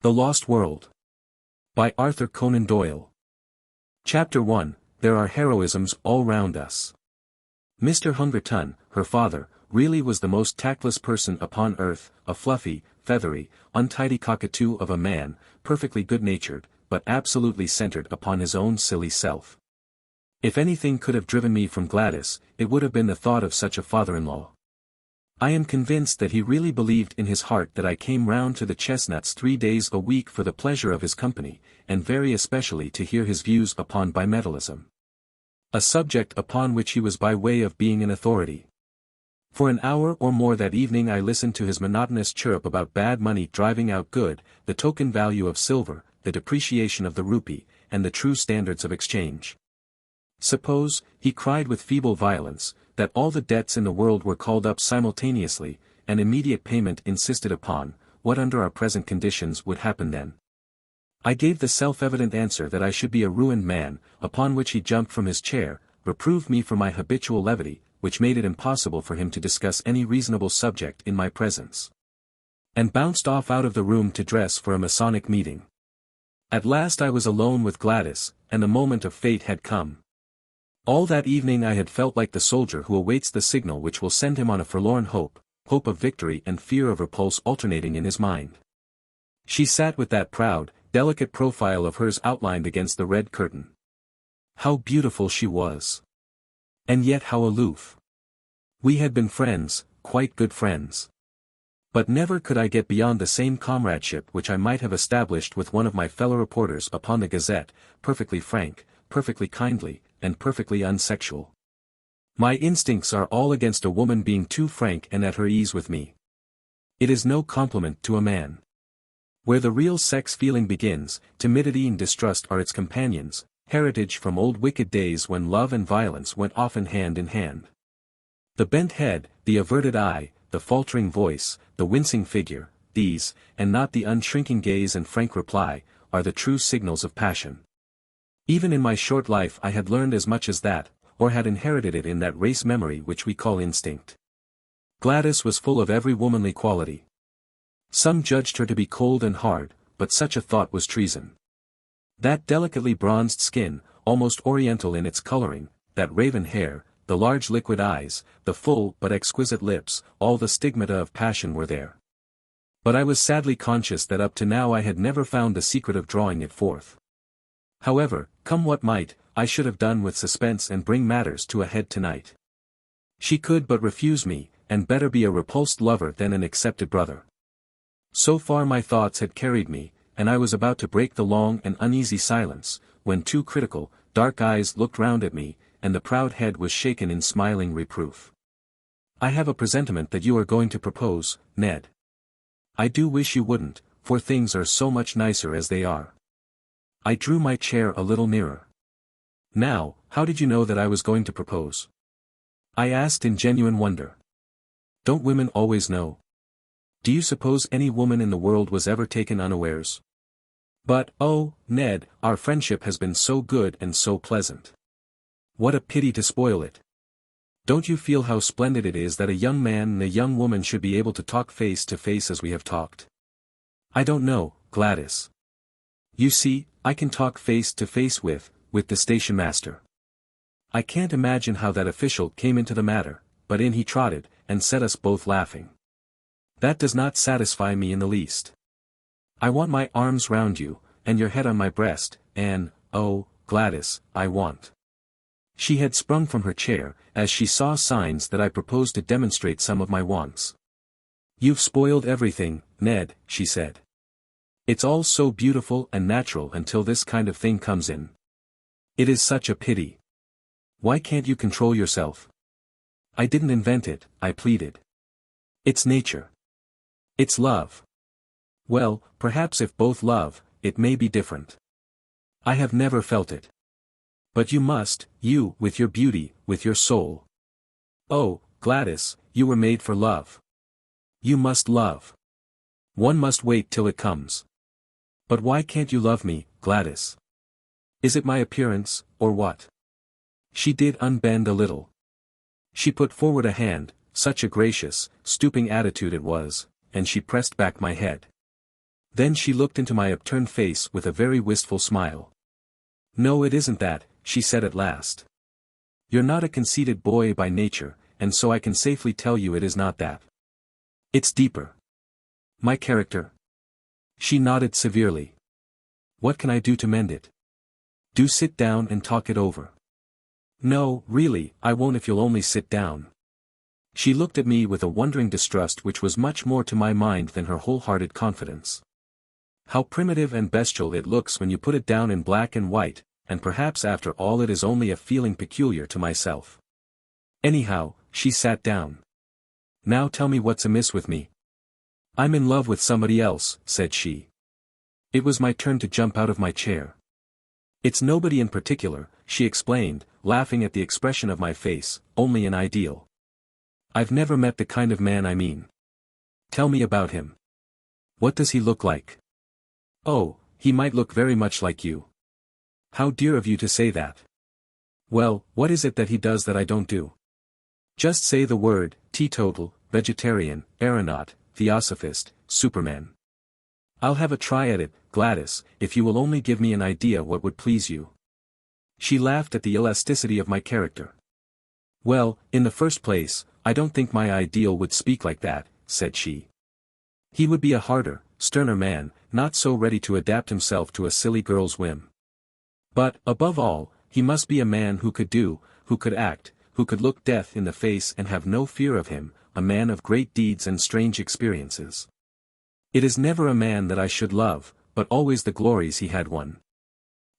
The Lost World. By Arthur Conan Doyle. Chapter 1, There are heroisms all round us. Mr. Hungerton, her father, really was the most tactless person upon earth, a fluffy, feathery, untidy cockatoo of a man, perfectly good-natured, but absolutely centered upon his own silly self. If anything could have driven me from Gladys, it would have been the thought of such a father-in-law. I am convinced that he really believed in his heart that I came round to the Chestnuts 3 days a week for the pleasure of his company, and very especially to hear his views upon bimetallism. A subject upon which he was by way of being an authority. For an hour or more that evening I listened to his monotonous chirp about bad money driving out good, the token value of silver, the depreciation of the rupee, and the true standards of exchange. Suppose, he cried with feeble violence, that all the debts in the world were called up simultaneously, and immediate payment insisted upon, what under our present conditions would happen then? I gave the self-evident answer that I should be a ruined man, upon which he jumped from his chair, reproved me for my habitual levity, which made it impossible for him to discuss any reasonable subject in my presence, and bounced off out of the room to dress for a Masonic meeting. At last I was alone with Gladys, and the moment of fate had come. All that evening I had felt like the soldier who awaits the signal which will send him on a forlorn hope, hope of victory and fear of repulse alternating in his mind. She sat with that proud, delicate profile of hers outlined against the red curtain. How beautiful she was! And yet how aloof! We had been friends, quite good friends. But never could I get beyond the same comradeship which I might have established with one of my fellow reporters upon the Gazette, perfectly frank, perfectly kindly, and perfectly unsexual. My instincts are all against a woman being too frank and at her ease with me. It is no compliment to a man. Where the real sex feeling begins, timidity and distrust are its companions, heritage from old wicked days when love and violence went often hand in hand. The bent head, the averted eye, the faltering voice, the wincing figure, these, and not the unshrinking gaze and frank reply, are the true signals of passion. Even in my short life I had learned as much as that, or had inherited it in that race memory which we call instinct. Gladys was full of every womanly quality. Some judged her to be cold and hard, but such a thought was treason. That delicately bronzed skin, almost oriental in its coloring, that raven hair, the large liquid eyes, the full but exquisite lips, all the stigmata of passion were there. But I was sadly conscious that up to now I had never found the secret of drawing it forth. However, come what might, I should have done with suspense and bring matters to a head tonight. She could but refuse me, and better be a repulsed lover than an accepted brother. So far my thoughts had carried me, and I was about to break the long and uneasy silence, when two critical, dark eyes looked round at me, and the proud head was shaken in smiling reproof. I have a presentiment that you are going to propose, Ned. I do wish you wouldn't, for things are so much nicer as they are. I drew my chair a little nearer. Now, how did you know that I was going to propose? I asked in genuine wonder. Don't women always know? Do you suppose any woman in the world was ever taken unawares? But, oh, Ned, our friendship has been so good and so pleasant. What a pity to spoil it. Don't you feel how splendid it is that a young man and a young woman should be able to talk face to face as we have talked? I don't know, Gladys. You see, I can talk face to face with the station master. I can't imagine how that official came into the matter, but in he trotted, and set us both laughing. That does not satisfy me in the least. I want my arms round you, and your head on my breast, and, oh, Gladys, I want. She had sprung from her chair, as she saw signs that I proposed to demonstrate some of my wants. You've spoiled everything, Ned, she said. It's all so beautiful and natural until this kind of thing comes in. It is such a pity. Why can't you control yourself? I didn't invent it, I pleaded. It's nature. It's love. Well, perhaps if both love, it may be different. I have never felt it. But you must, you, with your beauty, with your soul. Oh, Gladys, you were made for love. You must love. One must wait till it comes. But why can't you love me, Gladys? Is it my appearance, or what? She did unbend a little. She put forward a hand, such a gracious, stooping attitude it was, and she pressed back my head. Then she looked into my upturned face with a very wistful smile. "No, it isn't that," she said at last. "You're not a conceited boy by nature, and so I can safely tell you it is not that. It's deeper. My character." She nodded severely. "What can I do to mend it?" "Do sit down and talk it over." "No, really, I won't if you'll only sit down." She looked at me with a wondering distrust which was much more to my mind than her wholehearted confidence. How primitive and bestial it looks when you put it down in black and white, and perhaps after all it is only a feeling peculiar to myself. Anyhow, she sat down. "Now tell me what's amiss with me." "I'm in love with somebody else," said she. It was my turn to jump out of my chair. "It's nobody in particular," she explained, laughing at the expression of my face, "only an ideal. I've never met the kind of man I mean." "Tell me about him. What does he look like?" "Oh, he might look very much like you." "How dear of you to say that." "Well, what is it that he does that I don't do?" "Just say the word: teetotal, vegetarian, aeronaut, theosophist, Superman. I'll have a try at it, Gladys, if you will only give me an idea what would please you." She laughed at the elasticity of my character. "Well, in the first place, I don't think my ideal would speak like that," said she. "He would be a harder, sterner man, not so ready to adapt himself to a silly girl's whim. But, above all, he must be a man who could do, who could act, who could look death in the face and have no fear of him, a man of great deeds and strange experiences. It is never a man that I should love, but always the glories he had won.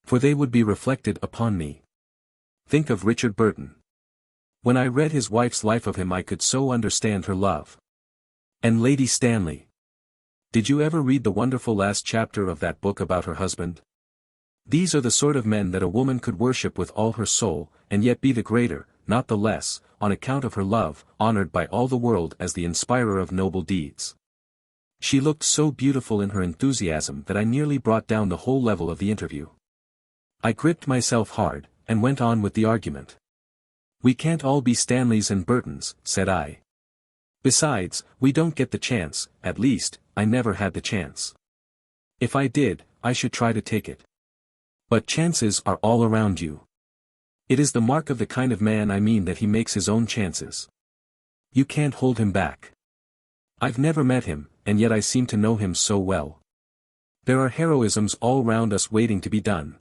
For they would be reflected upon me. Think of Richard Burton. When I read his wife's life of him I could so understand her love. And Lady Stanley. Did you ever read the wonderful last chapter of that book about her husband? These are the sort of men that a woman could worship with all her soul, and yet be the greater, not the less, on account of her love, honored by all the world as the inspirer of noble deeds." She looked so beautiful in her enthusiasm that I nearly brought down the whole level of the interview. I gripped myself hard, and went on with the argument. "We can't all be Stanleys and Burtons," said I. "Besides, we don't get the chance, at least, I never had the chance. If I did, I should try to take it. But chances are all around you. It is the mark of the kind of man I mean that he makes his own chances. You can't hold him back. I've never met him, and yet I seem to know him so well. There are heroisms all round us waiting to be done.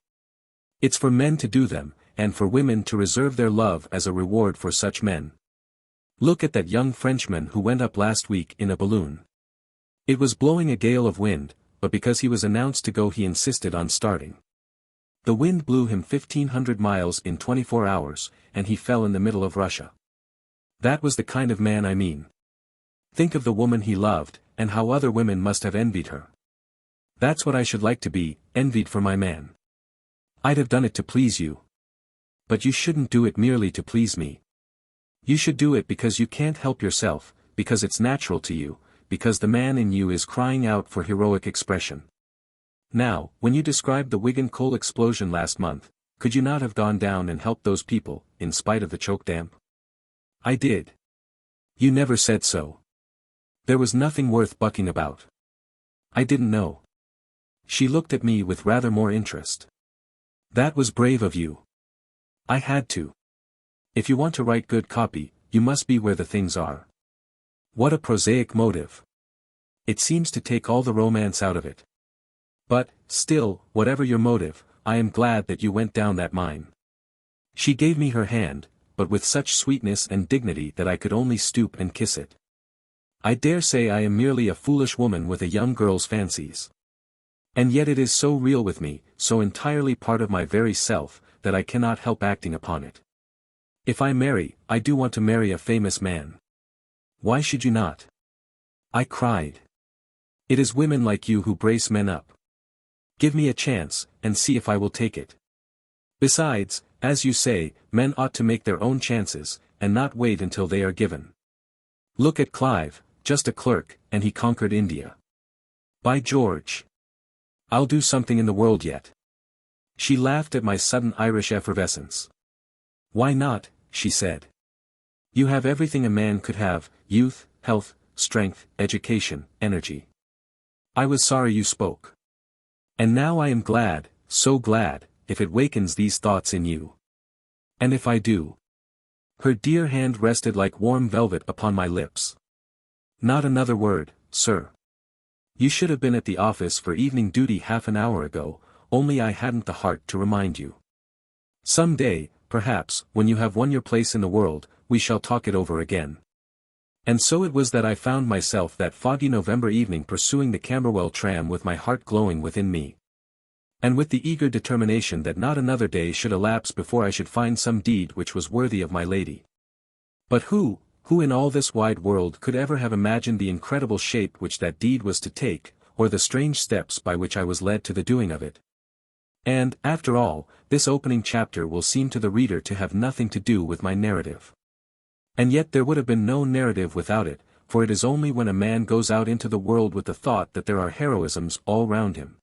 It's for men to do them, and for women to reserve their love as a reward for such men. Look at that young Frenchman who went up last week in a balloon. It was blowing a gale of wind, but because he was announced to go he insisted on starting. The wind blew him 1,500 miles in 24 hours, and he fell in the middle of Russia. That was the kind of man I mean. Think of the woman he loved, and how other women must have envied her. That's what I should like to be, envied for my man. I'd have done it to please you. But you shouldn't do it merely to please me. You should do it because you can't help yourself, because it's natural to you, because the man in you is crying out for heroic expression. Now, when you described the Wigan coal explosion last month, could you not have gone down and helped those people, in spite of the choke damp?" "I did." "You never said so. There was nothing worth bucking about." "I didn't know." She looked at me with rather more interest. "That was brave of you." "I had to. If you want to write good copy, you must be where the things are." "What a prosaic motive. It seems to take all the romance out of it. But, still, whatever your motive, I am glad that you went down that mine." She gave me her hand, but with such sweetness and dignity that I could only stoop and kiss it. I dare say I am merely a foolish woman with a young girl's fancies. And yet it is so real with me, so entirely part of my very self, that I cannot help acting upon it. If I marry, I do want to marry a famous man. Why should you not? I cried. It is women like you who brace men up. Give me a chance, and see if I will take it. Besides, as you say, men ought to make their own chances, and not wait until they are given. Look at Clive, just a clerk, and he conquered India. By George! I'll do something in the world yet. She laughed at my sudden Irish effervescence. Why not, she said. You have everything a man could have, youth, health, strength, education, energy. I was sorry you spoke. And now I am glad, so glad, if it wakens these thoughts in you. And if I do. Her dear hand rested like warm velvet upon my lips. Not another word, sir. You should have been at the office for evening duty half an hour ago, only I hadn't the heart to remind you. Some day, perhaps, when you have won your place in the world, we shall talk it over again. And so it was that I found myself that foggy November evening pursuing the Camberwell tram with my heart glowing within me. And with the eager determination that not another day should elapse before I should find some deed which was worthy of my lady. But who in all this wide world could ever have imagined the incredible shape which that deed was to take, or the strange steps by which I was led to the doing of it? And, after all, this opening chapter will seem to the reader to have nothing to do with my narrative. And yet there would have been no narrative without it, for it is only when a man goes out into the world with the thought that there are heroisms all round him,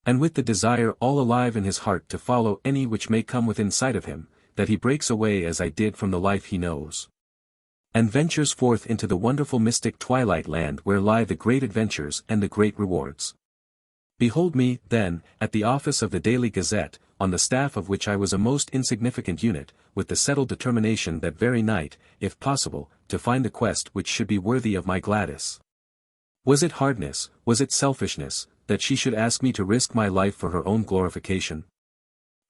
and with the desire all alive in his heart to follow any which may come within sight of him, that he breaks away as I did from the life he knows, and ventures forth into the wonderful mystic twilight land where lie the great adventures and the great rewards. Behold me, then, at the office of the Daily Gazette, on the staff of which I was a most insignificant unit, with the settled determination that very night, if possible, to find the quest which should be worthy of my Gladys. Was it hardness, was it selfishness, that she should ask me to risk my life for her own glorification?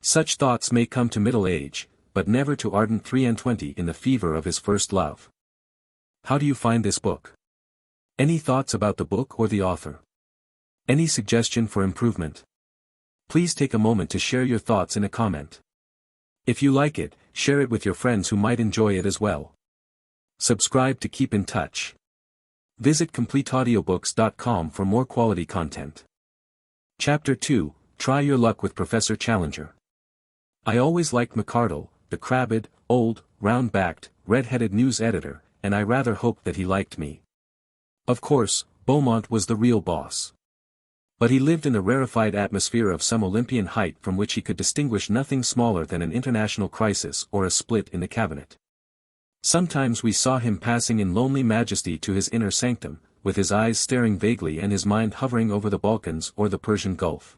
Such thoughts may come to middle age, but never to ardent 23 in the fever of his first love. How do you find this book? Any thoughts about the book or the author? Any suggestion for improvement? Please take a moment to share your thoughts in a comment. If you like it, share it with your friends who might enjoy it as well. Subscribe to keep in touch. Visit CompleteAudiobooks.com for more quality content. Chapter 2, Try Your Luck with Professor Challenger. I always liked McArdle, the crabbed, old, round-backed, red-headed news editor, and I rather hoped that he liked me. Of course, Beaumont was the real boss. But he lived in the rarefied atmosphere of some Olympian height from which he could distinguish nothing smaller than an international crisis or a split in the cabinet. Sometimes we saw him passing in lonely majesty to his inner sanctum, with his eyes staring vaguely and his mind hovering over the Balkans or the Persian Gulf.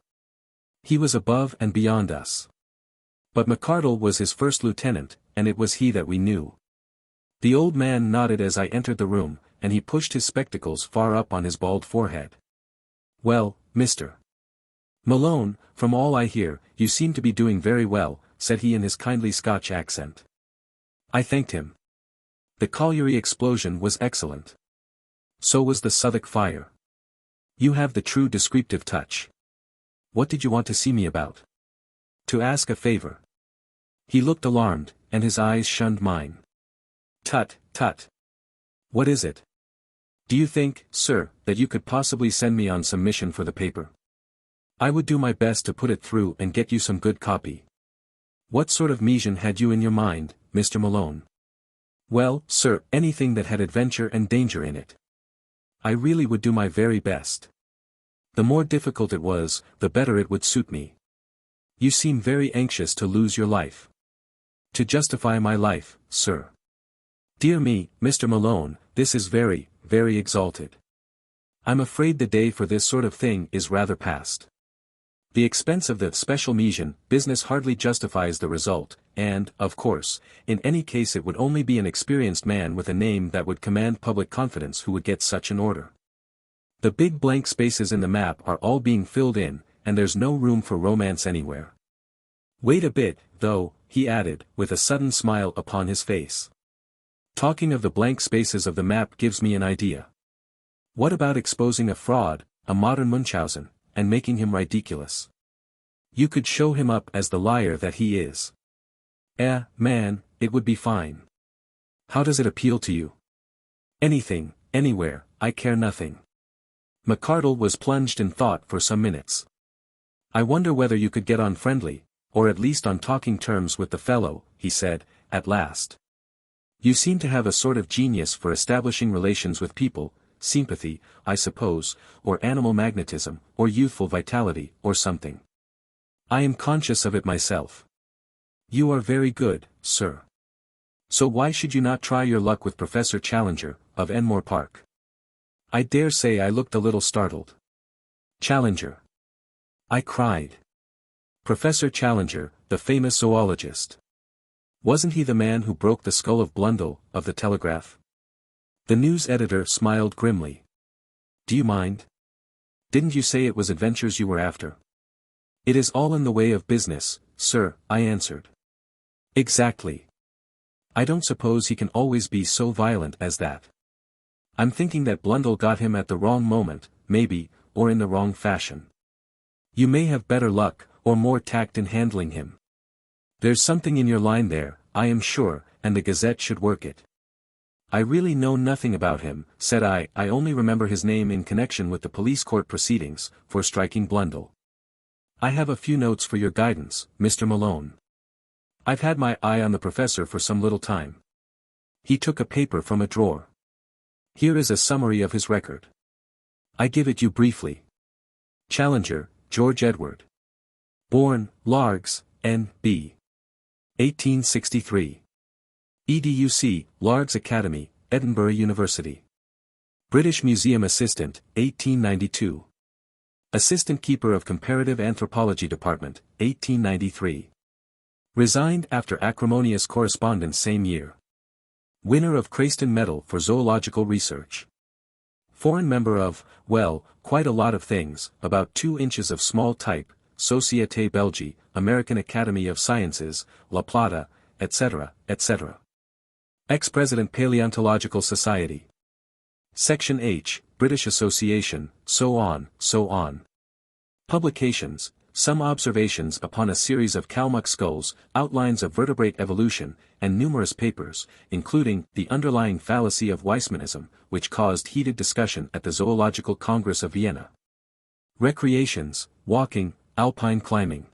He was above and beyond us. But McArdle was his first lieutenant, and it was he that we knew. The old man nodded as I entered the room, and he pushed his spectacles far up on his bald forehead. Well, Mr. Malone, from all I hear, you seem to be doing very well, said he in his kindly Scotch accent. I thanked him. The colliery explosion was excellent. So was the Southwark fire. You have the true descriptive touch. What did you want to see me about? To ask a favor. He looked alarmed, and his eyes shunned mine. Tut, tut. What is it? Do you think, sir, that you could possibly send me on some mission for the paper? I would do my best to put it through and get you some good copy. What sort of mission had you in your mind, Mr. Malone? Well, sir, anything that had adventure and danger in it. I really would do my very best. The more difficult it was, the better it would suit me. You seem very anxious to lose your life. To justify my life, sir. Dear me, Mr. Malone, this is very, very exalted. I'm afraid the day for this sort of thing is rather past. The expense of the special mission business hardly justifies the result, and, of course, in any case it would only be an experienced man with a name that would command public confidence who would get such an order. The big blank spaces in the map are all being filled in, and there's no room for romance anywhere. Wait a bit, though, he added, with a sudden smile upon his face. Talking of the blank spaces of the map gives me an idea. What about exposing a fraud, a modern Munchausen, and making him ridiculous? You could show him up as the liar that he is. Man, it would be fine. How does it appeal to you? Anything, anywhere, I care nothing. McArdle was plunged in thought for some minutes. I wonder whether you could get on friendly, or at least on talking terms with the fellow, he said, at last. You seem to have a sort of genius for establishing relations with people, sympathy, I suppose, or animal magnetism, or youthful vitality, or something. I am conscious of it myself. You are very good, sir. So why should you not try your luck with Professor Challenger, of Enmore Park? I dare say I looked a little startled. Challenger. I cried. Professor Challenger, the famous zoologist. Wasn't he the man who broke the skull of Blundell, of the Telegraph? The news editor smiled grimly. Do you mind? Didn't you say it was adventures you were after? It is all in the way of business, sir, I answered. Exactly. I don't suppose he can always be so violent as that. I'm thinking that Blundell got him at the wrong moment, maybe, or in the wrong fashion. You may have better luck, or more tact in handling him. There's something in your line there, I am sure, and the Gazette should work it. I really know nothing about him, said I only remember his name in connection with the police court proceedings, for striking Blundell. I have a few notes for your guidance, Mr. Malone. I've had my eye on the professor for some little time. He took a paper from a drawer. Here is a summary of his record. I give it you briefly. Challenger, George Edward. Born, Largs, N.B. 1863. EDUC, Largs Academy, Edinburgh University. British Museum Assistant, 1892. Assistant Keeper of Comparative Anthropology Department, 1893. Resigned after acrimonious correspondence same year. Winner of Crayston Medal for Zoological Research. Foreign member of, well, quite a lot of things, about 2 inches of small type, Société Belge, American Academy of Sciences, La Plata, etc., etc. Ex-President Paleontological Society. Section H, British Association, so on, so on. Publications, some observations upon a series of Kalmuck skulls, outlines of vertebrate evolution, and numerous papers, including The Underlying Fallacy of Weismannism, which caused heated discussion at the Zoological Congress of Vienna. Recreations, walking, alpine climbing.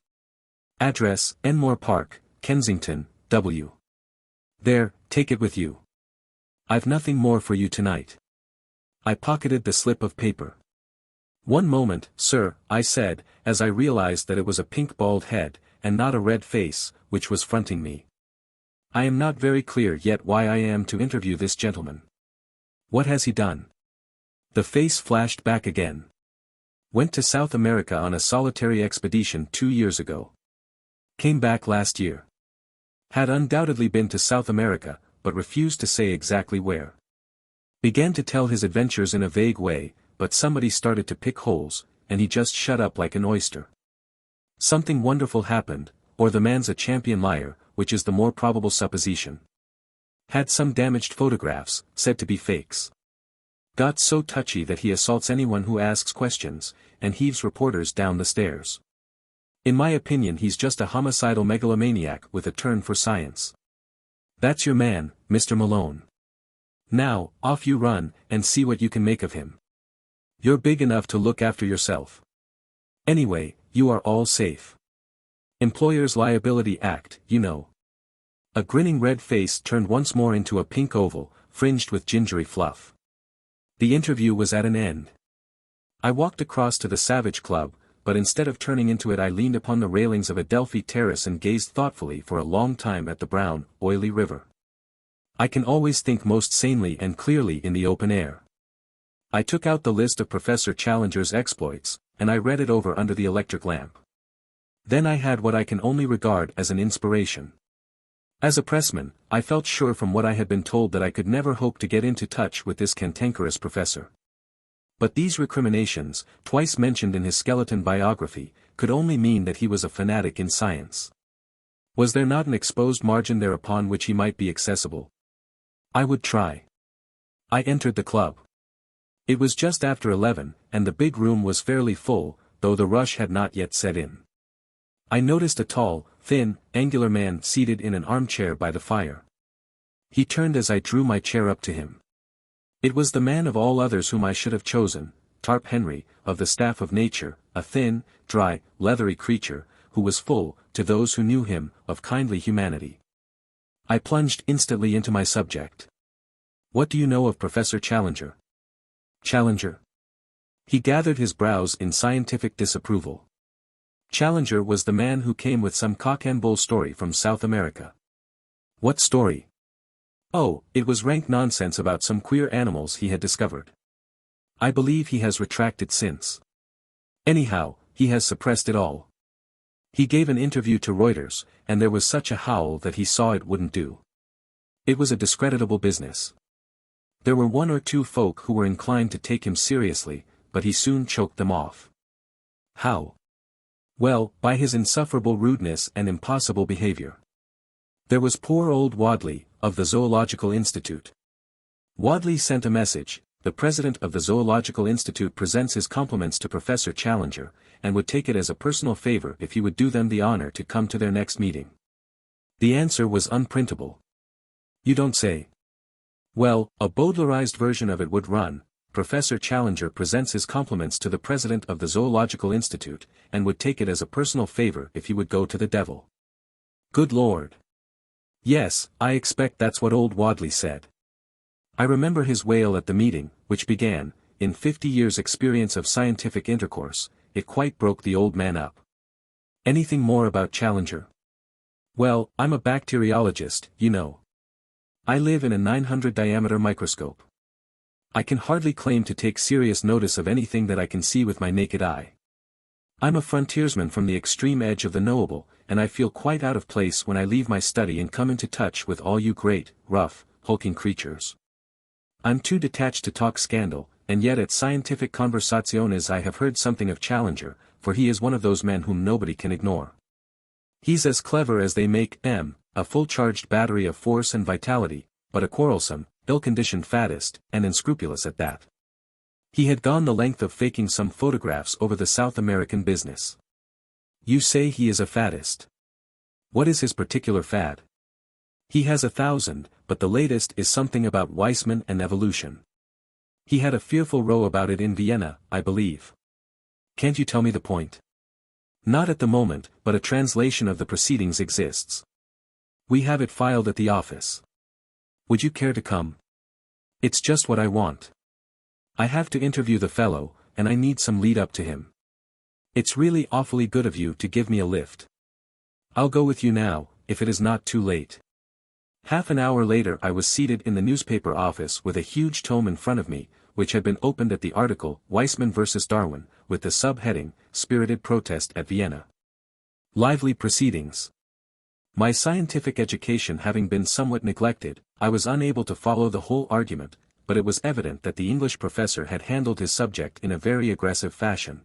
Address, Enmore Park, Kensington, W. There, take it with you. I've nothing more for you tonight. I pocketed the slip of paper. One moment, sir, I said, as I realized that it was a pink bald head, and not a red face, which was fronting me. I am not very clear yet why I am to interview this gentleman. What has he done? The face flashed back again. Went to South America on a solitary expedition 2 years ago. Came back last year. Had undoubtedly been to South America, but refused to say exactly where. Began to tell his adventures in a vague way, but somebody started to pick holes, and he just shut up like an oyster. Something wonderful happened, or the man's a champion liar, which is the more probable supposition. Had some damaged photographs, said to be fakes. Got so touchy that he assaults anyone who asks questions, and heaves reporters down the stairs. In my opinion he's just a homicidal megalomaniac with a turn for science. That's your man, Mr. Malone. Now, off you run, and see what you can make of him. You're big enough to look after yourself. Anyway, you are all safe. Employers' Liability Act, you know. A grinning red face turned once more into a pink oval, fringed with gingery fluff. The interview was at an end. I walked across to the Savage Club, but instead of turning into it I leaned upon the railings of Adelphi Terrace and gazed thoughtfully for a long time at the brown, oily river. I can always think most sanely and clearly in the open air. I took out the list of Professor Challenger's exploits, and I read it over under the electric lamp. Then I had what I can only regard as an inspiration. As a pressman, I felt sure from what I had been told that I could never hope to get into touch with this cantankerous professor. But these recriminations, twice mentioned in his skeleton biography, could only mean that he was a fanatic in science. Was there not an exposed margin there upon which he might be accessible? I would try. I entered the club. It was just after 11, and the big room was fairly full, though the rush had not yet set in. I noticed a tall, thin, angular man seated in an armchair by the fire. He turned as I drew my chair up to him. It was the man of all others whom I should have chosen, Tarp Henry, of the staff of nature, a thin, dry, leathery creature, who was full, to those who knew him, of kindly humanity. I plunged instantly into my subject. What do you know of Professor Challenger? Challenger? He gathered his brows in scientific disapproval. Challenger was the man who came with some cock-and-bull story from South America. What story? Oh, it was rank nonsense about some queer animals he had discovered. I believe he has retracted since. Anyhow, he has suppressed it all. He gave an interview to Reuters, and there was such a howl that he saw it wouldn't do. It was a discreditable business. There were one or two folk who were inclined to take him seriously, but he soon choked them off. How? Well, by his insufferable rudeness and impossible behavior. There was poor old Wadley, of the Zoological Institute. Wadley sent a message: the president of the Zoological Institute presents his compliments to Professor Challenger, and would take it as a personal favor if he would do them the honor to come to their next meeting. The answer was unprintable. You don't say. Well, a Baudelarized version of it would run: Professor Challenger presents his compliments to the president of the Zoological Institute, and would take it as a personal favor if he would go to the devil. Good Lord. Yes, I expect that's what old Wadley said. I remember his wail at the meeting, which began, in 50 years' experience of scientific intercourse. It quite broke the old man up. Anything more about Challenger? Well, I'm a bacteriologist, you know. I live in a 900 diameter microscope. I can hardly claim to take serious notice of anything that I can see with my naked eye. I'm a frontiersman from the extreme edge of the knowable, and I feel quite out of place when I leave my study and come into touch with all you great, rough, hulking creatures. I'm too detached to talk scandal, and yet at scientific conversaciones I have heard something of Challenger, for he is one of those men whom nobody can ignore. He's as clever as they make a full-charged battery of force and vitality, but a quarrelsome, ill-conditioned faddist, and unscrupulous at that. He had gone the length of faking some photographs over the South American business. You say he is a faddist. What is his particular fad? He has 1,000, but the latest is something about Weissman and evolution. He had a fearful row about it in Vienna, I believe. Can't you tell me the point? Not at the moment, but a translation of the proceedings exists. We have it filed at the office. Would you care to come? It's just what I want. I have to interview the fellow, and I need some lead up to him. It's really awfully good of you to give me a lift. I'll go with you now, if it is not too late. Half an hour later I was seated in the newspaper office with a huge tome in front of me, which had been opened at the article, Weissman vs. Darwin, with the subheading, Spirited Protest at Vienna. Lively proceedings. My scientific education having been somewhat neglected, I was unable to follow the whole argument, but it was evident that the English professor had handled his subject in a very aggressive fashion,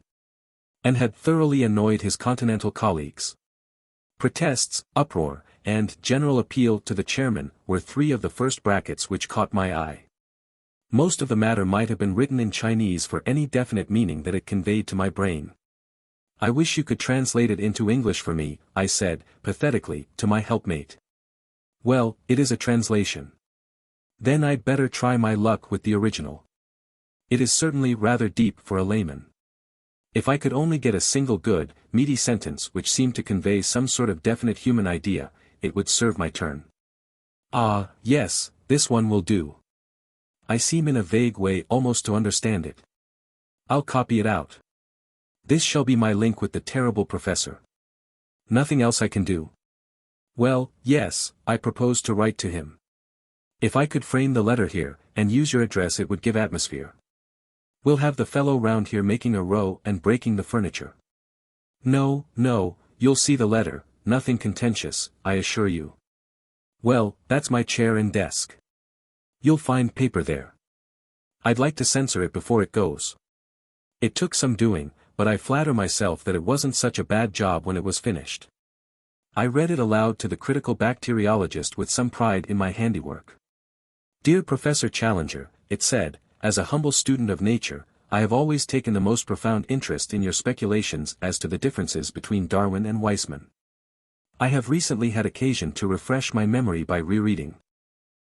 and had thoroughly annoyed his continental colleagues. Protests, uproar, and general appeal to the chairman were three of the first brackets which caught my eye. Most of the matter might have been written in Chinese for any definite meaning that it conveyed to my brain. I wish you could translate it into English for me, I said, pathetically, to my helpmate. Well, it is a translation. Then I'd better try my luck with the original. It is certainly rather deep for a layman. If I could only get a single good, meaty sentence which seemed to convey some sort of definite human idea, it would serve my turn. Ah, yes, this one will do. I seem in a vague way almost to understand it. I'll copy it out. This shall be my link with the terrible professor. Nothing else I can do. Well, yes, I propose to write to him. If I could frame the letter here, and use your address, it would give atmosphere. We'll have the fellow round here making a row and breaking the furniture. No, no, you'll see the letter, nothing contentious, I assure you. Well, that's my chair and desk. You'll find paper there. I'd like to censor it before it goes. It took some doing, but I flatter myself that it wasn't such a bad job when it was finished. I read it aloud to the critical bacteriologist with some pride in my handiwork. Dear Professor Challenger, it said, as a humble student of nature, I have always taken the most profound interest in your speculations as to the differences between Darwin and Weissman. I have recently had occasion to refresh my memory by rereading.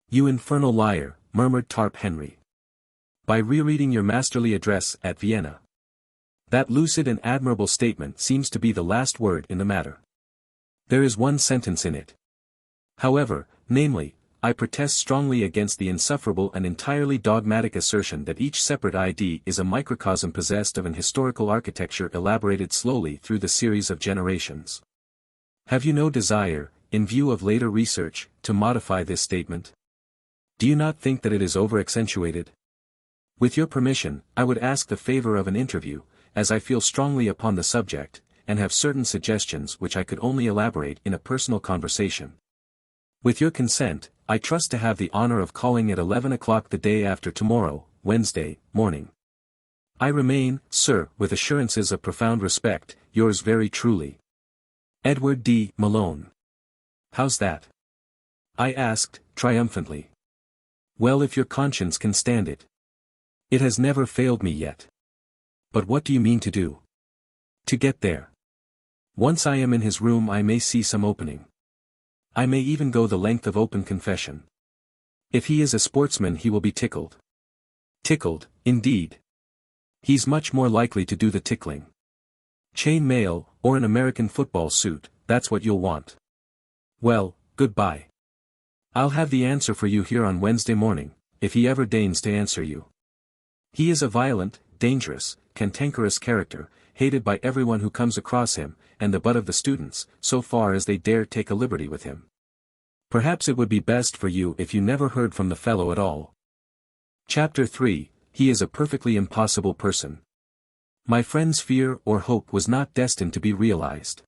You infernal liar, murmured Tarp Henry. By rereading your masterly address at Vienna. That lucid and admirable statement seems to be the last word in the matter. There is one sentence in it. However, namely, I protest strongly against the insufferable and entirely dogmatic assertion that each separate ID is a microcosm possessed of an historical architecture elaborated slowly through the series of generations. Have you no desire, in view of later research, to modify this statement? Do you not think that it is over-accentuated? With your permission, I would ask the favor of an interview, as I feel strongly upon the subject, and have certain suggestions which I could only elaborate in a personal conversation. With your consent, I trust to have the honor of calling at 11 o'clock the day after tomorrow, Wednesday, morning. I remain, sir, with assurances of profound respect, yours very truly, Edward D. Malone. How's that? I asked, triumphantly. Well, if your conscience can stand it. It has never failed me yet. But what do you mean to do? To get there. Once I am in his room I may see some opening. I may even go the length of open confession. If he is a sportsman he will be tickled. Tickled, indeed. He's much more likely to do the tickling. Chain mail, or an American football suit, that's what you'll want. Well, goodbye. I'll have the answer for you here on Wednesday morning, if he ever deigns to answer you. He is a violent, dangerous, cantankerous character, hated by everyone who comes across him, and the butt of the students, so far as they dare take a liberty with him. Perhaps it would be best for you if you never heard from the fellow at all. Chapter 3, He is a perfectly impossible person. My friend's fear or hope was not destined to be realized.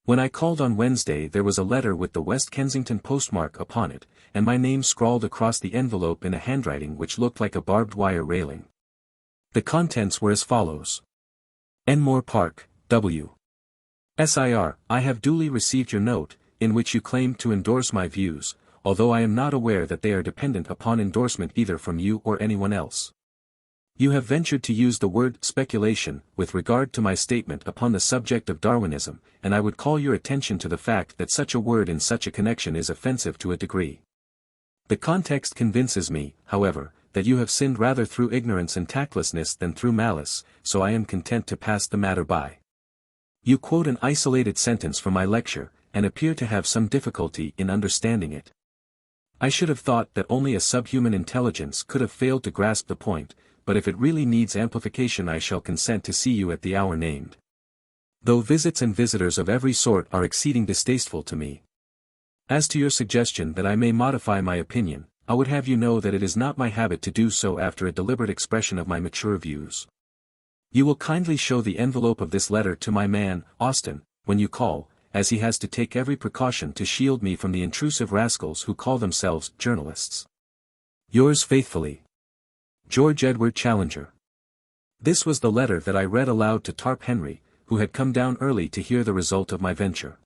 When I called on Wednesday there was a letter with the West Kensington postmark upon it, and my name scrawled across the envelope in a handwriting which looked like a barbed wire railing. The contents were as follows. Enmore Park, W. Sir, I have duly received your note, in which you claim to endorse my views, although I am not aware that they are dependent upon endorsement either from you or anyone else. You have ventured to use the word speculation with regard to my statement upon the subject of Darwinism, and I would call your attention to the fact that such a word in such a connection is offensive to a degree. The context convinces me, however, that you have sinned rather through ignorance and tactlessness than through malice, so I am content to pass the matter by. You quote an isolated sentence from my lecture, and appear to have some difficulty in understanding it. I should have thought that only a subhuman intelligence could have failed to grasp the point, but if it really needs amplification I shall consent to see you at the hour named. Though visits and visitors of every sort are exceeding distasteful to me. As to your suggestion that I may modify my opinion, I would have you know that it is not my habit to do so after a deliberate expression of my mature views. You will kindly show the envelope of this letter to my man, Austin, when you call, as he has to take every precaution to shield me from the intrusive rascals who call themselves journalists. Yours faithfully, George Edward Challenger. This was the letter that I read aloud to Tarp Henry, who had come down early to hear the result of my venture.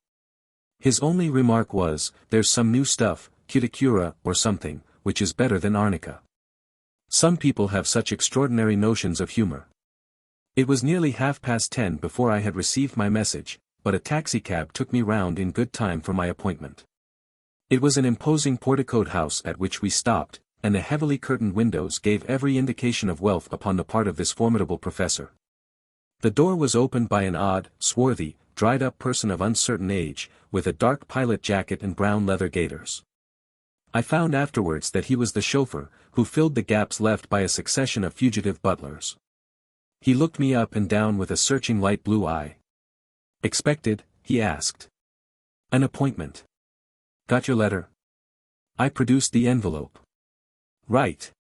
His only remark was, "There's some new stuff, cuticura or something, which is better than arnica." Some people have such extraordinary notions of humor. It was nearly 10:30 before I had received my message, but a taxicab took me round in good time for my appointment. It was an imposing porticoed house at which we stopped, and the heavily curtained windows gave every indication of wealth upon the part of this formidable professor. The door was opened by an odd, swarthy, dried-up person of uncertain age, with a dark pilot jacket and brown leather gaiters. I found afterwards that he was the chauffeur, who filled the gaps left by a succession of fugitive butlers. He looked me up and down with a searching light blue eye. "Expected?" he asked. "An appointment. Got your letter?" I produced the envelope. "Right."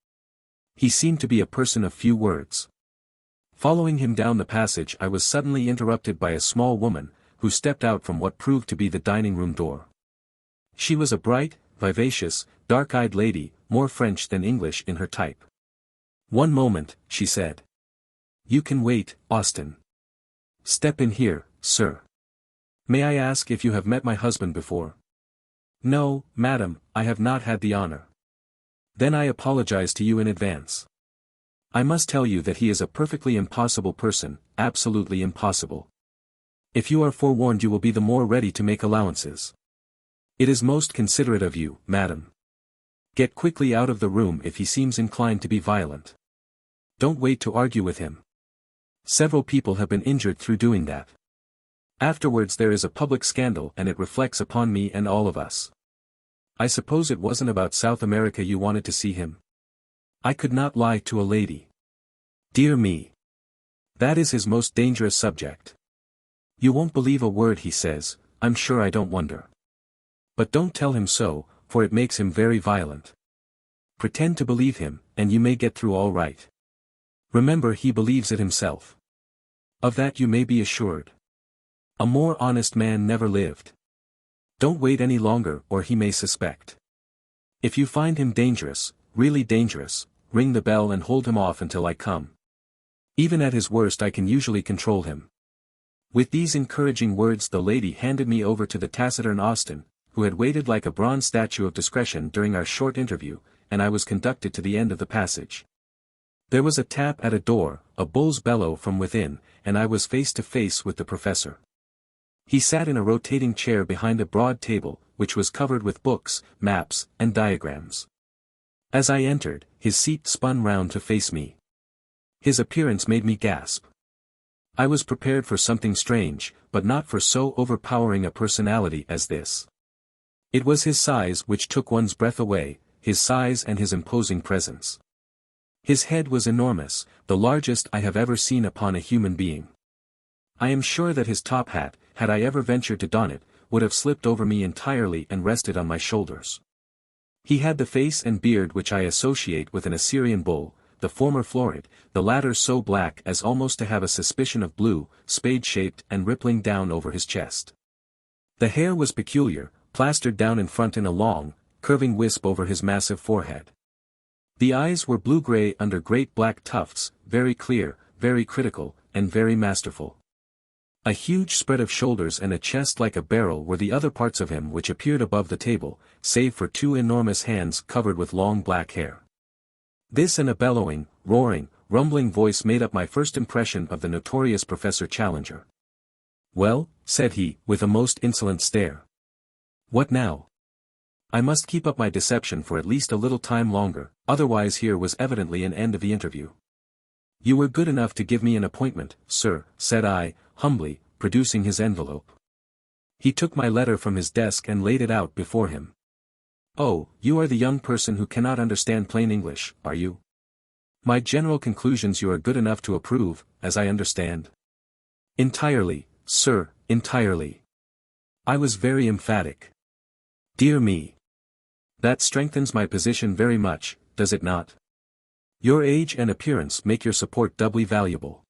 He seemed to be a person of few words. Following him down the passage I was suddenly interrupted by a small woman, who stepped out from what proved to be the dining-room door. She was a bright, vivacious, dark-eyed lady, more French than English in her type. "One moment," she said. "You can wait, Austin. Step in here, sir. May I ask if you have met my husband before?" "No, madam, I have not had the honor." "Then I apologize to you in advance. I must tell you that he is a perfectly impossible person, absolutely impossible. If you are forewarned you will be the more ready to make allowances. It is most considerate of you, madam. Get quickly out of the room if he seems inclined to be violent. Don't wait to argue with him. Several people have been injured through doing that. Afterwards there is a public scandal and it reflects upon me and all of us. I suppose it wasn't about South America you wanted to see him? I could not lie to a lady. Dear me. That is his most dangerous subject. You won't believe a word he says, I'm sure I don't wonder. But don't tell him so, for it makes him very violent. Pretend to believe him, and you may get through all right. Remember he believes it himself. Of that you may be assured. A more honest man never lived. Don't wait any longer or he may suspect. If you find him dangerous, really dangerous, ring the bell and hold him off until I come. Even at his worst I can usually control him. With these encouraging words the lady handed me over to the taciturn Austin, who had waited like a bronze statue of discretion during our short interview, and I was conducted to the end of the passage. There was a tap at a door, a bull's bellow from within, and I was face to face with the professor. He sat in a rotating chair behind a broad table, which was covered with books, maps, and diagrams. As I entered, his seat spun round to face me. His appearance made me gasp. I was prepared for something strange, but not for so overpowering a personality as this. It was his size which took one's breath away, his size and his imposing presence. His head was enormous, the largest I have ever seen upon a human being. I am sure that his top hat, had I ever ventured to don it, would have slipped over me entirely and rested on my shoulders. He had the face and beard which I associate with an Assyrian bull, the former florid, the latter so black as almost to have a suspicion of blue, spade-shaped and rippling down over his chest. The hair was peculiar, plastered down in front in a long, curving wisp over his massive forehead. The eyes were blue-gray under great black tufts, very clear, very critical, and very masterful. A huge spread of shoulders and a chest like a barrel were the other parts of him which appeared above the table, save for two enormous hands covered with long black hair. This and a bellowing, roaring, rumbling voice made up my first impression of the notorious Professor Challenger. "Well," said he, with a most insolent stare. "What now?" I must keep up my deception for at least a little time longer, otherwise here was evidently an end of the interview. "You were good enough to give me an appointment, sir," said I, humbly, producing his envelope. He took my letter from his desk and laid it out before him. "Oh, you are the young person who cannot understand plain English, are you? My general conclusions you are good enough to approve, as I understand?" "Entirely, sir, entirely." I was very emphatic. "Dear me. That strengthens my position very much, does it not? Your age and appearance make your support doubly valuable.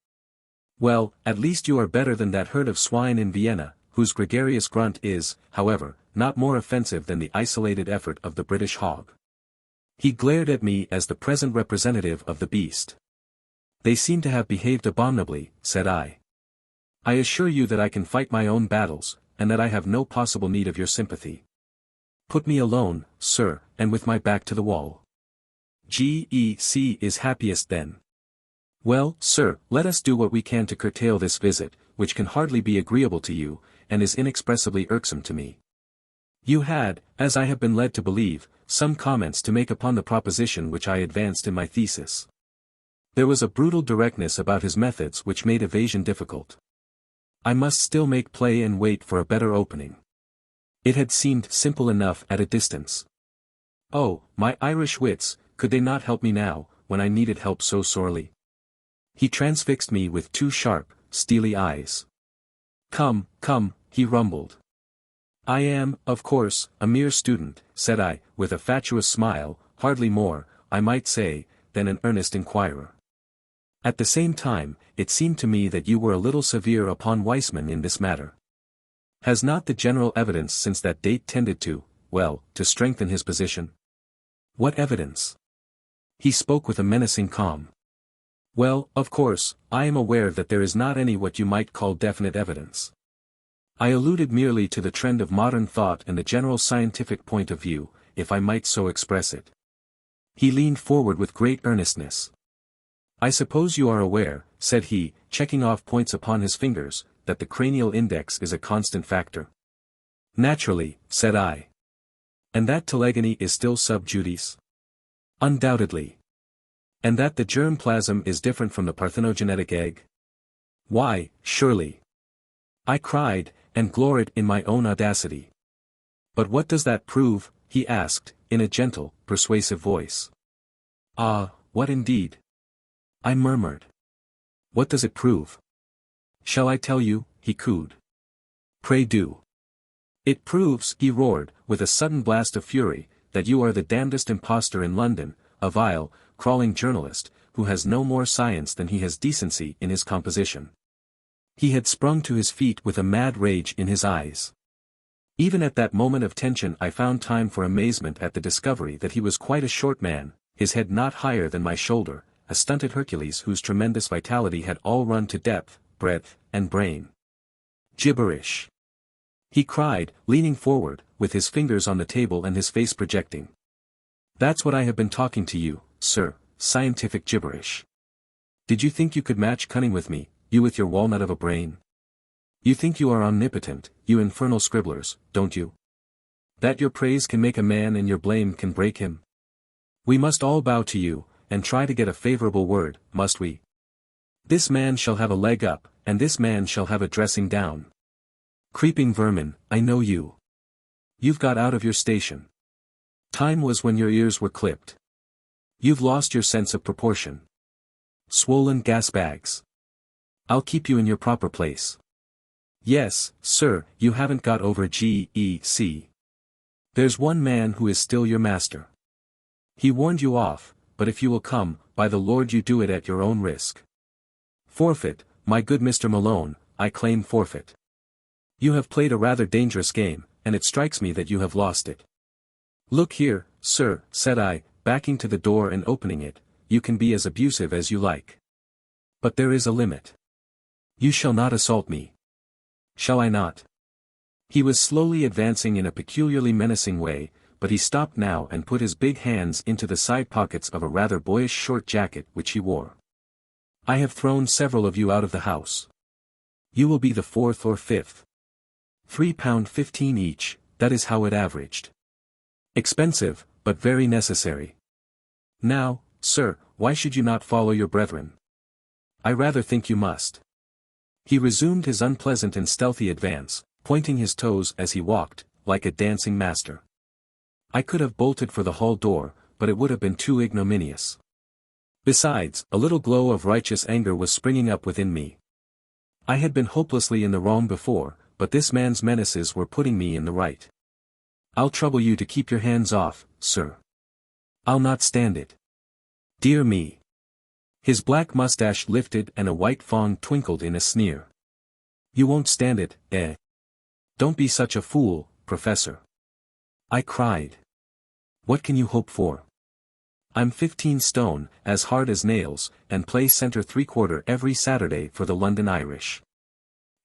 Well, at least you are better than that herd of swine in Vienna, whose gregarious grunt is, however, not more offensive than the isolated effort of the British hog." He glared at me as the present representative of the beast. "They seem to have behaved abominably," said I. "I assure you that I can fight my own battles, and that I have no possible need of your sympathy. Put me alone, sir, and with my back to the wall. GEC is happiest then. Well, sir, let us do what we can to curtail this visit, which can hardly be agreeable to you, and is inexpressibly irksome to me. You had, as I have been led to believe, some comments to make upon the proposition which I advanced in my thesis." There was a brutal directness about his methods which made evasion difficult. I must still make play and wait for a better opening. It had seemed simple enough at a distance. Oh, my Irish wits, could they not help me now, when I needed help so sorely? He transfixed me with two sharp, steely eyes. "Come, come," he rumbled. "I am, of course, a mere student," said I, with a fatuous smile, hardly more, I might say, than an earnest inquirer. At the same time, it seemed to me that you were a little severe upon Weissman in this matter. Has not the general evidence since that date tended to, well, to strengthen his position? What evidence? He spoke with a menacing calm. Well, of course, I am aware that there is not any what you might call definite evidence. I alluded merely to the trend of modern thought and the general scientific point of view, if I might so express it. He leaned forward with great earnestness. "I suppose you are aware," said he, checking off points upon his fingers, "that the cranial index is a constant factor." "Naturally," said I. "And that telegony is still sub judice?" "Undoubtedly." "And that the germ plasm is different from the parthenogenetic egg?" "Why, surely." I cried, and gloried in my own audacity. "But what does that prove?" he asked, in a gentle, persuasive voice. "Ah, what indeed?" I murmured. "What does it prove?" "Shall I tell you?" he cooed. "Pray do." "It proves," he roared, with a sudden blast of fury, "that you are the damnedest impostor in London, a vile, crawling journalist, who has no more science than he has decency in his composition. He had sprung to his feet with a mad rage in his eyes. Even at that moment of tension I found time for amazement at the discovery that he was quite a short man, his head not higher than my shoulder, a stunted Hercules whose tremendous vitality had all run to depth, breadth, and brain. Gibberish! He cried, leaning forward, with his fingers on the table and his face projecting. That's what I have been talking to you, sir, scientific gibberish. Did you think you could match cunning with me, you with your walnut of a brain? You think you are omnipotent, you infernal scribblers, don't you? That your praise can make a man and your blame can break him? We must all bow to you, and try to get a favorable word, must we? This man shall have a leg up, and this man shall have a dressing down. Creeping vermin, I know you. You've got out of your station. Time was when your ears were clipped. You've lost your sense of proportion. Swollen gas bags. I'll keep you in your proper place. Yes, sir, you haven't got over GEC. There's one man who is still your master. He warned you off, but if you will come, by the Lord you do it at your own risk. Forfeit, my good Mr. Malone, I claim forfeit. You have played a rather dangerous game, and it strikes me that you have lost it. Look here, sir, said I, backing to the door and opening it, you can be as abusive as you like. But there is a limit. You shall not assault me. Shall I not? He was slowly advancing in a peculiarly menacing way, but he stopped now and put his big hands into the side pockets of a rather boyish short jacket which he wore. I have thrown several of you out of the house. You will be the fourth or fifth. £3.15 each, that is how it averaged. Expensive, but very necessary. Now, sir, why should you not follow your brethren? I rather think you must. He resumed his unpleasant and stealthy advance, pointing his toes as he walked, like a dancing master. I could have bolted for the hall door, but it would have been too ignominious. Besides, a little glow of righteous anger was springing up within me. I had been hopelessly in the wrong before, but this man's menaces were putting me in the right. I'll trouble you to keep your hands off, sir. I'll not stand it. Dear me. His black mustache lifted and a white fang twinkled in a sneer. You won't stand it, eh? Don't be such a fool, Professor. I cried. What can you hope for? I'm 15 stone, as hard as nails, and play centre 3/4 every Saturday for the London Irish.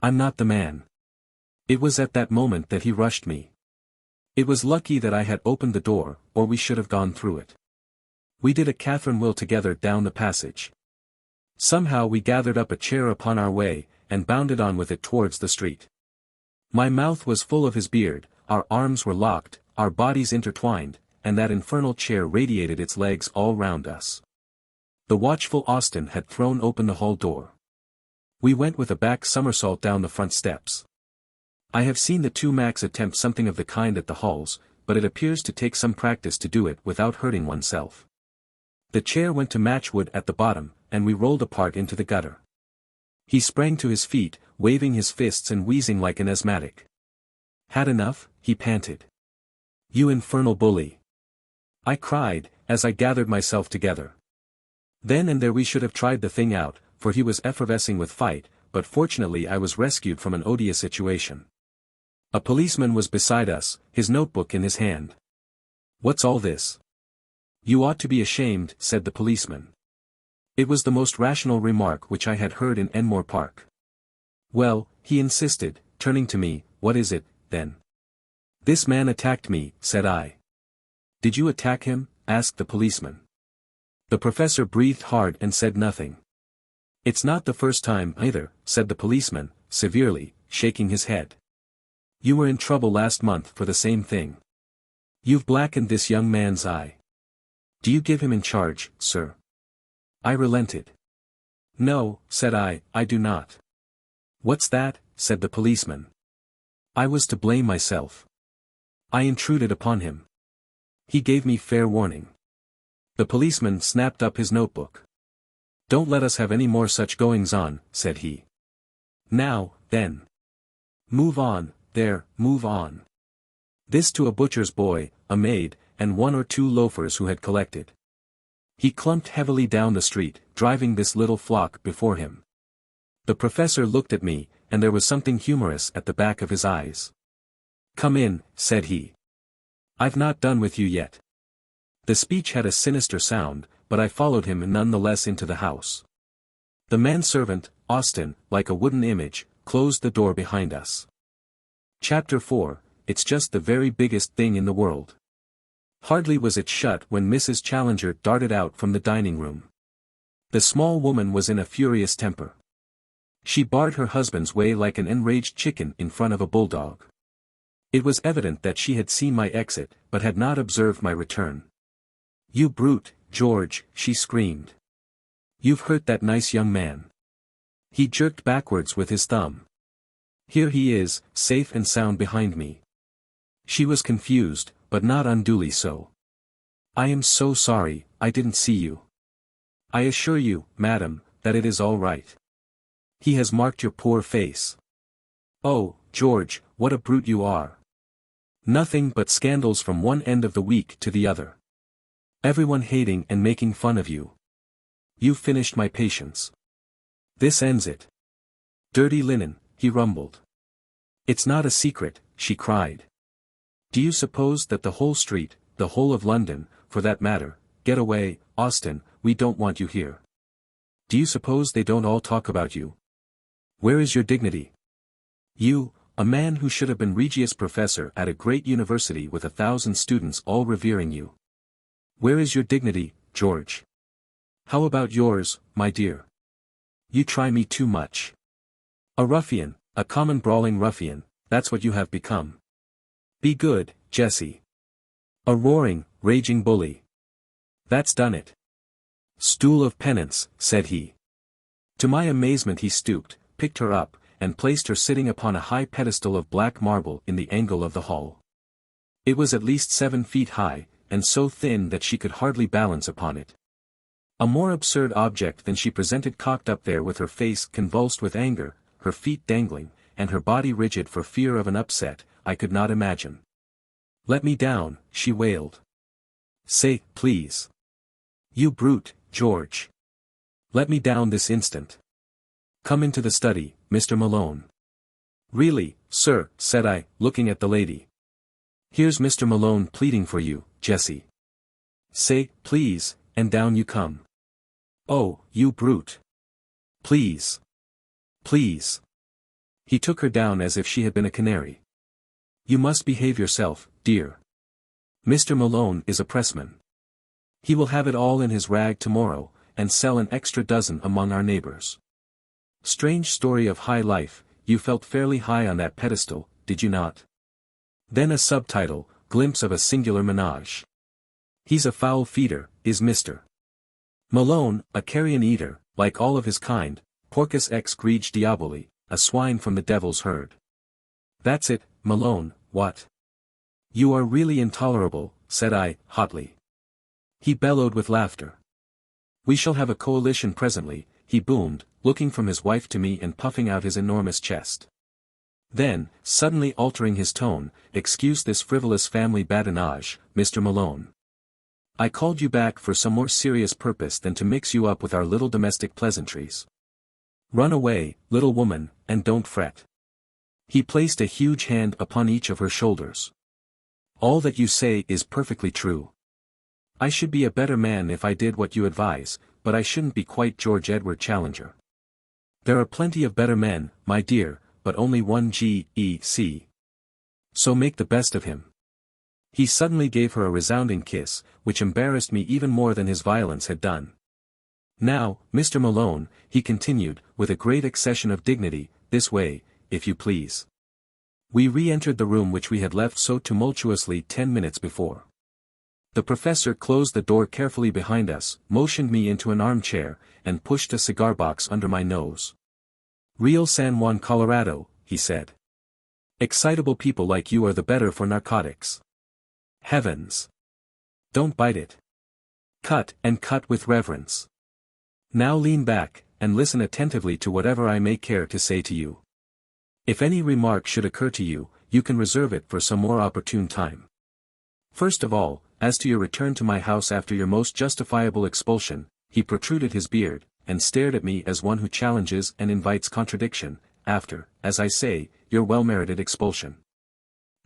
I'm not the man. It was at that moment that he rushed me. It was lucky that I had opened the door, or we should have gone through it. We did a Catherine wheel together down the passage. Somehow we gathered up a chair upon our way, and bounded on with it towards the street. My mouth was full of his beard, our arms were locked, our bodies intertwined, and that infernal chair radiated its legs all round us. The watchful Austin had thrown open the hall door. We went with a back somersault down the front steps. I have seen the two Macs attempt something of the kind at the halls, but it appears to take some practice to do it without hurting oneself. The chair went to matchwood at the bottom, and we rolled apart into the gutter. He sprang to his feet, waving his fists and wheezing like an asthmatic. Had enough? He panted. You infernal bully! I cried, as I gathered myself together. Then and there we should have tried the thing out, for he was effervescing with fight, but fortunately I was rescued from an odious situation. A policeman was beside us, his notebook in his hand. What's all this? You ought to be ashamed, said the policeman. It was the most rational remark which I had heard in Enmore Park. Well, he insisted, turning to me, what is it, then? This man attacked me, said I. Did you attack him? Asked the policeman. The professor breathed hard and said nothing. It's not the first time either, said the policeman, severely, shaking his head. You were in trouble last month for the same thing. You've blackened this young man's eye. Do you give him in charge, sir? I relented. No, said I do not. What's that? Said the policeman. I was to blame myself. I intruded upon him. He gave me fair warning. The policeman snapped up his notebook. Don't let us have any more such goings-on, said he. Now, then. Move on, there, move on. This to a butcher's boy, a maid, and 1 or 2 loafers who had collected. He clumped heavily down the street, driving this little flock before him. The professor looked at me, and there was something humorous at the back of his eyes. "Come in," said he. "I've not done with you yet." The speech had a sinister sound, but I followed him nonetheless into the house. The manservant, Austin, like a wooden image, closed the door behind us. Chapter 4, It's just the very biggest thing in the world. Hardly was it shut when Mrs. Challenger darted out from the dining room. The small woman was in a furious temper. She barred her husband's way like an enraged chicken in front of a bulldog. It was evident that she had seen my exit, but had not observed my return. "You brute, George," she screamed. "You've hurt that nice young man." He jerked backwards with his thumb. "Here he is, safe and sound behind me." She was confused, but not unduly so. "I am so sorry, I didn't see you. I assure you, madam, that it is all right. He has marked your poor face." "Oh, George, what a brute you are. Nothing but scandals from one end of the week to the other. Everyone hating and making fun of you. You've finished my patience. This ends it." "Dirty linen," he rumbled. "It's not a secret," she cried. "Do you suppose that the whole street, the whole of London, for that matter, get away, Austin, we don't want you here? Do you suppose they don't all talk about you? Where is your dignity? You, a man who should have been Regius Professor at a great university with 1,000 students all revering you. Where is your dignity, George? How about yours, my dear? You try me too much. A ruffian, a common brawling ruffian, that's what you have become. Be good, Jessie. A roaring, raging bully. That's done it." "Stool of penance," said he. To my amazement he stooped, picked her up, and placed her sitting upon a high pedestal of black marble in the angle of the hall. It was at least 7 feet high, and so thin that she could hardly balance upon it. A more absurd object than she presented cocked up there with her face convulsed with anger, her feet dangling, and her body rigid for fear of an upset, I could not imagine. "Let me down," she wailed. "Say, please. You brute, George. Let me down this instant. Come into the study, Mr. Malone." "Really, sir," said I, looking at the lady. "Here's Mr. Malone pleading for you, Jessie. Say, please, and down you come. Oh, you brute. Please. Please." He took her down as if she had been a canary. "You must behave yourself, dear. Mr. Malone is a pressman. He will have it all in his rag tomorrow, and sell an extra dozen among our neighbors. Strange story of high life, you felt fairly high on that pedestal, did you not? Then a subtitle, glimpse of a singular menage. He's a foul feeder, is Mr. Malone, a carrion eater, like all of his kind, porcus ex grege diaboli, a swine from the devil's herd. That's it, Malone, what? You are really intolerable," said I, hotly. He bellowed with laughter. "We shall have a coalition presently," he boomed, looking from his wife to me and puffing out his enormous chest. Then, suddenly altering his tone, "Excuse this frivolous family badinage, Mr. Malone. I called you back for some more serious purpose than to mix you up with our little domestic pleasantries. Run away, little woman, and don't fret." He placed a huge hand upon each of her shoulders. "All that you say is perfectly true. I should be a better man if I did what you advise, but I shouldn't be quite George Edward Challenger. There are plenty of better men, my dear, but only one G.E.C. So make the best of him." He suddenly gave her a resounding kiss, which embarrassed me even more than his violence had done. "Now, Mr. Malone," he continued, with a great accession of dignity, "this way, if you please." We re-entered the room which we had left so tumultuously 10 minutes before. The professor closed the door carefully behind us, motioned me into an armchair, and pushed a cigar box under my nose. "Real San Juan, Colorado," he said. "Excitable people like you are the better for narcotics. Heavens! Don't bite it. Cut, and cut with reverence. Now lean back, and listen attentively to whatever I may care to say to you. If any remark should occur to you, you can reserve it for some more opportune time. First of all, as to your return to my house after your most justifiable expulsion," he protruded his beard, and stared at me as one who challenges and invites contradiction, after, as I say, your well-merited expulsion.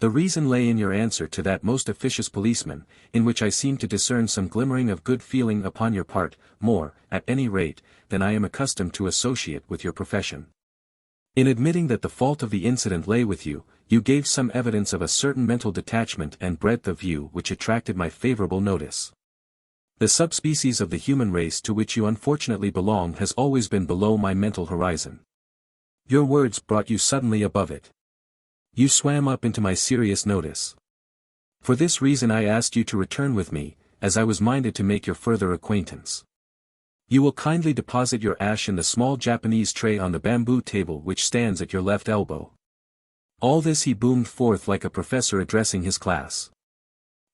The reason lay in your answer to that most officious policeman, in which I seemed to discern some glimmering of good feeling upon your part, more, at any rate, than I am accustomed to associate with your profession. In admitting that the fault of the incident lay with you, you gave some evidence of a certain mental detachment and breadth of view which attracted my favorable notice. The subspecies of the human race to which you unfortunately belong has always been below my mental horizon. Your words brought you suddenly above it. You swam up into my serious notice. For this reason I asked you to return with me, as I was minded to make your further acquaintance. You will kindly deposit your ash in the small Japanese tray on the bamboo table which stands at your left elbow. All this he boomed forth like a professor addressing his class.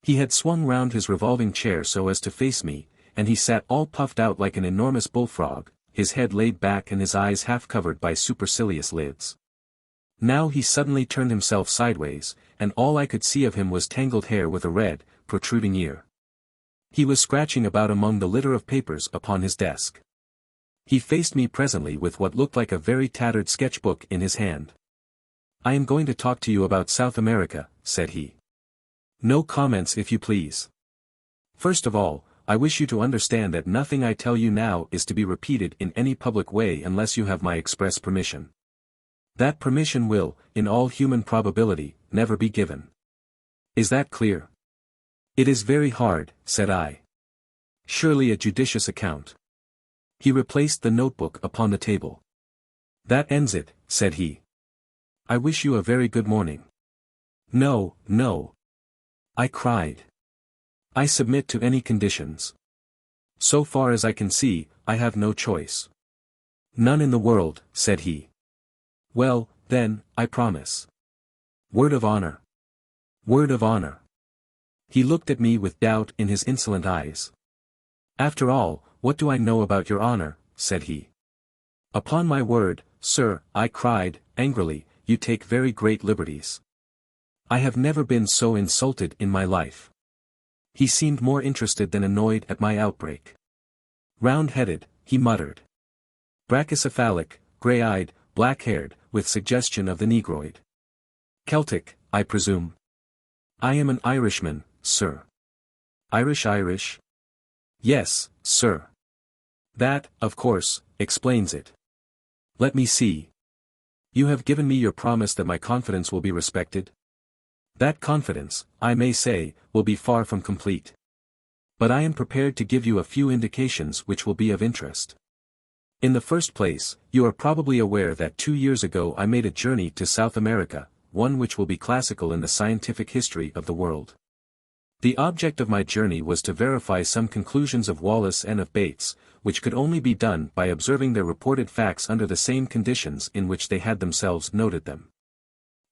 He had swung round his revolving chair so as to face me, and he sat all puffed out like an enormous bullfrog, his head laid back and his eyes half covered by supercilious lids. Now he suddenly turned himself sideways, and all I could see of him was tangled hair with a red, protruding ear. He was scratching about among the litter of papers upon his desk. He faced me presently with what looked like a very tattered sketchbook in his hand. "I am going to talk to you about South America," said he. "No comments if you please. First of all, I wish you to understand that nothing I tell you now is to be repeated in any public way unless you have my express permission. That permission will, in all human probability, never be given. Is that clear?" "It is very hard," said I. "Surely a judicious account." He replaced the notebook upon the table. "That ends it," said he. "I wish you a very good morning." "No, no," I cried. "I submit to any conditions. So far as I can see, I have no choice." "None in the world," said he. "Well, then, I promise." "Word of honor." "Word of honor." He looked at me with doubt in his insolent eyes. "After all, what do I know about your honor?" said he. "Upon my word, sir," I cried, angrily, "you take very great liberties. I have never been so insulted in my life." He seemed more interested than annoyed at my outbreak. "Round-headed," he muttered. "Brachycephalic, gray-eyed, black-haired, with suggestion of the Negroid. Celtic, I presume." "I am an Irishman, sir." "Irish? "Yes, sir." "That, of course, explains it. Let me see. You have given me your promise that my confidence will be respected?" "That confidence, I may say, will be far from complete. But I am prepared to give you a few indications which will be of interest. In the first place, you are probably aware that 2 years ago I made a journey to South America, one which will be classical in the scientific history of the world. The object of my journey was to verify some conclusions of Wallace and of Bates, which could only be done by observing their reported facts under the same conditions in which they had themselves noted them.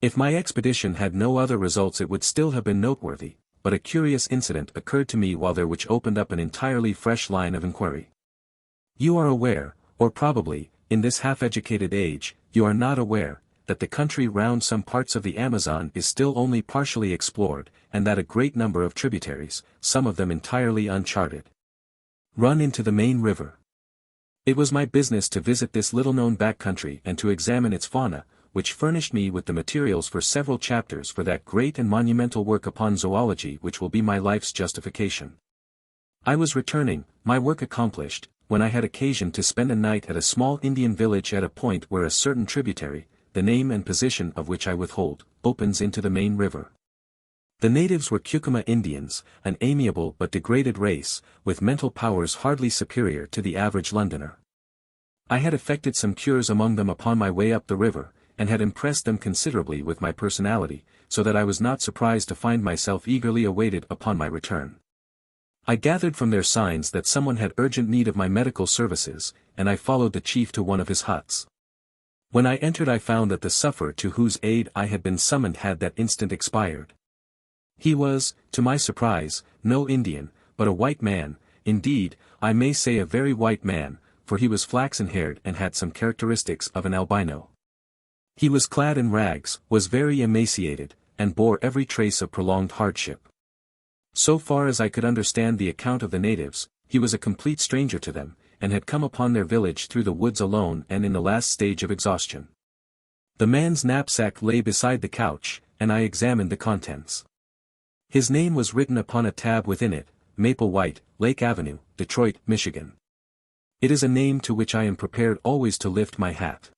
If my expedition had no other results it would still have been noteworthy, but a curious incident occurred to me while there which opened up an entirely fresh line of inquiry. You are aware, or probably, in this half-educated age, you are not aware, that the country round some parts of the Amazon is still only partially explored, and that a great number of tributaries, some of them entirely uncharted, run into the main river. It was my business to visit this little-known back country and to examine its fauna, which furnished me with the materials for several chapters for that great and monumental work upon zoology which will be my life's justification. I was returning, my work accomplished, when I had occasion to spend a night at a small Indian village at a point where a certain tributary, the name and position of which I withhold, opens into the main river. The natives were Cucuma Indians, an amiable but degraded race, with mental powers hardly superior to the average Londoner. I had effected some cures among them upon my way up the river, and had impressed them considerably with my personality, so that I was not surprised to find myself eagerly awaited upon my return. I gathered from their signs that someone had urgent need of my medical services, and I followed the chief to one of his huts. When I entered I found that the sufferer to whose aid I had been summoned had that instant expired. He was, to my surprise, no Indian, but a white man, indeed, I may say a very white man, for he was flaxen-haired and had some characteristics of an albino. He was clad in rags, was very emaciated, and bore every trace of prolonged hardship. So far as I could understand the account of the natives, he was a complete stranger to them, and had come upon their village through the woods alone and in the last stage of exhaustion. The man's knapsack lay beside the couch, and I examined the contents. His name was written upon a tab within it, Maple White, Lake Avenue, Detroit, Michigan. It is a name to which I am prepared always to lift my hat.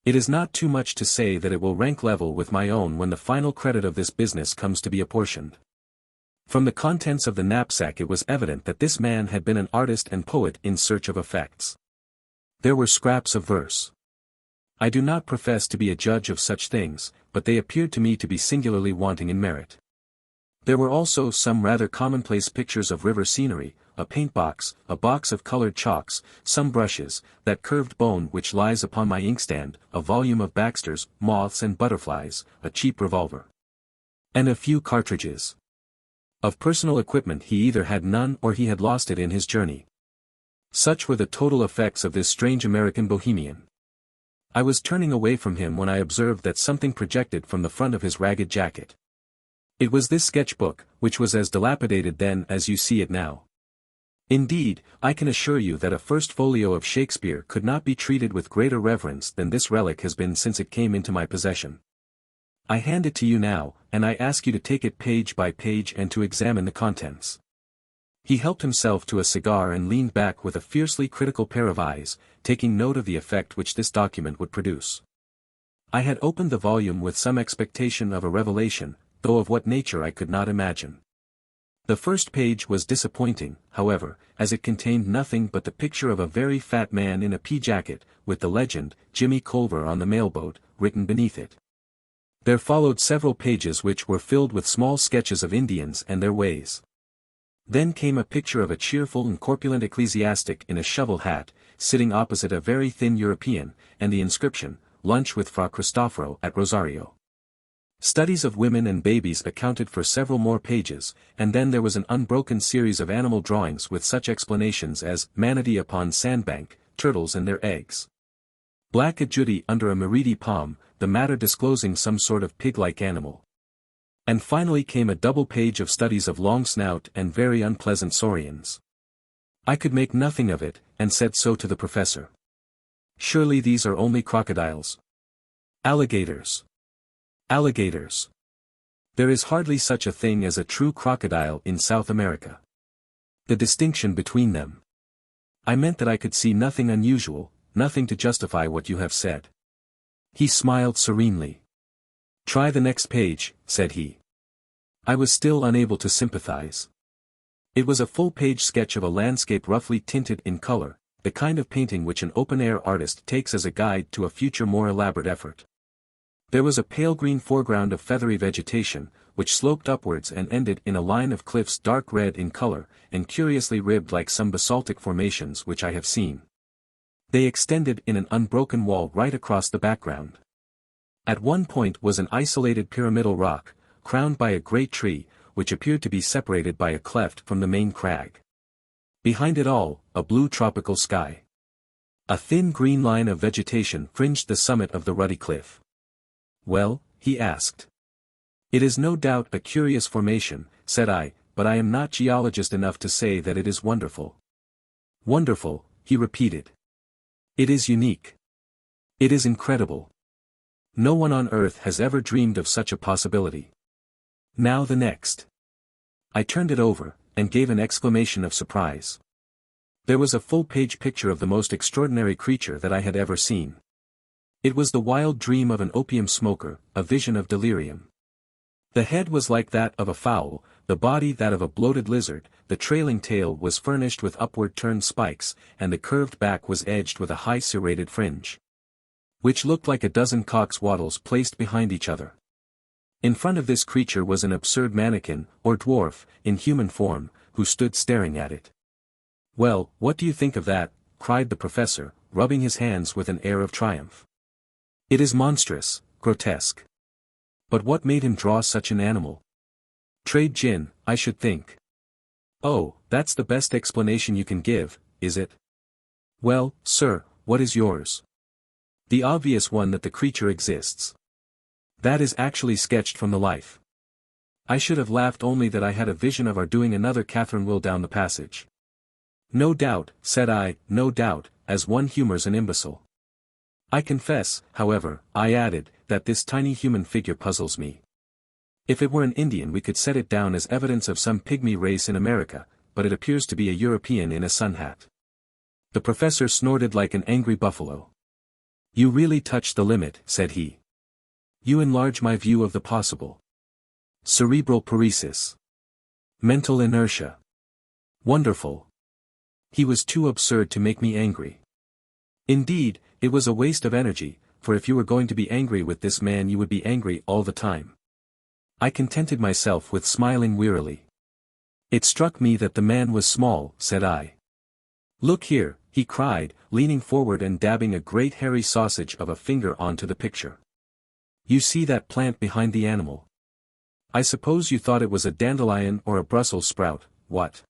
It is not too much to say that it will rank level with my own when the final credit of this business comes to be apportioned. From the contents of the knapsack it was evident that this man had been an artist and poet in search of effects. There were scraps of verse. I do not profess to be a judge of such things, but they appeared to me to be singularly wanting in merit. There were also some rather commonplace pictures of river scenery, a paint-box, a box of colored chalks, some brushes, that curved bone which lies upon my inkstand, a volume of Baxter's Moths and Butterflies, a cheap revolver, and a few cartridges. Of personal equipment he either had none or he had lost it in his journey. Such were the total effects of this strange American bohemian. I was turning away from him when I observed that something projected from the front of his ragged jacket. It was this sketchbook, which was as dilapidated then as you see it now. Indeed, I can assure you that a first folio of Shakespeare could not be treated with greater reverence than this relic has been since it came into my possession. I hand it to you now, and I ask you to take it page by page and to examine the contents. He helped himself to a cigar and leaned back with a fiercely critical pair of eyes, taking note of the effect which this document would produce. I had opened the volume with some expectation of a revelation, though of what nature I could not imagine. The first page was disappointing, however, as it contained nothing but the picture of a very fat man in a pea jacket, with the legend, Jimmy Culver on the mailboat, written beneath it. There followed several pages which were filled with small sketches of Indians and their ways. Then came a picture of a cheerful and corpulent ecclesiastic in a shovel hat, sitting opposite a very thin European, and the inscription, Lunch with Fra Cristoforo at Rosario. Studies of women and babies accounted for several more pages, and then there was an unbroken series of animal drawings with such explanations as manatee upon sandbank, turtles and their eggs, black ajouti under a meridi palm, the matter disclosing some sort of pig-like animal. And finally came a double page of studies of long snout and very unpleasant saurians. I could make nothing of it, and said so to the professor. Surely these are only crocodiles. Alligators. Alligators. There is hardly such a thing as a true crocodile in South America. The distinction between them. I meant that I could see nothing unusual, nothing to justify what you have said. He smiled serenely. Try the next page, said he. I was still unable to sympathize. It was a full-page sketch of a landscape roughly tinted in color, the kind of painting which an open-air artist takes as a guide to a future more elaborate effort. There was a pale green foreground of feathery vegetation, which sloped upwards and ended in a line of cliffs dark red in color, and curiously ribbed like some basaltic formations which I have seen. They extended in an unbroken wall right across the background. At one point was an isolated pyramidal rock, crowned by a great tree, which appeared to be separated by a cleft from the main crag. Behind it all, a blue tropical sky. A thin green line of vegetation fringed the summit of the ruddy cliff. Well, he asked. It is no doubt a curious formation, said I, but I am not geologist enough to say that it is wonderful. Wonderful, he repeated. It is unique. It is incredible. No one on earth has ever dreamed of such a possibility. Now the next. I turned it over, and gave an exclamation of surprise. There was a full-page picture of the most extraordinary creature that I had ever seen. It was the wild dream of an opium smoker, a vision of delirium. The head was like that of a fowl, the body that of a bloated lizard, the trailing tail was furnished with upward-turned spikes, and the curved back was edged with a high serrated fringe, which looked like a dozen cock's wattles placed behind each other. In front of this creature was an absurd mannequin, or dwarf, in human form, who stood staring at it. Well, what do you think of that? Cried the professor, rubbing his hands with an air of triumph. It is monstrous, grotesque. But what made him draw such an animal? Trade gin, I should think. Oh, that's the best explanation you can give, is it? Well, sir, what is yours? The obvious one that the creature exists. That is actually sketched from the life. I should have laughed only that I had a vision of our doing another Catherine Will down the passage. No doubt, said I, no doubt, as one humors an imbecile. I confess, however, I added, that this tiny human figure puzzles me. If it were an Indian we could set it down as evidence of some pygmy race in America, but it appears to be a European in a sun hat. The professor snorted like an angry buffalo. You really touch the limit, said he. You enlarge my view of the possible. Cerebral paresis. Mental inertia. Wonderful. He was too absurd to make me angry. Indeed, it was a waste of energy, for if you were going to be angry with this man you would be angry all the time. I contented myself with smiling wearily. It struck me that the man was small, said I. Look here, he cried, leaning forward and dabbing a great hairy sausage of a finger onto the picture. You see that plant behind the animal? I suppose you thought it was a dandelion or a Brussels sprout, what?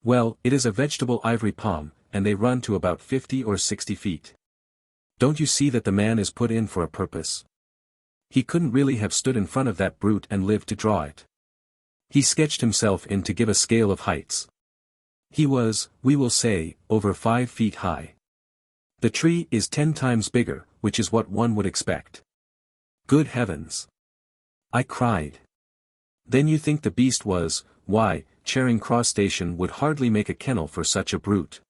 Well, it is a vegetable ivory palm, and they run to about 50 or 60 feet. Don't you see that the man is put in for a purpose? He couldn't really have stood in front of that brute and lived to draw it. He sketched himself in to give a scale of heights. He was, we will say, over 5 feet high. The tree is 10 times bigger, which is what one would expect. Good heavens! I cried. Then you think the beast was, why, Charing Cross Station would hardly make a kennel for such a brute.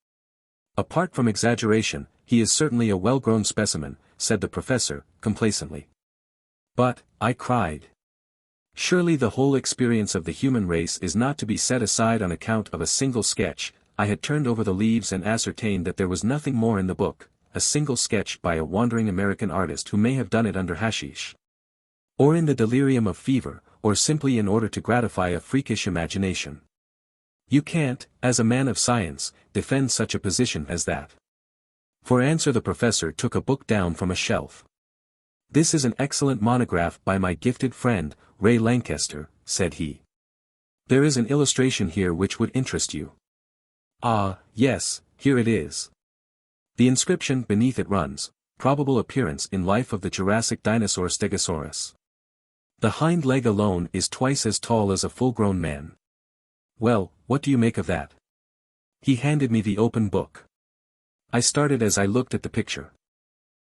Apart from exaggeration, he is certainly a well-grown specimen, said the professor, complacently. But, I cried. Surely the whole experience of the human race is not to be set aside on account of a single sketch. I had turned over the leaves and ascertained that there was nothing more in the book, a single sketch by a wandering American artist who may have done it under hashish. Or in the delirium of fever, or simply in order to gratify a freakish imagination. You can't, as a man of science, defend such a position as that. For answer the professor took a book down from a shelf. This is an excellent monograph by my gifted friend, Ray Lankester, said he. There is an illustration here which would interest you. Ah, yes, here it is. The inscription beneath it runs, probable appearance in life of the Jurassic dinosaur Stegosaurus. The hind leg alone is twice as tall as a full-grown man. Well, what do you make of that? He handed me the open book. I started as I looked at the picture.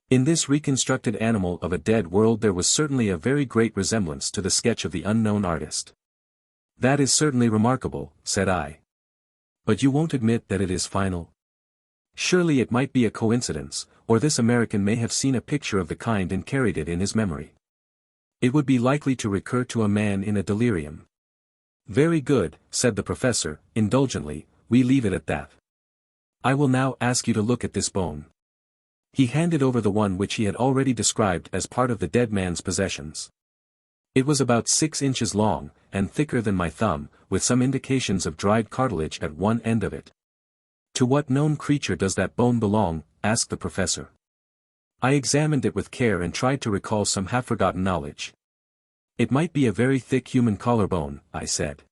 In this reconstructed animal of a dead world there was certainly a very great resemblance to the sketch of the unknown artist. That is certainly remarkable, said I. But you won't admit that it is final? Surely it might be a coincidence, or this American may have seen a picture of the kind and carried it in his memory. It would be likely to recur to a man in a delirium. Very good, said the professor, indulgently, we leave it at that. I will now ask you to look at this bone. He handed over the one which he had already described as part of the dead man's possessions. It was about 6 inches long, and thicker than my thumb, with some indications of dried cartilage at one end of it. To what known creature does that bone belong? Asked the professor. I examined it with care and tried to recall some half-forgotten knowledge. It might be a very thick human collarbone, I said.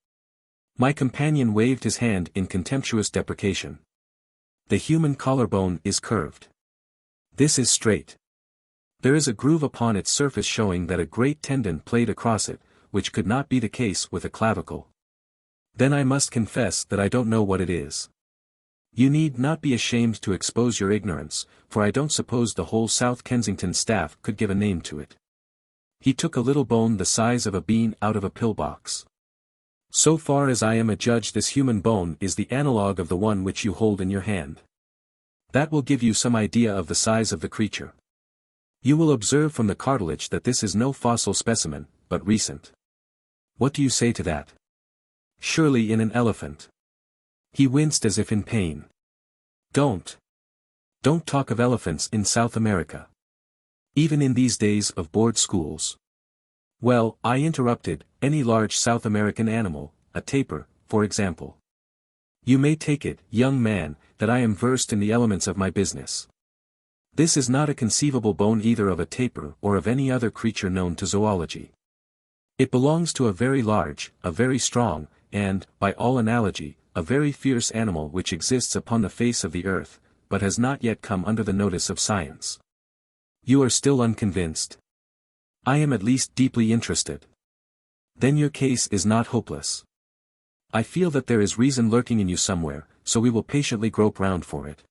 My companion waved his hand in contemptuous deprecation. The human collarbone is curved. This is straight. There is a groove upon its surface showing that a great tendon played across it, which could not be the case with a clavicle. Then I must confess that I don't know what it is. You need not be ashamed to expose your ignorance, for I don't suppose the whole South Kensington staff could give a name to it. He took a little bone the size of a bean out of a pillbox. So far as I am a judge, this human bone is the analogue of the one which you hold in your hand. That will give you some idea of the size of the creature. You will observe from the cartilage that this is no fossil specimen, but recent. What do you say to that? Surely in an elephant. He winced as if in pain. Don't talk of elephants in South America. Even in these days of board schools. Well, I interrupted, any large South American animal, a tapir, for example. You may take it, young man, that I am versed in the elements of my business. This is not a conceivable bone either of a tapir or of any other creature known to zoology. It belongs to a very large, a very strong, and, by all analogy, a very fierce animal which exists upon the face of the earth, but has not yet come under the notice of science. You are still unconvinced? I am at least deeply interested. Then your case is not hopeless. I feel that there is reason lurking in you somewhere, so we will patiently grope round for it.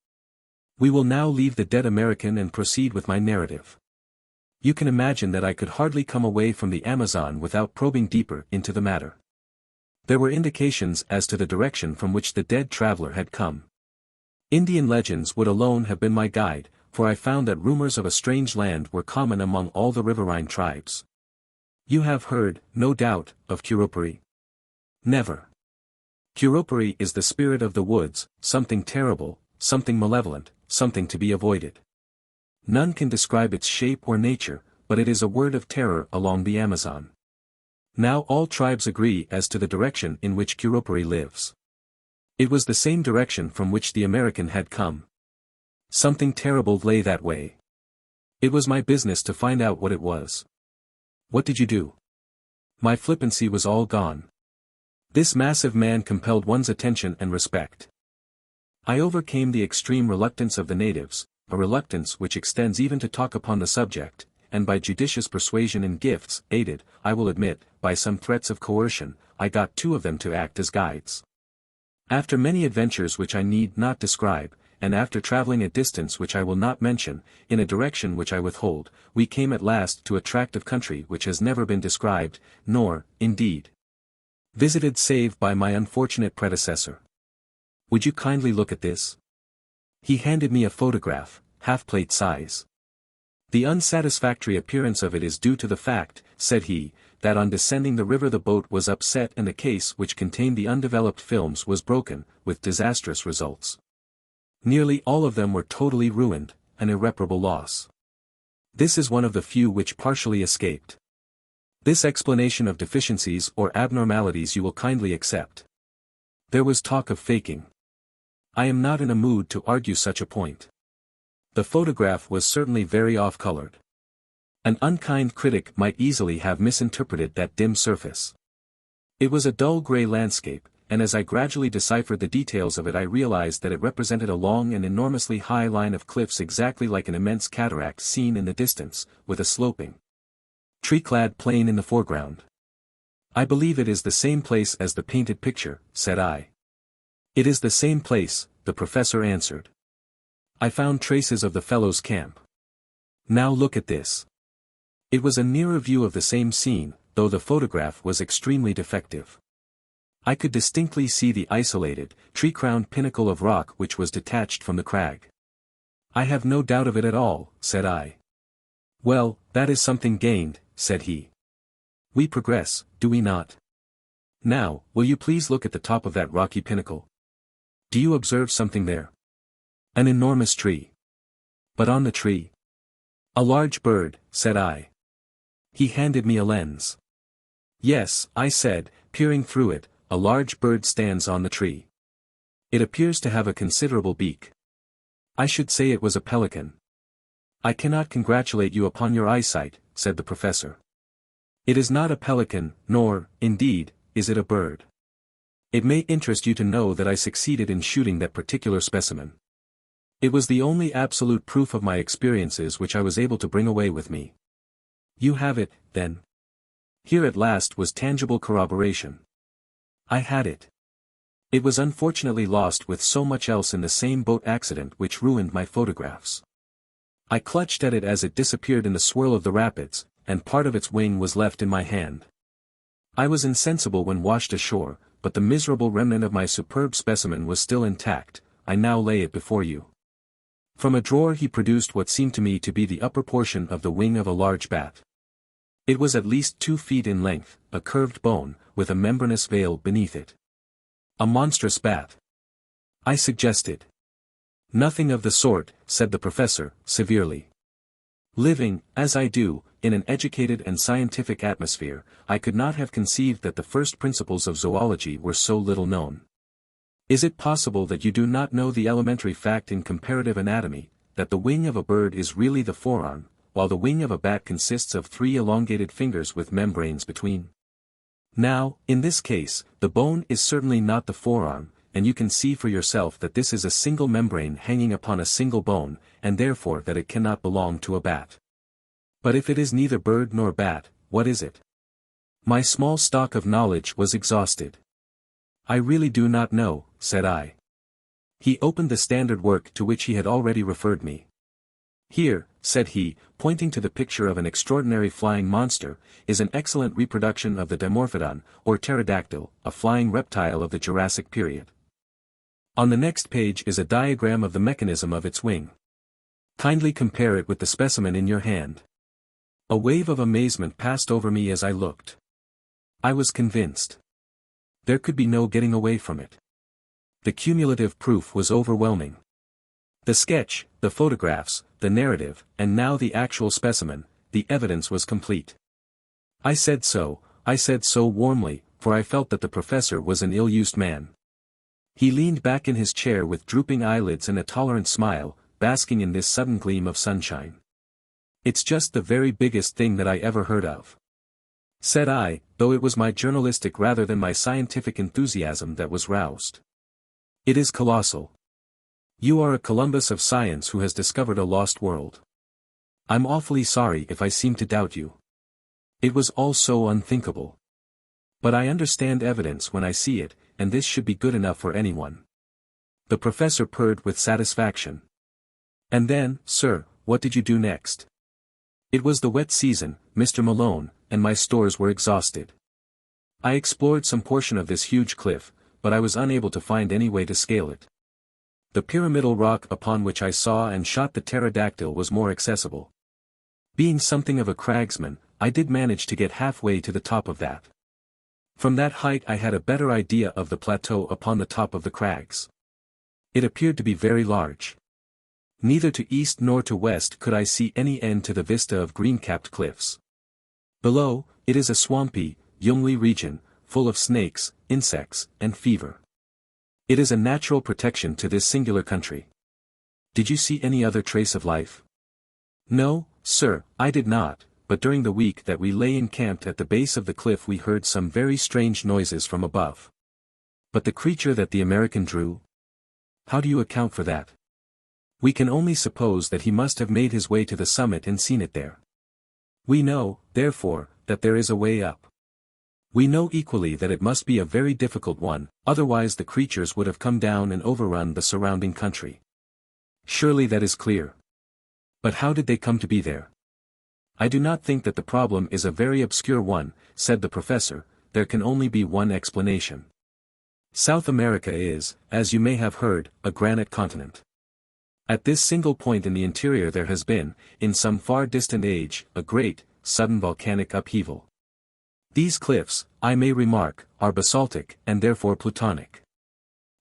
We will now leave the dead American and proceed with my narrative. You can imagine that I could hardly come away from the Amazon without probing deeper into the matter. There were indications as to the direction from which the dead traveler had come. Indian legends would alone have been my guide, for I found that rumors of a strange land were common among all the riverine tribes. You have heard, no doubt, of Kurupuri. Never. Kurupuri is the spirit of the woods, something terrible, something malevolent, something to be avoided. None can describe its shape or nature, but it is a word of terror along the Amazon. Now all tribes agree as to the direction in which Kurupuri lives. It was the same direction from which the American had come. Something terrible lay that way. It was my business to find out what it was. What did you do? My flippancy was all gone. This massive man compelled one's attention and respect. I overcame the extreme reluctance of the natives, a reluctance which extends even to talk upon the subject, and by judicious persuasion and gifts, aided, I will admit, by some threats of coercion, I got 2 of them to act as guides. After many adventures which I need not describe, and after traveling a distance which I will not mention, in a direction which I withhold, we came at last to a tract of country which has never been described, nor, indeed, visited save by my unfortunate predecessor. Would you kindly look at this? He handed me a photograph, half-plate size. The unsatisfactory appearance of it is due to the fact, said he, that on descending the river the boat was upset and the case which contained the undeveloped films was broken, with disastrous results. Nearly all of them were totally ruined, an irreparable loss. This is one of the few which partially escaped. This explanation of deficiencies or abnormalities you will kindly accept. There was talk of faking. I am not in a mood to argue such a point. The photograph was certainly very off-colored. An unkind critic might easily have misinterpreted that dim surface. It was a dull gray landscape, and as I gradually deciphered the details of it I realized that it represented a long and enormously high line of cliffs exactly like an immense cataract seen in the distance, with a sloping, tree-clad plain in the foreground. I believe it is the same place as the painted picture, said I. It is the same place, the professor answered. I found traces of the fellow's camp. Now look at this. It was a nearer view of the same scene, though the photograph was extremely defective. I could distinctly see the isolated, tree-crowned pinnacle of rock which was detached from the crag. I have no doubt of it at all, said I. Well, that is something gained, said he. We progress, do we not? Now, will you please look at the top of that rocky pinnacle? Do you observe something there? An enormous tree. But on the tree? A large bird, said I. He handed me a lens. Yes, I said, peering through it, a large bird stands on the tree. It appears to have a considerable beak. I should say it was a pelican. I cannot congratulate you upon your eyesight, said the professor. It is not a pelican, nor, indeed, is it a bird. It may interest you to know that I succeeded in shooting that particular specimen. It was the only absolute proof of my experiences which I was able to bring away with me. You have it, then. Here at last was tangible corroboration. I had it. It was unfortunately lost with so much else in the same boat accident which ruined my photographs. I clutched at it as it disappeared in the swirl of the rapids, and part of its wing was left in my hand. I was insensible when washed ashore, but the miserable remnant of my superb specimen was still intact. I now lay it before you. From a drawer he produced what seemed to me to be the upper portion of the wing of a large bat. It was at least 2 feet in length, a curved bone, with a membranous veil beneath it. A monstrous bat. I suggested. Nothing of the sort, said the professor, severely. Living, as I do, in an educated and scientific atmosphere, I could not have conceived that the first principles of zoology were so little known. Is it possible that you do not know the elementary fact in comparative anatomy, that the wing of a bird is really the forearm, while the wing of a bat consists of 3 elongated fingers with membranes between? Now, in this case, the bone is certainly not the forearm, and you can see for yourself that this is a single membrane hanging upon a single bone, and therefore that it cannot belong to a bat. But if it is neither bird nor bat, what is it? My small stock of knowledge was exhausted. I really do not know, said I. He opened the standard work to which he had already referred me. "Here," said he, pointing to the picture of an extraordinary flying monster, "is an excellent reproduction of the Dimorphodon, or pterodactyl, a flying reptile of the Jurassic period. On the next page is a diagram of the mechanism of its wing. Kindly compare it with the specimen in your hand." A wave of amazement passed over me as I looked. I was convinced. There could be no getting away from it. The cumulative proof was overwhelming. The sketch, the photographs, the narrative, and now the actual specimen, the evidence was complete. I said so warmly, for I felt that the professor was an ill-used man. He leaned back in his chair with drooping eyelids and a tolerant smile, basking in this sudden gleam of sunshine. "It's just the very biggest thing that I ever heard of," said I, though it was my journalistic rather than my scientific enthusiasm that was roused. "It is colossal. You are a Columbus of science who has discovered a lost world. I'm awfully sorry if I seem to doubt you. It was all so unthinkable. But I understand evidence when I see it, and this should be good enough for anyone." The professor purred with satisfaction. "And then, sir, what did you do next?" "It was the wet season, Mr. Malone, and my stores were exhausted. I explored some portion of this huge cliff, but I was unable to find any way to scale it. The pyramidal rock upon which I saw and shot the pterodactyl was more accessible. Being something of a cragsman, I did manage to get halfway to the top of that. From that height I had a better idea of the plateau upon the top of the crags. It appeared to be very large. Neither to east nor to west could I see any end to the vista of green-capped cliffs. Below, it is a swampy, jungly region, full of snakes, insects, and fever. It is a natural protection to this singular country." "Did you see any other trace of life?" "No, sir, I did not, but during the week that we lay encamped at the base of the cliff we heard some very strange noises from above." "But the creature that the American drew? How do you account for that?" "We can only suppose that he must have made his way to the summit and seen it there. We know, therefore, that there is a way up. We know equally that it must be a very difficult one, otherwise the creatures would have come down and overrun the surrounding country. Surely that is clear. But how did they come to be there?" "I do not think that the problem is a very obscure one," said the professor. "There can only be one explanation. South America is, as you may have heard, a granite continent. At this single point in the interior there has been, in some far distant age, a great, sudden volcanic upheaval. These cliffs, I may remark, are basaltic and therefore plutonic.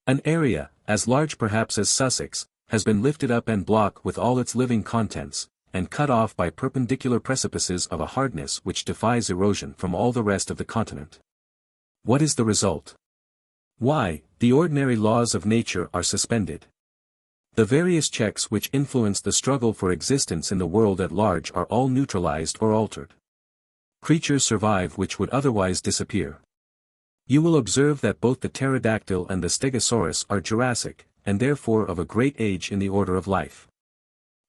An area, as large perhaps as Sussex, has been lifted up and blocked with all its living contents, and cut off by perpendicular precipices of a hardness which defies erosion from all the rest of the continent. What is the result? Why, the ordinary laws of nature are suspended. The various checks which influence the struggle for existence in the world at large are all neutralized or altered. Creatures survive which would otherwise disappear. You will observe that both the pterodactyl and the stegosaurus are Jurassic, and therefore of a great age in the order of life.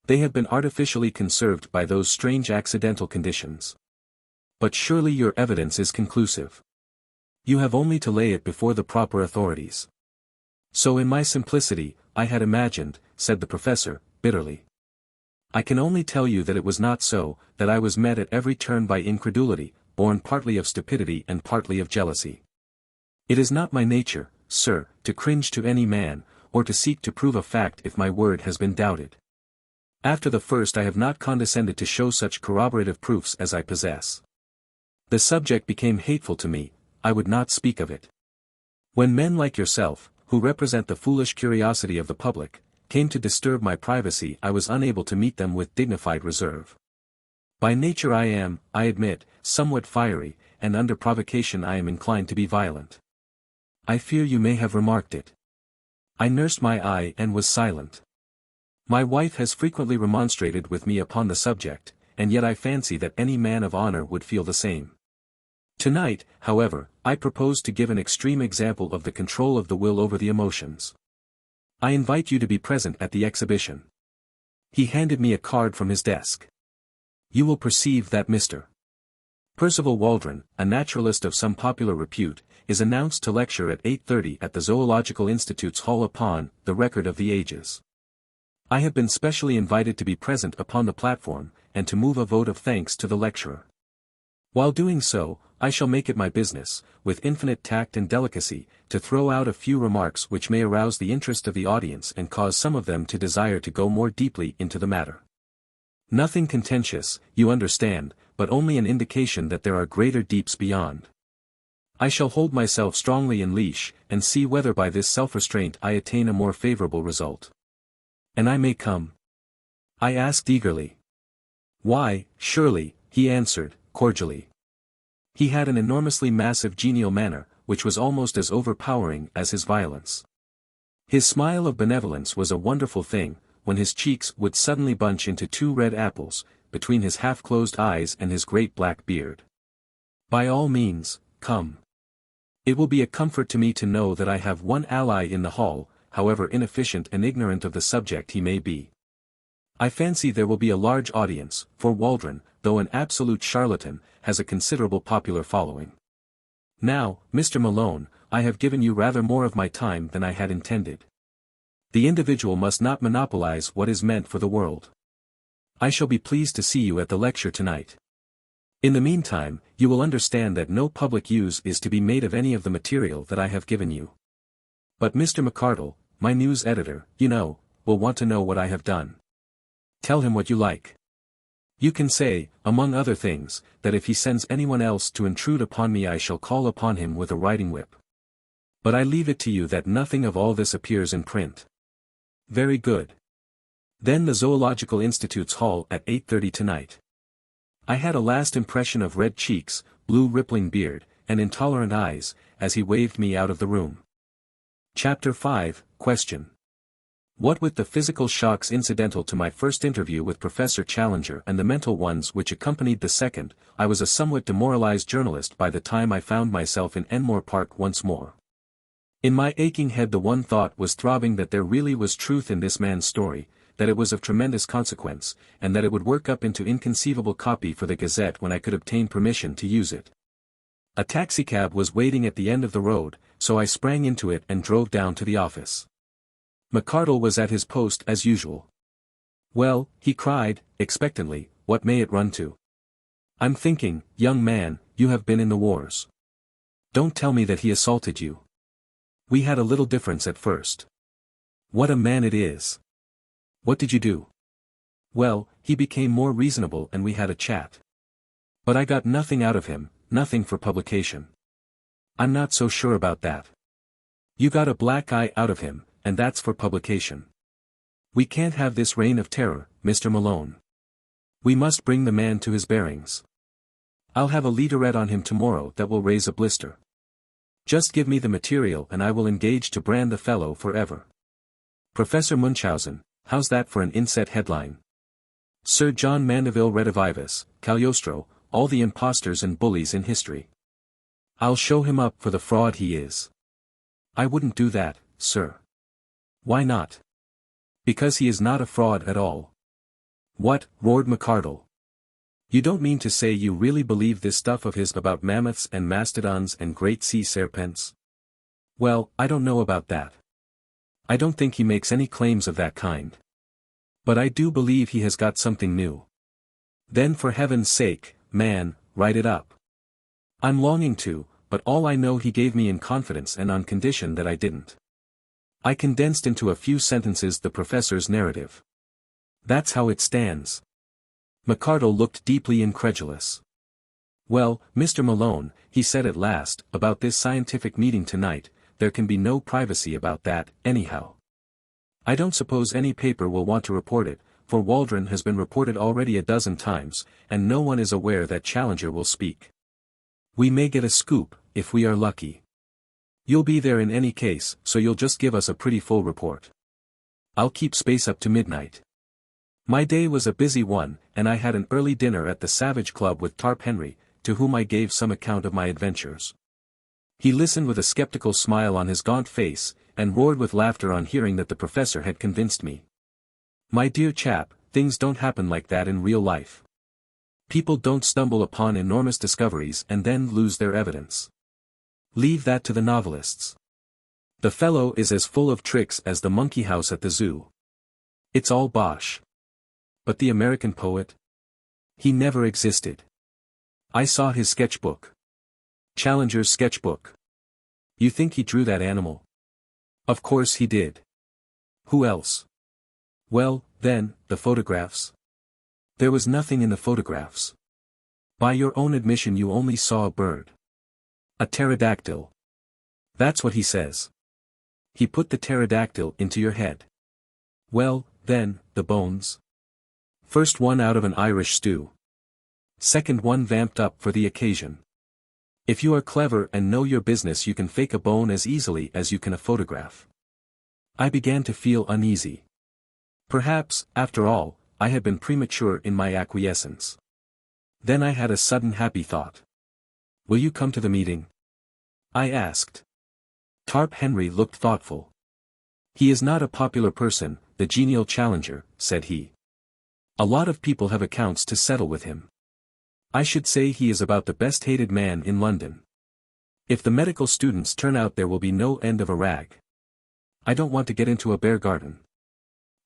They have been artificially conserved by those strange accidental conditions. But surely your evidence is conclusive. You have only to lay it before the proper authorities." "So in my simplicity, I had imagined," said the professor, bitterly. "I can only tell you that it was not so, that I was met at every turn by incredulity, born partly of stupidity and partly of jealousy. It is not my nature, sir, to cringe to any man, or to seek to prove a fact if my word has been doubted. After the first I have not condescended to show such corroborative proofs as I possess. The subject became hateful to me, I would not speak of it. When men like yourself, who represent the foolish curiosity of the public, came to disturb my privacy I was unable to meet them with dignified reserve. By nature I am, I admit, somewhat fiery, and under provocation I am inclined to be violent. I fear you may have remarked it. I nursed my eye and was silent. My wife has frequently remonstrated with me upon the subject, and yet I fancy that any man of honor would feel the same. Tonight, however, I propose to give an extreme example of the control of the will over the emotions. I invite you to be present at the exhibition." He handed me a card from his desk. "You will perceive that Mr. Percival Waldron, a naturalist of some popular repute, is announced to lecture at 8:30 at the Zoological Institute's Hall upon the Record of the Ages. I have been specially invited to be present upon the platform, and to move a vote of thanks to the lecturer. While doing so, I shall make it my business, with infinite tact and delicacy, to throw out a few remarks which may arouse the interest of the audience and cause some of them to desire to go more deeply into the matter. Nothing contentious, you understand, but only an indication that there are greater deeps beyond. I shall hold myself strongly in leash, and see whether by this self-restraint I attain a more favorable result. And I may come? I asked eagerly. Why, surely, he answered, cordially. He had an enormously massive genial manner, which was almost as overpowering as his violence. His smile of benevolence was a wonderful thing, when his cheeks would suddenly bunch into two red apples, between his half-closed eyes and his great black beard. By all means, come. It will be a comfort to me to know that I have one ally in the hall, however inefficient and ignorant of the subject he may be. I fancy there will be a large audience, for Waldron, though an absolute charlatan, has a considerable popular following. Now, Mr. Malone, I have given you rather more of my time than I had intended. The individual must not monopolize what is meant for the world. I shall be pleased to see you at the lecture tonight. In the meantime, you will understand that no public use is to be made of any of the material that I have given you. But Mr. McArdle, my news editor, you know, will want to know what I have done. Tell him what you like. You can say, among other things, that if he sends anyone else to intrude upon me I shall call upon him with a riding whip. But I leave it to you that nothing of all this appears in print. Very good. Then the Zoological Institute's hall at 8:30 tonight. I had a last impression of red cheeks, blue rippling beard, and intolerant eyes, as he waved me out of the room. Chapter 5, Question. What with the physical shocks incidental to my first interview with Professor Challenger and the mental ones which accompanied the second, I was a somewhat demoralized journalist by the time I found myself in Enmore Park once more. In my aching head the one thought was throbbing that there really was truth in this man's story, that it was of tremendous consequence, and that it would work up into inconceivable copy for the Gazette when I could obtain permission to use it. A taxicab was waiting at the end of the road, so I sprang into it and drove down to the office. McArdle was at his post as usual. Well, he cried, expectantly, what may it run to? I'm thinking, young man, you have been in the wars. Don't tell me that he assaulted you. We had a little difference at first. What a man it is. What did you do? Well, he became more reasonable and we had a chat. But I got nothing out of him, nothing for publication. I'm not so sure about that. You got a black eye out of him, and that's for publication. We can't have this reign of terror, Mr. Malone. We must bring the man to his bearings. I'll have a leaderette on him tomorrow that will raise a blister. Just give me the material and I will engage to brand the fellow forever. Professor Munchausen, how's that for an inset headline? Sir John Mandeville Redivivus, Cagliostro, all the impostors and bullies in history. I'll show him up for the fraud he is. I wouldn't do that, sir. Why not? Because he is not a fraud at all. What, roared McArdle. You don't mean to say you really believe this stuff of his about mammoths and mastodons and great sea serpents? Well, I don't know about that. I don't think he makes any claims of that kind. But I do believe he has got something new. Then for heaven's sake, man, write it up. I'm longing to, but all I know he gave me in confidence and on condition that I didn't. I condensed into a few sentences the professor's narrative. That's how it stands. McArdle looked deeply incredulous. Well, Mr. Malone, he said at last, about this scientific meeting tonight, there can be no privacy about that, anyhow. I don't suppose any paper will want to report it, for Waldron has been reported already a dozen times, and no one is aware that Challenger will speak. We may get a scoop, if we are lucky. You'll be there in any case, so you'll just give us a pretty full report. I'll keep space up to midnight. My day was a busy one, and I had an early dinner at the Savage Club with Tarp Henry, to whom I gave some account of my adventures. He listened with a skeptical smile on his gaunt face, and roared with laughter on hearing that the professor had convinced me. My dear chap, things don't happen like that in real life. People don't stumble upon enormous discoveries and then lose their evidence. Leave that to the novelists. The fellow is as full of tricks as the monkey house at the zoo. It's all bosh. But the American poet? He never existed. I saw his sketchbook. Challenger's sketchbook. You think he drew that animal? Of course he did. Who else? Well, then, the photographs. There was nothing in the photographs. By your own admission you only saw a bird. A pterodactyl. That's what he says. He put the pterodactyl into your head. Well, then, the bones. First one out of an Irish stew. Second one vamped up for the occasion. If you are clever and know your business you can fake a bone as easily as you can a photograph. I began to feel uneasy. Perhaps, after all, I had been premature in my acquiescence. Then I had a sudden happy thought. Will you come to the meeting? I asked. Tarp Henry looked thoughtful. He is not a popular person, the genial Challenger, said he. A lot of people have accounts to settle with him. I should say he is about the best hated man in London. If the medical students turn out there will be no end of a rag. I don't want to get into a bear garden.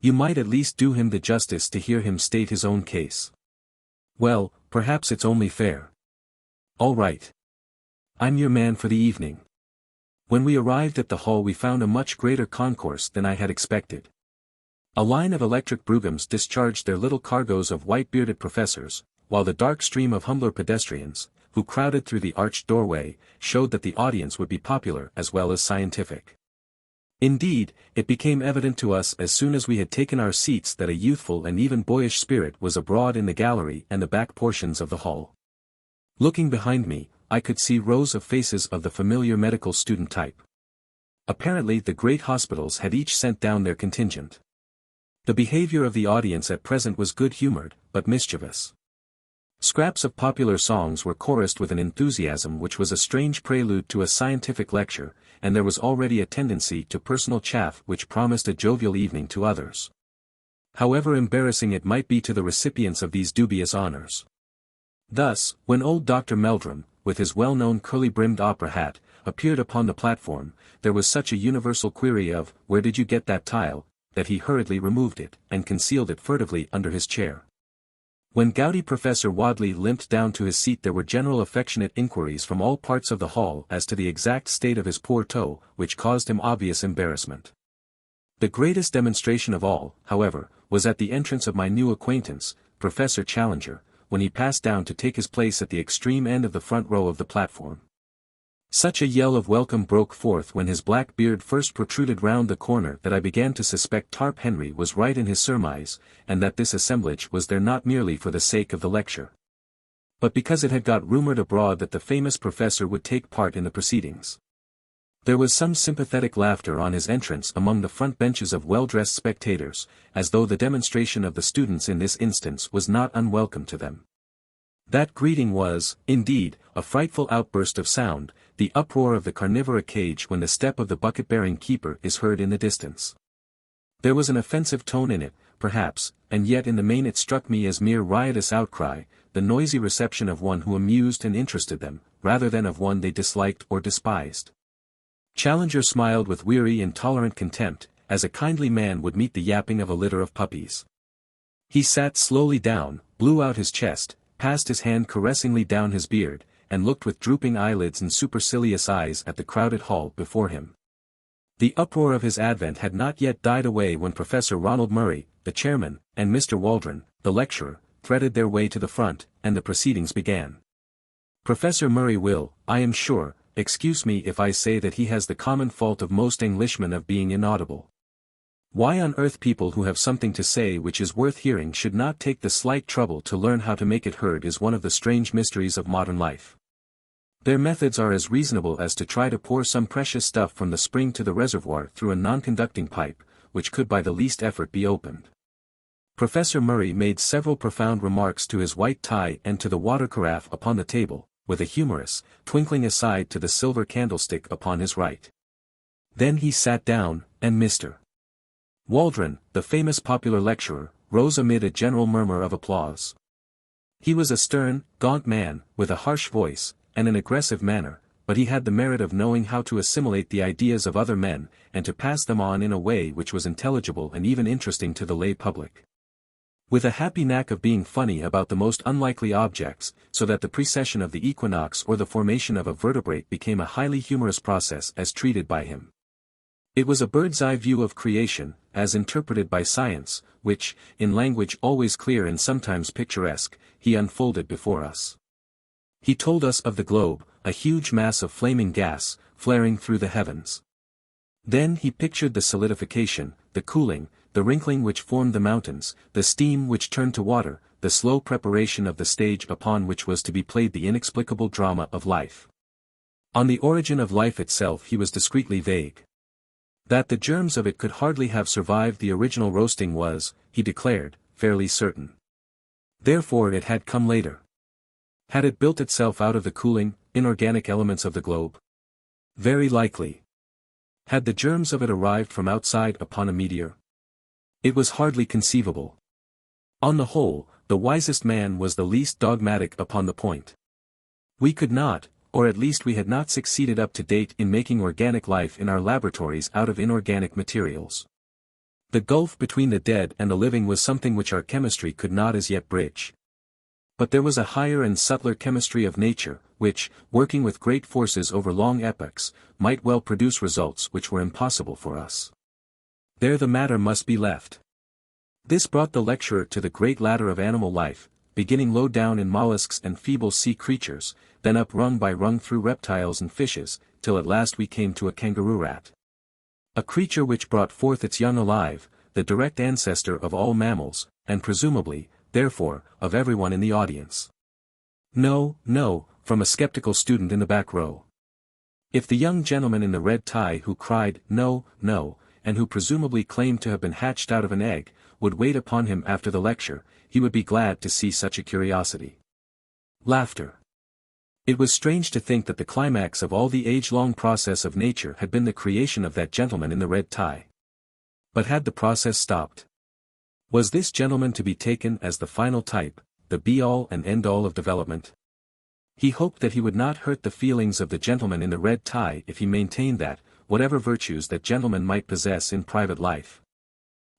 You might at least do him the justice to hear him state his own case. Well, perhaps it's only fair. All right. I'm your man for the evening. When we arrived at the hall we found a much greater concourse than I had expected. A line of electric broughams discharged their little cargoes of white-bearded professors, while the dark stream of humbler pedestrians, who crowded through the arched doorway, showed that the audience would be popular as well as scientific. Indeed, it became evident to us as soon as we had taken our seats that a youthful and even boyish spirit was abroad in the gallery and the back portions of the hall. Looking behind me, I could see rows of faces of the familiar medical student type. Apparently the great hospitals had each sent down their contingent. The behavior of the audience at present was good-humored, but mischievous. Scraps of popular songs were chorused with an enthusiasm which was a strange prelude to a scientific lecture, and there was already a tendency to personal chaff which promised a jovial evening to others. However embarrassing it might be to the recipients of these dubious honors. Thus, when old Dr. Meldrum, with his well-known curly-brimmed opera hat, appeared upon the platform, there was such a universal query of, "Where did you get that tile?" that he hurriedly removed it, and concealed it furtively under his chair. When gouty Professor Wadley limped down to his seat there were general affectionate inquiries from all parts of the hall as to the exact state of his poor toe, which caused him obvious embarrassment. The greatest demonstration of all, however, was at the entrance of my new acquaintance, Professor Challenger, when he passed down to take his place at the extreme end of the front row of the platform. Such a yell of welcome broke forth when his black beard first protruded round the corner that I began to suspect Tarp Henry was right in his surmise, and that this assemblage was there not merely for the sake of the lecture, but because it had got rumored abroad that the famous professor would take part in the proceedings. There was some sympathetic laughter on his entrance among the front benches of well-dressed spectators, as though the demonstration of the students in this instance was not unwelcome to them. That greeting was, indeed, a frightful outburst of sound, the uproar of the carnivora cage when the step of the bucket-bearing keeper is heard in the distance. There was an offensive tone in it, perhaps, and yet in the main it struck me as mere riotous outcry, the noisy reception of one who amused and interested them, rather than of one they disliked or despised. Challenger smiled with weary and tolerant contempt, as a kindly man would meet the yapping of a litter of puppies. He sat slowly down, blew out his chest, passed his hand caressingly down his beard, and looked with drooping eyelids and supercilious eyes at the crowded hall before him. The uproar of his advent had not yet died away when Professor Ronald Murray, the chairman, and Mr. Waldron, the lecturer, threaded their way to the front, and the proceedings began. Professor Murray will, I am sure, excuse me if I say that he has the common fault of most Englishmen of being inaudible. Why on earth people who have something to say which is worth hearing should not take the slight trouble to learn how to make it heard is one of the strange mysteries of modern life. Their methods are as reasonable as to try to pour some precious stuff from the spring to the reservoir through a non-conducting pipe, which could by the least effort be opened. Professor Murray made several profound remarks to his white tie and to the water carafe upon the table, with a humorous, twinkling aside to the silver candlestick upon his right. Then he sat down, and Mr. Waldron, the famous popular lecturer, rose amid a general murmur of applause. He was a stern, gaunt man, with a harsh voice, and an aggressive manner, but he had the merit of knowing how to assimilate the ideas of other men, and to pass them on in a way which was intelligible and even interesting to the lay public. With a happy knack of being funny about the most unlikely objects, so that the precession of the equinox or the formation of a vertebrate became a highly humorous process as treated by him. It was a bird's-eye view of creation, as interpreted by science, which, in language always clear and sometimes picturesque, he unfolded before us. He told us of the globe, a huge mass of flaming gas, flaring through the heavens. Then he pictured the solidification, the cooling, the wrinkling which formed the mountains, the steam which turned to water, the slow preparation of the stage upon which was to be played the inexplicable drama of life. On the origin of life itself he was discreetly vague. That the germs of it could hardly have survived the original roasting was, he declared, fairly certain. Therefore it had come later. Had it built itself out of the cooling, inorganic elements of the globe? Very likely. Had the germs of it arrived from outside upon a meteor? It was hardly conceivable. On the whole, the wisest man was the least dogmatic upon the point. We could not, or at least we had not succeeded up to date in making organic life in our laboratories out of inorganic materials. The gulf between the dead and the living was something which our chemistry could not as yet bridge. But there was a higher and subtler chemistry of nature, which, working with great forces over long epochs, might well produce results which were impossible for us. There the matter must be left. This brought the lecturer to the great ladder of animal life, beginning low down in mollusks and feeble sea creatures, then up rung by rung through reptiles and fishes, till at last we came to a kangaroo rat. A creature which brought forth its young alive, the direct ancestor of all mammals, and presumably, therefore, of everyone in the audience. No, no, from a skeptical student in the back row. If the young gentleman in the red tie who cried, no, no, and who presumably claimed to have been hatched out of an egg, would wait upon him after the lecture, he would be glad to see such a curiosity. Laughter. It was strange to think that the climax of all the age-long process of nature had been the creation of that gentleman in the red tie. But had the process stopped? Was this gentleman to be taken as the final type, the be-all and end-all of development? He hoped that he would not hurt the feelings of the gentleman in the red tie if he maintained that, whatever virtues that gentleman might possess in private life,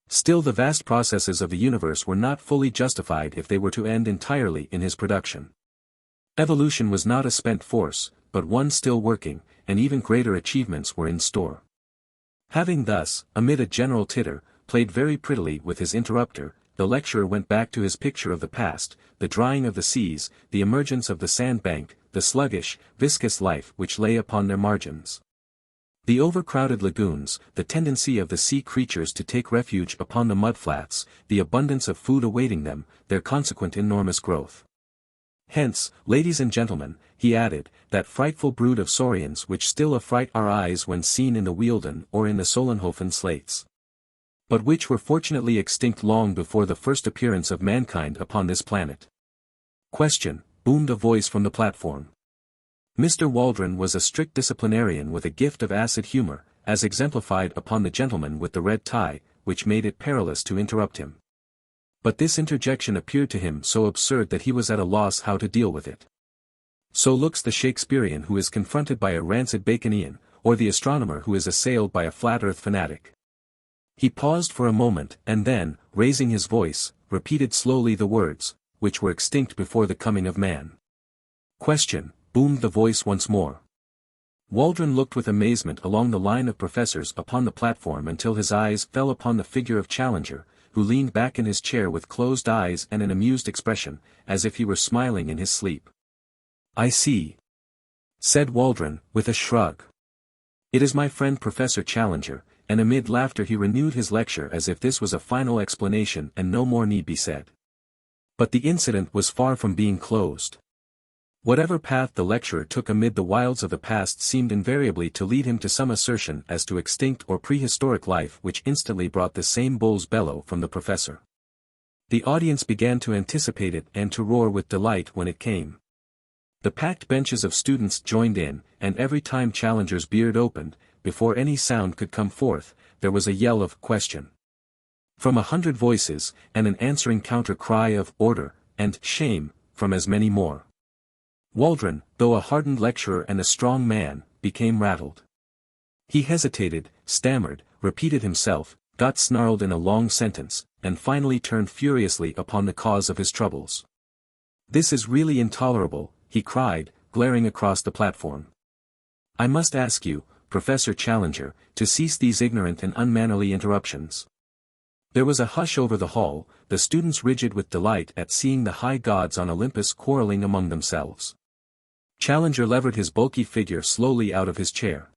still the vast processes of the universe were not fully justified if they were to end entirely in his production. Evolution was not a spent force, but one still working, and even greater achievements were in store. Having thus, amid a general titter, played very prettily with his interrupter, the lecturer went back to his picture of the past, the drying of the seas, the emergence of the sandbank, the sluggish, viscous life which lay upon their margins. The overcrowded lagoons, the tendency of the sea creatures to take refuge upon the mudflats, the abundance of food awaiting them, their consequent enormous growth. Hence, ladies and gentlemen, he added, that frightful brood of saurians which still affright our eyes when seen in the Wealden or in the Solenhofen slates, but which were fortunately extinct long before the first appearance of mankind upon this planet. Question, boomed a voice from the platform. Mr. Waldron was a strict disciplinarian with a gift of acid humor, as exemplified upon the gentleman with the red tie, which made it perilous to interrupt him. But this interjection appeared to him so absurd that he was at a loss how to deal with it. So looks the Shakespearean who is confronted by a rancid Baconian, or the astronomer who is assailed by a flat-earth fanatic. He paused for a moment, and then, raising his voice, repeated slowly the words, which were extinct before the coming of man. Question, boomed the voice once more. Waldron looked with amazement along the line of professors upon the platform until his eyes fell upon the figure of Challenger, who leaned back in his chair with closed eyes and an amused expression, as if he were smiling in his sleep. I see, said Waldron, with a shrug. It is my friend Professor Challenger, and amid laughter he renewed his lecture as if this was a final explanation and no more need be said. But the incident was far from being closed. Whatever path the lecturer took amid the wilds of the past seemed invariably to lead him to some assertion as to extinct or prehistoric life which instantly brought the same bull's bellow from the professor. The audience began to anticipate it and to roar with delight when it came. The packed benches of students joined in, and every time Challenger's beard opened, before any sound could come forth, there was a yell of question from 100 voices, and an answering counter cry of order and shame, from as many more. Waldron, though a hardened lecturer and a strong man, became rattled. He hesitated, stammered, repeated himself, got snarled in a long sentence, and finally turned furiously upon the cause of his troubles. "This is really intolerable," he cried, glaring across the platform. "I must ask you, Professor Challenger, to cease these ignorant and unmannerly interruptions." There was a hush over the hall, the students rigid with delight at seeing the high gods on Olympus quarreling among themselves. Challenger levered his bulky figure slowly out of his chair.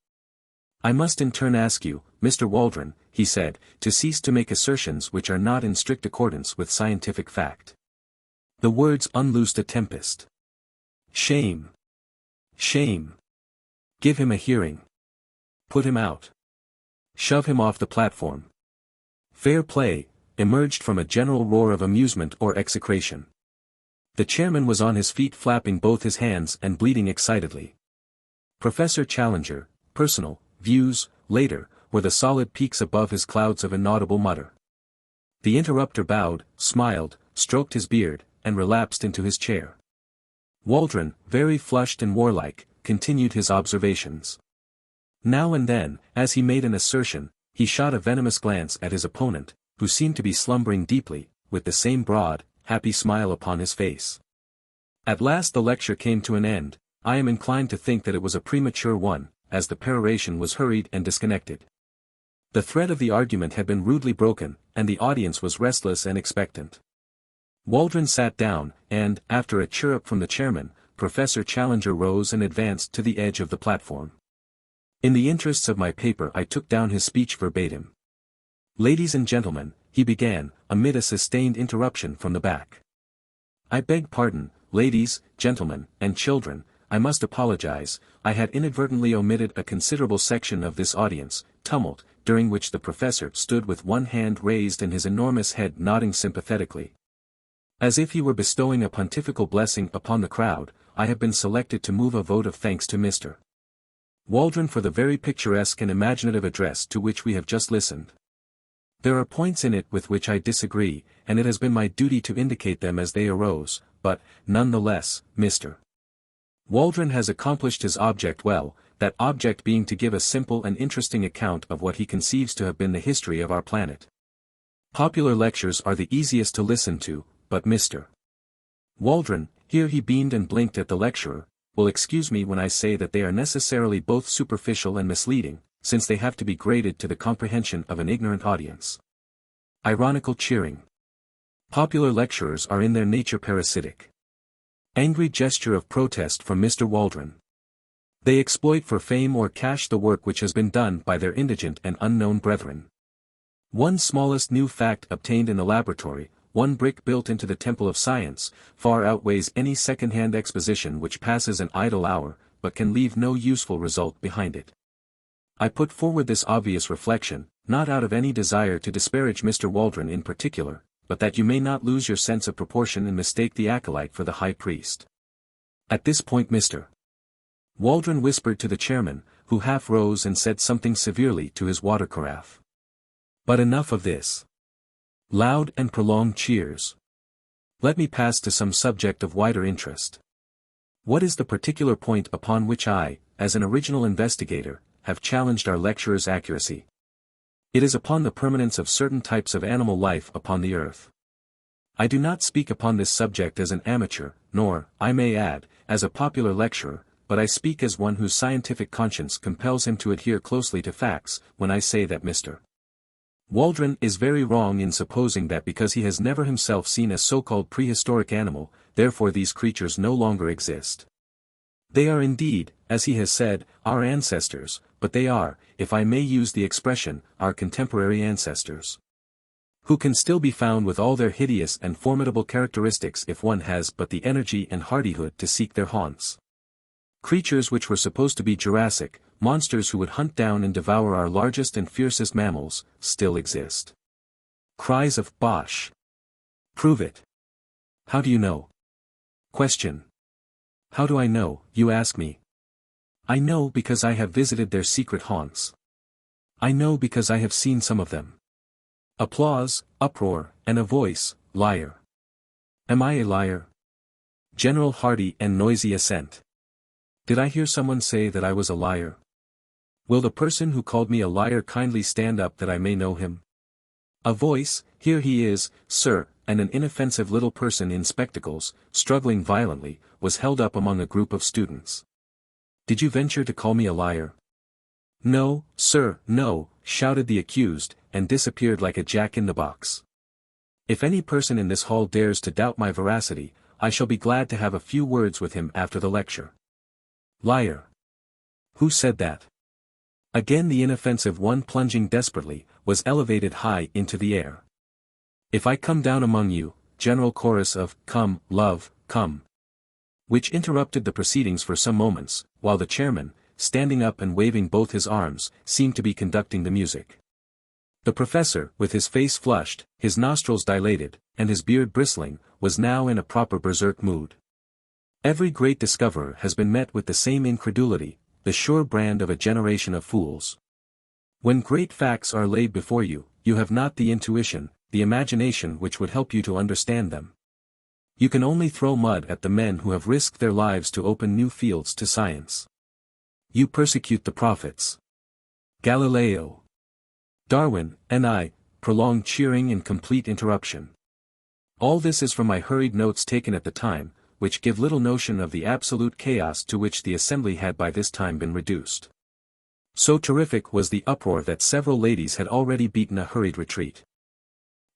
"I must in turn ask you, Mr. Waldron," he said, "to cease to make assertions which are not in strict accordance with scientific fact." The words unloosed a tempest. "Shame! Shame! Give him a hearing. Put him out. Shove him off the platform." "Fair play," emerged from a general roar of amusement or execration. The chairman was on his feet flapping both his hands and bleating excitedly. Professor Challenger, personal, views, later, were the solid peaks above his clouds of inaudible mutter. The interrupter bowed, smiled, stroked his beard, and relapsed into his chair. Waldron, very flushed and warlike, continued his observations. Now and then, as he made an assertion, he shot a venomous glance at his opponent, who seemed to be slumbering deeply, with the same broad, happy smile upon his face. At last the lecture came to an end. I am inclined to think that it was a premature one, as the peroration was hurried and disconnected. The thread of the argument had been rudely broken, and the audience was restless and expectant. Waldron sat down, and, after a chirrup from the chairman, Professor Challenger rose and advanced to the edge of the platform. In the interests of my paper I took down his speech verbatim. "Ladies and gentlemen," he began, amid a sustained interruption from the back. "I beg pardon, ladies, gentlemen, and children, I must apologize, I had inadvertently omitted a considerable section of this audience, tumult, during which the professor stood with one hand raised and his enormous head nodding sympathetically. As if he were bestowing a pontifical blessing upon the crowd, I have been selected to move a vote of thanks to Mr. Waldron for the very picturesque and imaginative address to which we have just listened. There are points in it with which I disagree, and it has been my duty to indicate them as they arose, but, none the less, Mr. Waldron has accomplished his object well, that object being to give a simple and interesting account of what he conceives to have been the history of our planet. Popular lectures are the easiest to listen to, but Mr. Waldron, here he beamed and blinked at the lecturer, will excuse me when I say that they are necessarily both superficial and misleading, since they have to be graded to the comprehension of an ignorant audience. Ironical cheering. Popular lecturers are in their nature parasitic. Angry gesture of protest from Mr. Waldron. They exploit for fame or cash the work which has been done by their indigent and unknown brethren. One smallest new fact obtained in the laboratory, one brick built into the temple of science, far outweighs any second-hand exposition which passes an idle hour, but can leave no useful result behind it. I put forward this obvious reflection, not out of any desire to disparage Mr. Waldron in particular, but that you may not lose your sense of proportion and mistake the acolyte for the high priest. At this point Mr. Waldron whispered to the chairman, who half rose and said something severely to his water carafe. But enough of this. Loud and prolonged cheers. Let me pass to some subject of wider interest. What is the particular point upon which I, as an original investigator, have challenged our lecturer's accuracy? It is upon the permanence of certain types of animal life upon the earth. I do not speak upon this subject as an amateur, nor, I may add, as a popular lecturer, but I speak as one whose scientific conscience compels him to adhere closely to facts, when I say that Mr. Waldron is very wrong in supposing that because he has never himself seen a so-called prehistoric animal, therefore these creatures no longer exist. They are indeed, as he has said, our ancestors, but they are, if I may use the expression, our contemporary ancestors, who can still be found with all their hideous and formidable characteristics if one has but the energy and hardihood to seek their haunts. Creatures which were supposed to be Jurassic, monsters who would hunt down and devour our largest and fiercest mammals, still exist. Cries of "Bosh! Prove it! How do you know?" Question. How do I know, you ask me? I know because I have visited their secret haunts. I know because I have seen some of them. Applause, uproar, and a voice, liar. Am I a liar? General hearty and noisy assent. Did I hear someone say that I was a liar? Will the person who called me a liar kindly stand up that I may know him? A voice, here he is, sir, and an inoffensive little person in spectacles, struggling violently, was held up among a group of students. Did you venture to call me a liar? No, sir, no, shouted the accused, and disappeared like a jack-in-the-box. If any person in this hall dares to doubt my veracity, I shall be glad to have a few words with him after the lecture. Liar. Who said that? Again the inoffensive one, plunging desperately, was elevated high into the air. If I come down among you, general chorus of, come, love, come, which interrupted the proceedings for some moments, while the chairman, standing up and waving both his arms, seemed to be conducting the music. The professor, with his face flushed, his nostrils dilated, and his beard bristling, was now in a proper berserk mood. Every great discoverer has been met with the same incredulity, the sure brand of a generation of fools. When great facts are laid before you, you have not the intuition, the imagination which would help you to understand them. You can only throw mud at the men who have risked their lives to open new fields to science. You persecute the prophets. Galileo, Darwin, and I, prolonged cheering in complete interruption. All this is from my hurried notes taken at the time, which give little notion of the absolute chaos to which the assembly had by this time been reduced. So terrific was the uproar that several ladies had already beaten a hurried retreat.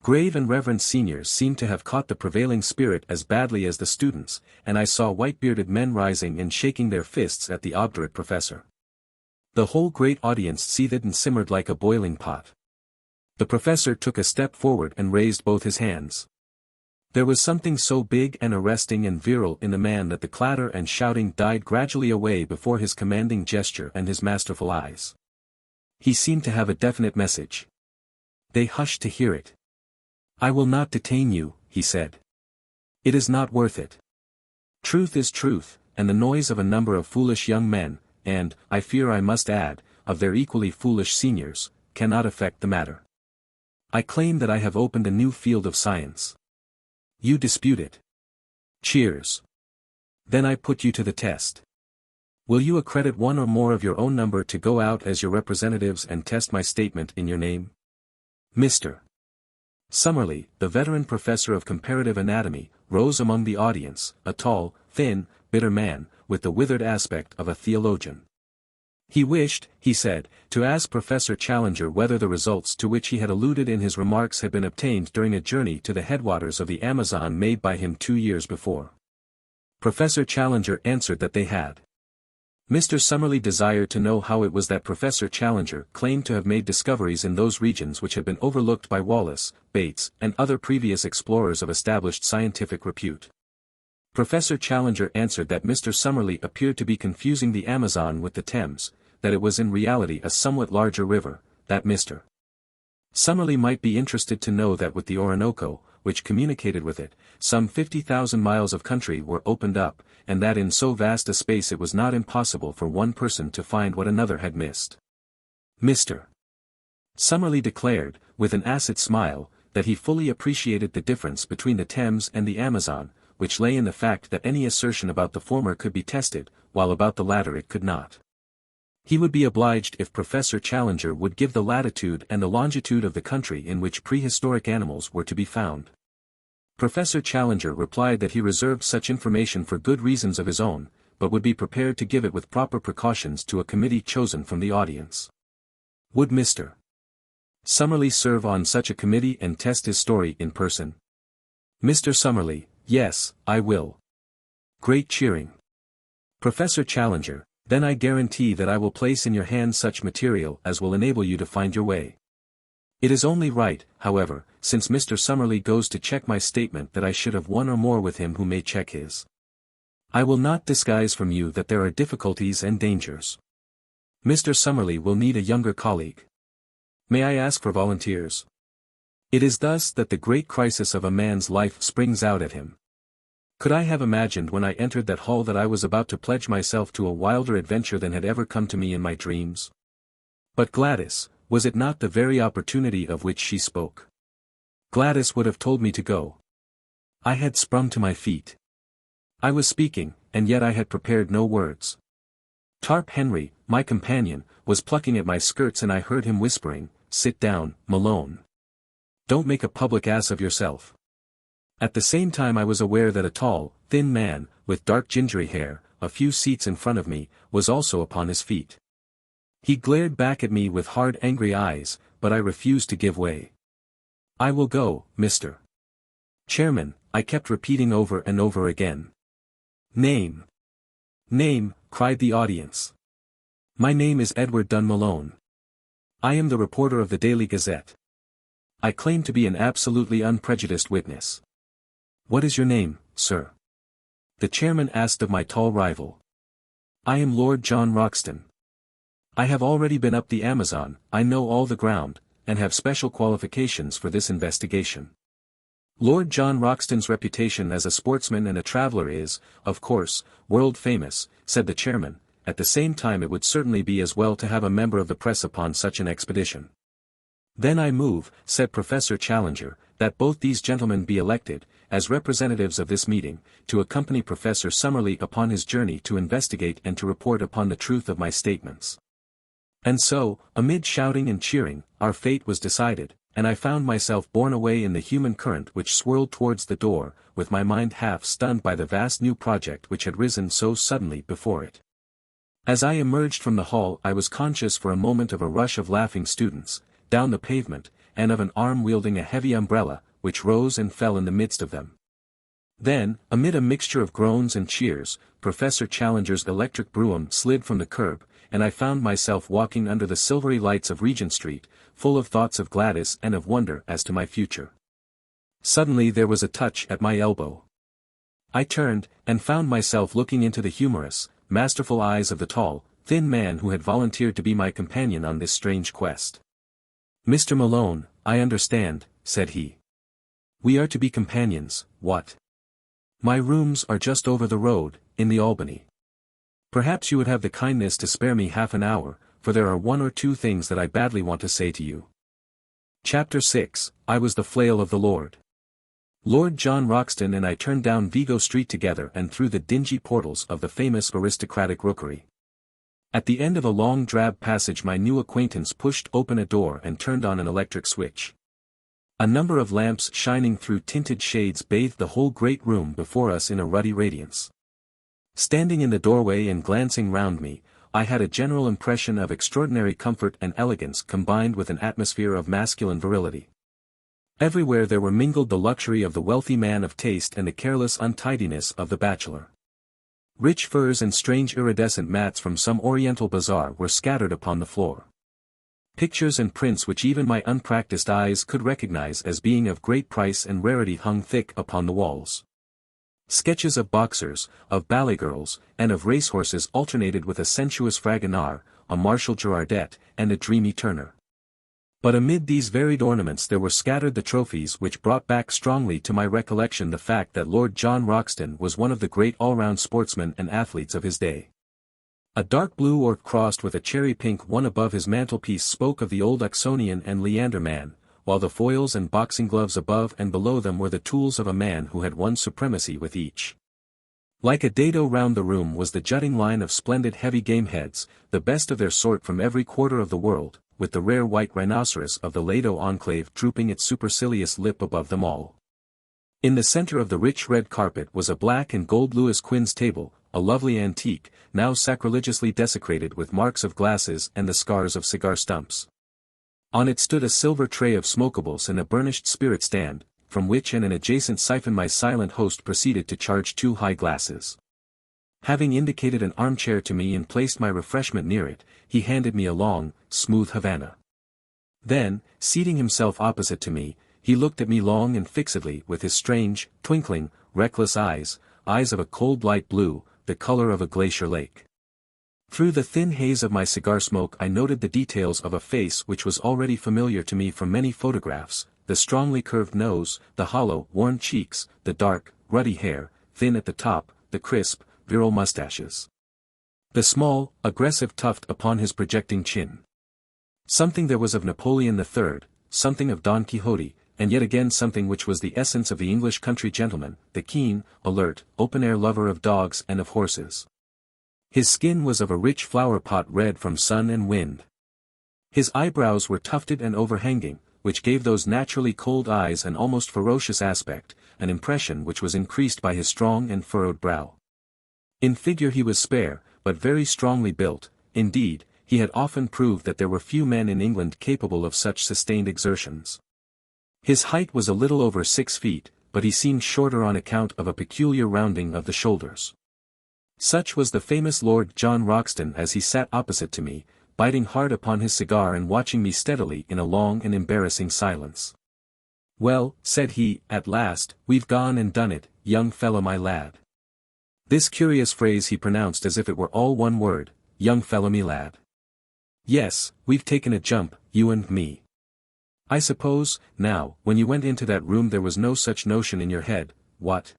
Grave and reverend seniors seemed to have caught the prevailing spirit as badly as the students, and I saw white-bearded men rising and shaking their fists at the obdurate professor. The whole great audience seethed and simmered like a boiling pot. The professor took a step forward and raised both his hands. There was something so big and arresting and virile in the man that the clatter and shouting died gradually away before his commanding gesture and his masterful eyes. He seemed to have a definite message. They hushed to hear it. I will not detain you, he said. It is not worth it. Truth is truth, and the noise of a number of foolish young men, and, I fear I must add, of their equally foolish seniors, cannot affect the matter. I claim that I have opened a new field of science. You dispute it. Cheers. Then I put you to the test. Will you accredit one or more of your own number to go out as your representatives and test my statement in your name? Mr. Summerlee, the veteran professor of comparative anatomy, rose among the audience, a tall, thin, bitter man, with the withered aspect of a theologian. He wished, he said, to ask Professor Challenger whether the results to which he had alluded in his remarks had been obtained during a journey to the headwaters of the Amazon made by him 2 years before. Professor Challenger answered that they had. Mr. Summerlee desired to know how it was that Professor Challenger claimed to have made discoveries in those regions which had been overlooked by Wallace, Bates, and other previous explorers of established scientific repute. Professor Challenger answered that Mr. Summerlee appeared to be confusing the Amazon with the Thames, that it was in reality a somewhat larger river, that Mr. Summerlee might be interested to know that with the Orinoco, which communicated with it, some 50,000 miles of country were opened up, and that in so vast a space it was not impossible for one person to find what another had missed. Mr. Summerlee declared, with an acid smile, that he fully appreciated the difference between the Thames and the Amazon, which lay in the fact that any assertion about the former could be tested, while about the latter it could not. He would be obliged if Professor Challenger would give the latitude and the longitude of the country in which prehistoric animals were to be found. Professor Challenger replied that he reserved such information for good reasons of his own, but would be prepared to give it with proper precautions to a committee chosen from the audience. Would Mr. Summerlee serve on such a committee and test his story in person? Mr. Summerlee: Yes, I will. Great cheering. Professor Challenger: Then I guarantee that I will place in your hands such material as will enable you to find your way. It is only right, however, since Mr. Summerlee goes to check my statement, that I should have one or more with him who may check his. I will not disguise from you that there are difficulties and dangers. Mr. Summerlee will need a younger colleague. May I ask for volunteers? It is thus that the great crisis of a man's life springs out at him. Could I have imagined when I entered that hall that I was about to pledge myself to a wilder adventure than had ever come to me in my dreams? But Gladys, was it not the very opportunity of which she spoke? Gladys would have told me to go. I had sprung to my feet. I was speaking, and yet I had prepared no words. Tarp Henry, my companion, was plucking at my skirts and I heard him whispering, "Sit down, Malone. Don't make a public ass of yourself." At the same time I was aware that a tall, thin man, with dark gingery hair, a few seats in front of me, was also upon his feet. He glared back at me with hard angry eyes, but I refused to give way. "I will go, Mr. Chairman," I kept repeating over and over again. "Name. Name," cried the audience. "My name is Edward Dunn Malone. I am the reporter of the Daily Gazette. I claim to be an absolutely unprejudiced witness." "What is your name, sir?" the chairman asked of my tall rival. "I am Lord John Roxton. I have already been up the Amazon, I know all the ground, and have special qualifications for this investigation." Lord John Roxton's reputation as a sportsman and a traveler is, of course, world famous, said the chairman. At the same time it would certainly be as well to have a member of the press upon such an expedition. "Then I move," said Professor Challenger, "that both these gentlemen be elected, as representatives of this meeting, to accompany Professor Summerlee upon his journey to investigate and to report upon the truth of my statements." And so, amid shouting and cheering, our fate was decided, and I found myself borne away in the human current which swirled towards the door, with my mind half stunned by the vast new project which had risen so suddenly before it. As I emerged from the hall I was conscious for a moment of a rush of laughing students, down the pavement, and of an arm wielding a heavy umbrella, which rose and fell in the midst of them. Then, amid a mixture of groans and cheers, Professor Challenger's electric brougham slid from the curb, and I found myself walking under the silvery lights of Regent Street, full of thoughts of Gladys and of wonder as to my future. Suddenly there was a touch at my elbow. I turned, and found myself looking into the humorous, masterful eyes of the tall, thin man who had volunteered to be my companion on this strange quest. "Mr. Malone, I understand," said he. "We are to be companions, what? My rooms are just over the road, in the Albany. Perhaps you would have the kindness to spare me half an hour, for there are one or two things that I badly want to say to you." Chapter 6, I was the flail of the Lord. Lord John Roxton and I turned down Vigo Street together and through the dingy portals of the famous aristocratic rookery. At the end of a long drab passage my new acquaintance pushed open a door and turned on an electric switch. A number of lamps shining through tinted shades bathed the whole great room before us in a ruddy radiance. Standing in the doorway and glancing round me, I had a general impression of extraordinary comfort and elegance combined with an atmosphere of masculine virility. Everywhere there were mingled the luxury of the wealthy man of taste and the careless untidiness of the bachelor. Rich furs and strange iridescent mats from some oriental bazaar were scattered upon the floor. Pictures and prints which even my unpracticed eyes could recognize as being of great price and rarity hung thick upon the walls. Sketches of boxers, of ballet girls, and of racehorses alternated with a sensuous Fragonard, a Marshal Girardet, and a dreamy Turner. But amid these varied ornaments there were scattered the trophies which brought back strongly to my recollection the fact that Lord John Roxton was one of the great all-round sportsmen and athletes of his day. A dark blue orc crossed with a cherry pink one above his mantelpiece spoke of the old Oxonian and Leander man, while the foils and boxing gloves above and below them were the tools of a man who had won supremacy with each. Like a dado round the room was the jutting line of splendid heavy game heads, the best of their sort from every quarter of the world, with the rare white rhinoceros of the Lado enclave drooping its supercilious lip above them all. In the center of the rich red carpet was a black and gold Louis Quinze table, a lovely antique, now sacrilegiously desecrated with marks of glasses and the scars of cigar stumps. On it stood a silver tray of smokables and a burnished spirit stand, from which and an adjacent siphon my silent host proceeded to charge 2 high glasses. Having indicated an armchair to me and placed my refreshment near it, he handed me a long, smooth Havana. Then, seating himself opposite to me, he looked at me long and fixedly with his strange, twinkling, reckless eyes of a cold light blue, the color of a glacier lake. Through the thin haze of my cigar smoke I noted the details of a face which was already familiar to me from many photographs, the strongly curved nose, the hollow, worn cheeks, the dark, ruddy hair, thin at the top, the crisp, virile mustaches. The small, aggressive tuft upon his projecting chin. Something there was of Napoleon III, something of Don Quixote, and yet again something which was the essence of the English country gentleman, the keen, alert, open-air lover of dogs and of horses. His skin was of a rich flower-pot red from sun and wind. His eyebrows were tufted and overhanging, which gave those naturally cold eyes an almost ferocious aspect, an impression which was increased by his strong and furrowed brow. In figure he was spare, but very strongly built. Indeed, he had often proved that there were few men in England capable of such sustained exertions. His height was a little over 6 feet, but he seemed shorter on account of a peculiar rounding of the shoulders. Such was the famous Lord John Roxton as he sat opposite to me, biting hard upon his cigar and watching me steadily in a long and embarrassing silence. "Well," said he, at last, "we've gone and done it, young fellow my lad." This curious phrase he pronounced as if it were all one word, young fellow me lad. "Yes, we've taken a jump, you and me. I suppose, now, when you went into that room there was no such notion in your head, what?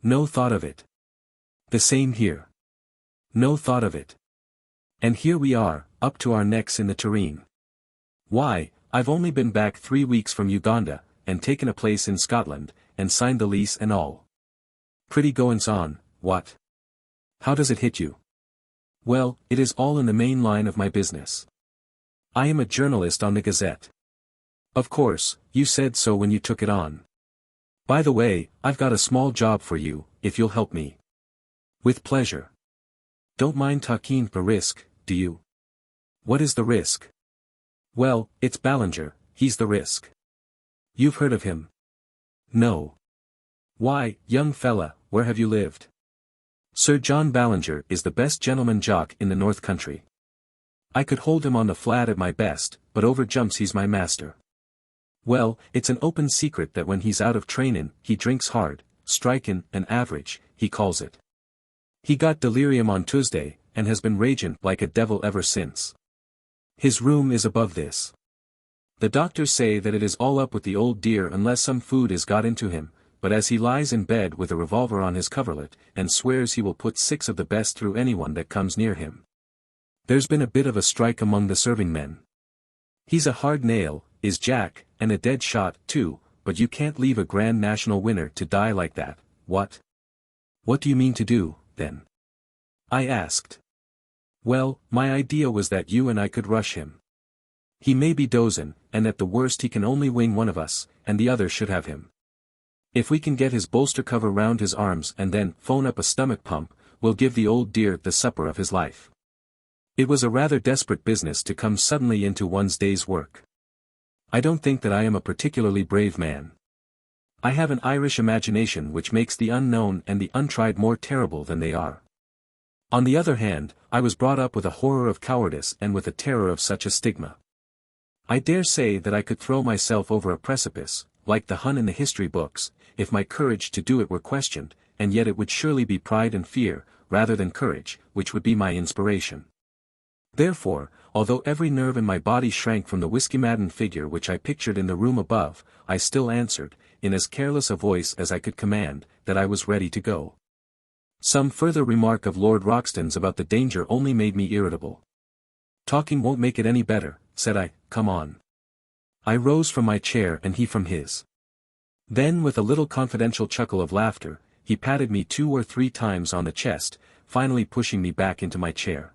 No thought of it. The same here. No thought of it. And here we are, up to our necks in the tureen. Why, I've only been back 3 weeks from Uganda, and taken a place in Scotland, and signed the lease and all. Pretty goings on, what? How does it hit you? Well, it is all in the main line of my business. I am a journalist on the Gazette. Of course, you said so when you took it on. By the way, I've got a small job for you, if you'll help me. With pleasure. Don't mind taking the risk, do you? What is the risk? Well, it's Ballinger, he's the risk. You've heard of him? No. Why, young fella, where have you lived? Sir John Ballinger is the best gentleman jock in the North Country. I could hold him on the flat at my best, but over jumps he's my master. Well, it's an open secret that when he's out of trainin', he drinks hard, strikin' an average, he calls it. He got delirium on Tuesday, and has been ragin' like a devil ever since. His room is above this. The doctors say that it is all up with the old dear unless some food is got into him, but as he lies in bed with a revolver on his coverlet, and swears he will put 6 of the best through anyone that comes near him. There's been a bit of a strike among the serving men. He's a hard nail, is Jack, and a dead shot, too, but you can't leave a Grand National winner to die like that, what? What do you mean to do, then? I asked. Well, my idea was that you and I could rush him. He may be dozin', and at the worst he can only wing one of us, and the other should have him. If we can get his bolster cover round his arms and then phone up a stomach pump, we'll give the old dear the supper of his life. It was a rather desperate business to come suddenly into one's day's work. I don't think that I am a particularly brave man. I have an Irish imagination which makes the unknown and the untried more terrible than they are. On the other hand, I was brought up with a horror of cowardice and with a terror of such a stigma. I dare say that I could throw myself over a precipice, like the Hun in the history books, if my courage to do it were questioned, and yet it would surely be pride and fear, rather than courage, which would be my inspiration. Therefore, although every nerve in my body shrank from the whiskey-maddened figure which I pictured in the room above, I still answered, in as careless a voice as I could command, that I was ready to go. Some further remark of Lord Roxton's about the danger only made me irritable. Talking won't make it any better, said I, come on. I rose from my chair and he from his. Then with a little confidential chuckle of laughter, he patted me 2 or 3 times on the chest, finally pushing me back into my chair.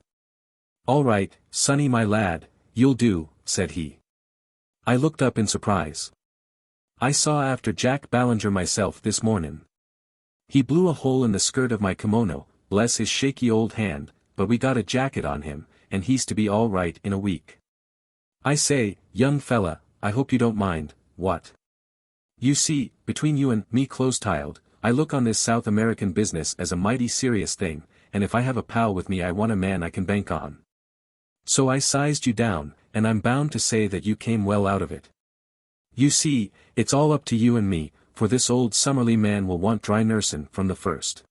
All right, Sonny my lad, you'll do, said he. I looked up in surprise. I saw after Jack Ballinger myself this mornin'. He blew a hole in the skirt of my kimono, bless his shaky old hand, but we got a jacket on him, and he's to be all right in a week. I say, young fella, I hope you don't mind, what? You see, between you and me close-tiled, I look on this South American business as a mighty serious thing, and if I have a pal with me I want a man I can bank on. So I sized you down, and I'm bound to say that you came well out of it. You see, it's all up to you and me, for this old Summerlee man will want dry nursin' from the first.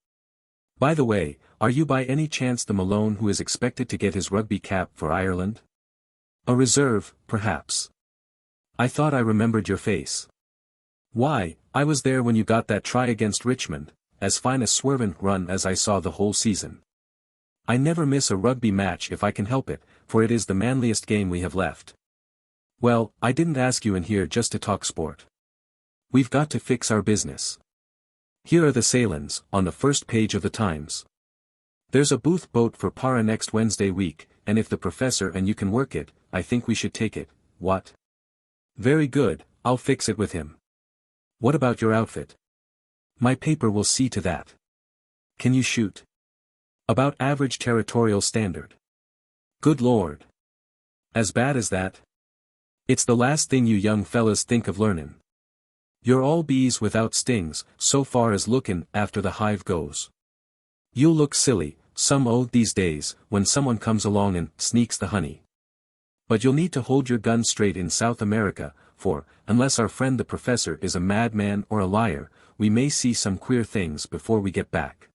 By the way, are you by any chance the Malone who is expected to get his rugby cap for Ireland? A reserve, perhaps. I thought I remembered your face. Why, I was there when you got that try against Richmond, as fine a swervin' run as I saw the whole season. I never miss a rugby match if I can help it, for it is the manliest game we have left. Well, I didn't ask you in here just to talk sport. We've got to fix our business. Here are the Salins, on the first page of the Times. There's a booth boat for Para next Wednesday week, and if the professor and you can work it, I think we should take it. What? Very good, I'll fix it with him. What about your outfit? My paper will see to that. Can you shoot? About average territorial standard. Good Lord. As bad as that? It's the last thing you young fellas think of learnin'. You're all bees without stings, so far as lookin' after the hive goes. You'll look silly, these days, when someone comes along and sneaks the honey. But you'll need to hold your gun straight in South America, for, unless our friend the professor is a madman or a liar, we may see some queer things before we get back.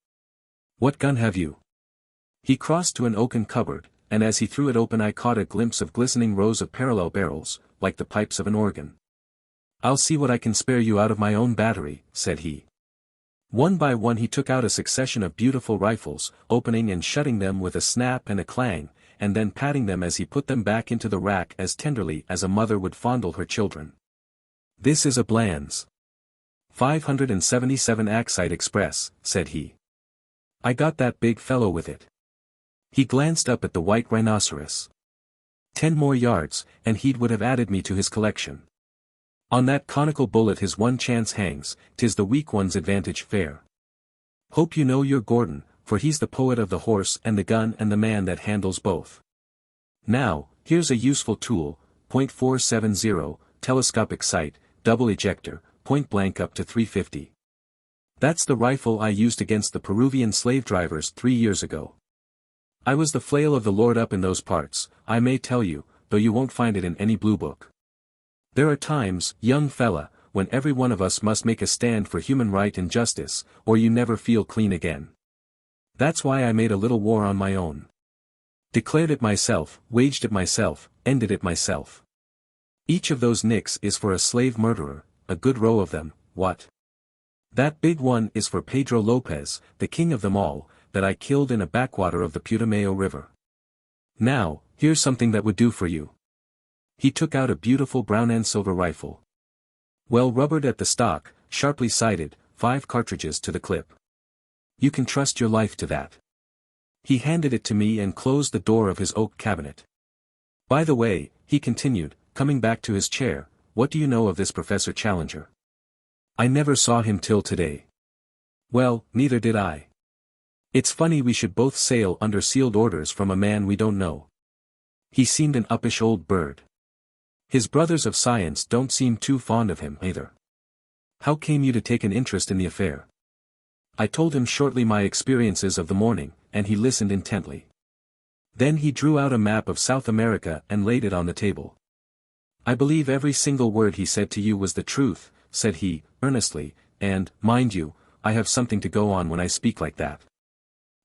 What gun have you? He crossed to an oaken cupboard, and as he threw it open I caught a glimpse of glistening rows of parallel barrels, like the pipes of an organ. I'll see what I can spare you out of my own battery, said he. One by one he took out a succession of beautiful rifles, opening and shutting them with a snap and a clang, and then patting them as he put them back into the rack as tenderly as a mother would fondle her children. This is a Bland's 577 Axite Express, said he. I got that big fellow with it. He glanced up at the white rhinoceros. 10 more yards, and he would have added me to his collection. On that conical bullet his one chance hangs, 'tis the weak one's advantage fair. Hope you know your Gordon, for he's the poet of the horse and the gun and the man that handles both. Now, here's a useful tool, .470, telescopic sight, double ejector, point blank up to 350. That's the rifle I used against the Peruvian slave drivers 3 years ago. I was the flail of the Lord up in those parts, I may tell you, though you won't find it in any blue book. There are times, young fella, when every one of us must make a stand for human right and justice, or you never feel clean again. That's why I made a little war on my own. Declared it myself, waged it myself, ended it myself. Each of those nicks is for a slave murderer, a good row of them, what? That big one is for Pedro Lopez, the king of them all, that I killed in a backwater of the Putumayo River. Now, here's something that would do for you. He took out a beautiful brown and silver rifle. Well rubbered at the stock, sharply sighted, 5 cartridges to the clip. You can trust your life to that. He handed it to me and closed the door of his oak cabinet. By the way, he continued, coming back to his chair, what do you know of this Professor Challenger? I never saw him till today. Well, neither did I. It's funny we should both sail under sealed orders from a man we don't know. He seemed an uppish old bird. His brothers of science don't seem too fond of him either. How came you to take an interest in the affair? I told him shortly my experiences of the morning, and he listened intently. Then he drew out a map of South America and laid it on the table. I believe every single word he said to you was the truth, said he, earnestly, and, mind you, I have something to go on when I speak like that.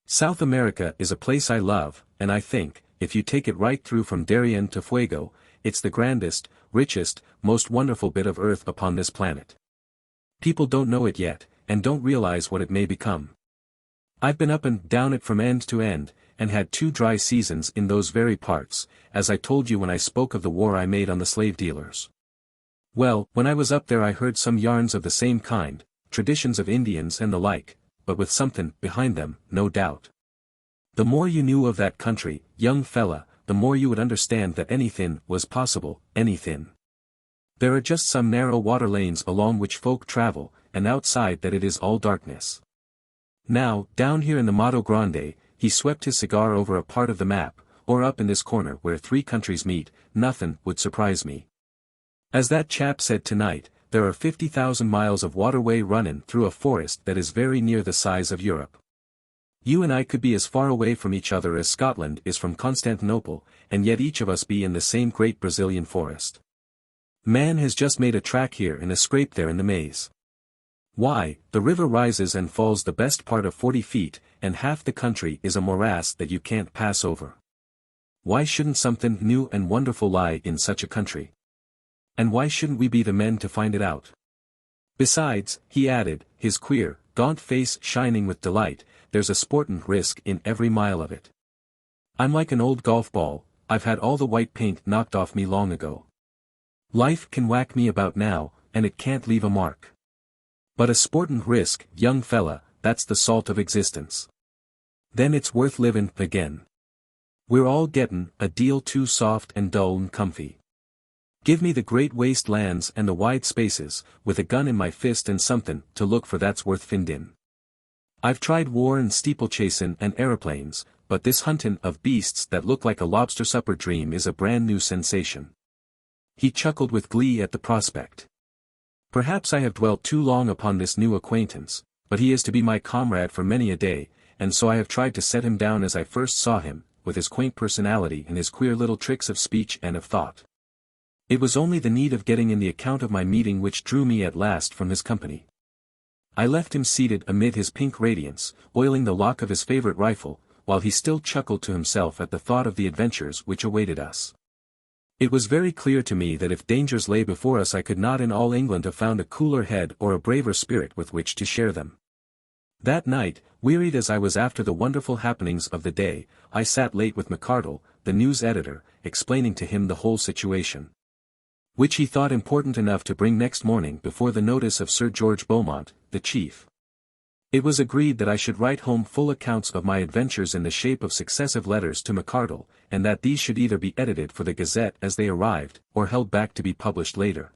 South America is a place I love, and I think, if you take it right through from Darien to Fuego, it's the grandest, richest, most wonderful bit of earth upon this planet. People don't know it yet, and don't realize what it may become. I've been up and down it from end to end, and had 2 dry seasons in those very parts, as I told you when I spoke of the war I made on the slave dealers. Well, when I was up there I heard some yarns of the same kind, traditions of Indians and the like, but with something behind them, no doubt. The more you knew of that country, young fella, the more you would understand that anything was possible, anything. There are just some narrow water lanes along which folk travel, and outside that it is all darkness. Now, down here in the Mato Grande, he swept his cigar over a part of the map, or up in this corner where 3 countries meet, nothing would surprise me. As that chap said tonight, there are 50,000 miles of waterway runnin' through a forest that is very near the size of Europe. You and I could be as far away from each other as Scotland is from Constantinople, and yet each of us be in the same great Brazilian forest. Man has just made a track here and a scrape there in the maze. Why, the river rises and falls the best part of 40 feet, and half the country is a morass that you can't pass over. Why shouldn't something new and wonderful lie in such a country? And why shouldn't we be the men to find it out? Besides, he added, his queer, gaunt face shining with delight, there's a sportin' risk in every mile of it. I'm like an old golf ball, I've had all the white paint knocked off me long ago. Life can whack me about now, and it can't leave a mark. But a sportin' risk, young fella, that's the salt of existence. Then it's worth livin' again. We're all gettin' a deal too soft and dull and comfy. Give me the great waste lands and the wide spaces, with a gun in my fist and somethin' to look for that's worth findin'. I've tried war and steeplechasin' and aeroplanes, but this huntin' of beasts that look like a lobster supper dream is a brand new sensation. He chuckled with glee at the prospect. Perhaps I have dwelt too long upon this new acquaintance, but he is to be my comrade for many a day, and so I have tried to set him down as I first saw him, with his quaint personality and his queer little tricks of speech and of thought. It was only the need of getting in the account of my meeting which drew me at last from his company. I left him seated amid his pink radiance, oiling the lock of his favorite rifle, while he still chuckled to himself at the thought of the adventures which awaited us. It was very clear to me that if dangers lay before us I could not in all England have found a cooler head or a braver spirit with which to share them. That night, wearied as I was after the wonderful happenings of the day, I sat late with McArdle, the news editor, explaining to him the whole situation, which he thought important enough to bring next morning before the notice of Sir George Beaumont, the chief. It was agreed that I should write home full accounts of my adventures in the shape of successive letters to McArdle, and that these should either be edited for the Gazette as they arrived, or held back to be published later.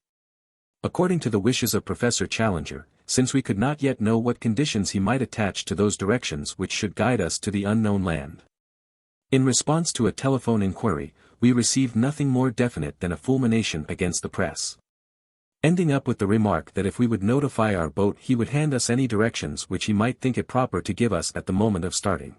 According to the wishes of Professor Challenger, since we could not yet know what conditions he might attach to those directions which should guide us to the unknown land. In response to a telephone inquiry, we received nothing more definite than a fulmination against the press, ending up with the remark that if we would notify our boat he would hand us any directions which he might think it proper to give us at the moment of starting.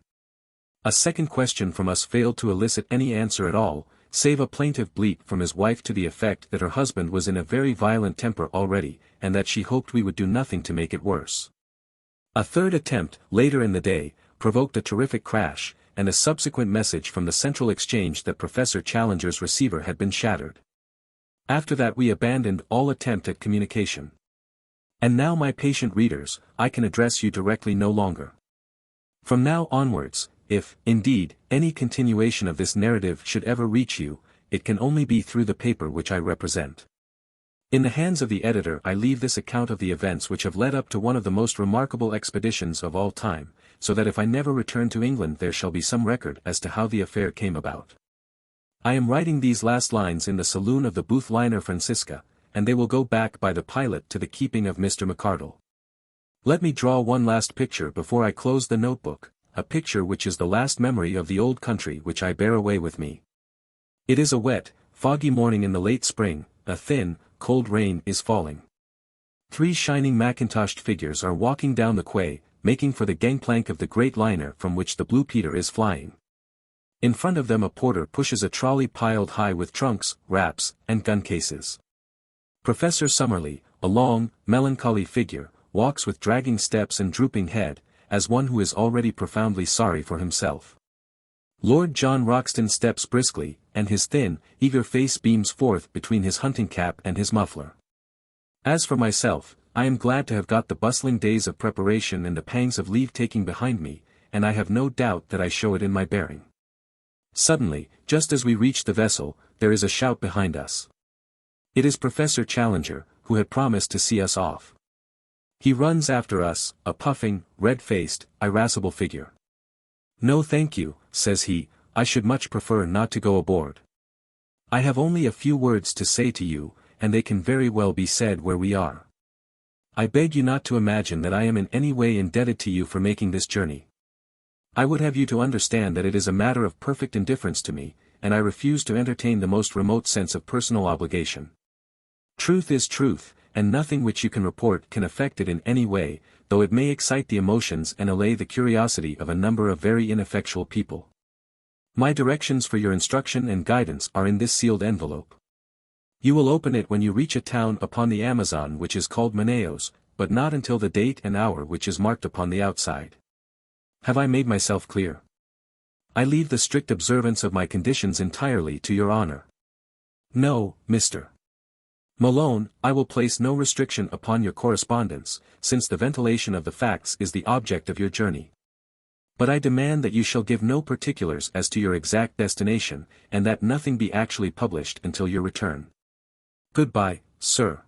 A second question from us failed to elicit any answer at all, save a plaintive bleat from his wife to the effect that her husband was in a very violent temper already, and that she hoped we would do nothing to make it worse. A third attempt, later in the day, provoked a terrific crash, and a subsequent message from the Central Exchange that Professor Challenger's receiver had been shattered. After that we abandoned all attempt at communication. And now, my patient readers, I can address you directly no longer. From now onwards, if, indeed, any continuation of this narrative should ever reach you, it can only be through the paper which I represent. In the hands of the editor I leave this account of the events which have led up to one of the most remarkable expeditions of all time, so that if I never return to England there shall be some record as to how the affair came about. I am writing these last lines in the saloon of the Booth liner Francisca, and they will go back by the pilot to the keeping of Mr. McArdle. Let me draw one last picture before I close the notebook, a picture which is the last memory of the old country which I bear away with me. It is a wet, foggy morning in the late spring, a thin, cold rain is falling. 3 shining mackintoshed figures are walking down the quay, making for the gangplank of the great liner from which the Blue Peter is flying. In front of them a porter pushes a trolley piled high with trunks, wraps, and gun cases. Professor Summerlee, a long, melancholy figure, walks with dragging steps and drooping head, as one who is already profoundly sorry for himself. Lord John Roxton steps briskly, and his thin, eager face beams forth between his hunting cap and his muffler. As for myself, I am glad to have got the bustling days of preparation and the pangs of leave-taking behind me, and I have no doubt that I show it in my bearing. Suddenly, just as we reach the vessel, there is a shout behind us. It is Professor Challenger, who had promised to see us off. He runs after us, a puffing, red-faced, irascible figure. "No thank you," says he, "I should much prefer not to go aboard. I have only a few words to say to you, and they can very well be said where we are. I beg you not to imagine that I am in any way indebted to you for making this journey. I would have you to understand that it is a matter of perfect indifference to me, and I refuse to entertain the most remote sense of personal obligation. Truth is truth, and nothing which you can report can affect it in any way, though it may excite the emotions and allay the curiosity of a number of very ineffectual people. My directions for your instruction and guidance are in this sealed envelope. You will open it when you reach a town upon the Amazon which is called Manaos, but not until the date and hour which is marked upon the outside. Have I made myself clear? I leave the strict observance of my conditions entirely to your honor. No, Mr. Malone, I will place no restriction upon your correspondence, since the ventilation of the facts is the object of your journey. But I demand that you shall give no particulars as to your exact destination, and that nothing be actually published until your return. Goodbye, sir.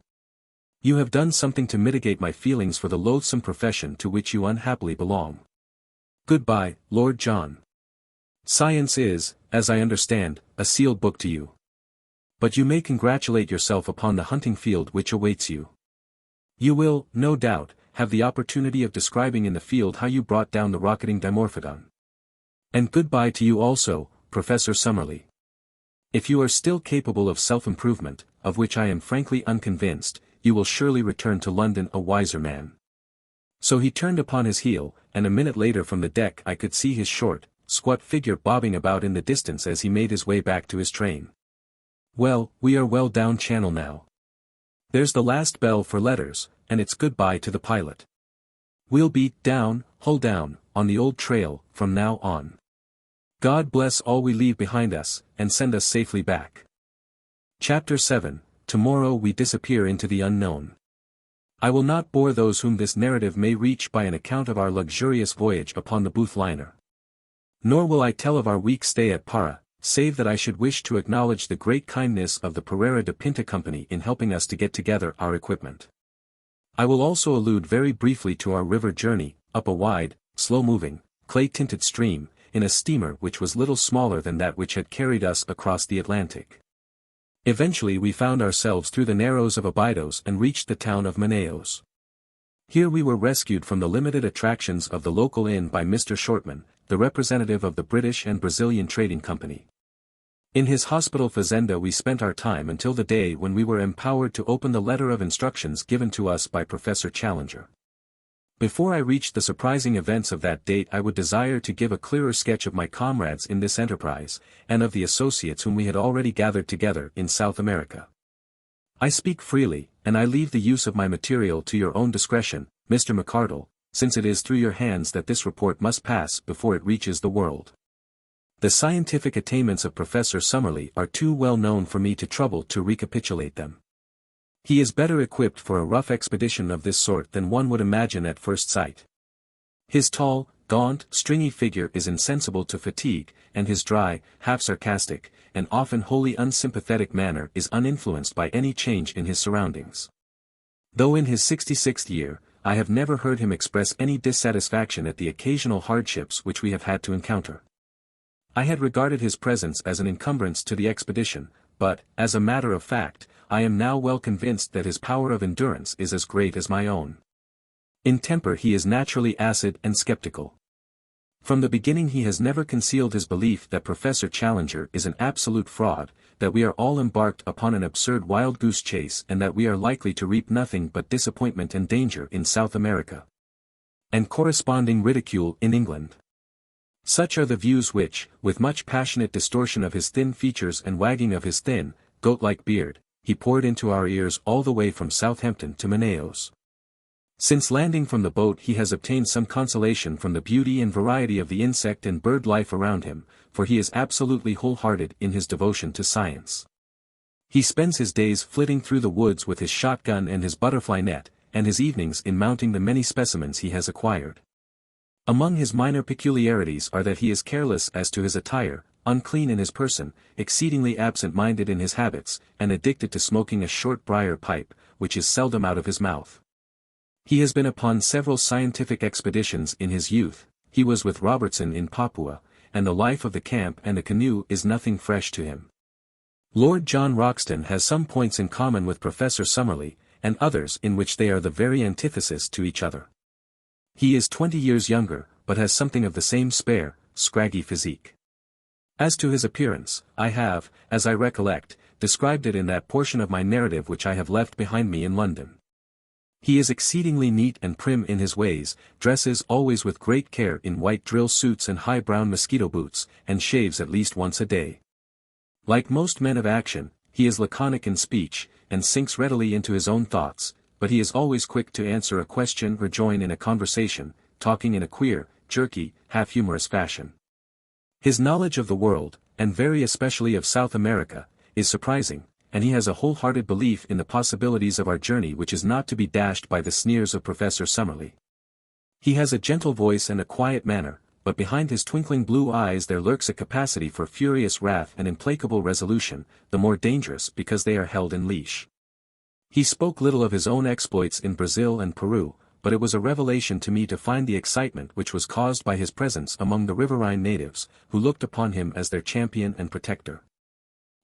You have done something to mitigate my feelings for the loathsome profession to which you unhappily belong. Goodbye, Lord John. Science is, as I understand, a sealed book to you. But you may congratulate yourself upon the hunting field which awaits you. You will, no doubt, have the opportunity of describing in the field how you brought down the rocketing Dimorphodon. And goodbye to you also, Professor Summerlee. If you are still capable of self-improvement, of which I am frankly unconvinced, you will surely return to London a wiser man. So he turned upon his heel, and a minute later from the deck I could see his short, squat figure bobbing about in the distance as he made his way back to his train. Well, we are well down channel now. There's the last bell for letters, and it's goodbye to the pilot. We'll be down, hull down, on the old trail, from now on. God bless all we leave behind us, and send us safely back. Chapter 7, Tomorrow we disappear into the unknown. I will not bore those whom this narrative may reach by an account of our luxurious voyage upon the Booth liner. Nor will I tell of our week's stay at Para, save that I should wish to acknowledge the great kindness of the Pereira de Pinta Company in helping us to get together our equipment. I will also allude very briefly to our river journey, up a wide, slow-moving, clay-tinted stream, in a steamer which was little smaller than that which had carried us across the Atlantic. Eventually we found ourselves through the narrows of Abydos and reached the town of Manaos. Here we were rescued from the limited attractions of the local inn by Mr. Shortman, the representative of the British and Brazilian Trading Company. In his hospital fazenda we spent our time until the day when we were empowered to open the letter of instructions given to us by Professor Challenger. Before I reach the surprising events of that date I would desire to give a clearer sketch of my comrades in this enterprise, and of the associates whom we had already gathered together in South America. I speak freely, and I leave the use of my material to your own discretion, Mr. McArdle, since it is through your hands that this report must pass before it reaches the world. The scientific attainments of Professor Summerlee are too well known for me to trouble to recapitulate them. He is better equipped for a rough expedition of this sort than one would imagine at first sight. His tall, gaunt, stringy figure is insensible to fatigue, and his dry, half-sarcastic, and often wholly unsympathetic manner is uninfluenced by any change in his surroundings. Though in his 66th year, I have never heard him express any dissatisfaction at the occasional hardships which we have had to encounter. I had regarded his presence as an encumbrance to the expedition, but, as a matter of fact, I am now well convinced that his power of endurance is as great as my own. In temper he is naturally acid and skeptical. From the beginning he has never concealed his belief that Professor Challenger is an absolute fraud, that we are all embarked upon an absurd wild goose chase and that we are likely to reap nothing but disappointment and danger in South America, and corresponding ridicule in England. Such are the views which, with much passionate distortion of his thin features and wagging of his thin, goat-like beard, he poured into our ears all the way from Southampton to Manaos. Since landing from the boat he has obtained some consolation from the beauty and variety of the insect and bird life around him, for he is absolutely wholehearted in his devotion to science. He spends his days flitting through the woods with his shotgun and his butterfly net, and his evenings in mounting the many specimens he has acquired. Among his minor peculiarities are that he is careless as to his attire, unclean in his person, exceedingly absent-minded in his habits, and addicted to smoking a short briar pipe, which is seldom out of his mouth. He has been upon several scientific expeditions in his youth, he was with Robertson in Papua, and the life of the camp and the canoe is nothing fresh to him. Lord John Roxton has some points in common with Professor Summerlee, and others in which they are the very antithesis to each other. He is 20 years younger, but has something of the same spare, scraggy physique. As to his appearance, I have, as I recollect, described it in that portion of my narrative which I have left behind me in London. He is exceedingly neat and prim in his ways, dresses always with great care in white drill suits and high brown mosquito boots, and shaves at least once a day. Like most men of action, he is laconic in speech, and sinks readily into his own thoughts, but he is always quick to answer a question or join in a conversation, talking in a queer, jerky, half-humorous fashion. His knowledge of the world, and very especially of South America, is surprising, and he has a wholehearted belief in the possibilities of our journey which is not to be dashed by the sneers of Professor Summerlee. He has a gentle voice and a quiet manner, but behind his twinkling blue eyes there lurks a capacity for furious wrath and implacable resolution, the more dangerous because they are held in leash. He spoke little of his own exploits in Brazil and Peru, but it was a revelation to me to find the excitement which was caused by his presence among the riverine natives, who looked upon him as their champion and protector.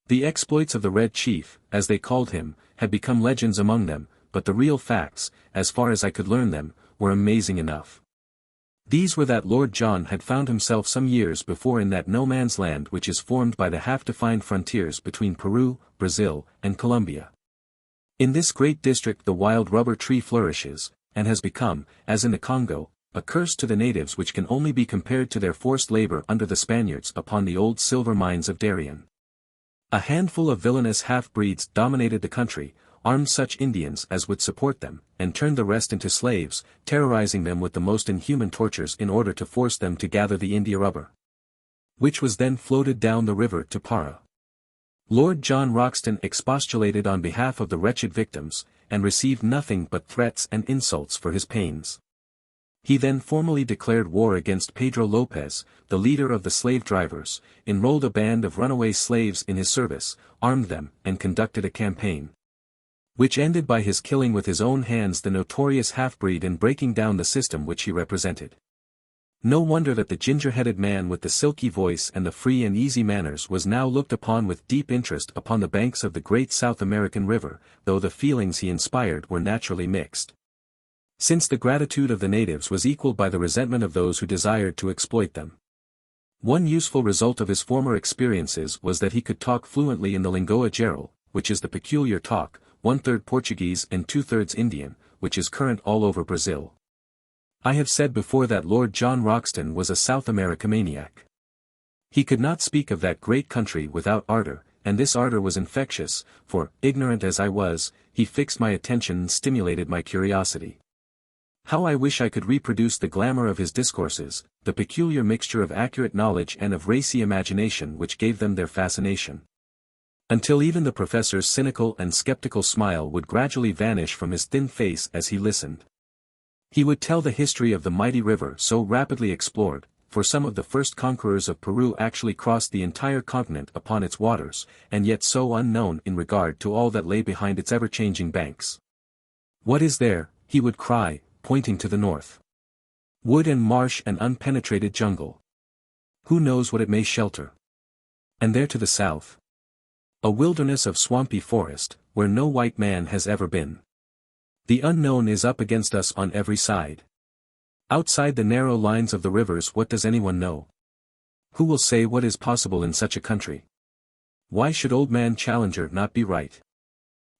The exploits of the Red Chief, as they called him, had become legends among them, but the real facts, as far as I could learn them, were amazing enough. These were that Lord John had found himself some years before in that no-man's land which is formed by the half-defined frontiers between Peru, Brazil, and Colombia. In this great district the wild rubber tree flourishes, and has become, as in the Congo, a curse to the natives which can only be compared to their forced labor under the Spaniards upon the old silver mines of Darien. A handful of villainous half-breeds dominated the country, armed such Indians as would support them, and turned the rest into slaves, terrorizing them with the most inhuman tortures in order to force them to gather the India rubber, which was then floated down the river to Para. Lord John Roxton expostulated on behalf of the wretched victims, and received nothing but threats and insults for his pains. He then formally declared war against Pedro Lopez, the leader of the slave drivers, enrolled a band of runaway slaves in his service, armed them, and conducted a campaign, which ended by his killing with his own hands the notorious half-breed and breaking down the system which he represented. No wonder that the ginger-headed man with the silky voice and the free and easy manners was now looked upon with deep interest upon the banks of the great South American river, though the feelings he inspired were naturally mixed. Since the gratitude of the natives was equalled by the resentment of those who desired to exploit them. One useful result of his former experiences was that he could talk fluently in the Lingoa Geral, which is the peculiar talk, 1/3 Portuguese and 2/3 Indian, which is current all over Brazil. I have said before that Lord John Roxton was a South America maniac. He could not speak of that great country without ardor, and this ardor was infectious, for, ignorant as I was, he fixed my attention and stimulated my curiosity. How I wish I could reproduce the glamour of his discourses, the peculiar mixture of accurate knowledge and of racy imagination which gave them their fascination. Until even the professor's cynical and skeptical smile would gradually vanish from his thin face as he listened. He would tell the history of the mighty river so rapidly explored, for some of the first conquerors of Peru actually crossed the entire continent upon its waters, and yet so unknown in regard to all that lay behind its ever-changing banks. What is there, he would cry, pointing to the north? Wood and marsh and unpenetrated jungle. Who knows what it may shelter? And there to the south? A wilderness of swampy forest, where no white man has ever been. The unknown is up against us on every side. Outside the narrow lines of the rivers, what does anyone know? Who will say what is possible in such a country? Why should old man Challenger not be right?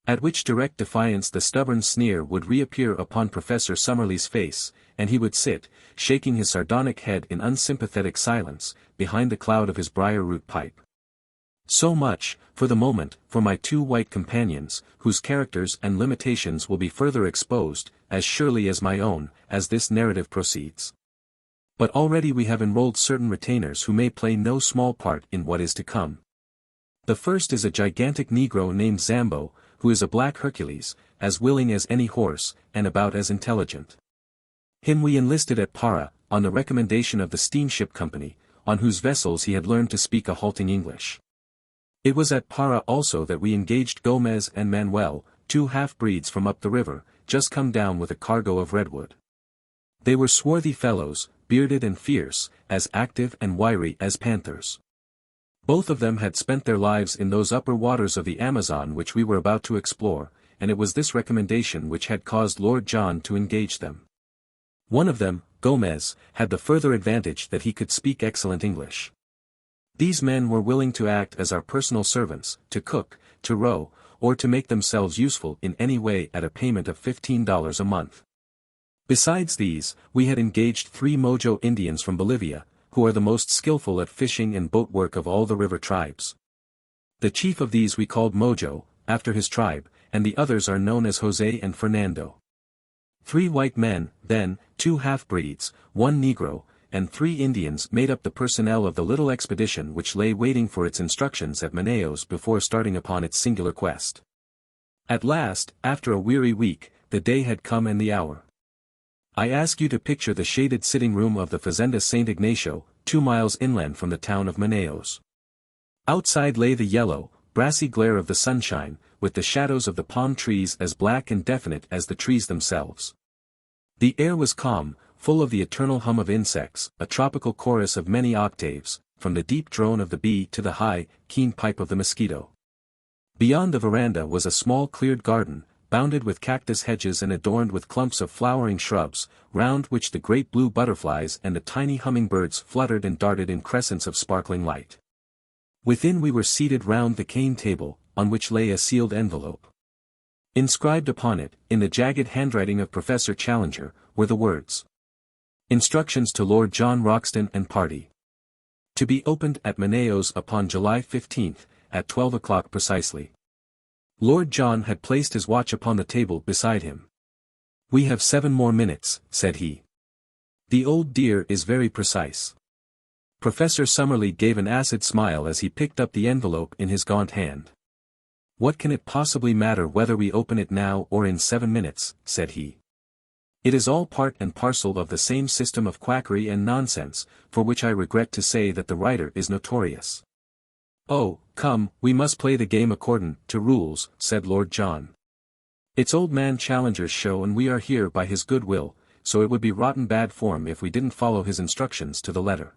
At which direct defiance the stubborn sneer would reappear upon Professor Summerlee's face, and he would sit, shaking his sardonic head in unsympathetic silence, behind the cloud of his briar-root pipe. So much, for the moment, for my two white companions, whose characters and limitations will be further exposed, as surely as my own, as this narrative proceeds. But already we have enrolled certain retainers who may play no small part in what is to come. The first is a gigantic Negro named Zambo, who is a black Hercules, as willing as any horse, and about as intelligent. Him we enlisted at Para, on the recommendation of the steamship company, on whose vessels he had learned to speak a halting English. It was at Para also that we engaged Gomez and Manuel, two half-breeds from up the river, just come down with a cargo of redwood. They were swarthy fellows, bearded and fierce, as active and wiry as panthers. Both of them had spent their lives in those upper waters of the Amazon which we were about to explore, and it was this recommendation which had caused Lord John to engage them. One of them, Gomez, had the further advantage that he could speak excellent English. These men were willing to act as our personal servants, to cook, to row, or to make themselves useful in any way at a payment of $15 a month. Besides these, we had engaged 3 Mojo Indians from Bolivia, who are the most skillful at fishing and boat work of all the river tribes. The chief of these we called Mojo, after his tribe, and the others are known as Jose and Fernando. 3 white men, then, 2 half-breeds, 1 Negro, and 3 Indians made up the personnel of the little expedition which lay waiting for its instructions at Manaos before starting upon its singular quest. At last, after a weary week, the day had come and the hour. I ask you to picture the shaded sitting room of the Fazenda Saint Ignacio, 2 miles inland from the town of Manaos. Outside lay the yellow, brassy glare of the sunshine, with the shadows of the palm trees as black and definite as the trees themselves. The air was calm, full of the eternal hum of insects, a tropical chorus of many octaves, from the deep drone of the bee to the high, keen pipe of the mosquito. Beyond the veranda was a small cleared garden, bounded with cactus hedges and adorned with clumps of flowering shrubs, round which the great blue butterflies and the tiny hummingbirds fluttered and darted in crescents of sparkling light. Within we were seated round the cane table, on which lay a sealed envelope. Inscribed upon it, in the jagged handwriting of Professor Challenger, were the words: Instructions to Lord John Roxton and party. To be opened at Manaos upon July 15, at 12 o'clock precisely. Lord John had placed his watch upon the table beside him. "We have 7 more minutes," said he. "The old dear is very precise." Professor Summerlee gave an acid smile as he picked up the envelope in his gaunt hand. "What can it possibly matter whether we open it now or in 7 minutes, said he. "It is all part and parcel of the same system of quackery and nonsense, for which I regret to say that the writer is notorious." "Oh, come, we must play the game according to rules," said Lord John. "It's old man Challenger's show and we are here by his good will, so it would be rotten bad form if we didn't follow his instructions to the letter."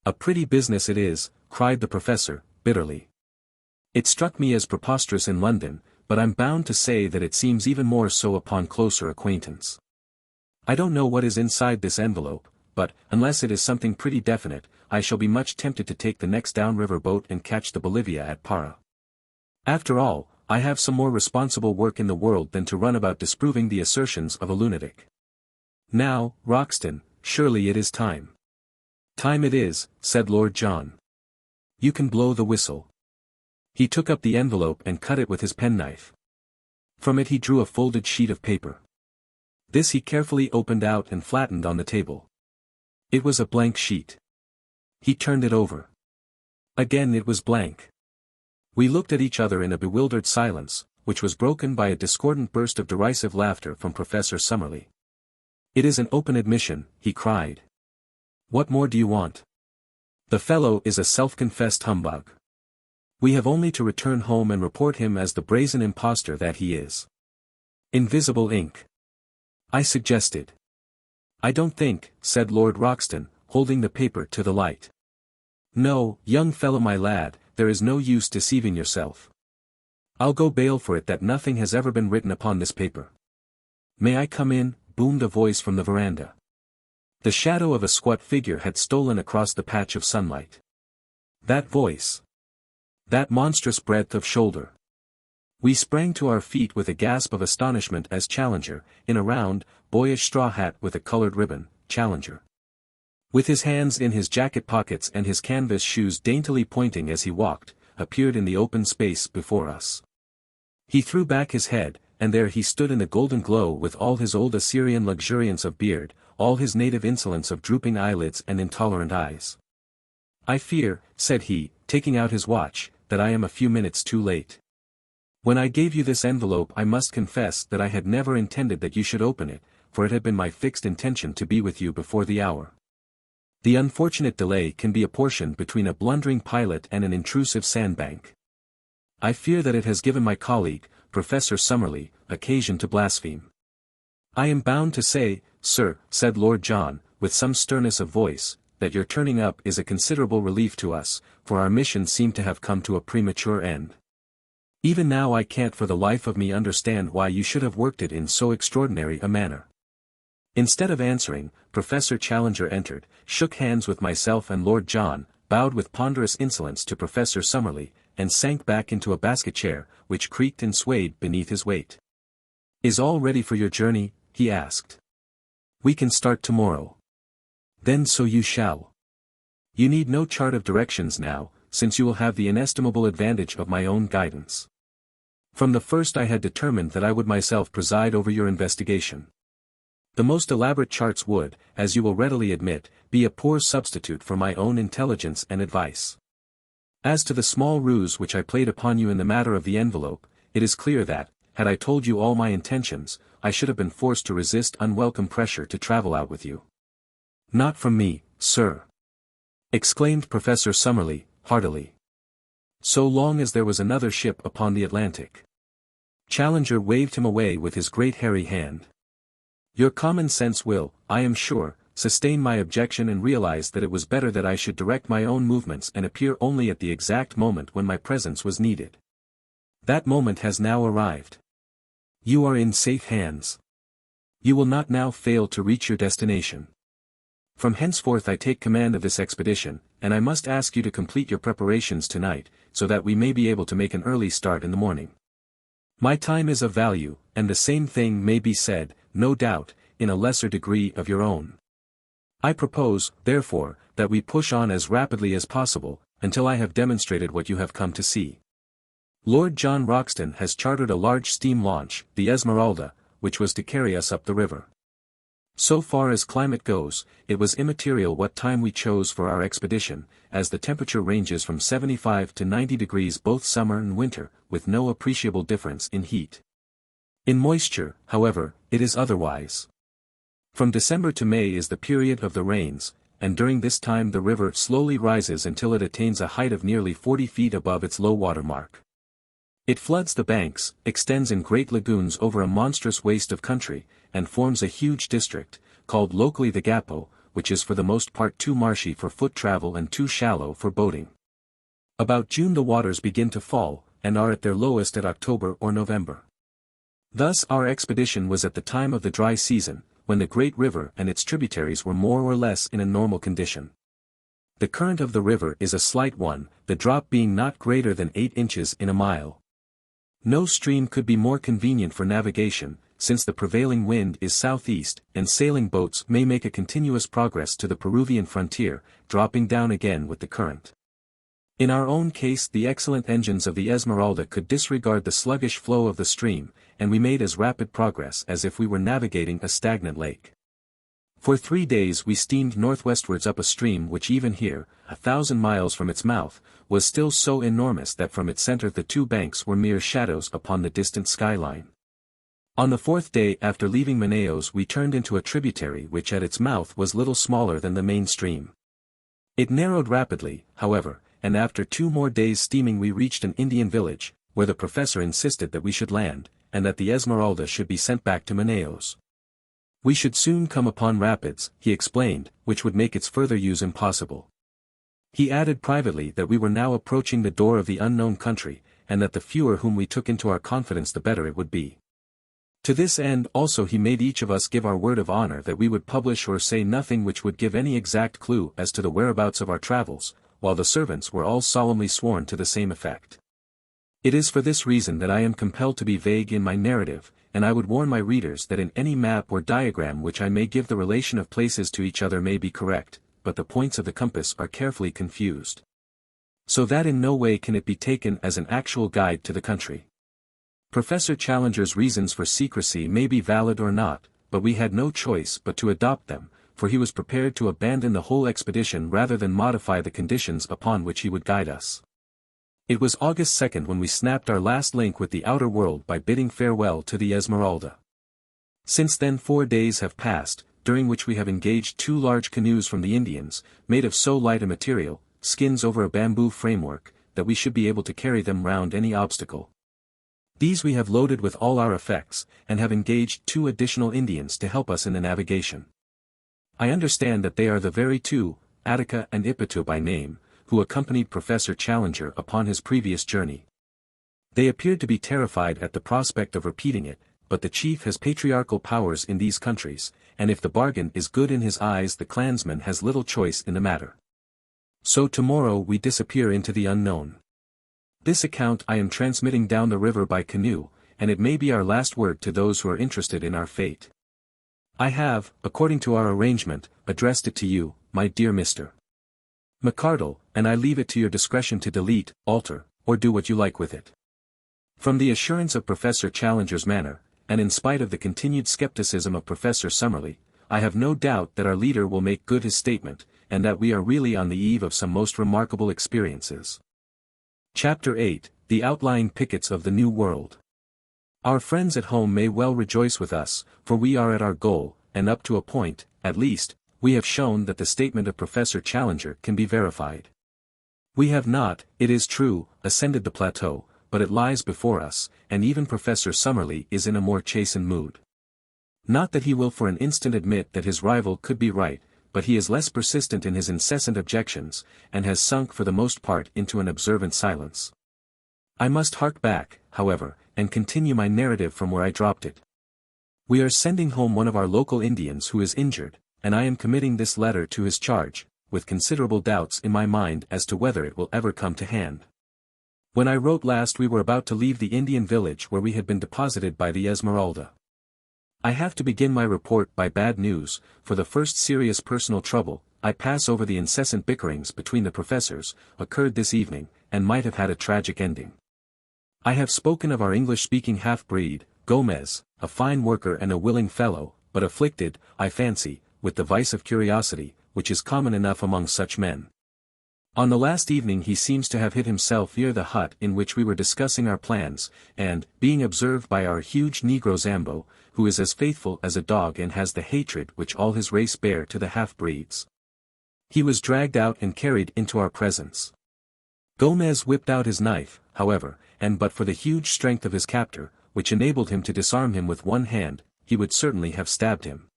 "A pretty business it is," cried the professor, bitterly. "It struck me as preposterous in London, but I'm bound to say that it seems even more so upon closer acquaintance. I don't know what is inside this envelope, but, unless it is something pretty definite, I shall be much tempted to take the next downriver boat and catch the Bolivia at Para. After all, I have some more responsible work in the world than to run about disproving the assertions of a lunatic. Now, Roxton, surely it is time." "Time it is," said Lord John. "You can blow the whistle." He took up the envelope and cut it with his penknife. From it he drew a folded sheet of paper. This he carefully opened out and flattened on the table. It was a blank sheet. He turned it over. Again it was blank. We looked at each other in a bewildered silence, which was broken by a discordant burst of derisive laughter from Professor Summerlee. "It is an open admission," he cried. "What more do you want? The fellow is a self-confessed humbug. We have only to return home and report him as the brazen impostor that he is." "Invisible ink," I suggested. "I don't think," said Lord Roxton, holding the paper to the light. "No, young fellow my lad, there is no use deceiving yourself. I'll go bail for it that nothing has ever been written upon this paper." "May I come in?" boomed a voice from the veranda. The shadow of a squat figure had stolen across the patch of sunlight. That voice! That monstrous breadth of shoulder! We sprang to our feet with a gasp of astonishment as Challenger, in a round, boyish straw hat with a colored ribbon, Challenger, with his hands in his jacket pockets and his canvas shoes daintily pointing as he walked, appeared in the open space before us. He threw back his head, and there he stood in the golden glow with all his old Assyrian luxuriance of beard, all his native insolence of drooping eyelids and intolerant eyes. "I fear," said he, taking out his watch, "that I am a few minutes too late. When I gave you this envelope I must confess that I had never intended that you should open it, for it had been my fixed intention to be with you before the hour. The unfortunate delay can be apportioned between a blundering pilot and an intrusive sandbank. I fear that it has given my colleague, Professor Summerlee, occasion to blaspheme. I am bound to say, sir," said Lord John, with some sternness of voice, "that your turning up is a considerable relief to us, for our mission seemed to have come to a premature end. Even now I can't for the life of me understand why you should have worked it in so extraordinary a manner." Instead of answering, Professor Challenger entered, shook hands with myself and Lord John, bowed with ponderous insolence to Professor Summerlee, and sank back into a basket chair, which creaked and swayed beneath his weight. "Is all ready for your journey?" he asked. "We can start tomorrow." "Then so you shall. You need no chart of directions now, since you will have the inestimable advantage of my own guidance. From the first I had determined that I would myself preside over your investigation. The most elaborate charts would, as you will readily admit, be a poor substitute for my own intelligence and advice. As to the small ruse which I played upon you in the matter of the envelope, it is clear that, had I told you all my intentions, I should have been forced to resist unwelcome pressure to travel out with you." "Not from me, sir," exclaimed Professor Summerlee, heartily. "So long as there was another ship upon the Atlantic. Challenger waved him away with his great hairy hand. Your common sense will, I am sure, sustain my objection and realize that it was better that I should direct my own movements and appear only at the exact moment when my presence was needed. That moment has now arrived. You are in safe hands. You will not now fail to reach your destination. From henceforth I take command of this expedition, and I must ask you to complete your preparations tonight, so that we may be able to make an early start in the morning. My time is of value, and the same thing may be said, no doubt, in a lesser degree of your own. I propose, therefore, that we push on as rapidly as possible, until I have demonstrated what you have come to see. Lord John Roxton has chartered a large steam launch, the Esmeralda, which was to carry us up the river. So far as climate goes, it was immaterial what time we chose for our expedition, as the temperature ranges from 75 to 90 degrees both summer and winter, with no appreciable difference in heat. In moisture, however, it is otherwise. From December to May is the period of the rains, and during this time the river slowly rises until it attains a height of nearly 40 feet above its low water mark. It floods the banks, extends in great lagoons over a monstrous waste of country, and forms a huge district, called locally the Gapo, which is for the most part too marshy for foot travel and too shallow for boating. About June the waters begin to fall, and are at their lowest at October or November. Thus our expedition was at the time of the dry season, when the great river and its tributaries were more or less in a normal condition. The current of the river is a slight one, the drop being not greater than 8 inches in a mile. No stream could be more convenient for navigation, since the prevailing wind is southeast, and sailing boats may make a continuous progress to the Peruvian frontier, dropping down again with the current. In our own case the excellent engines of the Esmeralda could disregard the sluggish flow of the stream, and we made as rapid progress as if we were navigating a stagnant lake. For 3 days we steamed northwestwards up a stream which even here, 1,000 miles from its mouth, was still so enormous that from its center the 2 banks were mere shadows upon the distant skyline. On the 4th day after leaving Manaos we turned into a tributary which at its mouth was little smaller than the main stream. It narrowed rapidly, however, and after 2 more days steaming we reached an Indian village, where the professor insisted that we should land, and that the Esmeralda should be sent back to Manaos. We should soon come upon rapids, he explained, which would make its further use impossible. He added privately that we were now approaching the door of the unknown country, and that the fewer whom we took into our confidence the better it would be. To this end also he made each of us give our word of honor that we would publish or say nothing which would give any exact clue as to the whereabouts of our travels, while the servants were all solemnly sworn to the same effect. It is for this reason that I am compelled to be vague in my narrative, and I would warn my readers that in any map or diagram which I may give the relation of places to each other may be correct, but the points of the compass are carefully confused. So that in no way can it be taken as an actual guide to the country. Professor Challenger's reasons for secrecy may be valid or not, but we had no choice but to adopt them, for he was prepared to abandon the whole expedition rather than modify the conditions upon which he would guide us. It was August 2nd when we snapped our last link with the outer world by bidding farewell to the Esmeralda. Since then 4 days have passed, during which we have engaged 2 large canoes from the Indians, made of so light a material, skins over a bamboo framework, that we should be able to carry them round any obstacle. These we have loaded with all our effects, and have engaged 2 additional Indians to help us in the navigation. I understand that they are the very 2, Attica and Ipitu by name, who accompanied Professor Challenger upon his previous journey. They appeared to be terrified at the prospect of repeating it, but the chief has patriarchal powers in these countries, and if the bargain is good in his eyes the clansman has little choice in the matter. So tomorrow we disappear into the unknown. This account I am transmitting down the river by canoe, and it may be our last word to those who are interested in our fate. I have, according to our arrangement, addressed it to you, my dear Mr. McCardle, and I leave it to your discretion to delete, alter, or do what you like with it. From the assurance of Professor Challenger's manner, and in spite of the continued skepticism of Professor Summerlee, I have no doubt that our leader will make good his statement, and that we are really on the eve of some most remarkable experiences. Chapter 8, The Outlying Pickets of the New World. Our friends at home may well rejoice with us, for we are at our goal, and up to a point, at least, we have shown that the statement of Professor Challenger can be verified. We have not, it is true, ascended the plateau, but it lies before us, and even Professor Summerlee is in a more chastened mood. Not that he will for an instant admit that his rival could be right, but he is less persistent in his incessant objections, and has sunk for the most part into an observant silence. I must hark back, however, and continue my narrative from where I dropped it. We are sending home one of our local Indians who is injured, and I am committing this letter to his charge, with considerable doubts in my mind as to whether it will ever come to hand. When I wrote last we were about to leave the Indian village where we had been deposited by the Esmeralda. I have to begin my report by bad news, for the first serious personal trouble, I pass over the incessant bickerings between the professors, occurred this evening, and might have had a tragic ending. I have spoken of our English-speaking half-breed, Gomez, a fine worker and a willing fellow, but afflicted, I fancy, with the vice of curiosity, which is common enough among such men. On the last evening he seems to have hid himself near the hut in which we were discussing our plans, and, being observed by our huge Negro Zambo, who is as faithful as a dog and has the hatred which all his race bear to the half-breeds, he was dragged out and carried into our presence. Gomez whipped out his knife, however, and but for the huge strength of his captor, which enabled him to disarm him with one hand, he would certainly have stabbed him.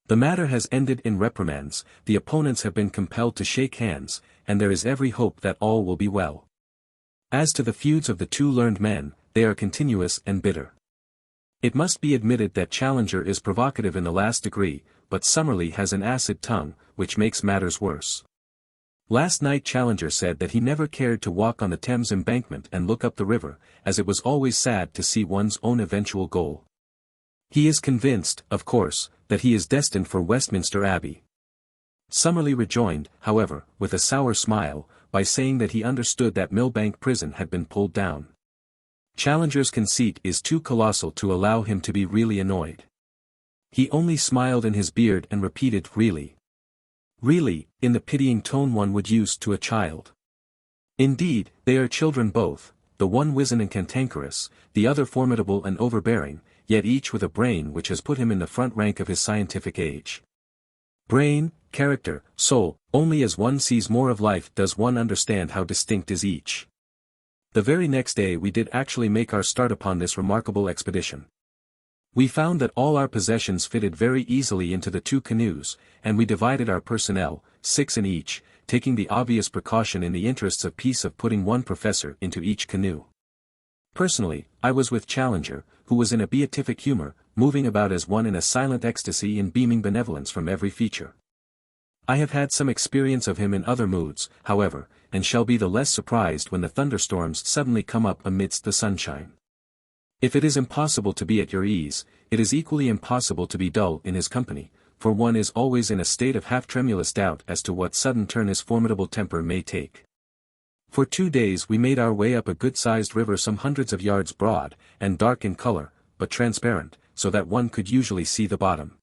The matter has ended in reprimands, the opponents have been compelled to shake hands, and there is every hope that all will be well. As to the feuds of the two learned men, they are continuous and bitter. It must be admitted that Challenger is provocative in the last degree, but Summerlee has an acid tongue, which makes matters worse. Last night Challenger said that he never cared to walk on the Thames embankment and look up the river, as it was always sad to see one's own eventual goal. He is convinced, of course, that he is destined for Westminster Abbey. Summerlee rejoined, however, with a sour smile, by saying that he understood that Millbank prison had been pulled down. Challenger's conceit is too colossal to allow him to be really annoyed. He only smiled in his beard and repeated really. Really, in the pitying tone one would use to a child. Indeed, they are children both, the one wizen and cantankerous, the other formidable and overbearing, yet each with a brain which has put him in the front rank of his scientific age. Brain, character, soul, only as one sees more of life does one understand how distinct is each. The very next day we did actually make our start upon this remarkable expedition. We found that all our possessions fitted very easily into the two canoes, and we divided our personnel, 6 in each, taking the obvious precaution in the interests of peace of putting one professor into each canoe. Personally, I was with Challenger, who was in a beatific humor, moving about as one in a silent ecstasy and beaming benevolence from every feature. I have had some experience of him in other moods, however, and shall be the less surprised when the thunderstorms suddenly come up amidst the sunshine. If it is impossible to be at your ease, it is equally impossible to be dull in his company, for one is always in a state of half-tremulous doubt as to what sudden turn his formidable temper may take. For 2 days we made our way up a good-sized river some hundreds of yards broad, and dark in color, but transparent, so that one could usually see the bottom.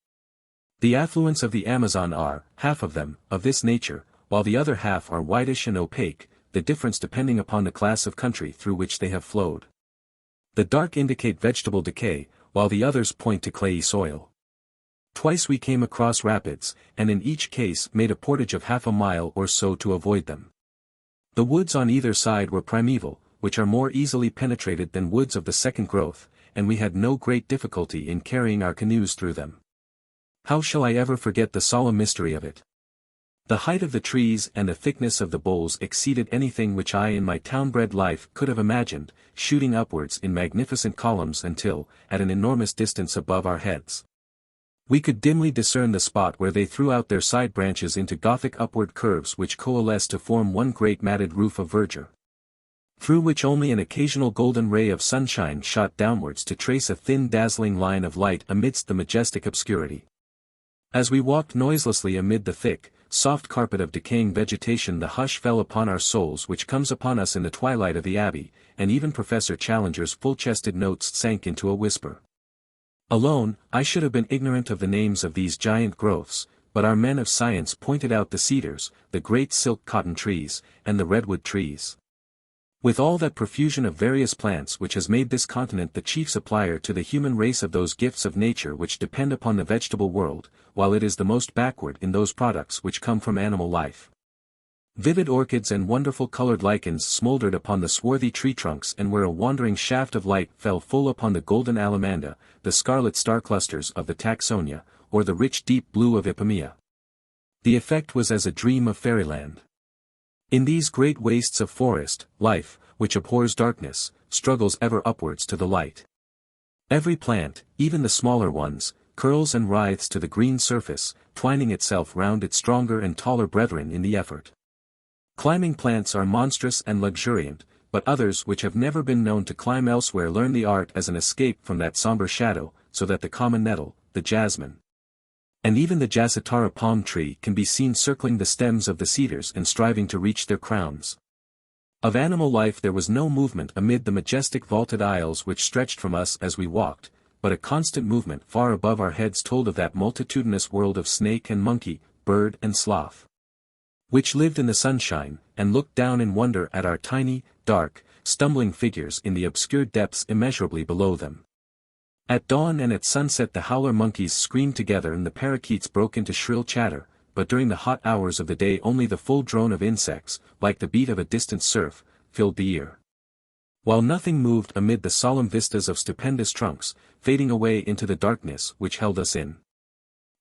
The affluents of the Amazon are, half of them, of this nature, while the other half are whitish and opaque, the difference depending upon the class of country through which they have flowed. The dark indicate vegetable decay, while the others point to clayey soil. Twice we came across rapids, and in each case made a portage of half a mile or so to avoid them. The woods on either side were primeval, which are more easily penetrated than woods of the second growth, and we had no great difficulty in carrying our canoes through them. How shall I ever forget the solemn mystery of it? The height of the trees and the thickness of the boles exceeded anything which I in my town-bred life could have imagined, shooting upwards in magnificent columns until, at an enormous distance above our heads, we could dimly discern the spot where they threw out their side branches into Gothic upward curves which coalesced to form one great matted roof of verdure, through which only an occasional golden ray of sunshine shot downwards to trace a thin dazzling line of light amidst the majestic obscurity. As we walked noiselessly amid the thick, soft carpet of decaying vegetation, the hush fell upon our souls which comes upon us in the twilight of the Abbey, and even Professor Challenger's full-chested notes sank into a whisper. Alone, I should have been ignorant of the names of these giant growths, but our men of science pointed out the cedars, the great silk cotton trees, and the redwood trees. With all that profusion of various plants which has made this continent the chief supplier to the human race of those gifts of nature which depend upon the vegetable world, while it is the most backward in those products which come from animal life. Vivid orchids and wonderful colored lichens smoldered upon the swarthy tree trunks, and where a wandering shaft of light fell full upon the golden alamanda, the scarlet star clusters of the tacsonia, or the rich deep blue of ipomaea. The effect was as a dream of fairyland. In these great wastes of forest, life, which abhors darkness, struggles ever upwards to the light. Every plant, even the smaller ones, curls and writhes to the green surface, twining itself round its stronger and taller brethren in the effort. Climbing plants are monstrous and luxuriant, but others which have never been known to climb elsewhere learn the art as an escape from that somber shadow, so that the common nettle, the jasmine, and even the jasitara palm tree can be seen circling the stems of the cedars and striving to reach their crowns. Of animal life there was no movement amid the majestic vaulted aisles which stretched from us as we walked, but a constant movement far above our heads told of that multitudinous world of snake and monkey, bird and sloth, which lived in the sunshine, and looked down in wonder at our tiny, dark, stumbling figures in the obscure depths immeasurably below them. At dawn and at sunset the howler monkeys screamed together and the parakeets broke into shrill chatter, but during the hot hours of the day only the full drone of insects, like the beat of a distant surf, filled the ear. While nothing moved amid the solemn vistas of stupendous trunks, fading away into the darkness which held us in.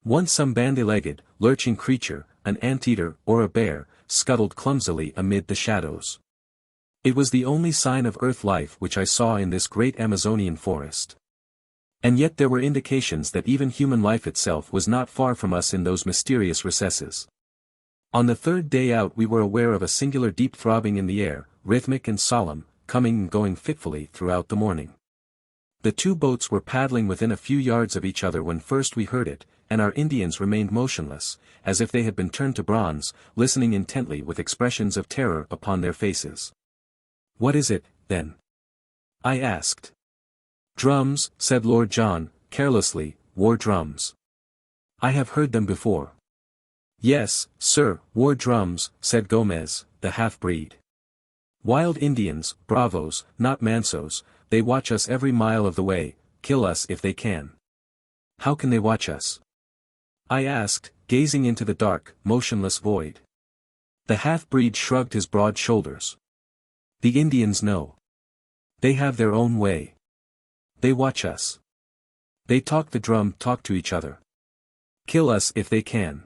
Once some bandy-legged, lurching creature, an anteater or a bear, scuttled clumsily amid the shadows. It was the only sign of earth life which I saw in this great Amazonian forest. And yet there were indications that even human life itself was not far from us in those mysterious recesses. On the third day out we were aware of a singular deep throbbing in the air, rhythmic and solemn, coming and going fitfully throughout the morning. The two boats were paddling within a few yards of each other when first we heard it, and our Indians remained motionless, as if they had been turned to bronze, listening intently with expressions of terror upon their faces. "What is it, then?" I asked. "Drums," said Lord John, carelessly, "war drums. I have heard them before." "Yes, sir, war drums," said Gomez, the half-breed. "Wild Indians, bravos, not mansos, they watch us every mile of the way, kill us if they can." "How can they watch us?" I asked, gazing into the dark, motionless void. The half-breed shrugged his broad shoulders. "The Indians know. They have their own way. They watch us. They talk, the drum talk to each other. Kill us if they can."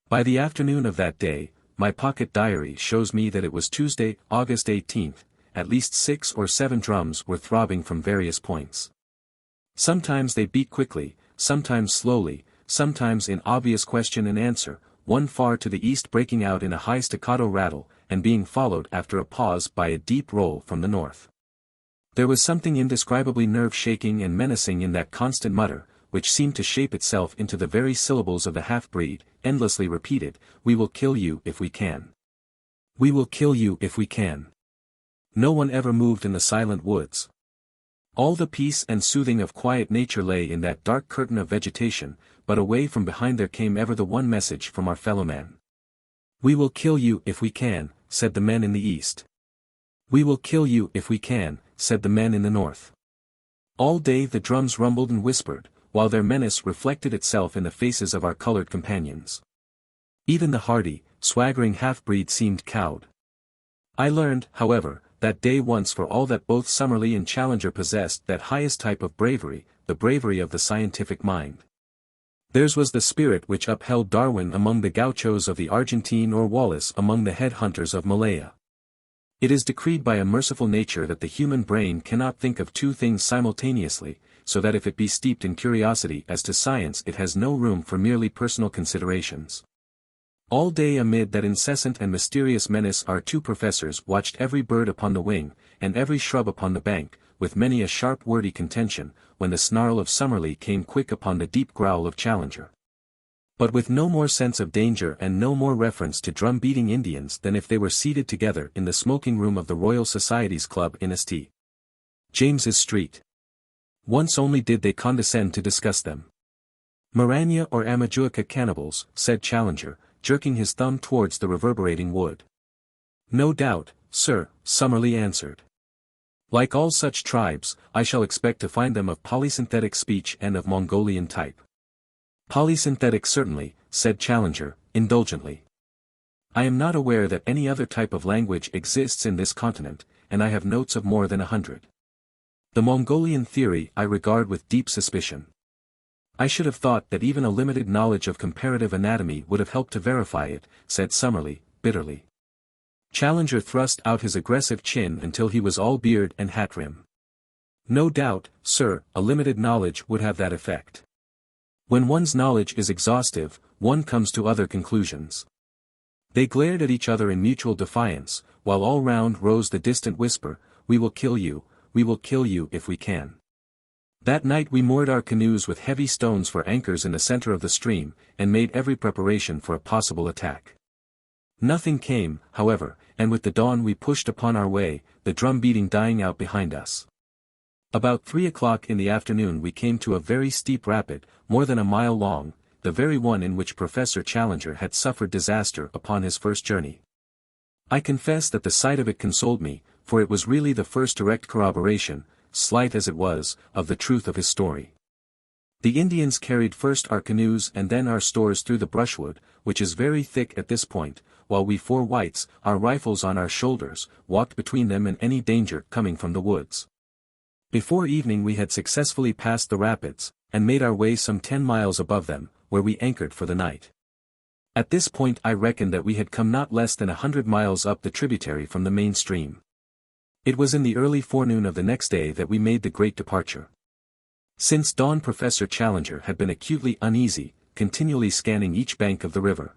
By the afternoon of that day, my pocket diary shows me that it was Tuesday, August 18th, at least 6 or 7 drums were throbbing from various points. Sometimes they beat quickly, sometimes slowly, sometimes in obvious question and answer, one far to the east breaking out in a high staccato rattle, and being followed after a pause by a deep roll from the north. There was something indescribably nerve-shaking and menacing in that constant mutter, which seemed to shape itself into the very syllables of the half-breed, endlessly repeated, "We will kill you if we can. We will kill you if we can." No one ever moved in the silent woods. All the peace and soothing of quiet nature lay in that dark curtain of vegetation, but away from behind there came ever the one message from our fellowman. "We will kill you if we can," said the men in the east. "We will kill you if we can," said the men in the north. All day the drums rumbled and whispered, while their menace reflected itself in the faces of our colored companions. Even the hardy, swaggering half-breed seemed cowed. I learned, however, that day once for all that both Summerlee and Challenger possessed that highest type of bravery, the bravery of the scientific mind. Theirs was the spirit which upheld Darwin among the gauchos of the Argentine or Wallace among the head hunters of Malaya. It is decreed by a merciful nature that the human brain cannot think of two things simultaneously, so that if it be steeped in curiosity as to science it has no room for merely personal considerations. All day amid that incessant and mysterious menace our two professors watched every bird upon the wing, and every shrub upon the bank, with many a sharp wordy contention, when the snarl of Summerlee came quick upon the deep growl of Challenger. But with no more sense of danger and no more reference to drum-beating Indians than if they were seated together in the smoking room of the Royal Society's Club in St. James's Street. Once only did they condescend to discuss them. "Maranya or Amajuaca cannibals," said Challenger, jerking his thumb towards the reverberating wood. "No doubt, sir," Summerlee answered. "Like all such tribes, I shall expect to find them of polysynthetic speech and of Mongolian type." "Polysynthetic certainly," said Challenger, indulgently. I am not aware that any other type of language exists in this continent, and I have notes of more than 100. The Mongolian theory I regard with deep suspicion. I should have thought that even a limited knowledge of comparative anatomy would have helped to verify it, said Summerlee, bitterly. Challenger thrust out his aggressive chin until he was all beard and hat rim. No doubt, sir, a limited knowledge would have that effect. When one's knowledge is exhaustive, one comes to other conclusions. They glared at each other in mutual defiance, while all round rose the distant whisper, we will kill you if we can. That night we moored our canoes with heavy stones for anchors in the center of the stream, and made every preparation for a possible attack. Nothing came, however, and with the dawn we pushed upon our way, the drum beating dying out behind us. About 3 o'clock in the afternoon we came to a very steep rapid, more than a mile long, the very one in which Professor Challenger had suffered disaster upon his first journey. I confess that the sight of it consoled me, for it was really the first direct corroboration, slight as it was, of the truth of his story. The Indians carried first our canoes and then our stores through the brushwood, which is very thick at this point, while we 4 whites, our rifles on our shoulders, walked between them and any danger coming from the woods. Before evening we had successfully passed the rapids, and made our way some 10 miles above them, where we anchored for the night. At this point I reckoned that we had come not less than 100 miles up the tributary from the main stream. It was in the early forenoon of the next day that we made the great departure. Since dawn Professor Challenger had been acutely uneasy, continually scanning each bank of the river.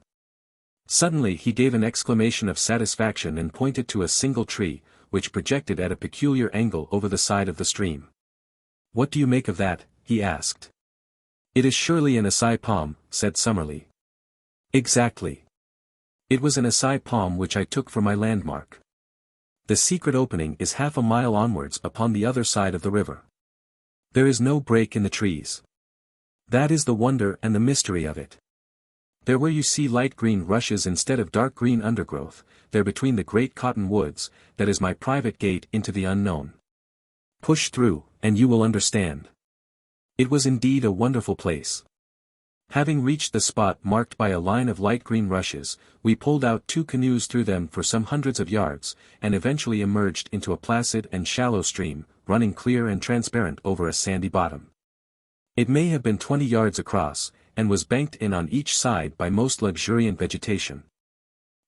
Suddenly he gave an exclamation of satisfaction and pointed to a single tree, which projected at a peculiar angle over the side of the stream. "What do you make of that?" he asked. "It is surely an acai palm," said Summerlee. "Exactly. It was an acai palm which I took for my landmark. The secret opening is half a mile onwards upon the other side of the river. There is no break in the trees. That is the wonder and the mystery of it. There where you see light green rushes instead of dark green undergrowth, there between the great cotton woods, that is my private gate into the unknown. Push through, and you will understand." It was indeed a wonderful place. Having reached the spot marked by a line of light green rushes, we pulled out 2 canoes through them for some hundreds of yards, and eventually emerged into a placid and shallow stream, running clear and transparent over a sandy bottom. It may have been 20 yards across, and was banked in on each side by most luxuriant vegetation.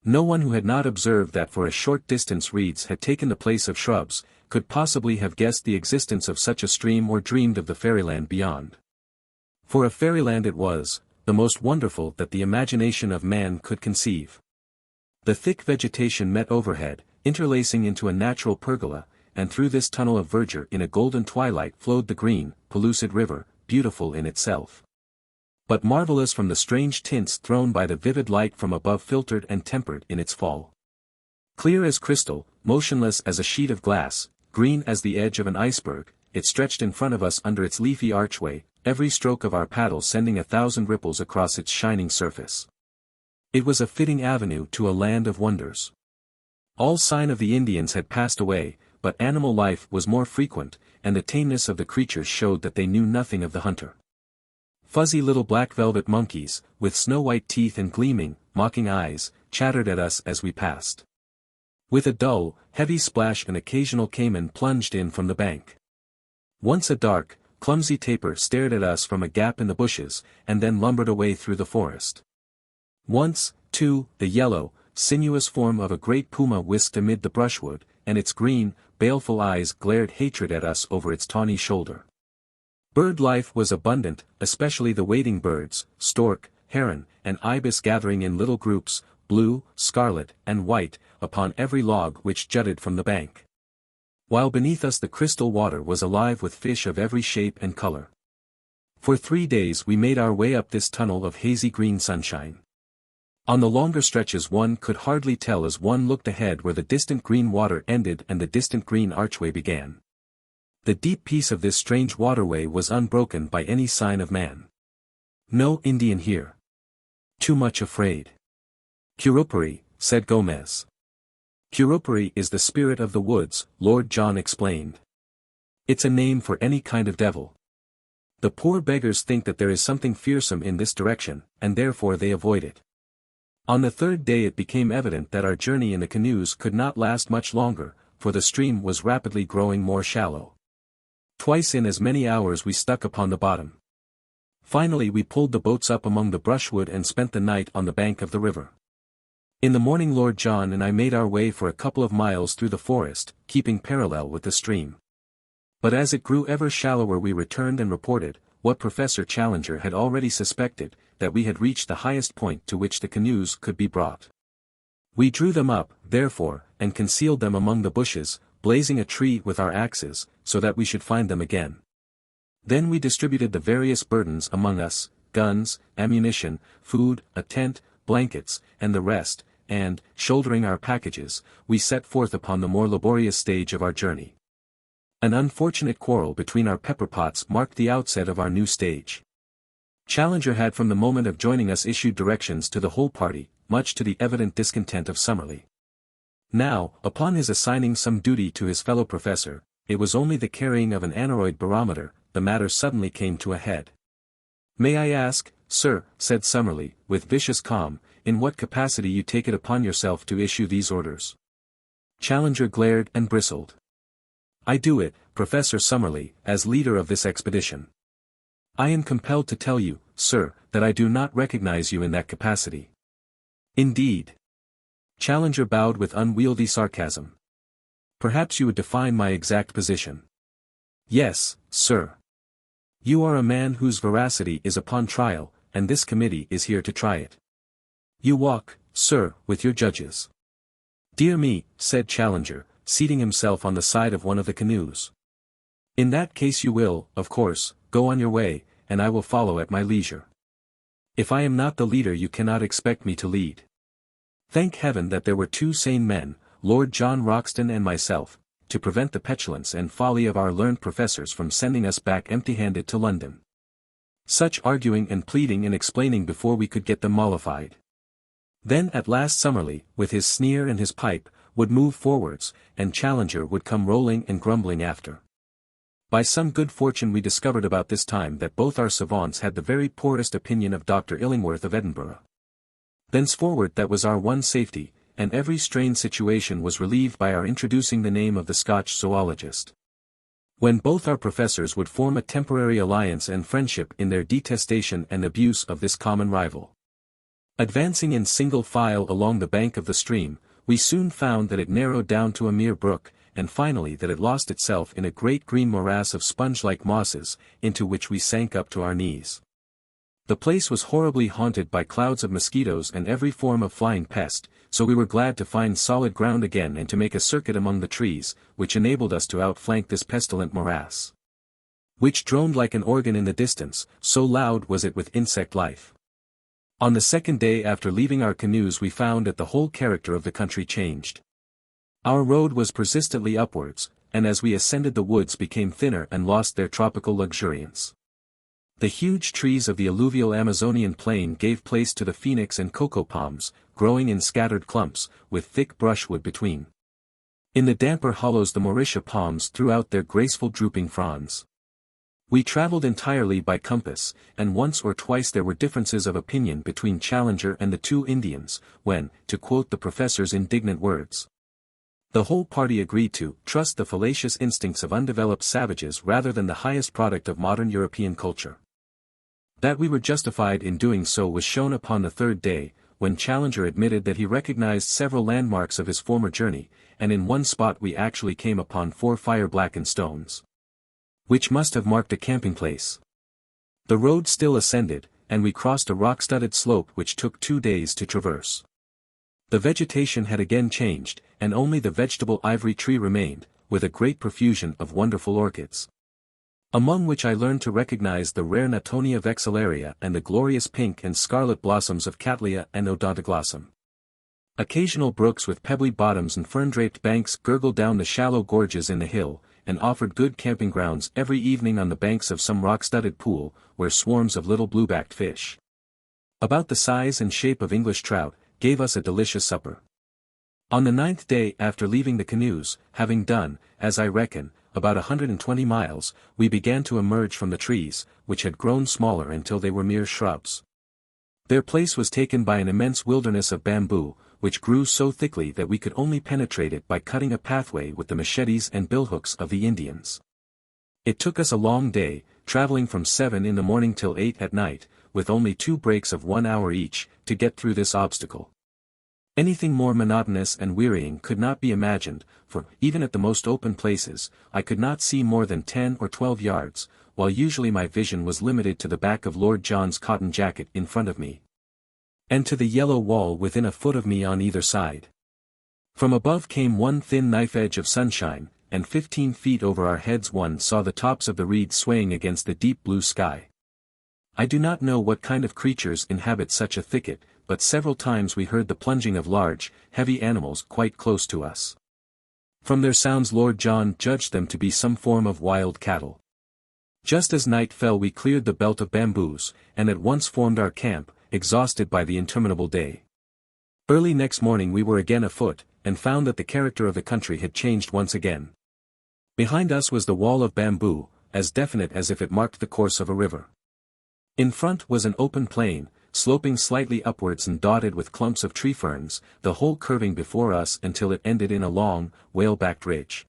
No one who had not observed that for a short distance reeds had taken the place of shrubs, could possibly have guessed the existence of such a stream or dreamed of the fairyland beyond. For a fairyland it was, the most wonderful that the imagination of man could conceive. The thick vegetation met overhead, interlacing into a natural pergola, and through this tunnel of verdure in a golden twilight flowed the green, pellucid river, beautiful in itself, but marvelous from the strange tints thrown by the vivid light from above, filtered and tempered in its fall. Clear as crystal, motionless as a sheet of glass, green as the edge of an iceberg, it stretched in front of us under its leafy archway, every stroke of our paddle sending 1,000 ripples across its shining surface. It was a fitting avenue to a land of wonders. All sign of the Indians had passed away, but animal life was more frequent, and the tameness of the creatures showed that they knew nothing of the hunter. Fuzzy little black velvet monkeys, with snow-white teeth and gleaming, mocking eyes, chattered at us as we passed. With a dull, heavy splash an occasional caiman plunged in from the bank. Once a dark, clumsy tapir stared at us from a gap in the bushes, and then lumbered away through the forest. Once, too, the yellow, sinuous form of a great puma whisked amid the brushwood, and its green, baleful eyes glared hatred at us over its tawny shoulder. Bird life was abundant, especially the wading birds, stork, heron, and ibis gathering in little groups, blue, scarlet, and white, upon every log which jutted from the bank. While beneath us the crystal water was alive with fish of every shape and color. For 3 days we made our way up this tunnel of hazy green sunshine. On the longer stretches one could hardly tell as one looked ahead where the distant green water ended and the distant green archway began. The deep peace of this strange waterway was unbroken by any sign of man. No Indian here. Too much afraid. Curupuri, said Gomez. Curupuri is the spirit of the woods, Lord John explained. It's a name for any kind of devil. The poor beggars think that there is something fearsome in this direction, and therefore they avoid it. On the third day it became evident that our journey in the canoes could not last much longer, for the stream was rapidly growing more shallow. Twice in as many hours we stuck upon the bottom. Finally we pulled the boats up among the brushwood and spent the night on the bank of the river. In the morning Lord John and I made our way for a couple of miles through the forest, keeping parallel with the stream. But as it grew ever shallower we returned and reported, what Professor Challenger had already suspected, that we had reached the highest point to which the canoes could be brought. We drew them up, therefore, and concealed them among the bushes, blazing a tree with our axes, so that we should find them again. Then we distributed the various burdens among us, guns, ammunition, food, a tent, blankets, and the rest, and, shouldering our packages, we set forth upon the more laborious stage of our journey. An unfortunate quarrel between our pepper pots marked the outset of our new stage. Challenger had from the moment of joining us issued directions to the whole party, much to the evident discontent of Summerlee. Now, upon his assigning some duty to his fellow professor, it was only the carrying of an aneroid barometer, the matter suddenly came to a head. "May I ask, sir," said Summerlee, with vicious calm, "in what capacity you take it upon yourself to issue these orders?" Challenger glared and bristled. "I do it, Professor Summerlee, as leader of this expedition. I am compelled to tell you, sir, that I do not recognize you in that capacity." "Indeed?" Challenger bowed with unwieldy sarcasm. "Perhaps you would define my exact position." "Yes, sir. You are a man whose veracity is upon trial, and this committee is here to try it. You walk, sir, with your judges." "Dear me," said Challenger, seating himself on the side of one of the canoes. "In that case you will, of course, go on your way, and I will follow at my leisure. If I am not the leader you cannot expect me to lead." Thank heaven that there were two sane men, Lord John Roxton and myself, to prevent the petulance and folly of our learned professors from sending us back empty-handed to London. Such arguing and pleading and explaining before we could get them mollified. Then at last Summerlee, with his sneer and his pipe, would move forwards, and Challenger would come rolling and grumbling after. By some good fortune we discovered about this time that both our savants had the very poorest opinion of Dr. Illingworth of Edinburgh. Thenceforward that was our one safety, and every strained situation was relieved by our introducing the name of the Scotch zoologist. When both our professors would form a temporary alliance and friendship in their detestation and abuse of this common rival. Advancing in single file along the bank of the stream, we soon found that it narrowed down to a mere brook, and finally that it lost itself in a great green morass of sponge-like mosses, into which we sank up to our knees. The place was horribly haunted by clouds of mosquitoes and every form of flying pest, so we were glad to find solid ground again and to make a circuit among the trees, which enabled us to outflank this pestilent morass, which droned like an organ in the distance, so loud was it with insect life. On the second day after leaving our canoes we found that the whole character of the country changed. Our road was persistently upwards, and as we ascended the woods became thinner and lost their tropical luxuriance. The huge trees of the alluvial Amazonian plain gave place to the phoenix and cocoa palms, growing in scattered clumps, with thick brushwood between. In the damper hollows the Mauritia palms threw out their graceful drooping fronds. We traveled entirely by compass, and once or twice there were differences of opinion between Challenger and the two Indians, when, to quote the professor's indignant words, the whole party agreed to trust the fallacious instincts of undeveloped savages rather than the highest product of modern European culture. That we were justified in doing so was shown upon the third day, when Challenger admitted that he recognized several landmarks of his former journey, and in one spot we actually came upon 4 fire-blackened stones, which must have marked a camping place. The road still ascended, and we crossed a rock-studded slope which took 2 days to traverse. The vegetation had again changed, and only the vegetable ivory tree remained, with a great profusion of wonderful orchids, among which I learned to recognize the rare Natonia vexillaria and the glorious pink and scarlet blossoms of Cattleya and Odontoglossum. Occasional brooks with pebbly bottoms and fern-draped banks gurgled down the shallow gorges in the hill, and offered good camping grounds every evening on the banks of some rock-studded pool, where swarms of little blue-backed fish, about the size and shape of English trout, gave us a delicious supper. On the 9th day after leaving the canoes, having done, as I reckon, about 120 miles, we began to emerge from the trees, which had grown smaller until they were mere shrubs. Their place was taken by an immense wilderness of bamboo, which grew so thickly that we could only penetrate it by cutting a pathway with the machetes and billhooks of the Indians. It took us a long day, traveling from 7 in the morning till 8 at night, with only 2 breaks of 1 hour each, to get through this obstacle. Anything more monotonous and wearying could not be imagined, for, even at the most open places, I could not see more than 10 or 12 yards, while usually my vision was limited to the back of Lord John's cotton jacket in front of me, and to the yellow wall within a foot of me on either side. From above came one thin knife edge of sunshine, and 15 feet over our heads one saw the tops of the reeds swaying against the deep blue sky. I do not know what kind of creatures inhabit such a thicket, but several times we heard the plunging of large, heavy animals quite close to us. From their sounds Lord John judged them to be some form of wild cattle. Just as night fell we cleared the belt of bamboos, and at once formed our camp, exhausted by the interminable day. Early next morning we were again afoot, and found that the character of the country had changed once again. Behind us was the wall of bamboo, as definite as if it marked the course of a river. In front was an open plain, sloping slightly upwards and dotted with clumps of tree ferns, the whole curving before us until it ended in a long, whale-backed ridge.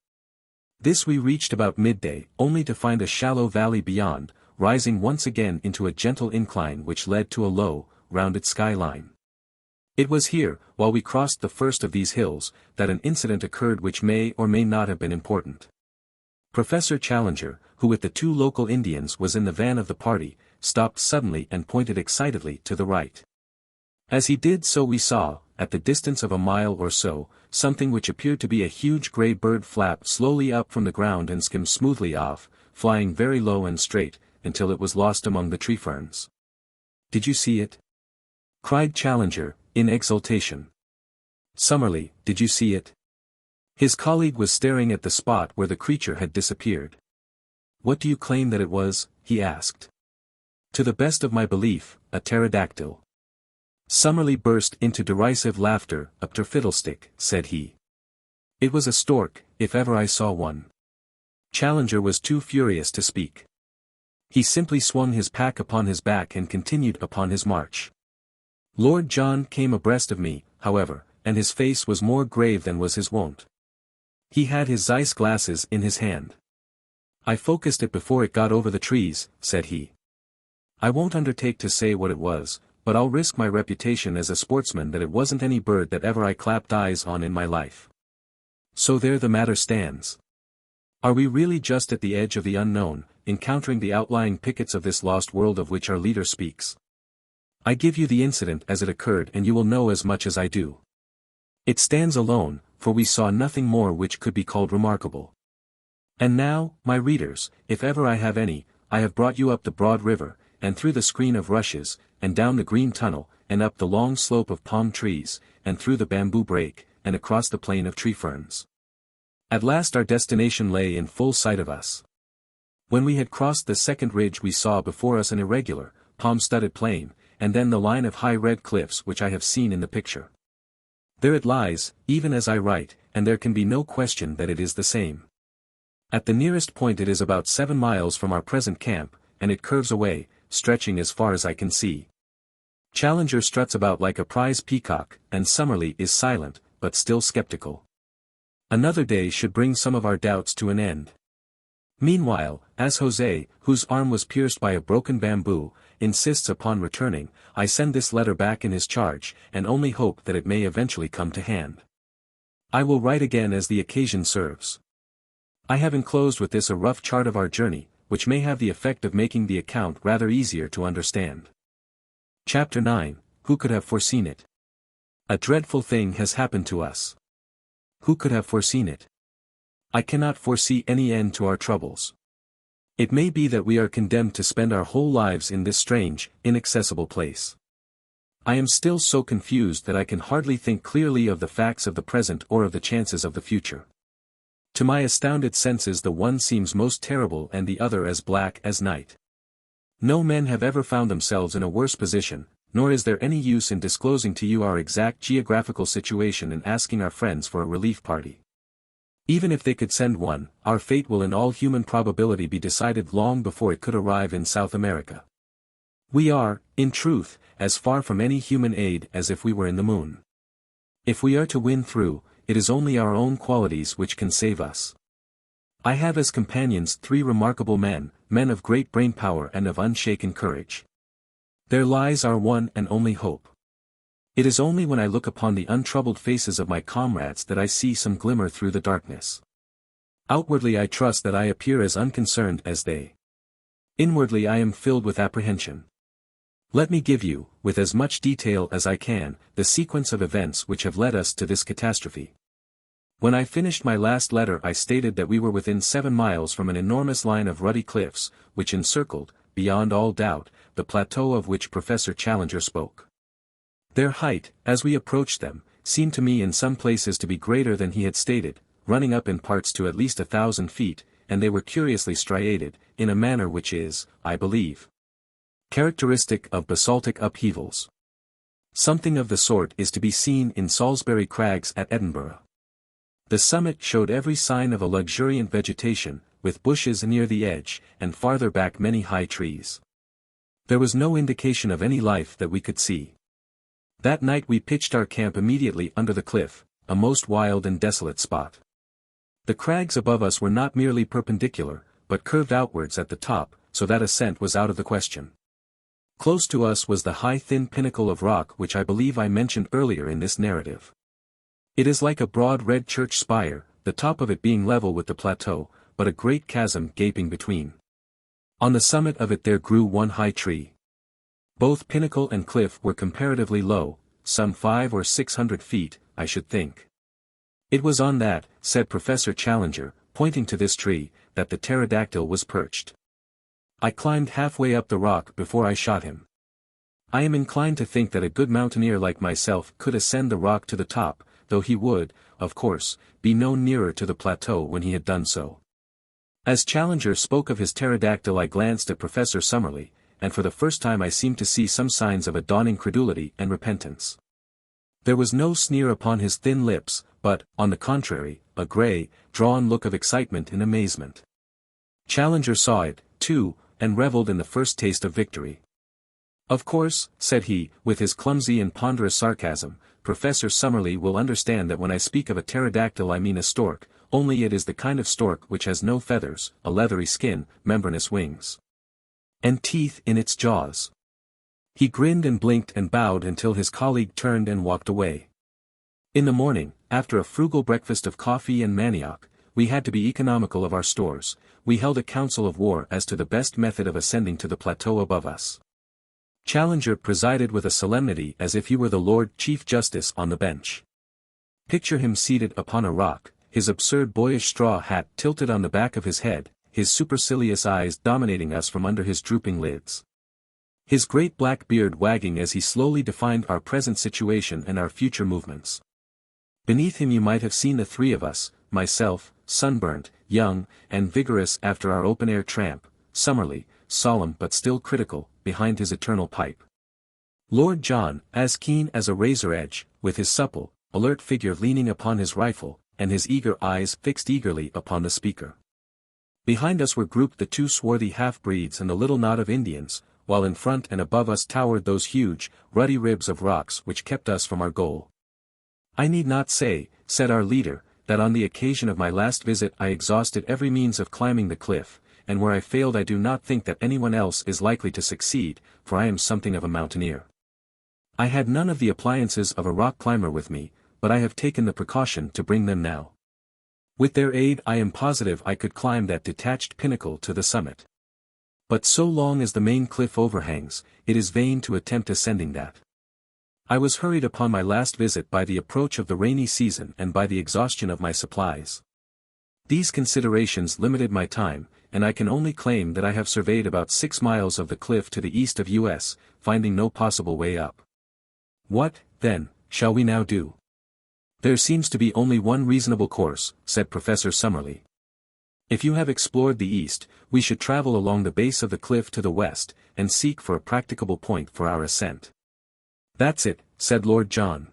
This we reached about midday, only to find a shallow valley beyond, rising once again into a gentle incline which led to a low, rounded skyline. It was here, while we crossed the first of these hills, that an incident occurred which may or may not have been important. Professor Challenger, who with the 2 local Indians was in the van of the party, stopped suddenly and pointed excitedly to the right. As he did so we saw, at the distance of a mile or so, something which appeared to be a huge grey bird flap slowly up from the ground and skim smoothly off, flying very low and straight, until it was lost among the tree ferns. "Did you see it?" cried Challenger, in exultation. "Summerlee, did you see it?" His colleague was staring at the spot where the creature had disappeared. "What do you claim that it was?" he asked. "To the best of my belief, a pterodactyl." Summerlee burst into derisive laughter. "A fiddlestick," said he. "It was a stork, if ever I saw one." Challenger was too furious to speak. He simply swung his pack upon his back and continued upon his march. Lord John came abreast of me, however, and his face was more grave than was his wont. He had his Zeiss glasses in his hand. "I focused it before it got over the trees," said he. "I won't undertake to say what it was, but I'll risk my reputation as a sportsman that it wasn't any bird that ever I clapped eyes on in my life. So there the matter stands. Are we really just at the edge of the unknown, encountering the outlying pickets of this lost world of which our leader speaks? I give you the incident as it occurred and you will know as much as I do. It stands alone, for we saw nothing more which could be called remarkable. And now, my readers, if ever I have any, I have brought you up the broad river, and through the screen of rushes, and down the green tunnel, and up the long slope of palm trees, and through the bamboo brake, and across the plain of tree ferns. At last our destination lay in full sight of us. When we had crossed the second ridge we saw before us an irregular, palm-studded plain, and then the line of high red cliffs which I have seen in the picture. There it lies, even as I write, and there can be no question that it is the same. At the nearest point it is about 7 miles from our present camp, and it curves away, stretching as far as I can see. Challenger struts about like a prize peacock, and Summerlee is silent, but still skeptical. Another day should bring some of our doubts to an end. Meanwhile, as Jose, whose arm was pierced by a broken bamboo, insists upon returning, I send this letter back in his charge, and only hope that it may eventually come to hand. I will write again as the occasion serves. I have enclosed with this a rough chart of our journey, which may have the effect of making the account rather easier to understand. Chapter 9, Who could have foreseen it? A dreadful thing has happened to us. Who could have foreseen it? I cannot foresee any end to our troubles. It may be that we are condemned to spend our whole lives in this strange, inaccessible place. I am still so confused that I can hardly think clearly of the facts of the present or of the chances of the future. To my astounded senses the one seems most terrible and the other as black as night. No men have ever found themselves in a worse position, nor is there any use in disclosing to you our exact geographical situation and asking our friends for a relief party. Even if they could send one, our fate will in all human probability be decided long before it could arrive in South America. We are, in truth, as far from any human aid as if we were in the moon. If we are to win through, it is only our own qualities which can save us. I have as companions 3 remarkable men, men of great brain power and of unshaken courage. Their lives are one and only hope. It is only when I look upon the untroubled faces of my comrades that I see some glimmer through the darkness. Outwardly I trust that I appear as unconcerned as they. Inwardly I am filled with apprehension. Let me give you, with as much detail as I can, the sequence of events which have led us to this catastrophe. When I finished my last letter I stated that we were within 7 miles from an enormous line of ruddy cliffs, which encircled, beyond all doubt, the plateau of which Professor Challenger spoke. Their height, as we approached them, seemed to me in some places to be greater than he had stated, running up in parts to at least 1,000 feet, and they were curiously striated, in a manner which is, I believe, characteristic of basaltic upheavals. Something of the sort is to be seen in Salisbury Crags at Edinburgh. The summit showed every sign of a luxuriant vegetation, with bushes near the edge, and farther back many high trees. There was no indication of any life that we could see. That night we pitched our camp immediately under the cliff, a most wild and desolate spot. The crags above us were not merely perpendicular, but curved outwards at the top, so that ascent was out of the question. Close to us was the high thin pinnacle of rock which I believe I mentioned earlier in this narrative. It is like a broad red church spire, the top of it being level with the plateau, but a great chasm gaping between. On the summit of it there grew one high tree. Both pinnacle and cliff were comparatively low, some 500 or 600 feet, I should think. It was on that, said Professor Challenger, pointing to this tree, that the pterodactyl was perched. I climbed halfway up the rock before I shot him. I am inclined to think that a good mountaineer like myself could ascend the rock to the top, though he would, of course, be no nearer to the plateau when he had done so. As Challenger spoke of his pterodactyl I glanced at Professor Summerlee, and for the first time I seemed to see some signs of a dawning credulity and repentance. There was no sneer upon his thin lips, but, on the contrary, a grey, drawn look of excitement and amazement. Challenger saw it, too, and revelled in the first taste of victory. Of course, said he, with his clumsy and ponderous sarcasm, Professor Summerlee will understand that when I speak of a pterodactyl I mean a stork, only it is the kind of stork which has no feathers, a leathery skin, membranous wings, and teeth in its jaws. He grinned and blinked and bowed until his colleague turned and walked away. In the morning, after a frugal breakfast of coffee and manioc, we had to be economical of our stores. We held a council of war as to the best method of ascending to the plateau above us. Challenger presided with a solemnity as if he were the Lord Chief Justice on the bench. Picture him seated upon a rock, his absurd boyish straw hat tilted on the back of his head, his supercilious eyes dominating us from under his drooping lids. His great black beard wagging as he slowly defined our present situation and our future movements. Beneath him you might have seen the 3 of us, myself, sunburnt, young, and vigorous after our open-air tramp, Summerlee, solemn but still critical, behind his eternal pipe. Lord John, as keen as a razor edge, with his supple, alert figure leaning upon his rifle, and his eager eyes fixed eagerly upon the speaker. Behind us were grouped the 2 swarthy half-breeds and the little knot of Indians, while in front and above us towered those huge, ruddy ribs of rocks which kept us from our goal. I need not say, said our leader, that on the occasion of my last visit I exhausted every means of climbing the cliff, and where I failed I do not think that anyone else is likely to succeed, for I am something of a mountaineer. I had none of the appliances of a rock climber with me, but I have taken the precaution to bring them now. With their aid I am positive I could climb that detached pinnacle to the summit. But so long as the main cliff overhangs, it is vain to attempt ascending that. I was hurried upon my last visit by the approach of the rainy season and by the exhaustion of my supplies. These considerations limited my time, and I can only claim that I have surveyed about 6 miles of the cliff to the east of US, finding no possible way up. What, then, shall we now do? There seems to be only one reasonable course, said Professor Summerlee. If you have explored the east, we should travel along the base of the cliff to the west, and seek for a practicable point for our ascent. That's it, said Lord John.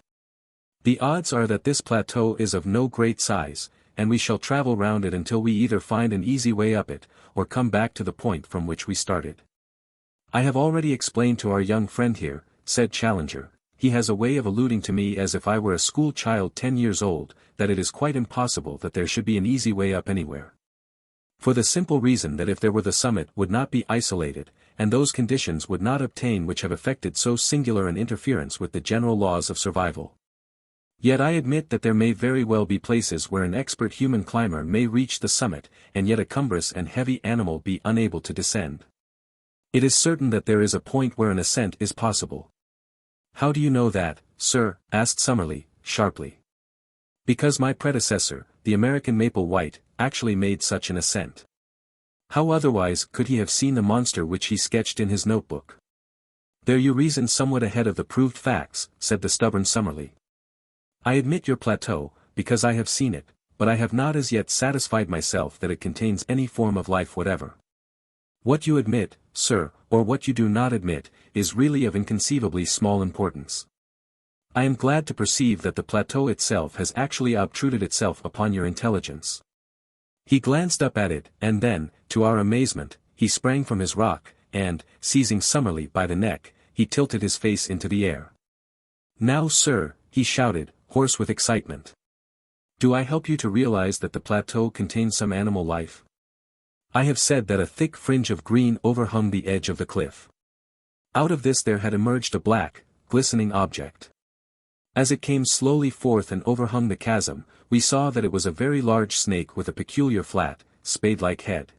The odds are that this plateau is of no great size, and we shall travel round it until we either find an easy way up it, or come back to the point from which we started. I have already explained to our young friend here, said Challenger. He has a way of alluding to me as if I were a school child 10 years old, that it is quite impossible that there should be an easy way up anywhere. For the simple reason that if there were the summit would not be isolated, and those conditions would not obtain which have effected so singular an interference with the general laws of survival. Yet I admit that there may very well be places where an expert human climber may reach the summit, and yet a cumbrous and heavy animal be unable to descend. It is certain that there is a point where an ascent is possible. How do you know that, sir? Asked Summerlee, sharply. Because my predecessor, the American Maple White, actually made such an ascent. How otherwise could he have seen the monster which he sketched in his notebook? There you reason somewhat ahead of the proved facts, said the stubborn Summerlee. I admit your plateau, because I have seen it, but I have not as yet satisfied myself that it contains any form of life whatever. What you admit, sir, or what you do not admit, is really of inconceivably small importance. I am glad to perceive that the plateau itself has actually obtruded itself upon your intelligence. He glanced up at it, and then, to our amazement, he sprang from his rock, and, seizing Summerlee by the neck, he tilted his face into the air. Now, sir, he shouted, hoarse with excitement. Do I help you to realize that the plateau contains some animal life? I have said that a thick fringe of green overhung the edge of the cliff. Out of this there had emerged a black, glistening object. As it came slowly forth and overhung the chasm, we saw that it was a very large snake with a peculiar flat, spade-like head.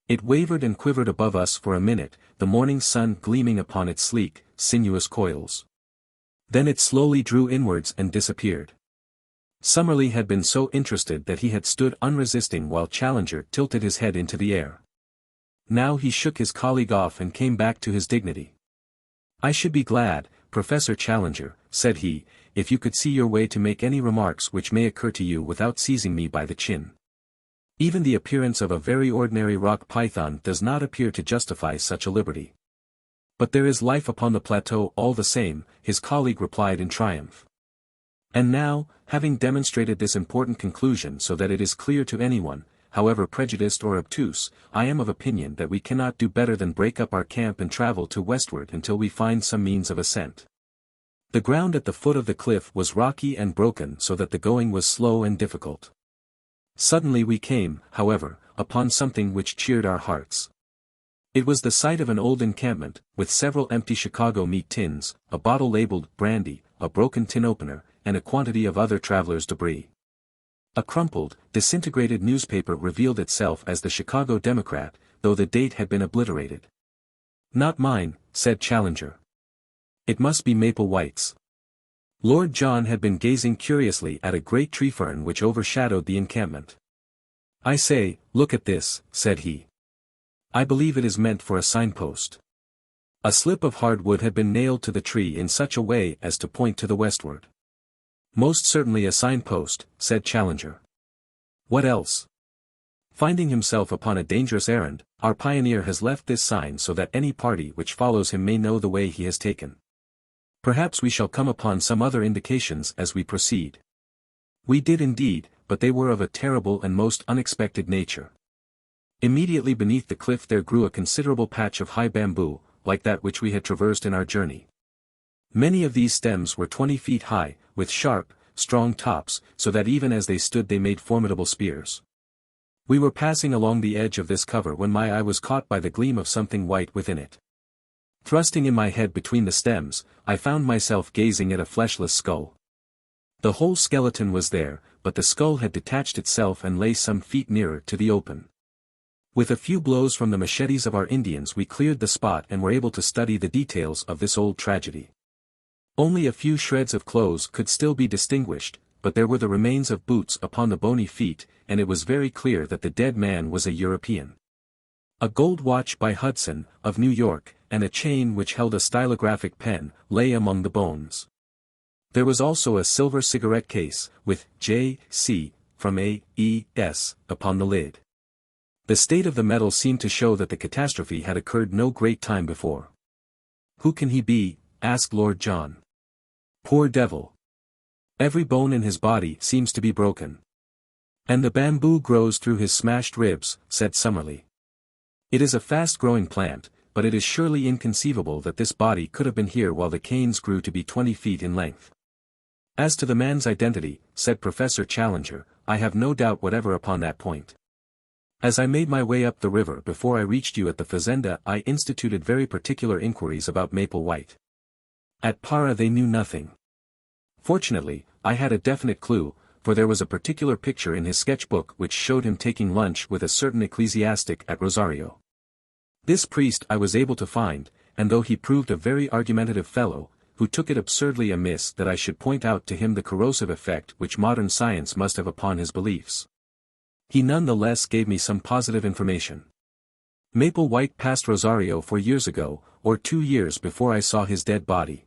It wavered and quivered above us for a minute, the morning sun gleaming upon its sleek, sinuous coils. Then it slowly drew inwards and disappeared. Summerlee had been so interested that he had stood unresisting while Challenger tilted his head into the air. Now he shook his colleague off and came back to his dignity. I should be glad, Professor Challenger, said he, if you could see your way to make any remarks which may occur to you without seizing me by the chin. Even the appearance of a very ordinary rock python does not appear to justify such a liberty. But there is life upon the plateau all the same, his colleague replied in triumph. And now, having demonstrated this important conclusion so that it is clear to anyone, however prejudiced or obtuse, I am of opinion that we cannot do better than break up our camp and travel to westward until we find some means of ascent. The ground at the foot of the cliff was rocky and broken so that the going was slow and difficult. Suddenly we came, however, upon something which cheered our hearts. It was the site of an old encampment, with several empty Chicago meat tins, a bottle labeled brandy, a broken tin opener, and a quantity of other travelers' debris. A crumpled, disintegrated newspaper revealed itself as the Chicago Democrat, though the date had been obliterated. Not mine, said Challenger. It must be Maple White's. Lord John had been gazing curiously at a great tree fern which overshadowed the encampment. I say, look at this, said he. I believe it is meant for a signpost. A slip of hardwood had been nailed to the tree in such a way as to point to the westward. Most certainly a signpost, said Challenger. What else? Finding himself upon a dangerous errand, our pioneer has left this sign so that any party which follows him may know the way he has taken. Perhaps we shall come upon some other indications as we proceed. We did indeed, but they were of a terrible and most unexpected nature. Immediately beneath the cliff there grew a considerable patch of high bamboo, like that which we had traversed in our journey. Many of these stems were 20 feet high, with sharp, strong tops, so that even as they stood they made formidable spears. We were passing along the edge of this cover when my eye was caught by the gleam of something white within it. Thrusting in my head between the stems, I found myself gazing at a fleshless skull. The whole skeleton was there, but the skull had detached itself and lay some feet nearer to the open. With a few blows from the machetes of our Indians we cleared the spot and were able to study the details of this old tragedy. Only a few shreds of clothes could still be distinguished, but there were the remains of boots upon the bony feet, and it was very clear that the dead man was a European. A gold watch by Hudson, of New York, and a chain which held a stylographic pen, lay among the bones. There was also a silver cigarette case, with J.C. from A.E.S. upon the lid. The state of the metal seemed to show that the catastrophe had occurred no great time before. Who can he be? Asked Lord John. Poor devil. Every bone in his body seems to be broken. And the bamboo grows through his smashed ribs, said Summerlee. It is a fast-growing plant, but it is surely inconceivable that this body could have been here while the canes grew to be 20 feet in length. As to the man's identity, said Professor Challenger, I have no doubt whatever upon that point. As I made my way up the river before I reached you at the fazenda, I instituted very particular inquiries about Maple White. At Para they knew nothing. Fortunately, I had a definite clue, for there was a particular picture in his sketchbook which showed him taking lunch with a certain ecclesiastic at Rosario. This priest I was able to find, and though he proved a very argumentative fellow, who took it absurdly amiss that I should point out to him the corrosive effect which modern science must have upon his beliefs, he none the less gave me some positive information. Maple White passed Rosario 4 years ago, or 2 years before I saw his dead body.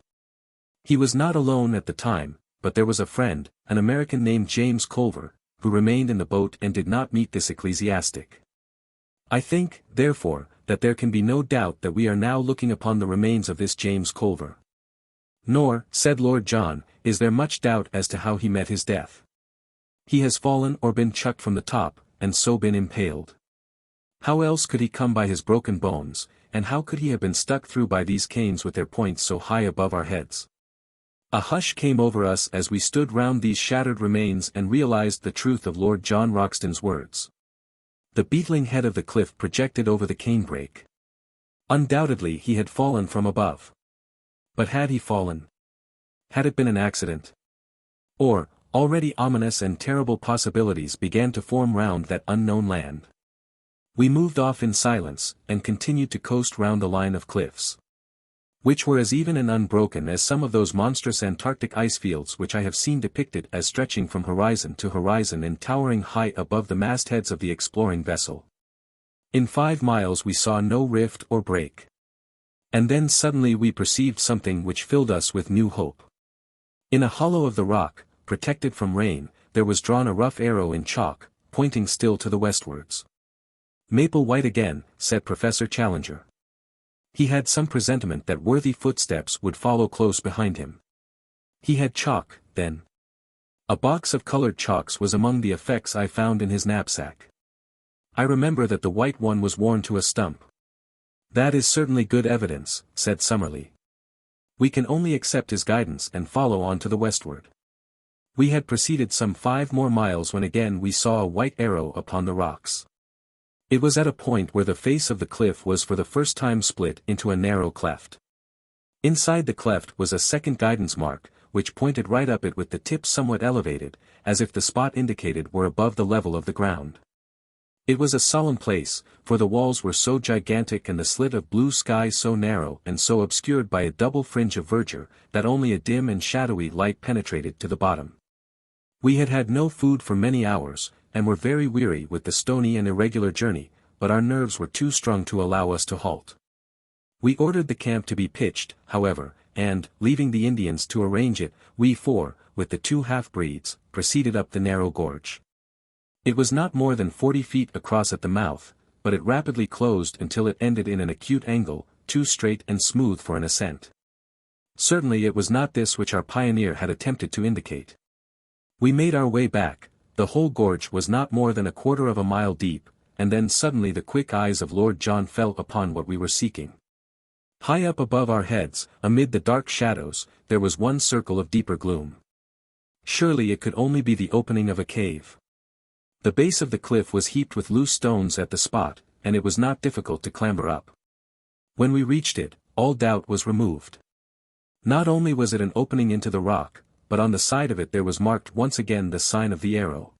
He was not alone at the time, but there was a friend, an American named James Culver, who remained in the boat and did not meet this ecclesiastic. I think, therefore, that there can be no doubt that we are now looking upon the remains of this James Culver. Nor, said Lord John, is there much doubt as to how he met his death. He has fallen or been chucked from the top, and so been impaled. How else could he come by his broken bones, and how could he have been stuck through by these canes with their points so high above our heads? A hush came over us as we stood round these shattered remains and realized the truth of Lord John Roxton's words. The beetling head of the cliff projected over the canebrake. Undoubtedly he had fallen from above. But had he fallen? Had it been an accident? Or, already ominous and terrible possibilities began to form round that unknown land. We moved off in silence, and continued to coast round the line of cliffs, which were as even and unbroken as some of those monstrous Antarctic ice fields which I have seen depicted as stretching from horizon to horizon and towering high above the mastheads of the exploring vessel. In 5 miles we saw no rift or break. And then suddenly we perceived something which filled us with new hope. In a hollow of the rock, protected from rain, there was drawn a rough arrow in chalk, pointing still to the westwards. Maple White again, said Professor Challenger. He had some presentiment that worthy footsteps would follow close behind him. He had chalk, then. A box of colored chalks was among the effects I found in his knapsack. I remember that the white one was worn to a stump. That is certainly good evidence, said Summerlee. We can only accept his guidance and follow on to the westward. We had proceeded some 5 more miles when again we saw a white arrow upon the rocks. It was at a point where the face of the cliff was for the first time split into a narrow cleft. Inside the cleft was a second guidance mark, which pointed right up it with the tip somewhat elevated, as if the spot indicated were above the level of the ground. It was a solemn place, for the walls were so gigantic and the slit of blue sky so narrow and so obscured by a double fringe of verdure, that only a dim and shadowy light penetrated to the bottom. We had had no food for many hours, and were very weary with the stony and irregular journey, but our nerves were too strung to allow us to halt. We ordered the camp to be pitched, however, and, leaving the Indians to arrange it, we 4, with the 2 half-breeds, proceeded up the narrow gorge. It was not more than 40 feet across at the mouth, but it rapidly closed until it ended in an acute angle, too straight and smooth for an ascent. Certainly it was not this which our pioneer had attempted to indicate. We made our way back. The whole gorge was not more than 1/4 of a mile deep, and then suddenly the quick eyes of Lord John fell upon what we were seeking. High up above our heads, amid the dark shadows, there was one circle of deeper gloom. Surely it could only be the opening of a cave. The base of the cliff was heaped with loose stones at the spot, and it was not difficult to clamber up. When we reached it, all doubt was removed. Not only was it an opening into the rock, but on the side of it there was marked once again the sign of the arrow.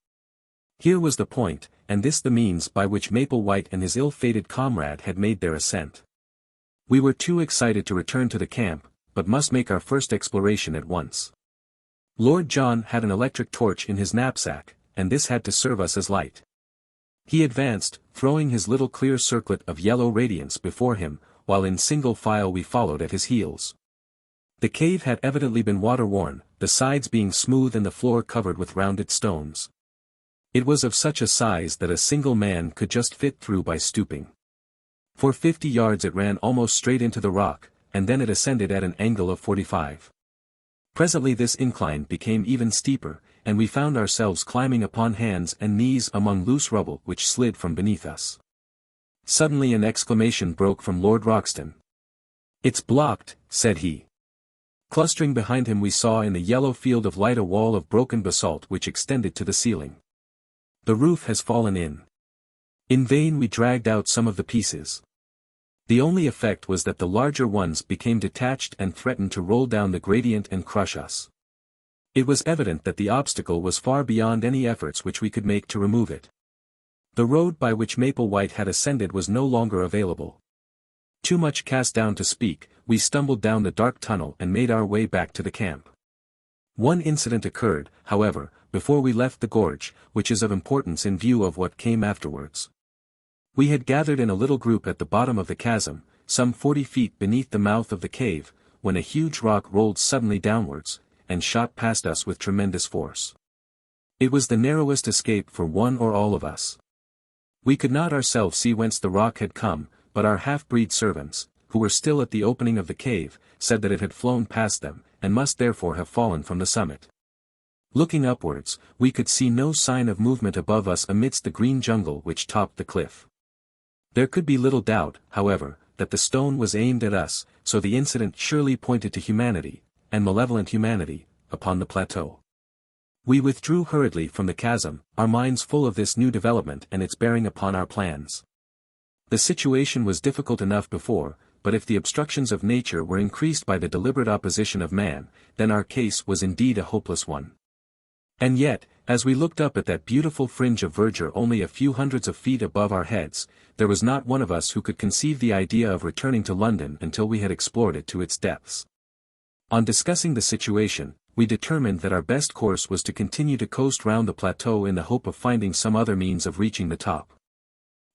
Here was the point, and this the means by which Maple White and his ill-fated comrade had made their ascent. We were too excited to return to the camp, but must make our first exploration at once. Lord John had an electric torch in his knapsack, and this had to serve us as light. He advanced, throwing his little clear circlet of yellow radiance before him, while in single file we followed at his heels. The cave had evidently been water-worn, the sides being smooth and the floor covered with rounded stones. It was of such a size that a single man could just fit through by stooping. For 50 yards it ran almost straight into the rock, and then it ascended at an angle of 45. Presently this incline became even steeper, and we found ourselves climbing upon hands and knees among loose rubble which slid from beneath us. Suddenly an exclamation broke from Lord Roxton. "It's blocked," said he. Clustering behind him we saw in the yellow field of light a wall of broken basalt which extended to the ceiling. "The roof has fallen in." In vain we dragged out some of the pieces. The only effect was that the larger ones became detached and threatened to roll down the gradient and crush us. It was evident that the obstacle was far beyond any efforts which we could make to remove it. The road by which Maplewhite had ascended was no longer available. Too much cast down to speak, we stumbled down the dark tunnel and made our way back to the camp. One incident occurred, however, before we left the gorge, which is of importance in view of what came afterwards. We had gathered in a little group at the bottom of the chasm, some 40 feet beneath the mouth of the cave, when a huge rock rolled suddenly downwards, and shot past us with tremendous force. It was the narrowest escape for one or all of us. We could not ourselves see whence the rock had come, but our half-breed servants, who were still at the opening of the cave, said that it had flown past them, and must therefore have fallen from the summit. Looking upwards, we could see no sign of movement above us amidst the green jungle which topped the cliff. There could be little doubt, however, that the stone was aimed at us, so the incident surely pointed to humanity, and malevolent humanity, upon the plateau. We withdrew hurriedly from the chasm, our minds full of this new development and its bearing upon our plans. The situation was difficult enough before, but if the obstructions of nature were increased by the deliberate opposition of man, then our case was indeed a hopeless one. And yet, as we looked up at that beautiful fringe of verdure only a few hundreds of feet above our heads, there was not one of us who could conceive the idea of returning to London until we had explored it to its depths. On discussing the situation, we determined that our best course was to continue to coast round the plateau in the hope of finding some other means of reaching the top.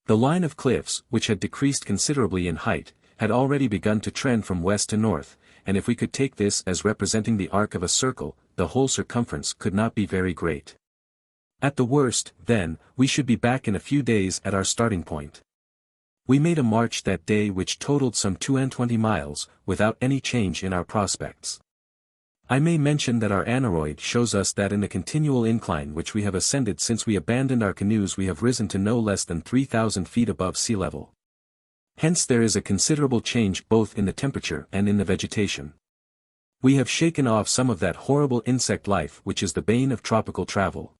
The line of cliffs, which had decreased considerably in height, had already begun to trend from west to north, and if we could take this as representing the arc of a circle, the whole circumference could not be very great. At the worst, then, we should be back in a few days at our starting point. We made a march that day which totaled some 22 miles, without any change in our prospects. I may mention that our aneroid shows us that in the continual incline which we have ascended since we abandoned our canoes we have risen to no less than 3,000 feet above sea level. Hence there is a considerable change both in the temperature and in the vegetation. We have shaken off some of that horrible insect life which is the bane of tropical travel.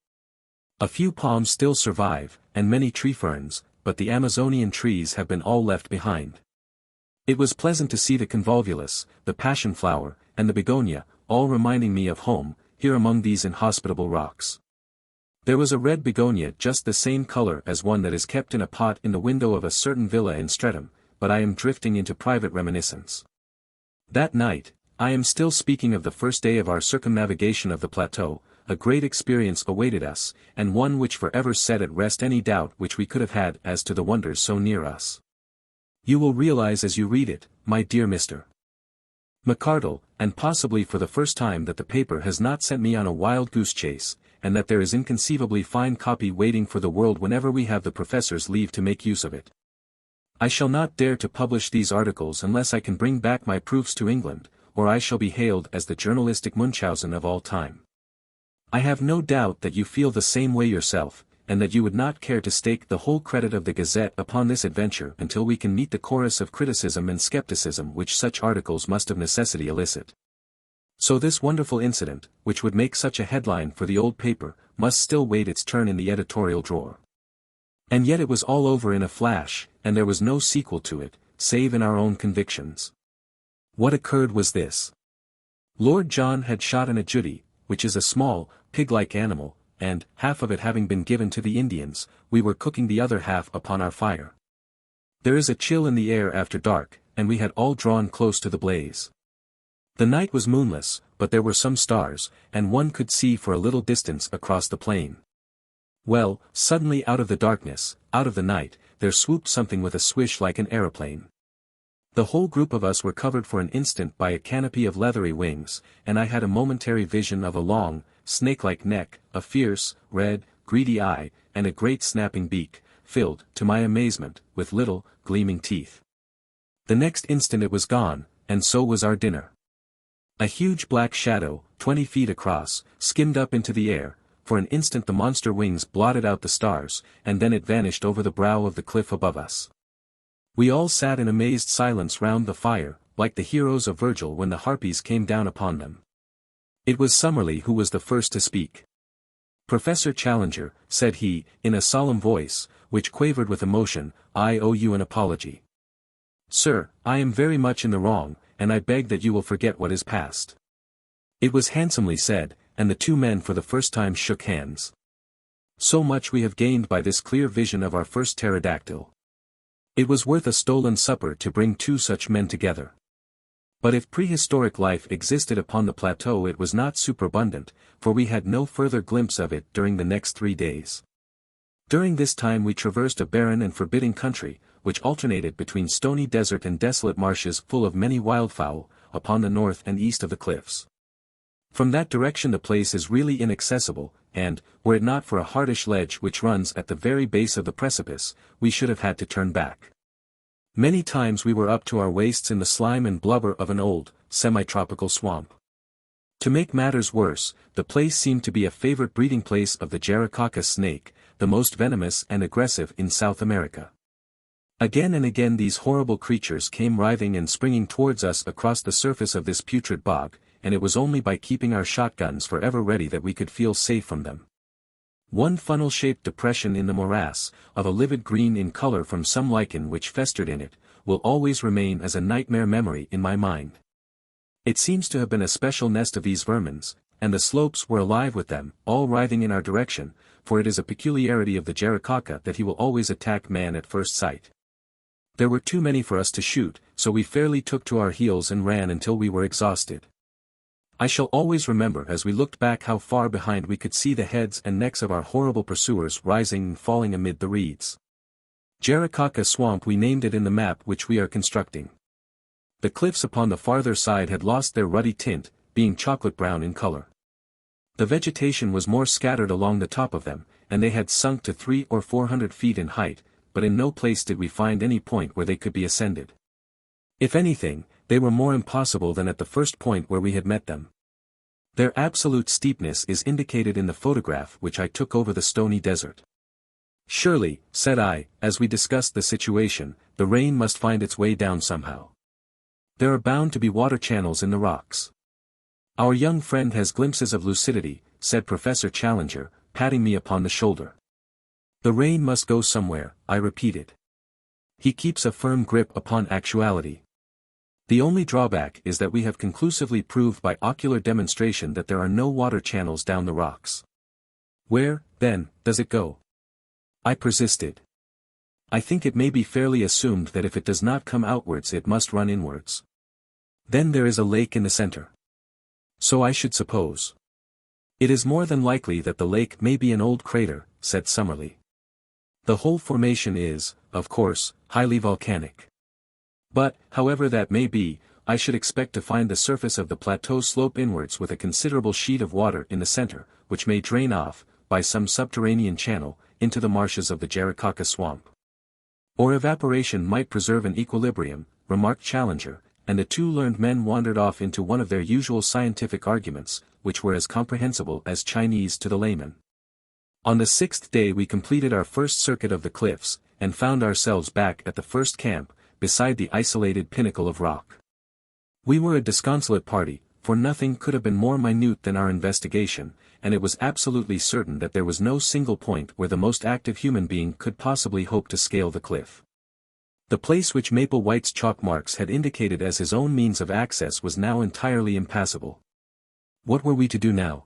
A few palms still survive, and many tree ferns, but the Amazonian trees have been all left behind. It was pleasant to see the convolvulus, the passion flower, and the begonia, all reminding me of home, here among these inhospitable rocks. There was a red begonia just the same color as one that is kept in a pot in the window of a certain villa in Streatham, but I am drifting into private reminiscence. That night, I am still speaking of the first day of our circumnavigation of the plateau, a great experience awaited us, and one which forever set at rest any doubt which we could have had as to the wonders so near us. You will realize as you read it, my dear Mr. McArdle, and possibly for the first time that the paper has not sent me on a wild goose chase, and that there is inconceivably fine copy waiting for the world whenever we have the professor's leave to make use of it. I shall not dare to publish these articles unless I can bring back my proofs to England, or I shall be hailed as the journalistic Munchausen of all time. I have no doubt that you feel the same way yourself, and that you would not care to stake the whole credit of the Gazette upon this adventure until we can meet the chorus of criticism and skepticism which such articles must of necessity elicit. So this wonderful incident, which would make such a headline for the old paper, must still wait its turn in the editorial drawer. And yet it was all over in a flash, and there was no sequel to it, save in our own convictions. What occurred was this. Lord John had shot an ajouti, which is a small, pig-like animal, and, half of it having been given to the Indians, we were cooking the other half upon our fire. There is a chill in the air after dark, and we had all drawn close to the blaze. The night was moonless, but there were some stars, and one could see for a little distance across the plain. Well, suddenly out of the darkness, out of the night, there swooped something with a swish like an aeroplane. The whole group of us were covered for an instant by a canopy of leathery wings, and I had a momentary vision of a long, snake-like neck, a fierce, red, greedy eye, and a great snapping beak, filled, to my amazement, with little, gleaming teeth. The next instant it was gone, and so was our dinner. A huge black shadow, 20 feet across, skimmed up into the air. For an instant the monster wings blotted out the stars, and then it vanished over the brow of the cliff above us. We all sat in amazed silence round the fire, like the heroes of Virgil when the harpies came down upon them. It was Summerlee who was the first to speak. "Professor Challenger," said he, in a solemn voice, which quavered with emotion, "I owe you an apology. Sir, I am very much in the wrong, and I beg that you will forget what is past." It was handsomely said, and the two men for the first time shook hands. So much we have gained by this clear vision of our first pterodactyl. It was worth a stolen supper to bring two such men together. But if prehistoric life existed upon the plateau, it was not superabundant, for we had no further glimpse of it during the next 3 days. During this time we traversed a barren and forbidding country, which alternated between stony desert and desolate marshes full of many wildfowl, upon the north and east of the cliffs. From that direction the place is really inaccessible, and, were it not for a hardish ledge which runs at the very base of the precipice, we should have had to turn back. Many times we were up to our waists in the slime and blubber of an old, semi-tropical swamp. To make matters worse, the place seemed to be a favorite breeding place of the Jurassic snake, the most venomous and aggressive in South America. Again and again these horrible creatures came writhing and springing towards us across the surface of this putrid bog, and it was only by keeping our shotguns forever ready that we could feel safe from them. One funnel-shaped depression in the morass, of a livid green in color from some lichen which festered in it, will always remain as a nightmare memory in my mind. It seems to have been a special nest of these vermins, and the slopes were alive with them, all writhing in our direction, for it is a peculiarity of the Jaracaca that he will always attack man at first sight. There were too many for us to shoot, so we fairly took to our heels and ran until we were exhausted. I shall always remember as we looked back how far behind we could see the heads and necks of our horrible pursuers rising and falling amid the reeds. Jaracaca Swamp we named it in the map which we are constructing. The cliffs upon the farther side had lost their ruddy tint, being chocolate brown in color. The vegetation was more scattered along the top of them, and they had sunk to 300 or 400 feet in height, but in no place did we find any point where they could be ascended. If anything, they were more impossible than at the first point where we had met them. Their absolute steepness is indicated in the photograph which I took over the stony desert. "Surely," said I, as we discussed the situation, "the rain must find its way down somehow. There are bound to be water channels in the rocks." "Our young friend has glimpses of lucidity," said Professor Challenger, patting me upon the shoulder. "The rain must go somewhere," I repeated. "He keeps a firm grip upon actuality. The only drawback is that we have conclusively proved by ocular demonstration that there are no water channels down the rocks." "Where, then, does it go?" I persisted. "I think it may be fairly assumed that if it does not come outwards it must run inwards. Then there is a lake in the center." "So I should suppose." "It is more than likely that the lake may be an old crater," said Summerlee. "The whole formation is, of course, highly volcanic. But, however that may be, I should expect to find the surface of the plateau slope inwards with a considerable sheet of water in the center, which may drain off, by some subterranean channel, into the marshes of the Jaracaca Swamp. Or evaporation might preserve an equilibrium," remarked Challenger, and the two learned men wandered off into one of their usual scientific arguments, which were as comprehensible as Chinese to the layman. On the 6th day we completed our first circuit of the cliffs, and found ourselves back at the first camp, beside the isolated pinnacle of rock. We were a disconsolate party, for nothing could have been more minute than our investigation, and it was absolutely certain that there was no single point where the most active human being could possibly hope to scale the cliff. The place which Maple White's chalk marks had indicated as his own means of access was now entirely impassable. What were we to do now?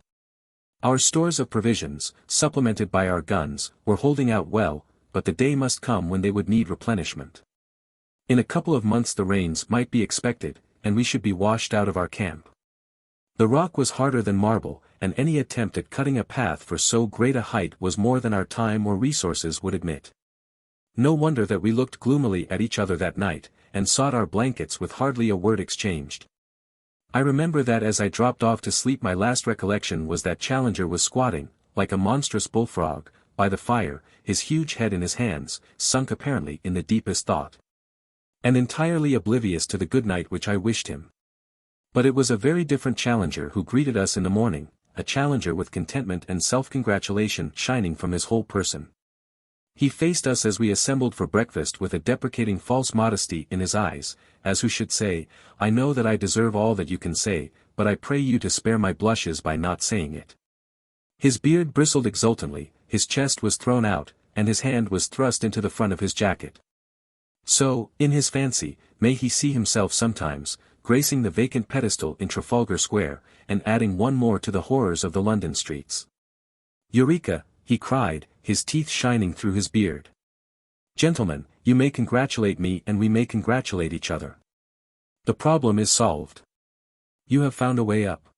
Our stores of provisions, supplemented by our guns, were holding out well, but the day must come when they would need replenishment. In a couple of months the rains might be expected, and we should be washed out of our camp. The rock was harder than marble, and any attempt at cutting a path for so great a height was more than our time or resources would admit. No wonder that we looked gloomily at each other that night, and sought our blankets with hardly a word exchanged. I remember that as I dropped off to sleep my last recollection was that Challenger was squatting, like a monstrous bullfrog, by the fire, his huge head in his hands, sunk apparently in the deepest thought. And entirely oblivious to the good night which I wished him. But it was a very different Challenger who greeted us in the morning, a Challenger with contentment and self-congratulation shining from his whole person. He faced us as we assembled for breakfast with a deprecating false modesty in his eyes, as who should say, I know that I deserve all that you can say, but I pray you to spare my blushes by not saying it. His beard bristled exultantly, his chest was thrown out, and his hand was thrust into the front of his jacket. So, in his fancy, may he see himself sometimes, gracing the vacant pedestal in Trafalgar Square, and adding one more to the horrors of the London streets. Eureka, he cried, his teeth shining through his beard. Gentlemen, you may congratulate me and we may congratulate each other. The problem is solved. You have found a way up.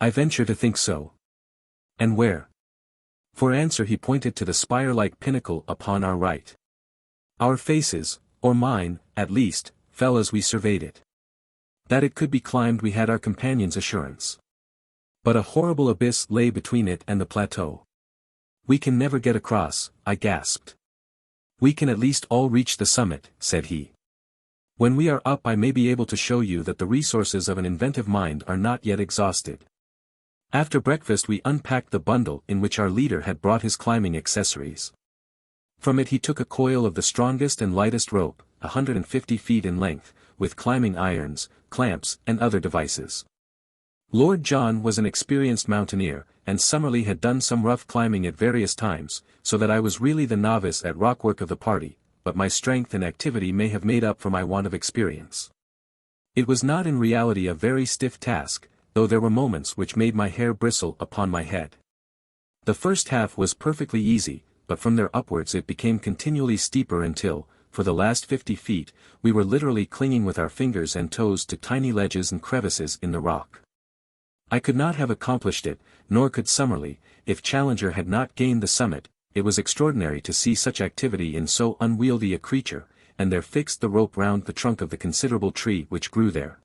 I venture to think so. And where? For answer he pointed to the spire-like pinnacle upon our right. Our faces, or mine, at least, fell as we surveyed it. That it could be climbed we had our companion's assurance. But a horrible abyss lay between it and the plateau. We can never get across, I gasped. We can at least all reach the summit, said he. When we are up I may be able to show you that the resources of an inventive mind are not yet exhausted. After breakfast we unpacked the bundle in which our leader had brought his climbing accessories. From it he took a coil of the strongest and lightest rope, 150 feet in length, with climbing irons, clamps and other devices. Lord John was an experienced mountaineer, and Summerlee had done some rough climbing at various times, so that I was really the novice at rockwork of the party, but my strength and activity may have made up for my want of experience. It was not in reality a very stiff task, though there were moments which made my hair bristle upon my head. The first half was perfectly easy, but from there upwards it became continually steeper until, for the last 50 feet, we were literally clinging with our fingers and toes to tiny ledges and crevices in the rock. I could not have accomplished it, nor could Summerlee, if Challenger had not gained the summit. It was extraordinary to see such activity in so unwieldy a creature, and there fixed the rope round the trunk of the considerable tree which grew there.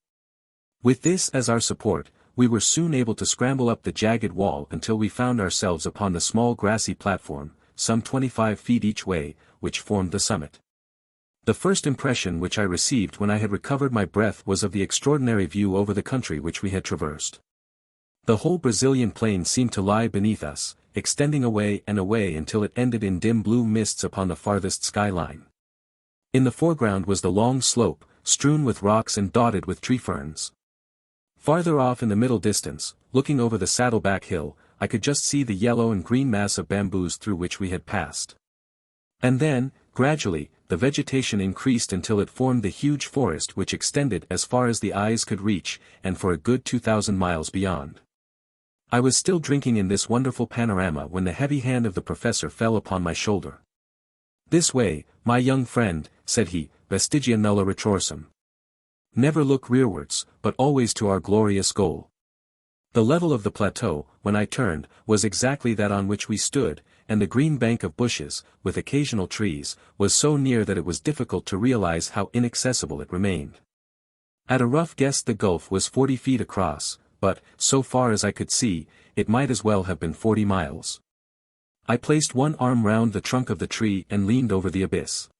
With this as our support, we were soon able to scramble up the jagged wall until we found ourselves upon the small grassy platform, some 25 feet each way, which formed the summit. The first impression which I received when I had recovered my breath was of the extraordinary view over the country which we had traversed. The whole Brazilian plain seemed to lie beneath us, extending away and away until it ended in dim blue mists upon the farthest skyline. In the foreground was the long slope, strewn with rocks and dotted with tree ferns. Farther off in the middle distance, looking over the Saddleback Hill, I could just see the yellow and green mass of bamboos through which we had passed. And then, gradually, the vegetation increased until it formed the huge forest which extended as far as the eyes could reach, and for a good 2,000 miles beyond. I was still drinking in this wonderful panorama when the heavy hand of the professor fell upon my shoulder. This way, my young friend, said he, vestigia nulla retrorsum. Never look rearwards, but always to our glorious goal. The level of the plateau, when I turned, was exactly that on which we stood, and the green bank of bushes, with occasional trees, was so near that it was difficult to realize how inaccessible it remained. At a rough guess the gulf was 40 feet across, but, so far as I could see, it might as well have been 40 miles. I placed one arm round the trunk of the tree and leaned over the abyss.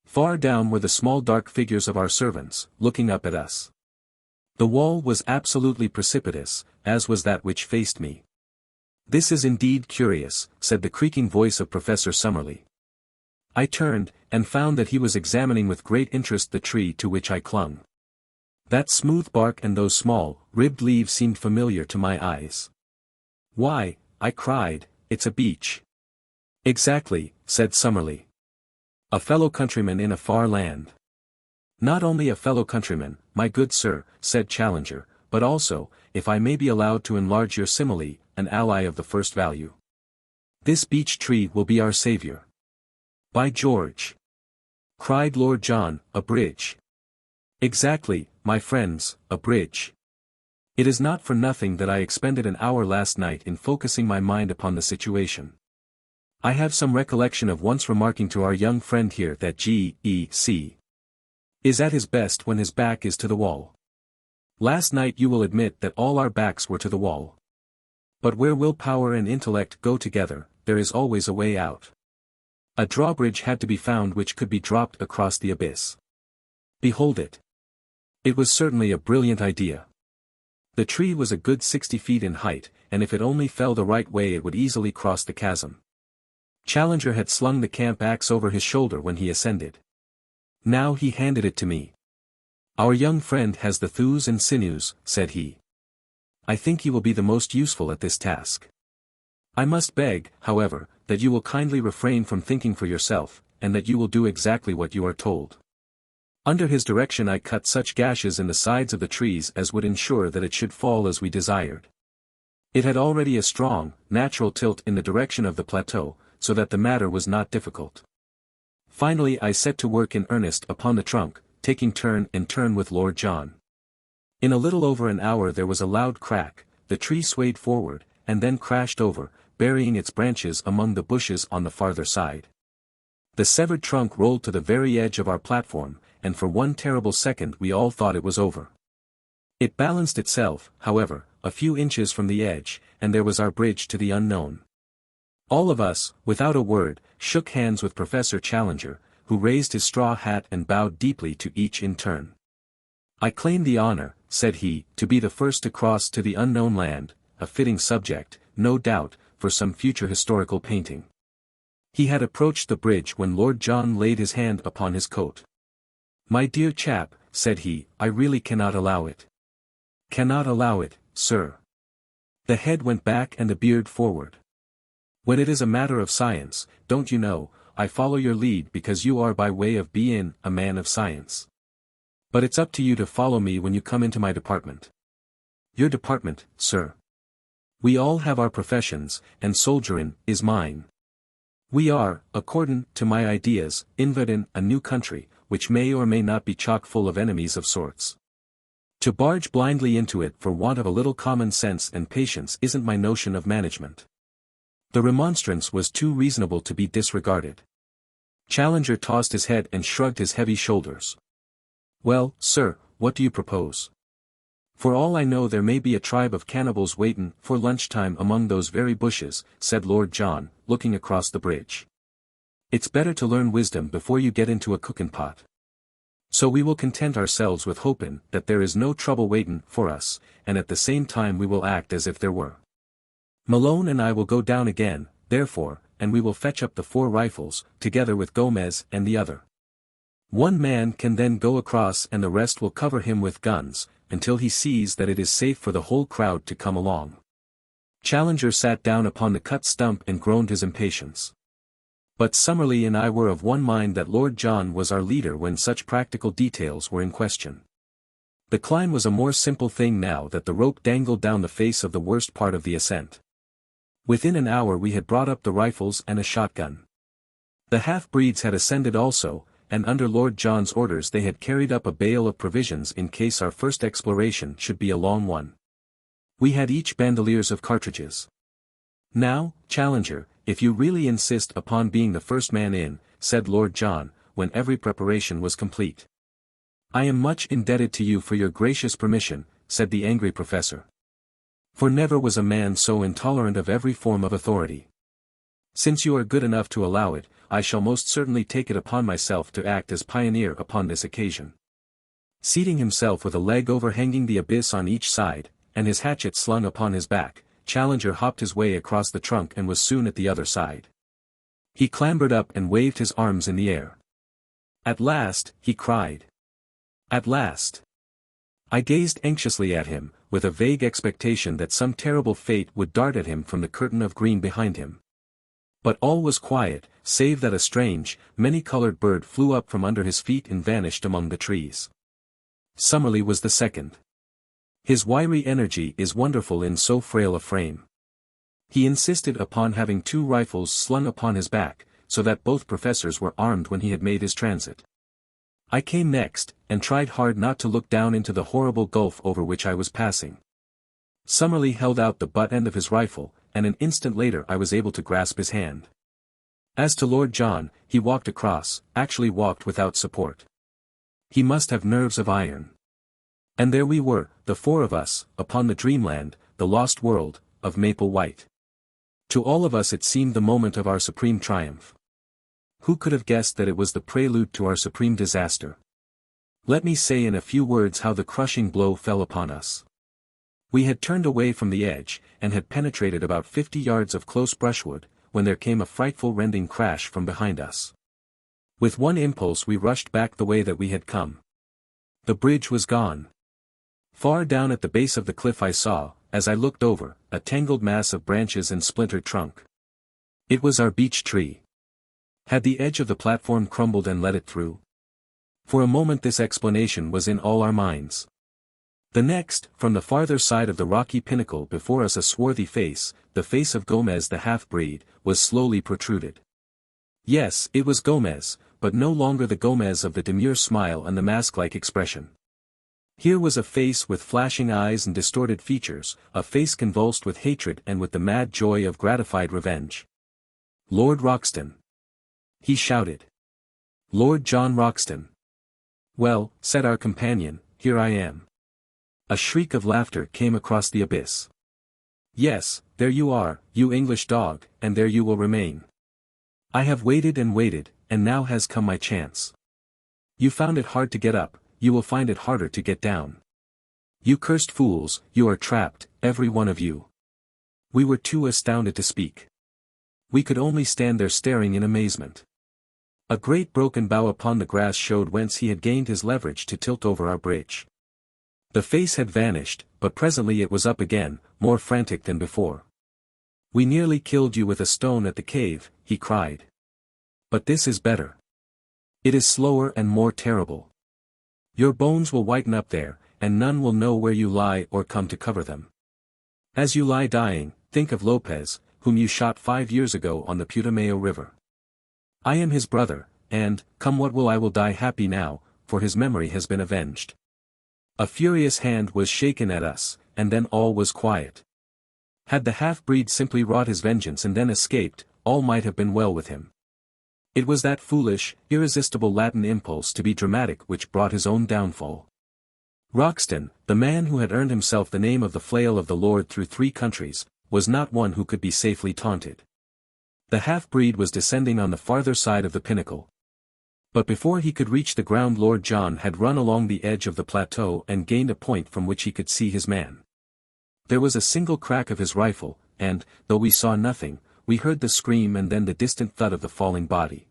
Far down were the small dark figures of our servants, looking up at us. The wall was absolutely precipitous, as was that which faced me. This is indeed curious, said the creaking voice of Professor Summerlee. I turned, and found that he was examining with great interest the tree to which I clung. That smooth bark and those small, ribbed leaves seemed familiar to my eyes. Why, I cried, it's a beech. Exactly, said Summerlee. A fellow countryman in a far land. Not only a fellow countryman, my good sir, said Challenger, but also, if I may be allowed to enlarge your simile, an ally of the first value. This beech tree will be our savior. By George! Cried Lord John, a bridge. Exactly, my friends, a bridge. It is not for nothing that I expended an hour last night in focusing my mind upon the situation. I have some recollection of once remarking to our young friend here that G.E.C. is at his best when his back is to the wall. Last night you will admit that all our backs were to the wall. But where willpower and intellect go together, there is always a way out. A drawbridge had to be found which could be dropped across the abyss. Behold it. It was certainly a brilliant idea. The tree was a good 60 feet in height, and if it only fell the right way it would easily cross the chasm. Challenger had slung the camp axe over his shoulder when he ascended. Now he handed it to me. "Our young friend has the thews and sinews," said he. "I think he will be the most useful at this task. I must beg, however, that you will kindly refrain from thinking for yourself, and that you will do exactly what you are told." Under his direction I cut such gashes in the sides of the trees as would ensure that it should fall as we desired. It had already a strong, natural tilt in the direction of the plateau, so that the matter was not difficult. Finally I set to work in earnest upon the trunk, taking turn and turn with Lord John. In a little over an hour there was a loud crack, the tree swayed forward, and then crashed over, burying its branches among the bushes on the farther side. The severed trunk rolled to the very edge of our platform, and for one terrible second we all thought it was over. It balanced itself, however, a few inches from the edge, and there was our bridge to the unknown. All of us, without a word, shook hands with Professor Challenger, who raised his straw hat and bowed deeply to each in turn. "I claim the honor," said he, "to be the first to cross to the unknown land, a fitting subject, no doubt, for some future historical painting." He had approached the bridge when Lord John laid his hand upon his coat. "My dear chap," said he, "I really cannot allow it." "Cannot allow it, sir." The head went back and the beard forward. "When it is a matter of science, don't you know, I follow your lead because you are by way of being a man of science. But it's up to you to follow me when you come into my department." "Your department, sir?" "We all have our professions, and soldierin' is mine. We are, accordin' to my ideas, invadin' a new country, which may or may not be chock full of enemies of sorts. To barge blindly into it for want of a little common sense and patience isn't my notion of management." The remonstrance was too reasonable to be disregarded. Challenger tossed his head and shrugged his heavy shoulders. "Well, sir, what do you propose? For all I know there may be a tribe of cannibals waitin' for lunchtime among those very bushes," said Lord John, looking across the bridge. "It's better to learn wisdom before you get into a cookin' pot. So we will content ourselves with hopin' that there is no trouble waitin' for us, and at the same time we will act as if there were. Malone and I will go down again, therefore, and we will fetch up the 4 rifles, together with Gomez and the other. One man can then go across and the rest will cover him with guns, until he sees that it is safe for the whole crowd to come along." Challenger sat down upon the cut stump and groaned his impatience. But Summerlee and I were of one mind that Lord John was our leader when such practical details were in question. The climb was a more simple thing now that the rope dangled down the face of the worst part of the ascent. Within an hour we had brought up the rifles and a shotgun. The half-breeds had ascended also, and under Lord John's orders they had carried up a bale of provisions in case our first exploration should be a long one. We had each bandoliers of cartridges. "Now, Challenger, if you really insist upon being the first man in," said Lord John, when every preparation was complete. "I am much indebted to you for your gracious permission," said the angry professor. "For never was a man so intolerant of every form of authority. Since you are good enough to allow it, I shall most certainly take it upon myself to act as pioneer upon this occasion." Seating himself with a leg overhanging the abyss on each side, and his hatchet slung upon his back, Challenger hopped his way across the trunk and was soon at the other side. He clambered up and waved his arms in the air. "At last," he cried. "At last!" I gazed anxiously at him, with a vague expectation that some terrible fate would dart at him from the curtain of green behind him. But all was quiet, save that a strange, many-colored bird flew up from under his feet and vanished among the trees. Summerlee was the second. His wiry energy is wonderful in so frail a frame. He insisted upon having 2 rifles slung upon his back, so that both professors were armed when he had made his transit. I came next, and tried hard not to look down into the horrible gulf over which I was passing. Summerlee held out the butt end of his rifle, and an instant later I was able to grasp his hand. As to Lord John, he walked across, actually walked without support. He must have nerves of iron. And there we were, the 4 of us, upon the dreamland, the lost world, of Maple White. To all of us it seemed the moment of our supreme triumph. Who could have guessed that it was the prelude to our supreme disaster? Let me say in a few words how the crushing blow fell upon us. We had turned away from the edge, and had penetrated about 50 yards of close brushwood, when there came a frightful rending crash from behind us. With one impulse we rushed back the way that we had come. The bridge was gone. Far down at the base of the cliff I saw, as I looked over, a tangled mass of branches and splintered trunk. It was our beech tree. Had the edge of the platform crumbled and let it through? For a moment this explanation was in all our minds. The next, from the farther side of the rocky pinnacle before us a swarthy face, the face of Gomez the half-breed, was slowly protruded. Yes, it was Gomez, but no longer the Gomez of the demure smile and the mask-like expression. Here was a face with flashing eyes and distorted features, a face convulsed with hatred and with the mad joy of gratified revenge. Lord Roxton! He shouted. Lord John Roxton! Well, said our companion, here I am. A shriek of laughter came across the abyss. Yes, there you are, you English dog, and there you will remain. I have waited, and now has come my chance. You found it hard to get up, you will find it harder to get down. You cursed fools, you are trapped, every one of you. We were too astounded to speak. We could only stand there staring in amazement. A great broken bough upon the grass showed whence he had gained his leverage to tilt over our bridge. The face had vanished, but presently it was up again, more frantic than before. We nearly killed you with a stone at the cave, he cried. But this is better. It is slower and more terrible. Your bones will whiten up there, and none will know where you lie or come to cover them. As you lie dying, think of Lopez, whom you shot 5 years ago on the Putumayo River. I am his brother, and, come what will, I will die happy now, for his memory has been avenged. A furious hand was shaken at us, and then all was quiet. Had the half-breed simply wrought his vengeance and then escaped, all might have been well with him. It was that foolish, irresistible Latin impulse to be dramatic which brought his own downfall. Roxton, the man who had earned himself the name of the flail of the Lord through 3 countries, was not one who could be safely taunted. The half-breed was descending on the farther side of the pinnacle. But before he could reach the ground Lord John had run along the edge of the plateau and gained a point from which he could see his man. There was a single crack of his rifle, and, though we saw nothing, we heard the scream and then the distant thud of the falling body.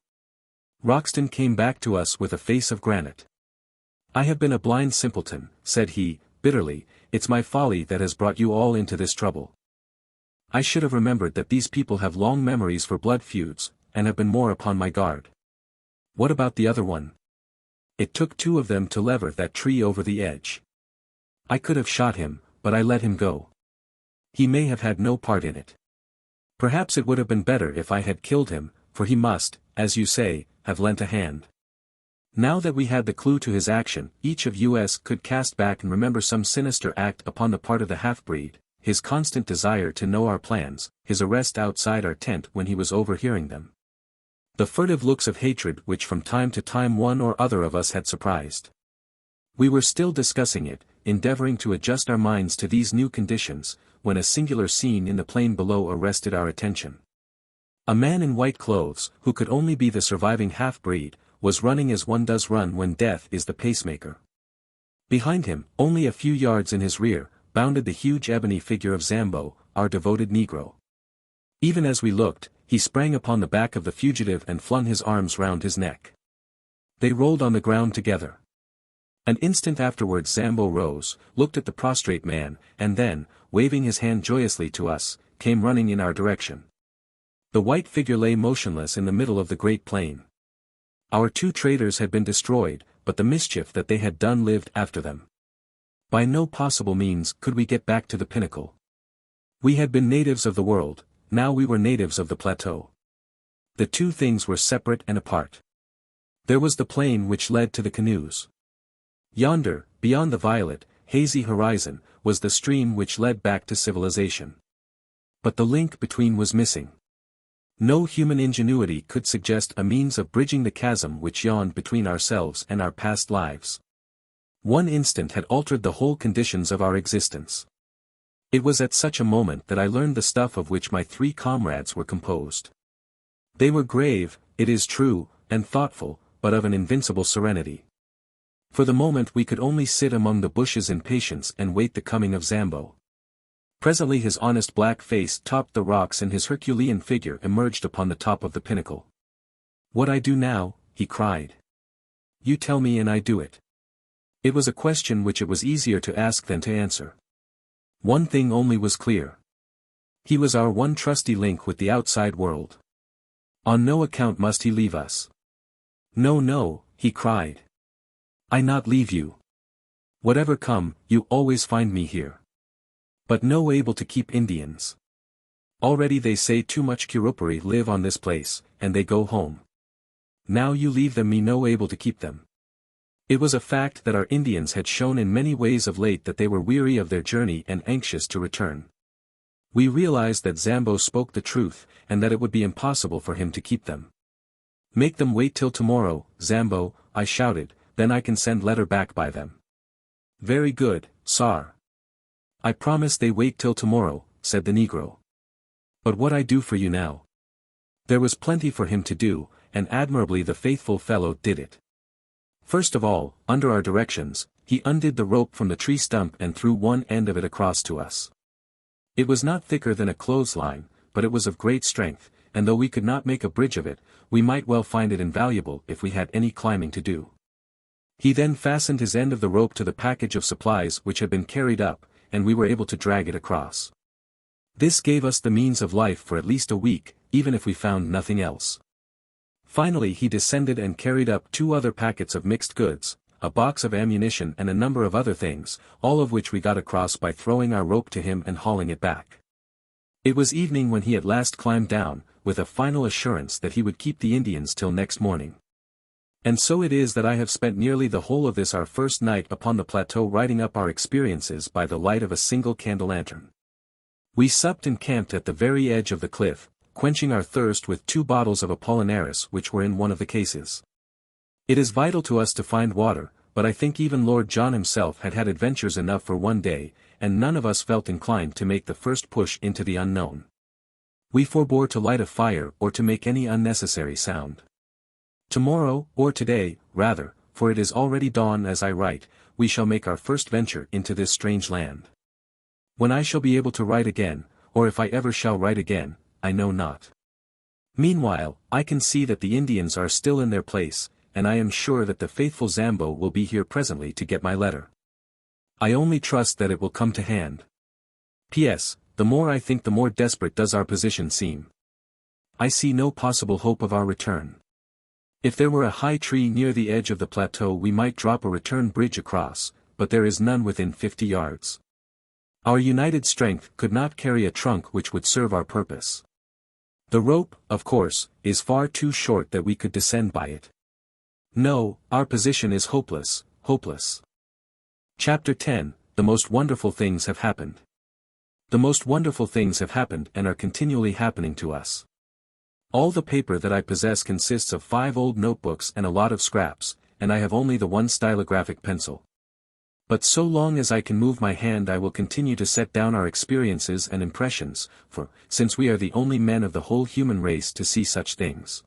Roxton came back to us with a face of granite. I have been a blind simpleton, said he, bitterly, it's my folly that has brought you all into this trouble. I should have remembered that these people have long memories for blood feuds, and have been more upon my guard. What about the other one? It took 2 of them to lever that tree over the edge. I could have shot him, but I let him go. He may have had no part in it. Perhaps it would have been better if I had killed him, for he must, as you say, have lent a hand. Now that we had the clue to his action, each of us could cast back and remember some sinister act upon the part of the half-breed, his constant desire to know our plans, his arrest outside our tent when he was overhearing them. The furtive looks of hatred which from time to time one or other of us had surprised. We were still discussing it, endeavoring to adjust our minds to these new conditions, when a singular scene in the plain below arrested our attention. A man in white clothes, who could only be the surviving half-breed, was running as one does run when death is the pacemaker. Behind him, only a few yards in his rear, bounded the huge ebony figure of Zambo, our devoted Negro. Even as we looked, he sprang upon the back of the fugitive and flung his arms round his neck. They rolled on the ground together. An instant afterwards Zambo rose, looked at the prostrate man, and then, waving his hand joyously to us, came running in our direction. The white figure lay motionless in the middle of the great plain. Our 2 traders had been destroyed, but the mischief that they had done lived after them. By no possible means could we get back to the pinnacle. We had been natives of the world, now we were natives of the plateau. The 2 things were separate and apart. There was the plain which led to the canoes. Yonder, beyond the violet, hazy horizon, was the stream which led back to civilization. But the link between was missing. No human ingenuity could suggest a means of bridging the chasm which yawned between ourselves and our past lives. One instant had altered the whole conditions of our existence. It was at such a moment that I learned the stuff of which my 3 comrades were composed. They were grave, it is true, and thoughtful, but of an invincible serenity. For the moment we could only sit among the bushes in patience and wait the coming of Zambo. Presently his honest black face topped the rocks and his Herculean figure emerged upon the top of the pinnacle. "What I do now," he cried. "You tell me and I do it." It was a question which it was easier to ask than to answer. One thing only was clear. He was our one trusty link with the outside world. On no account must he leave us. "No, no," he cried. "I not leave you. Whatever come, you always find me here. But no able to keep Indians. Already they say too much Kurupuri live on this place, and they go home. Now you leave them, me no able to keep them." It was a fact that our Indians had shown in many ways of late that they were weary of their journey and anxious to return. We realized that Zambo spoke the truth, and that it would be impossible for him to keep them. "Make them wait till tomorrow, Zambo," I shouted, "then I can send letter back by them." "Very good, sar. I promise they wait till tomorrow," said the Negro. "But what I do for you now?" There was plenty for him to do, and admirably the faithful fellow did it. First of all, under our directions, he undid the rope from the tree stump and threw one end of it across to us. It was not thicker than a clothesline, but it was of great strength, and though we could not make a bridge of it, we might well find it invaluable if we had any climbing to do. He then fastened his end of the rope to the package of supplies which had been carried up, and we were able to drag it across. This gave us the means of life for at least a week, even if we found nothing else. Finally he descended and carried up 2 other packets of mixed goods, a box of ammunition and a number of other things, all of which we got across by throwing our rope to him and hauling it back. It was evening when he at last climbed down, with a final assurance that he would keep the Indians till next morning. And so it is that I have spent nearly the whole of this our first night upon the plateau writing up our experiences by the light of a single candle lantern. We supped and camped at the very edge of the cliff, quenching our thirst with 2 bottles of Apollinaris which were in one of the cases. It is vital to us to find water, but I think even Lord John himself had had adventures enough for one day, and none of us felt inclined to make the first push into the unknown. We forbore to light a fire or to make any unnecessary sound. Tomorrow, or today, rather, for it is already dawn as I write, we shall make our first venture into this strange land. When I shall be able to write again, or if I ever shall write again, I know not. Meanwhile, I can see that the Indians are still in their place, and I am sure that the faithful Zambo will be here presently to get my letter. I only trust that it will come to hand. P.S. The more I think the more desperate does our position seem. I see no possible hope of our return. If there were a high tree near the edge of the plateau we might drop a return bridge across, but there is none within 50 yards. Our united strength could not carry a trunk which would serve our purpose. The rope, of course, is far too short that we could descend by it. No, our position is hopeless, hopeless. Chapter 10, The Most Wonderful Things Have Happened. The most wonderful things have happened and are continually happening to us. All the paper that I possess consists of 5 old notebooks and a lot of scraps, and I have only the one stylographic pencil. But so long as I can move my hand I will continue to set down our experiences and impressions, for, since we are the only men of the whole human race to see such things,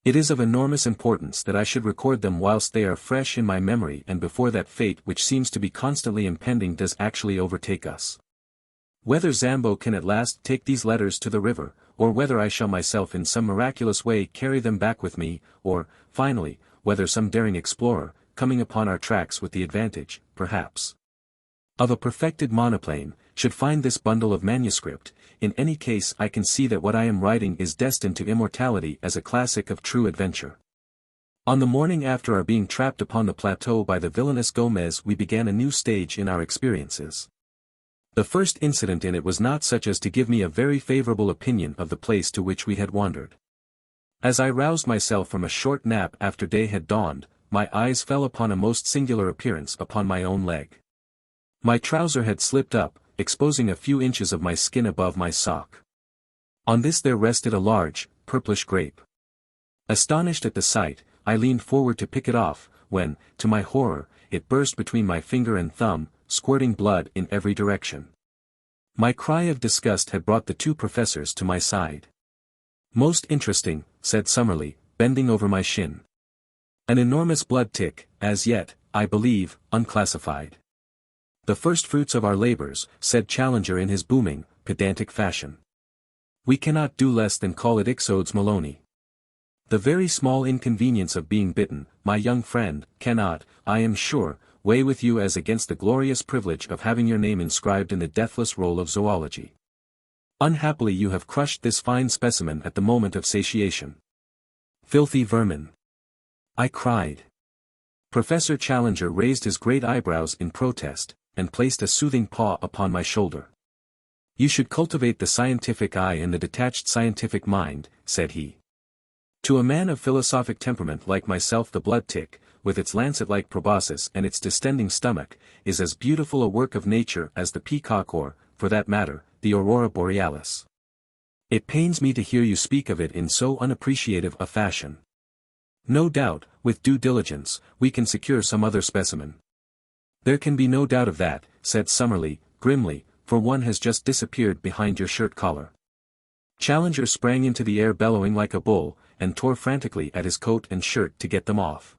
it is of enormous importance that I should record them whilst they are fresh in my memory and before that fate which seems to be constantly impending does actually overtake us. Whether Zambo can at last take these letters to the river, or whether I shall myself in some miraculous way carry them back with me, or, finally, whether some daring explorer, coming upon our tracks with the advantage, perhaps, of a perfected monoplane, should find this bundle of manuscript, in any case I can see that what I am writing is destined to immortality as a classic of true adventure. On the morning after our being trapped upon the plateau by the villainous Gomez we began a new stage in our experiences. The first incident in it was not such as to give me a very favorable opinion of the place to which we had wandered. As I roused myself from a short nap after day had dawned, my eyes fell upon a most singular appearance upon my own leg. My trouser had slipped up, exposing a few inches of my skin above my sock. On this there rested a large, purplish grape. Astonished at the sight, I leaned forward to pick it off, when, to my horror, it burst between my finger and thumb, squirting blood in every direction. My cry of disgust had brought the 2 professors to my side. "Most interesting," said Summerlee, bending over my shin. "An enormous blood tick, as yet, I believe, unclassified. The first fruits of our labors, said Challenger in his booming, pedantic fashion. We cannot do less than call it Ixodes Maloney. The very small inconvenience of being bitten, my young friend, cannot, I am sure, weigh with you as against the glorious privilege of having your name inscribed in the deathless roll of zoology. Unhappily you have crushed this fine specimen at the moment of satiation. Filthy vermin! I cried. Professor Challenger raised his great eyebrows in protest, and placed a soothing paw upon my shoulder. You should cultivate the scientific eye and the detached scientific mind, said he. To a man of philosophic temperament like myself the blood tick, with its lancet-like proboscis and its distending stomach, is as beautiful a work of nature as the peacock or, for that matter, the aurora borealis. It pains me to hear you speak of it in so unappreciative a fashion. No doubt, with due diligence, we can secure some other specimen. There can be no doubt of that, said Summerlee, grimly, for one has just disappeared behind your shirt collar. Challenger sprang into the air bellowing like a bull, and tore frantically at his coat and shirt to get them off.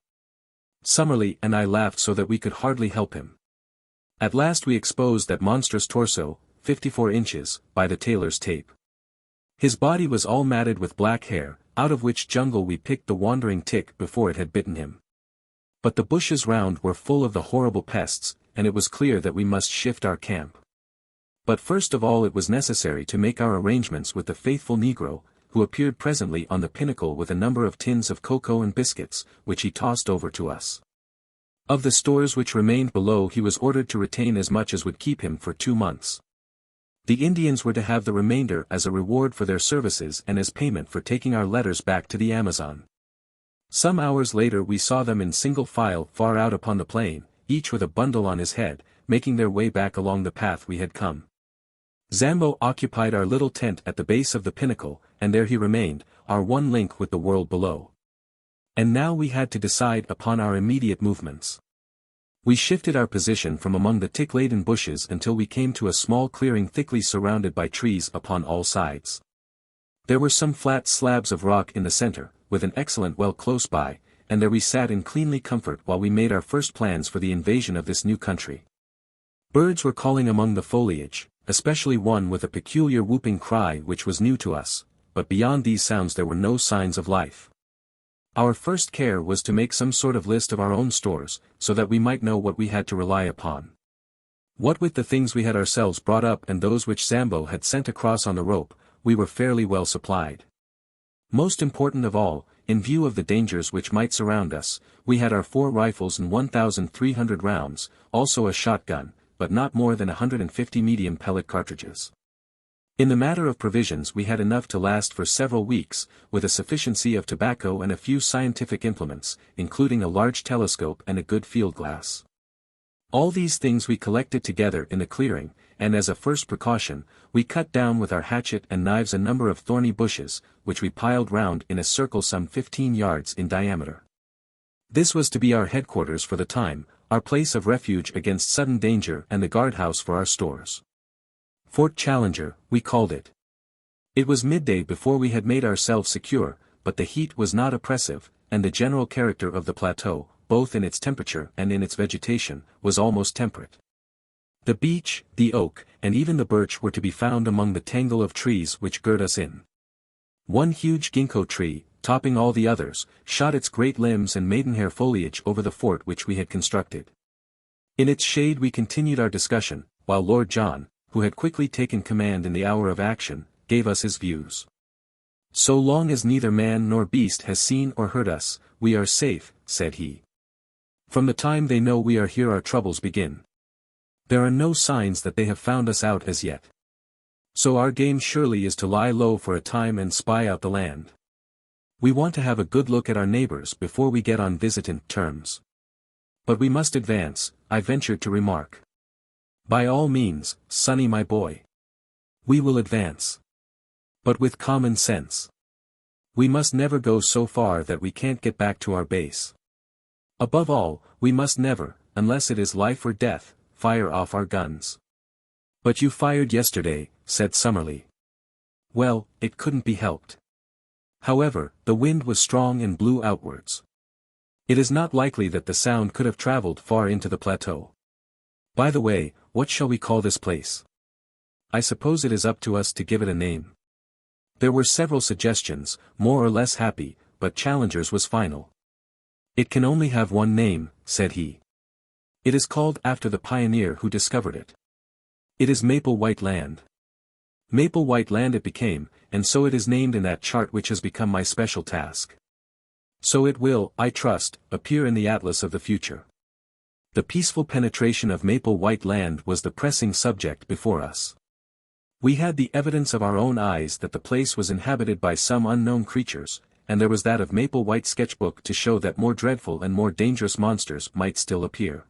Summerlee and I laughed so that we could hardly help him. At last we exposed that monstrous torso, 54 inches, by the tailor's tape. His body was all matted with black hair, out of which jungle we picked the wandering tick before it had bitten him. But the bushes round were full of the horrible pests, and it was clear that we must shift our camp. But first of all it was necessary to make our arrangements with the faithful Negro, who appeared presently on the pinnacle with a number of tins of cocoa and biscuits, which he tossed over to us. Of the stores which remained below he was ordered to retain as much as would keep him for 2 months. The Indians were to have the remainder as a reward for their services and as payment for taking our letters back to the Amazon. Some hours later we saw them in single file far out upon the plain, each with a bundle on his head, making their way back along the path we had come. Zambo occupied our little tent at the base of the pinnacle, and there he remained, our one link with the world below. And now we had to decide upon our immediate movements. We shifted our position from among the tick-laden bushes until we came to a small clearing thickly surrounded by trees upon all sides. There were some flat slabs of rock in the center, with an excellent well close by, and there we sat in cleanly comfort while we made our first plans for the invasion of this new country. Birds were calling among the foliage, especially one with a peculiar whooping cry which was new to us, but beyond these sounds there were no signs of life. Our first care was to make some sort of list of our own stores, so that we might know what we had to rely upon. What with the things we had ourselves brought up and those which Zambo had sent across on the rope, we were fairly well supplied. Most important of all, in view of the dangers which might surround us, we had our 4 rifles and 1,300 rounds, also a shotgun, but not more than 150 medium pellet cartridges. In the matter of provisions we had enough to last for several weeks, with a sufficiency of tobacco and a few scientific implements, including a large telescope and a good field glass. All these things we collected together in the clearing, and as a first precaution, we cut down with our hatchet and knives a number of thorny bushes, which we piled round in a circle some 15 yards in diameter. This was to be our headquarters for the time, our place of refuge against sudden danger and the guardhouse for our stores. Fort Challenger, we called it. It was midday before we had made ourselves secure, but the heat was not oppressive, and the general character of the plateau, both in its temperature and in its vegetation, was almost temperate. The beech, the oak, and even the birch were to be found among the tangle of trees which girt us in. One huge ginkgo tree, topping all the others, shot its great limbs and maidenhair foliage over the fort which we had constructed. In its shade we continued our discussion, while Lord John, who had quickly taken command in the hour of action, gave us his views. So long as neither man nor beast has seen or heard us, we are safe, said he. From the time they know we are here our troubles begin. There are no signs that they have found us out as yet. So our game surely is to lie low for a time and spy out the land. We want to have a good look at our neighbors before we get on visitant terms. But we must advance, I ventured to remark. By all means, Sonny my boy. We will advance. But with common sense. We must never go so far that we can't get back to our base. Above all, we must never, unless it is life or death, fire off our guns. But you fired yesterday, said Summerlee. Well, it couldn't be helped. However, the wind was strong and blew outwards. It is not likely that the sound could have traveled far into the plateau. By the way, what shall we call this place? I suppose it is up to us to give it a name. There were several suggestions, more or less happy, but Challenger's was final. It can only have one name, said he. It is called after the pioneer who discovered it. It is Maple White Land. Maple White Land it became, and so it is named in that chart which has become my special task. So it will, I trust, appear in the atlas of the future. The peaceful penetration of Maple White Land was the pressing subject before us. We had the evidence of our own eyes that the place was inhabited by some unknown creatures, and there was that of Maple White sketchbook to show that more dreadful and more dangerous monsters might still appear.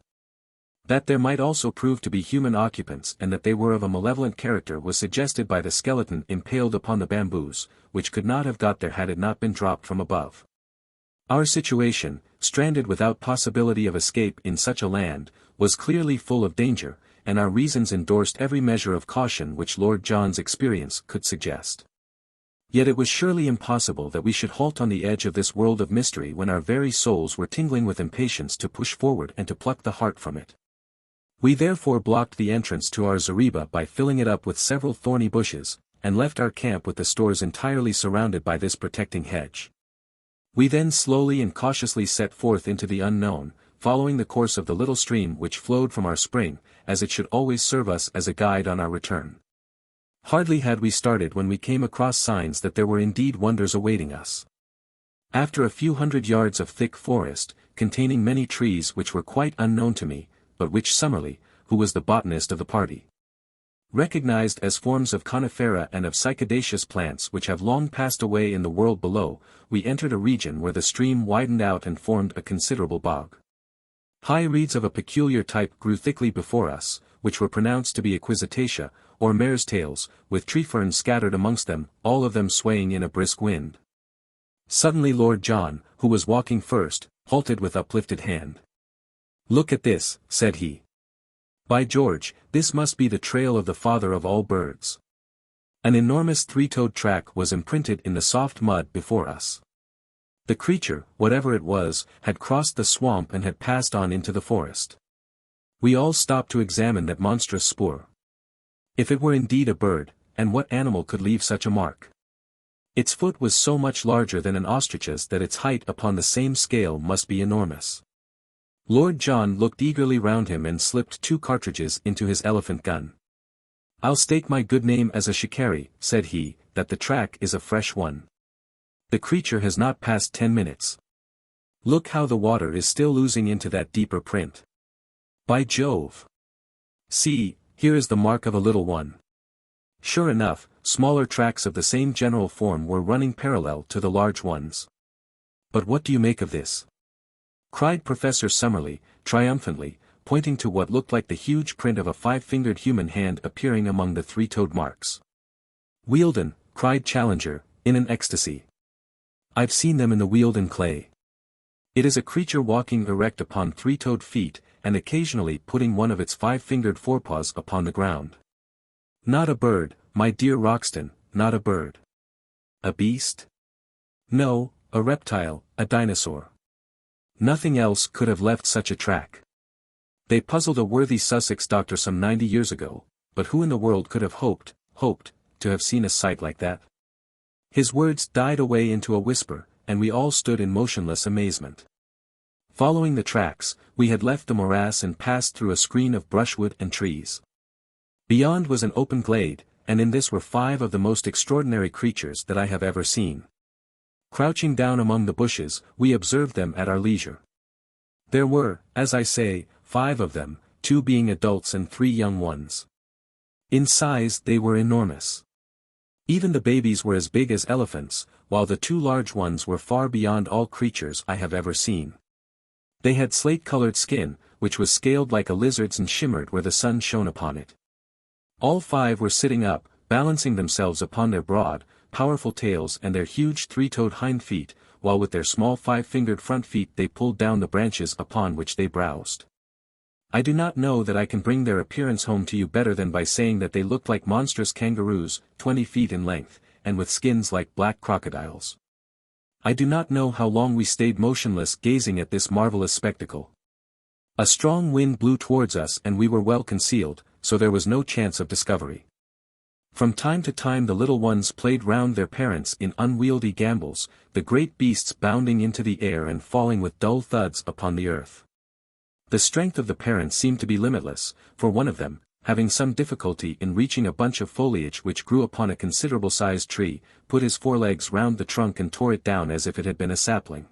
That there might also prove to be human occupants and that they were of a malevolent character was suggested by the skeleton impaled upon the bamboos, which could not have got there had it not been dropped from above. Our situation, stranded without possibility of escape in such a land, was clearly full of danger, and our reasons endorsed every measure of caution which Lord John's experience could suggest. Yet it was surely impossible that we should halt on the edge of this world of mystery when our very souls were tingling with impatience to push forward and to pluck the heart from it. We therefore blocked the entrance to our zareba by filling it up with several thorny bushes, and left our camp with the stores entirely surrounded by this protecting hedge. We then slowly and cautiously set forth into the unknown, following the course of the little stream which flowed from our spring, as it should always serve us as a guide on our return. Hardly had we started when we came across signs that there were indeed wonders awaiting us. After a few hundred yards of thick forest, containing many trees which were quite unknown to me, but which Summerlee, who was the botanist of the party, recognized as forms of conifera and of cycadaceous plants which have long passed away in the world below, we entered a region where the stream widened out and formed a considerable bog. High reeds of a peculiar type grew thickly before us, which were pronounced to be equisitacea, or mare's tails, with tree ferns scattered amongst them, all of them swaying in a brisk wind. Suddenly Lord John, who was walking first, halted with uplifted hand. "Look at this," said he. "By George, this must be the trail of the father of all birds." An enormous three-toed track was imprinted in the soft mud before us. The creature, whatever it was, had crossed the swamp and had passed on into the forest. We all stopped to examine that monstrous spoor. If it were indeed a bird, and what animal could leave such a mark? Its foot was so much larger than an ostrich's that its height upon the same scale must be enormous. Lord John looked eagerly round him and slipped 2 cartridges into his elephant gun. "I'll stake my good name as a shikari," said he, "that the track is a fresh one. The creature has not passed 10 minutes. Look how the water is still oozing into that deeper print. By Jove! See, here is the mark of a little one." Sure enough, smaller tracks of the same general form were running parallel to the large ones. "But what do you make of this?" cried Professor Summerlee, triumphantly, pointing to what looked like the huge print of a 5-fingered human hand appearing among the 3-toed marks. "Wealden," cried Challenger, in an ecstasy. "I've seen them in the Wealden clay. It is a creature walking erect upon 3-toed feet, and occasionally putting one of its 5-fingered forepaws upon the ground. Not a bird, my dear Roxton, not a bird. A beast? No, a reptile, a dinosaur. Nothing else could have left such a track. They puzzled a worthy Sussex doctor some 90 years ago, but who in the world could have hoped, to have seen a sight like that?" His words died away into a whisper, and we all stood in motionless amazement. Following the tracks, we had left the morass and passed through a screen of brushwood and trees. Beyond was an open glade, and in this were 5 of the most extraordinary creatures that I have ever seen. Crouching down among the bushes, we observed them at our leisure. There were, as I say, 5 of them, 2 being adults and 3 young ones. In size they were enormous. Even the babies were as big as elephants, while the 2 large ones were far beyond all creatures I have ever seen. They had slate-colored skin, which was scaled like a lizard's and shimmered where the sun shone upon it. All 5 were sitting up, balancing themselves upon their broad, powerful tails and their huge 3-toed hind feet, while with their small 5-fingered front feet they pulled down the branches upon which they browsed. I do not know that I can bring their appearance home to you better than by saying that they looked like monstrous kangaroos, 20 feet in length, and with skins like black crocodiles. I do not know how long we stayed motionless gazing at this marvelous spectacle. A strong wind blew towards us and we were well concealed, so there was no chance of discovery. From time to time the little ones played round their parents in unwieldy gambols, the great beasts bounding into the air and falling with dull thuds upon the earth. The strength of the parents seemed to be limitless, for one of them, having some difficulty in reaching a bunch of foliage which grew upon a considerable-sized tree, put his forelegs round the trunk and tore it down as if it had been a sapling.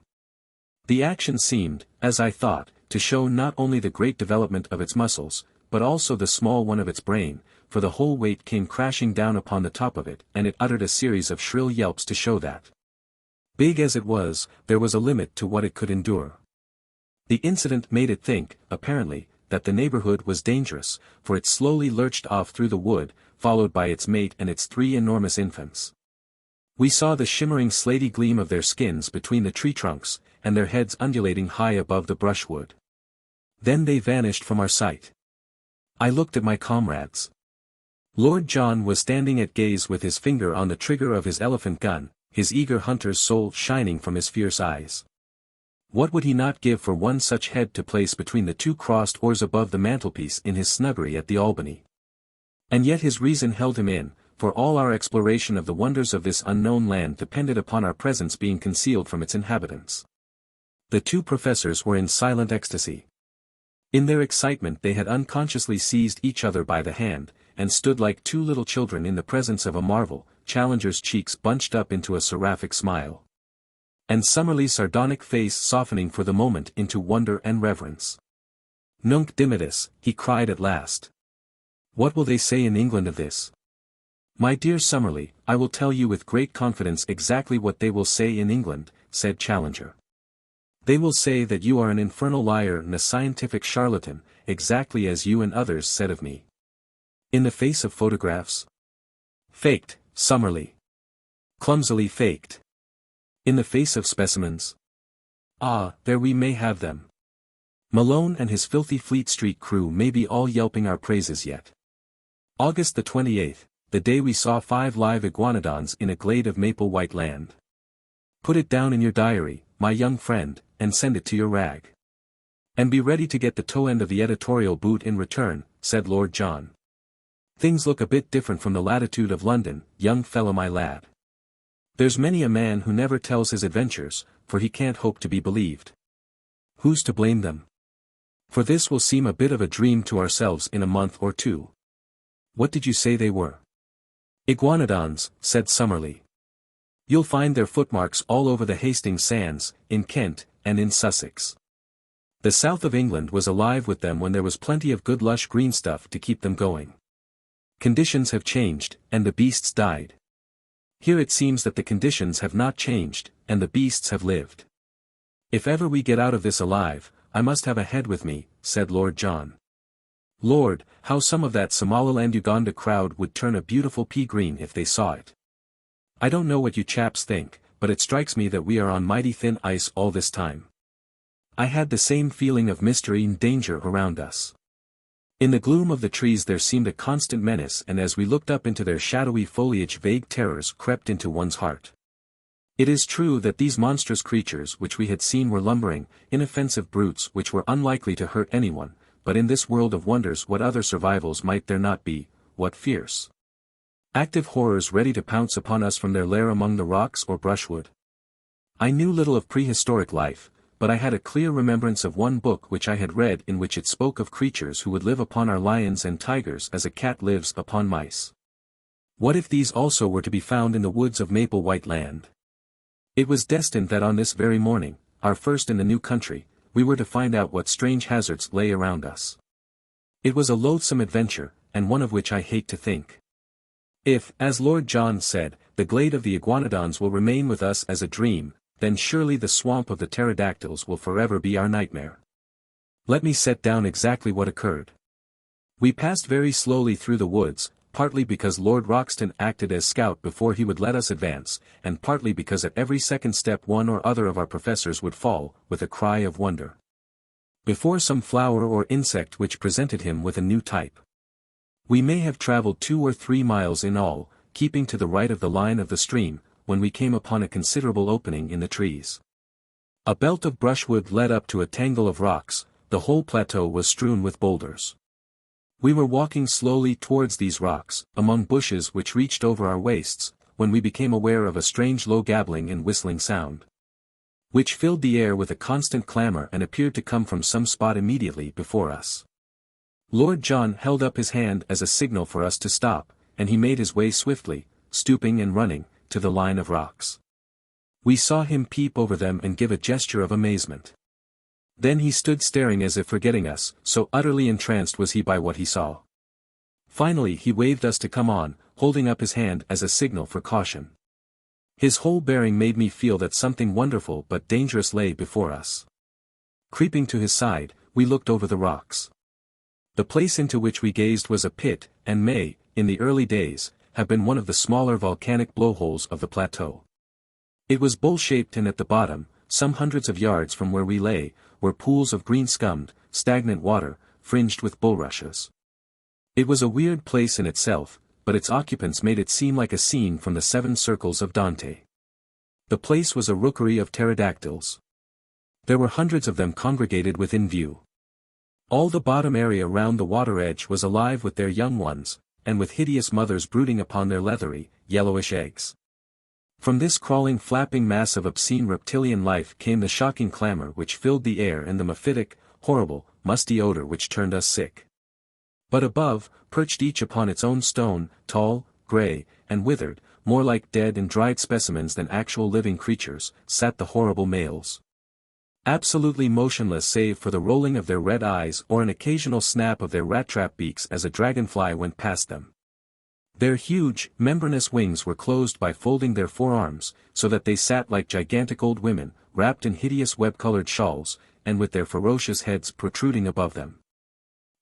The action seemed, as I thought, to show not only the great development of its muscles, but also the small one of its brain, for the whole weight came crashing down upon the top of it, and it uttered a series of shrill yelps to show that, big as it was, there was a limit to what it could endure. The incident made it think, apparently, that the neighborhood was dangerous, for it slowly lurched off through the wood, followed by its mate and its 3 enormous infants. We saw the shimmering slaty gleam of their skins between the tree trunks, and their heads undulating high above the brushwood. Then they vanished from our sight. I looked at my comrades. Lord John was standing at gaze with his finger on the trigger of his elephant gun, his eager hunter's soul shining from his fierce eyes. What would he not give for one such head to place between the 2 crossed oars above the mantelpiece in his snuggery at the Albany? And yet his reason held him in, for all our exploration of the wonders of this unknown land depended upon our presence being concealed from its inhabitants. The 2 professors were in silent ecstasy. In their excitement they had unconsciously seized each other by the hand, and stood like 2 little children in the presence of a marvel, Challenger's cheeks bunched up into a seraphic smile, and Summerlee's sardonic face softening for the moment into wonder and reverence. Nunc dimittis, he cried at last. What will they say in England of this? My dear Summerlee, I will tell you with great confidence exactly what they will say in England, said Challenger. They will say that you are an infernal liar and a scientific charlatan, exactly as you and others said of me. In the face of photographs? Faked, Summerlee. Clumsily faked. In the face of specimens? Ah, there we may have them. Malone and his filthy Fleet Street crew may be all yelping our praises yet. August the 28th, the day we saw 5 live iguanodons in a glade of maple white land. Put it down in your diary, my young friend, and send it to your rag. And be ready to get the toe end of the editorial boot in return, said Lord John. Things look a bit different from the latitude of London, young fellow my lad. There's many a man who never tells his adventures, for he can't hope to be believed. Who's to blame them? For this will seem a bit of a dream to ourselves in a month or 2. What did you say they were? Iguanodons, said Summerlee. You'll find their footmarks all over the Hastings sands, in Kent, and in Sussex. The south of England was alive with them when there was plenty of good lush green stuff to keep them going. Conditions have changed, and the beasts died. Here it seems that the conditions have not changed, and the beasts have lived. If ever we get out of this alive, I must have a head with me, said Lord John. Lord, how some of that Somaliland Uganda crowd would turn a beautiful pea green if they saw it. I don't know what you chaps think, but it strikes me that we are on mighty thin ice all this time. I had the same feeling of mystery and danger around us. In the gloom of the trees there seemed a constant menace, and as we looked up into their shadowy foliage vague terrors crept into one's heart. It is true that these monstrous creatures which we had seen were lumbering, inoffensive brutes which were unlikely to hurt anyone, but in this world of wonders what other survivals might there not be, what fierce, active horrors ready to pounce upon us from their lair among the rocks or brushwood? I knew little of prehistoric life, but I had a clear remembrance of one book which I had read in which it spoke of creatures who would live upon our lions and tigers as a cat lives upon mice. What if these also were to be found in the woods of Maple White Land? It was destined that on this very morning, our first in the new country, we were to find out what strange hazards lay around us. It was a loathsome adventure, and one of which I hate to think. If, as Lord John said, the glade of the iguanodons will remain with us as a dream, then surely the swamp of the pterodactyls will forever be our nightmare. Let me set down exactly what occurred. We passed very slowly through the woods, partly because Lord Roxton acted as scout before he would let us advance, and partly because at every second step one or other of our professors would fall, with a cry of wonder, before some flower or insect which presented him with a new type. We may have traveled 2 or 3 miles in all, keeping to the right of the line of the stream, when we came upon a considerable opening in the trees. A belt of brushwood led up to a tangle of rocks, the whole plateau was strewn with boulders. We were walking slowly towards these rocks, among bushes which reached over our waists, when we became aware of a strange low gabbling and whistling sound, which filled the air with a constant clamor and appeared to come from some spot immediately before us. Lord John held up his hand as a signal for us to stop, and he made his way swiftly, stooping and running, to the line of rocks. We saw him peep over them and give a gesture of amazement. Then he stood staring as if forgetting us, so utterly entranced was he by what he saw. Finally he waved us to come on, holding up his hand as a signal for caution. His whole bearing made me feel that something wonderful but dangerous lay before us. Creeping to his side, we looked over the rocks. The place into which we gazed was a pit, and may, in the early days, have been one of the smaller volcanic blowholes of the plateau. It was bowl-shaped, and at the bottom, some hundreds of yards from where we lay, were pools of green-scummed, stagnant water, fringed with bulrushes. It was a weird place in itself, but its occupants made it seem like a scene from the Seven Circles of Dante. The place was a rookery of pterodactyls. There were hundreds of them congregated within view. All the bottom area round the water edge was alive with their young ones, and with hideous mothers brooding upon their leathery, yellowish eggs. From this crawling, flapping mass of obscene reptilian life came the shocking clamor which filled the air and the mephitic, horrible, musty odor which turned us sick. But above, perched each upon its own stone, tall, grey, and withered, more like dead and dried specimens than actual living creatures, sat the horrible males. Absolutely motionless save for the rolling of their red eyes or an occasional snap of their rat-trap beaks as a dragonfly went past them. Their huge, membranous wings were closed by folding their forearms, so that they sat like gigantic old women, wrapped in hideous web-colored shawls, and with their ferocious heads protruding above them.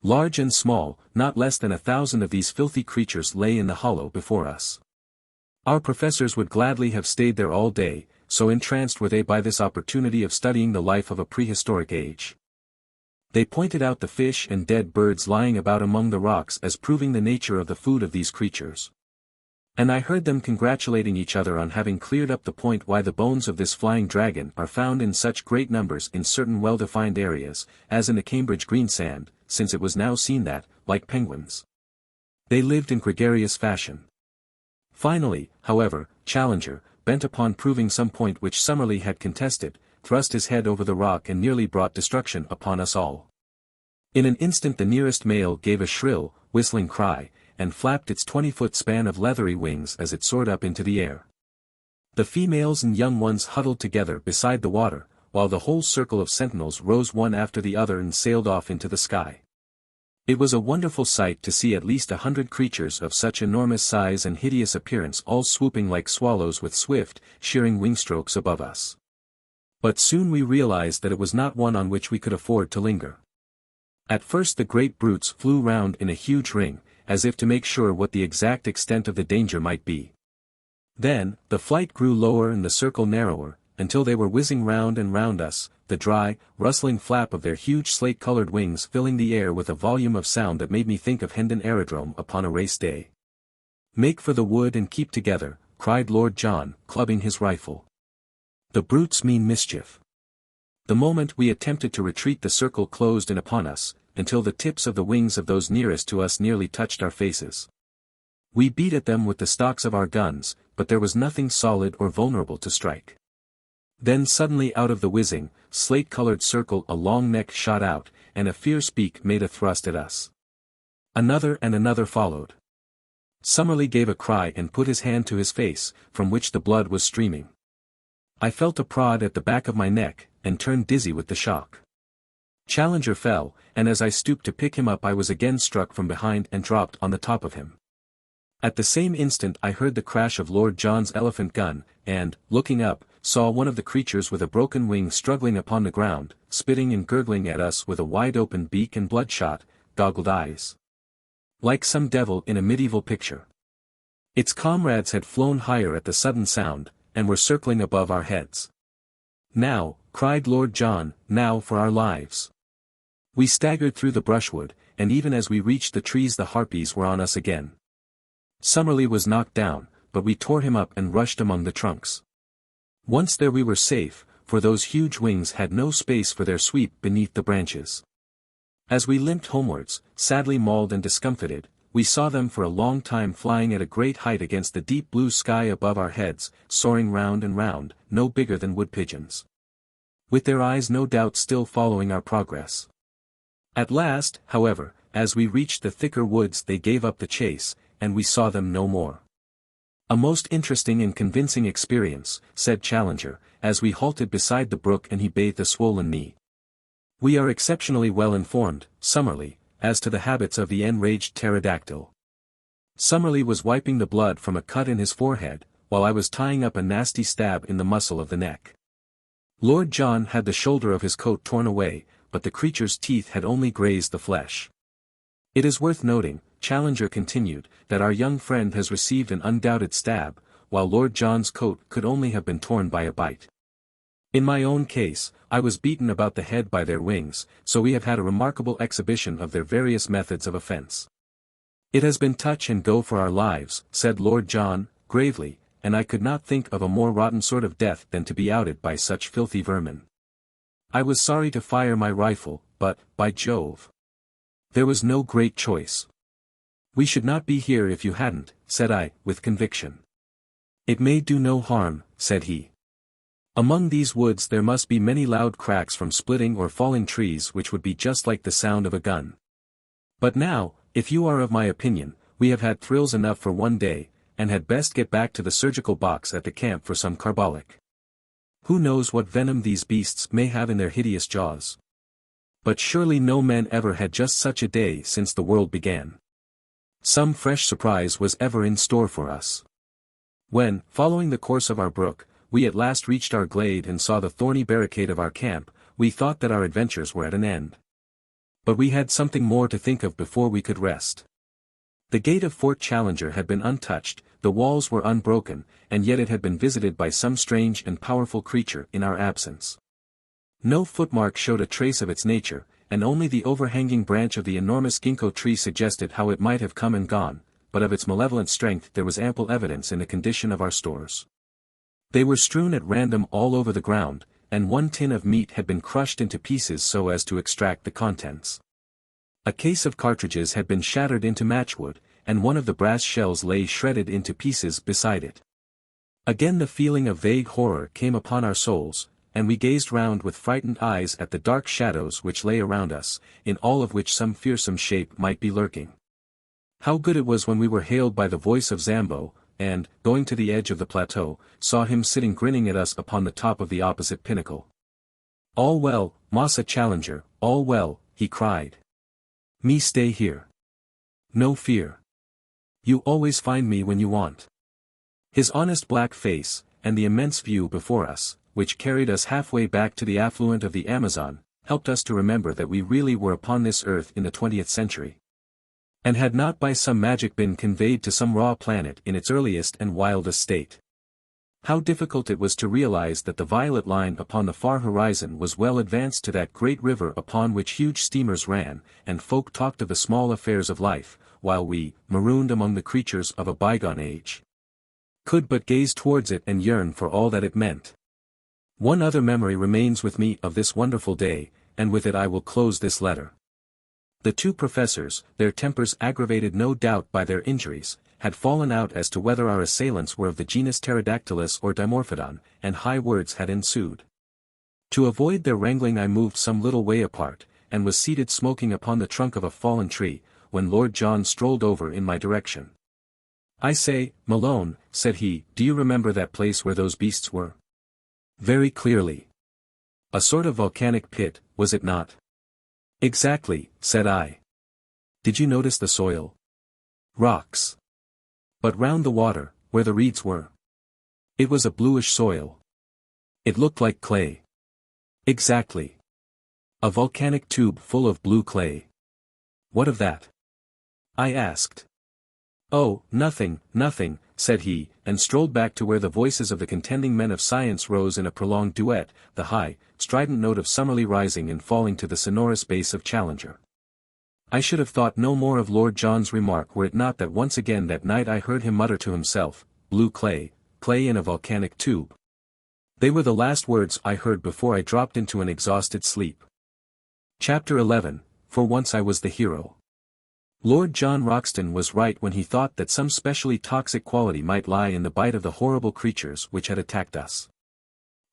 Large and small, not less than 1,000 of these filthy creatures lay in the hollow before us. Our professors would gladly have stayed there all day, so entranced were they by this opportunity of studying the life of a prehistoric age. They pointed out the fish and dead birds lying about among the rocks as proving the nature of the food of these creatures. And I heard them congratulating each other on having cleared up the point why the bones of this flying dragon are found in such great numbers in certain well-defined areas, as in the Cambridge greensand, since it was now seen that, like penguins, they lived in gregarious fashion. Finally, however, Challenger, bent upon proving some point which Summerlee had contested, thrust his head over the rock and nearly brought destruction upon us all. In an instant the nearest male gave a shrill, whistling cry, and flapped its 20-foot span of leathery wings as it soared up into the air. The females and young ones huddled together beside the water, while the whole circle of sentinels rose one after the other and sailed off into the sky. It was a wonderful sight to see at least 100 creatures of such enormous size and hideous appearance all swooping like swallows with swift, shearing wing-strokes above us. But soon we realized that it was not one on which we could afford to linger. At first the great brutes flew round in a huge ring, as if to make sure what the exact extent of the danger might be. Then, the flight grew lower and the circle narrower, until they were whizzing round and round us, the dry, rustling flap of their huge slate-colored wings filling the air with a volume of sound that made me think of Hendon Aerodrome upon a race day. "Make for the wood and keep together," cried Lord John, clubbing his rifle. "The brutes mean mischief." The moment we attempted to retreat the circle closed in upon us, until the tips of the wings of those nearest to us nearly touched our faces. We beat at them with the stocks of our guns, but there was nothing solid or vulnerable to strike. Then suddenly out of the whizzing, slate-colored circle a long neck shot out, and a fierce beak made a thrust at us. Another and another followed. Summerlee gave a cry and put his hand to his face, from which the blood was streaming. I felt a prod at the back of my neck, and turned dizzy with the shock. Challenger fell, and as I stooped to pick him up I was again struck from behind and dropped on the top of him. At the same instant I heard the crash of Lord John's elephant gun, and, looking up, saw one of the creatures with a broken wing struggling upon the ground, spitting and gurgling at us with a wide-open beak and bloodshot, goggled eyes. Like some devil in a medieval picture. Its comrades had flown higher at the sudden sound, and were circling above our heads. "Now," cried Lord John, "now for our lives." We staggered through the brushwood, and even as we reached the trees the harpies were on us again. Summerlee was knocked down, but we tore him up and rushed among the trunks. Once there we were safe, for those huge wings had no space for their sweep beneath the branches. As we limped homewards, sadly mauled and discomfited, we saw them for a long time flying at a great height against the deep blue sky above our heads, soaring round and round, no bigger than wood pigeons. With their eyes no doubt still following our progress. At last, however, as we reached the thicker woods they gave up the chase, and we saw them no more. "A most interesting and convincing experience," said Challenger, as we halted beside the brook and he bathed a swollen knee. "We are exceptionally well informed, Summerlee, as to the habits of the enraged pterodactyl." Summerlee was wiping the blood from a cut in his forehead, while I was tying up a nasty stab in the muscle of the neck. Lord John had the shoulder of his coat torn away, but the creature's teeth had only grazed the flesh. "It is worth noting," Challenger continued, "that our young friend has received an undoubted stab, while Lord John's coat could only have been torn by a bite. In my own case, I was beaten about the head by their wings, so we have had a remarkable exhibition of their various methods of offense." "It has been touch and go for our lives," said Lord John, gravely, "and I could not think of a more rotten sort of death than to be outed by such filthy vermin. I was sorry to fire my rifle, but, by Jove, there was no great choice." "We should not be here if you hadn't," said I, with conviction. "It may do no harm," said he. "Among these woods there must be many loud cracks from splitting or falling trees which would be just like the sound of a gun. But now, if you are of my opinion, we have had thrills enough for one day, and had best get back to the surgical box at the camp for some carbolic. Who knows what venom these beasts may have in their hideous jaws? But surely no men ever had just such a day since the world began. Some fresh surprise was ever in store for us." When, following the course of our brook, we at last reached our glade and saw the thorny barricade of our camp, we thought that our adventures were at an end. But we had something more to think of before we could rest. The gate of Fort Challenger had been untouched, the walls were unbroken, and yet it had been visited by some strange and powerful creature in our absence. No footmark showed a trace of its nature, and only the overhanging branch of the enormous ginkgo tree suggested how it might have come and gone, but of its malevolent strength there was ample evidence in the condition of our stores. They were strewn at random all over the ground, and one tin of meat had been crushed into pieces so as to extract the contents. A case of cartridges had been shattered into matchwood, and one of the brass shells lay shredded into pieces beside it. Again the feeling of vague horror came upon our souls, and we gazed round with frightened eyes at the dark shadows which lay around us, in all of which some fearsome shape might be lurking. How good it was when we were hailed by the voice of Zambo, and, going to the edge of the plateau, saw him sitting grinning at us upon the top of the opposite pinnacle. "All well, Massa Challenger, all well," he cried. "Me stay here. No fear. You always find me when you want." His honest black face, and the immense view before us, which carried us halfway back to the affluent of the Amazon, helped us to remember that we really were upon this earth in the 20th century. And had not by some magic been conveyed to some raw planet in its earliest and wildest state. How difficult it was to realize that the violet line upon the far horizon was well advanced to that great river upon which huge steamers ran, and folk talked of the small affairs of life, while we, marooned among the creatures of a bygone age, could but gaze towards it and yearn for all that it meant. One other memory remains with me of this wonderful day, and with it I will close this letter. The two professors, their tempers aggravated no doubt by their injuries, had fallen out as to whether our assailants were of the genus Pterodactylus or Dimorphodon, and high words had ensued. To avoid their wrangling I moved some little way apart, and was seated smoking upon the trunk of a fallen tree, when Lord John strolled over in my direction. "I say, Malone," said he, "do you remember that place where those beasts were?" "Very clearly." "A sort of volcanic pit, was it not?" "Exactly," said I. "Did you notice the soil?" "Rocks." "But round the water, where the reeds were?" "It was a bluish soil." "It looked like clay." "Exactly. A volcanic tube full of blue clay." "What of that?" I asked. "Oh, nothing, nothing," said he, and strolled back to where the voices of the contending men of science rose in a prolonged duet, the high, strident note of Summerlee rising and falling to the sonorous bass of Challenger. I should have thought no more of Lord John's remark were it not that once again that night I heard him mutter to himself, "Blue clay, clay in a volcanic tube." They were the last words I heard before I dropped into an exhausted sleep. Chapter 11, for once I was the hero. Lord John Roxton was right when he thought that some specially toxic quality might lie in the bite of the horrible creatures which had attacked us.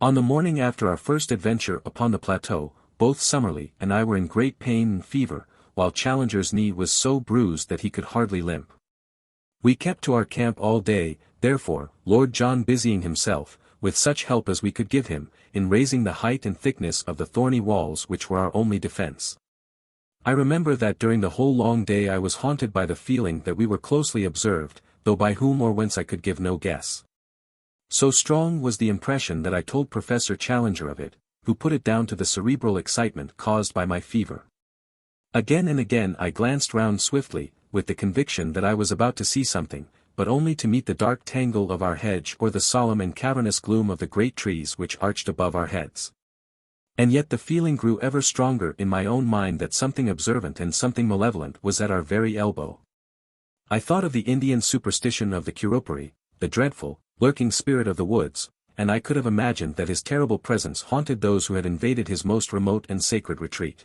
On the morning after our first adventure upon the plateau, both Summerlee and I were in great pain and fever, while Challenger's knee was so bruised that he could hardly limp. We kept to our camp all day, therefore, Lord John busying himself, with such help as we could give him, in raising the height and thickness of the thorny walls which were our only defense. I remember that during the whole long day I was haunted by the feeling that we were closely observed, though by whom or whence I could give no guess. So strong was the impression that I told Professor Challenger of it, who put it down to the cerebral excitement caused by my fever. Again and again I glanced round swiftly, with the conviction that I was about to see something, but only to meet the dark tangle of our hedge or the solemn and cavernous gloom of the great trees which arched above our heads. And yet the feeling grew ever stronger in my own mind that something observant and something malevolent was at our very elbow. I thought of the Indian superstition of the Curupari, the dreadful, lurking spirit of the woods, and I could have imagined that his terrible presence haunted those who had invaded his most remote and sacred retreat.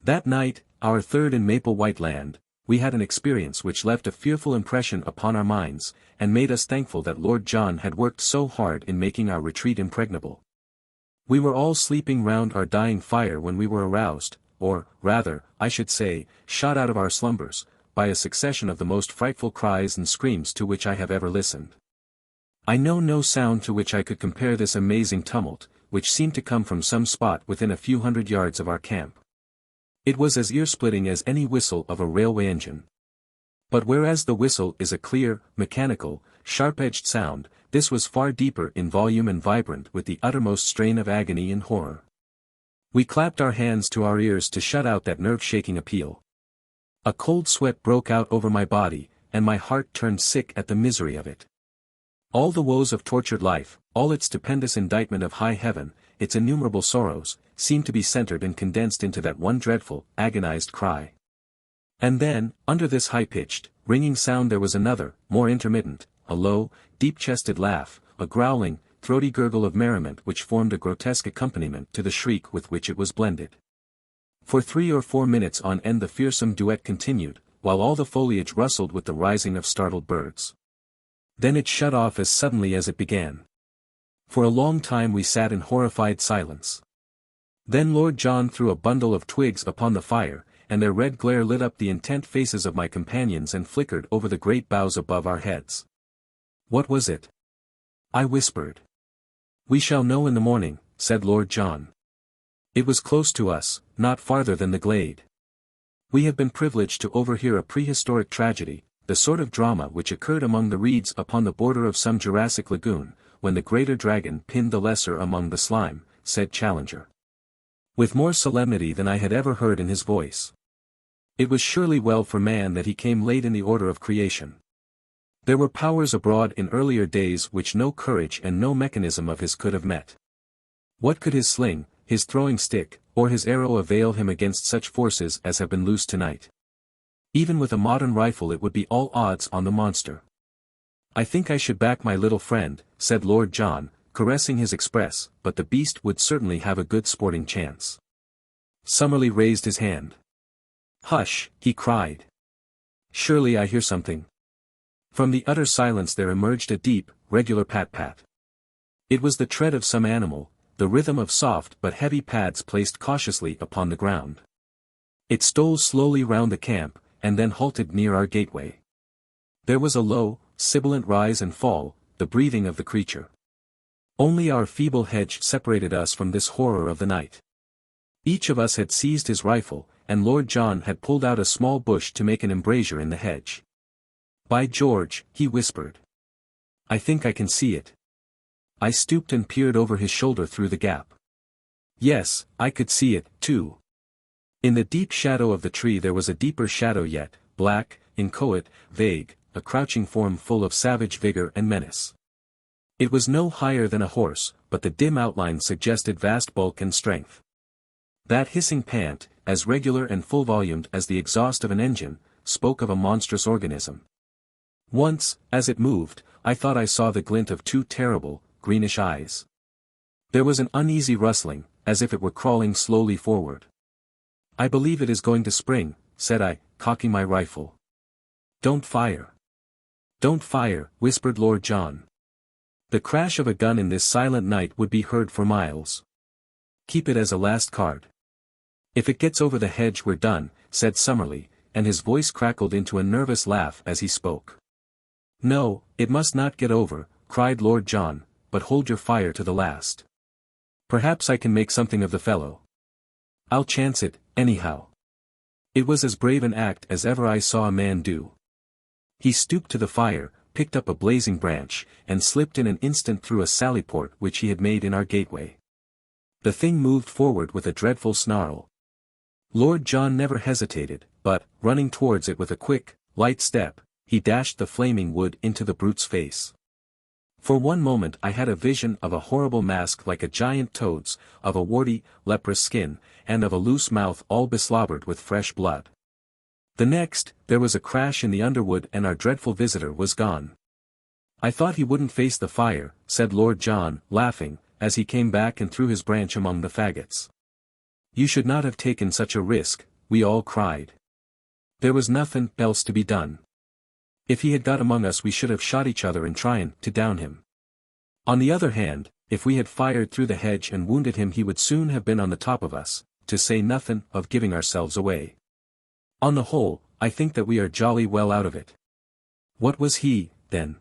That night, our third in Maple White Land, we had an experience which left a fearful impression upon our minds, and made us thankful that Lord John had worked so hard in making our retreat impregnable. We were all sleeping round our dying fire when we were aroused, or, rather, I should say, shot out of our slumbers, by a succession of the most frightful cries and screams to which I have ever listened. I know no sound to which I could compare this amazing tumult, which seemed to come from some spot within a few hundred yards of our camp. It was as ear-splitting as any whistle of a railway engine. But whereas the whistle is a clear, mechanical, sharp-edged sound, this was far deeper in volume and vibrant with the uttermost strain of agony and horror. We clapped our hands to our ears to shut out that nerve-shaking appeal. A cold sweat broke out over my body, and my heart turned sick at the misery of it. All the woes of tortured life, all its stupendous indictment of high heaven, its innumerable sorrows, seemed to be centered and condensed into that one dreadful, agonized cry. And then, under this high-pitched, ringing sound there was another, more intermittent, a low, deep-chested laugh, a growling, throaty gurgle of merriment which formed a grotesque accompaniment to the shriek with which it was blended. For 3 or 4 minutes on end the fearsome duet continued, while all the foliage rustled with the rising of startled birds. Then it shut off as suddenly as it began. For a long time we sat in horrified silence. Then Lord John threw a bundle of twigs upon the fire, and their red glare lit up the intent faces of my companions and flickered over the great boughs above our heads. What was it? I whispered. We shall know in the morning, said Lord John. It was close to us, not farther than the glade. We have been privileged to overhear a prehistoric tragedy, the sort of drama which occurred among the reeds upon the border of some Jurassic lagoon, when the greater dragon pinned the lesser among the slime, said Challenger, with more solemnity than I had ever heard in his voice. It was surely well for man that he came late in the order of creation. There were powers abroad in earlier days which no courage and no mechanism of his could have met. What could his sling, his throwing stick, or his arrow avail him against such forces as have been loosed tonight? Even with a modern rifle it would be all odds on the monster. I think I should back my little friend, said Lord John, caressing his express, but the beast would certainly have a good sporting chance. Summerlee raised his hand. Hush, he cried. Surely I hear something. From the utter silence there emerged a deep, regular pat-pat. It was the tread of some animal, the rhythm of soft but heavy pads placed cautiously upon the ground. It stole slowly round the camp, and then halted near our gateway. There was a low, sibilant rise and fall, the breathing of the creature. Only our feeble hedge separated us from this horror of the night. Each of us had seized his rifle, and Lord John had pulled out a small bush to make an embrasure in the hedge. By George, he whispered. I think I can see it. I stooped and peered over his shoulder through the gap. Yes, I could see it, too. In the deep shadow of the tree there was a deeper shadow yet, black, inchoate, vague, a crouching form full of savage vigor and menace. It was no higher than a horse, but the dim outline suggested vast bulk and strength. That hissing pant, as regular and full-volumed as the exhaust of an engine, spoke of a monstrous organism. Once, as it moved, I thought I saw the glint of 2 terrible, greenish eyes. There was an uneasy rustling, as if it were crawling slowly forward. I believe it is going to spring, said I, cocking my rifle. Don't fire. Don't fire, whispered Lord John. The crash of a gun in this silent night would be heard for miles. Keep it as a last card. If it gets over the hedge we're done, said Summerlee, and his voice crackled into a nervous laugh as he spoke. No, it must not get over, cried Lord John, but hold your fire to the last. Perhaps I can make something of the fellow. I'll chance it, anyhow. It was as brave an act as ever I saw a man do. He stooped to the fire, picked up a blazing branch, and slipped in an instant through a sallyport which he had made in our gateway. The thing moved forward with a dreadful snarl. Lord John never hesitated, but, running towards it with a quick, light step, he dashed the flaming wood into the brute's face. For one moment I had a vision of a horrible mask like a giant toad's, of a warty, leprous skin, and of a loose mouth all beslobbered with fresh blood. The next, there was a crash in the underwood and our dreadful visitor was gone. I thought he wouldn't face the fire, said Lord John, laughing, as he came back and threw his branch among the faggots. You should not have taken such a risk, we all cried. There was nothing else to be done. If he had got among us we should have shot each other in trying to down him. On the other hand, if we had fired through the hedge and wounded him he would soon have been on the top of us, to say nothing of giving ourselves away. On the whole, I think that we are jolly well out of it. What was he, then?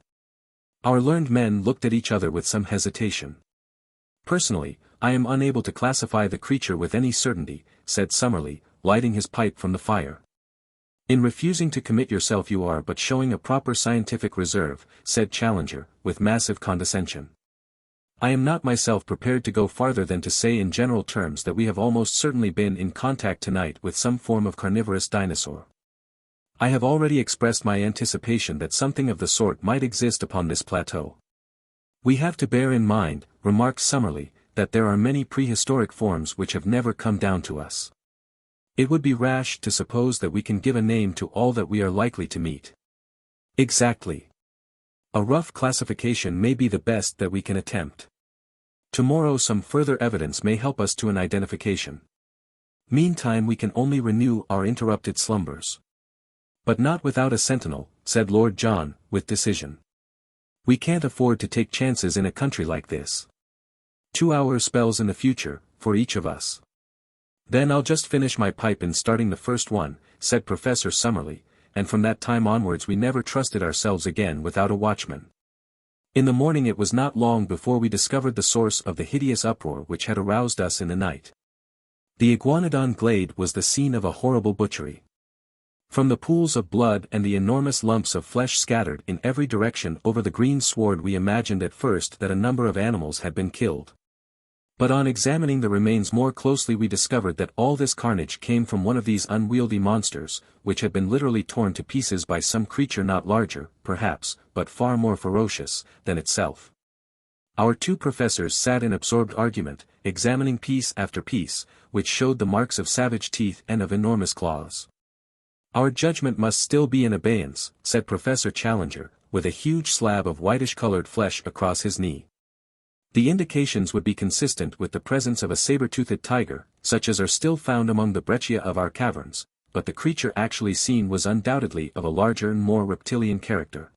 Our learned men looked at each other with some hesitation. Personally, I am unable to classify the creature with any certainty, said Summerlee, lighting his pipe from the fire. In refusing to commit yourself you are but showing a proper scientific reserve, said Challenger, with massive condescension. I am not myself prepared to go farther than to say in general terms that we have almost certainly been in contact tonight with some form of carnivorous dinosaur. I have already expressed my anticipation that something of the sort might exist upon this plateau. We have to bear in mind, remarked Summerlee, that there are many prehistoric forms which have never come down to us. It would be rash to suppose that we can give a name to all that we are likely to meet. Exactly. A rough classification may be the best that we can attempt. Tomorrow some further evidence may help us to an identification. Meantime we can only renew our interrupted slumbers. But not without a sentinel, said Lord John, with decision. We can't afford to take chances in a country like this. 2 hour spells in the future, for each of us. Then I'll just finish my pipe in starting the first one, said Professor Summerlee, and from that time onwards we never trusted ourselves again without a watchman. In the morning it was not long before we discovered the source of the hideous uproar which had aroused us in the night. The Iguanodon glade was the scene of a horrible butchery. From the pools of blood and the enormous lumps of flesh scattered in every direction over the green sward we imagined at first that a number of animals had been killed. But on examining the remains more closely we discovered that all this carnage came from one of these unwieldy monsters, which had been literally torn to pieces by some creature not larger, perhaps, but far more ferocious, than itself. Our two professors sat in absorbed argument, examining piece after piece, which showed the marks of savage teeth and of enormous claws. Our judgment must still be in abeyance, said Professor Challenger, with a huge slab of whitish-colored flesh across his knee. The indications would be consistent with the presence of a saber-toothed tiger, such as are still found among the breccia of our caverns, but the creature actually seen was undoubtedly of a larger and more reptilian character.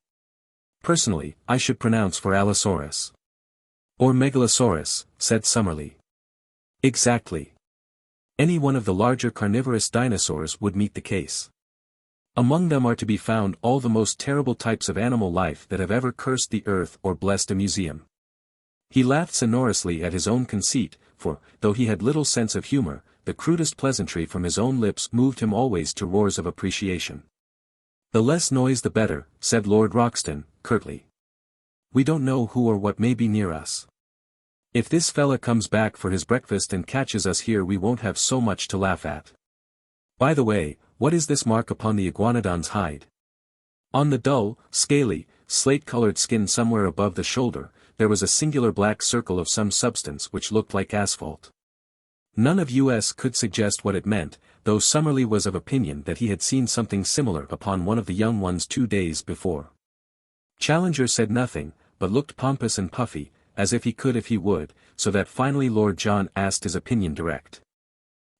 Personally, I should pronounce for Allosaurus. Or Megalosaurus, said Summerlee. Exactly. Any one of the larger carnivorous dinosaurs would meet the case. Among them are to be found all the most terrible types of animal life that have ever cursed the earth or blessed a museum. He laughed sonorously at his own conceit, for, though he had little sense of humor, the crudest pleasantry from his own lips moved him always to roars of appreciation. The less noise the better, said Lord Roxton, curtly. We don't know who or what may be near us. If this fella comes back for his breakfast and catches us here we won't have so much to laugh at. By the way, what is this mark upon the iguanodon's hide? On the dull, scaly, slate-colored skin somewhere above the shoulder, there was a singular black circle of some substance which looked like asphalt. None of us could suggest what it meant, though Summerlee was of opinion that he had seen something similar upon one of the young ones 2 days before. Challenger said nothing, but looked pompous and puffy, as if he could if he would, so that finally Lord John asked his opinion direct.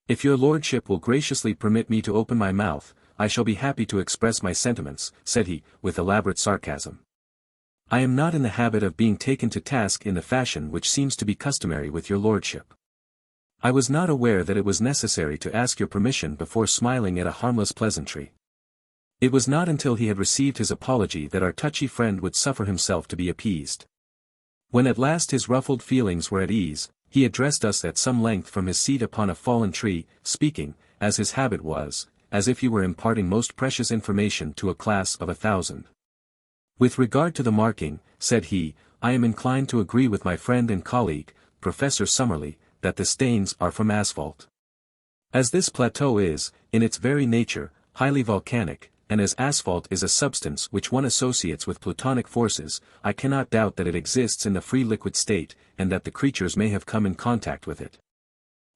If your lordship will graciously permit me to open my mouth, I shall be happy to express my sentiments, said he, with elaborate sarcasm. I am not in the habit of being taken to task in the fashion which seems to be customary with your lordship. I was not aware that it was necessary to ask your permission before smiling at a harmless pleasantry. It was not until he had received his apology that our touchy friend would suffer himself to be appeased. When at last his ruffled feelings were at ease, he addressed us at some length from his seat upon a fallen tree, speaking, as his habit was, as if he were imparting most precious information to a class of 1,000. With regard to the marking, said he, I am inclined to agree with my friend and colleague, Professor Summerlee, that the stains are from asphalt. As this plateau is, in its very nature, highly volcanic, and as asphalt is a substance which one associates with plutonic forces, I cannot doubt that it exists in the free liquid state, and that the creatures may have come in contact with it.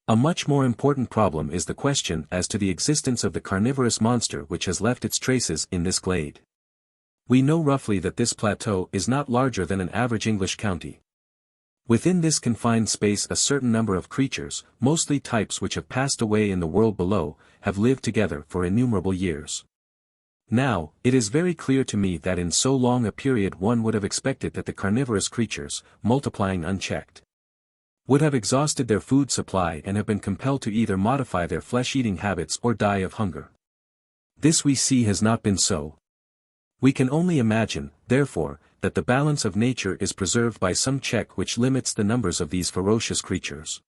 A much more important problem is the question as to the existence of the carnivorous monster which has left its traces in this glade. We know roughly that this plateau is not larger than an average English county. Within this confined space a certain number of creatures, mostly types which have passed away in the world below, have lived together for innumerable years. Now, it is very clear to me that in so long a period one would have expected that the carnivorous creatures, multiplying unchecked, would have exhausted their food supply and have been compelled to either modify their flesh-eating habits or die of hunger. This we see has not been so. We can only imagine, therefore, that the balance of nature is preserved by some check which limits the numbers of these ferocious creatures.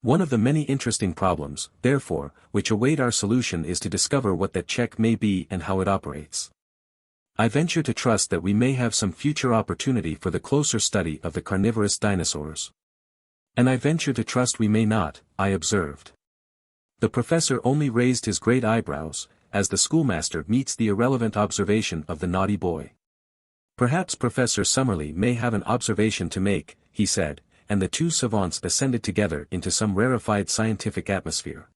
One of the many interesting problems, therefore, which await our solution is to discover what that check may be and how it operates. I venture to trust that we may have some future opportunity for the closer study of the carnivorous dinosaurs. And I venture to trust we may not, I observed. The professor only raised his great eyebrows, as the schoolmaster meets the irrelevant observation of the naughty boy. Perhaps Professor Summerlee may have an observation to make, he said, and the two savants ascended together into some rarefied scientific atmosphere,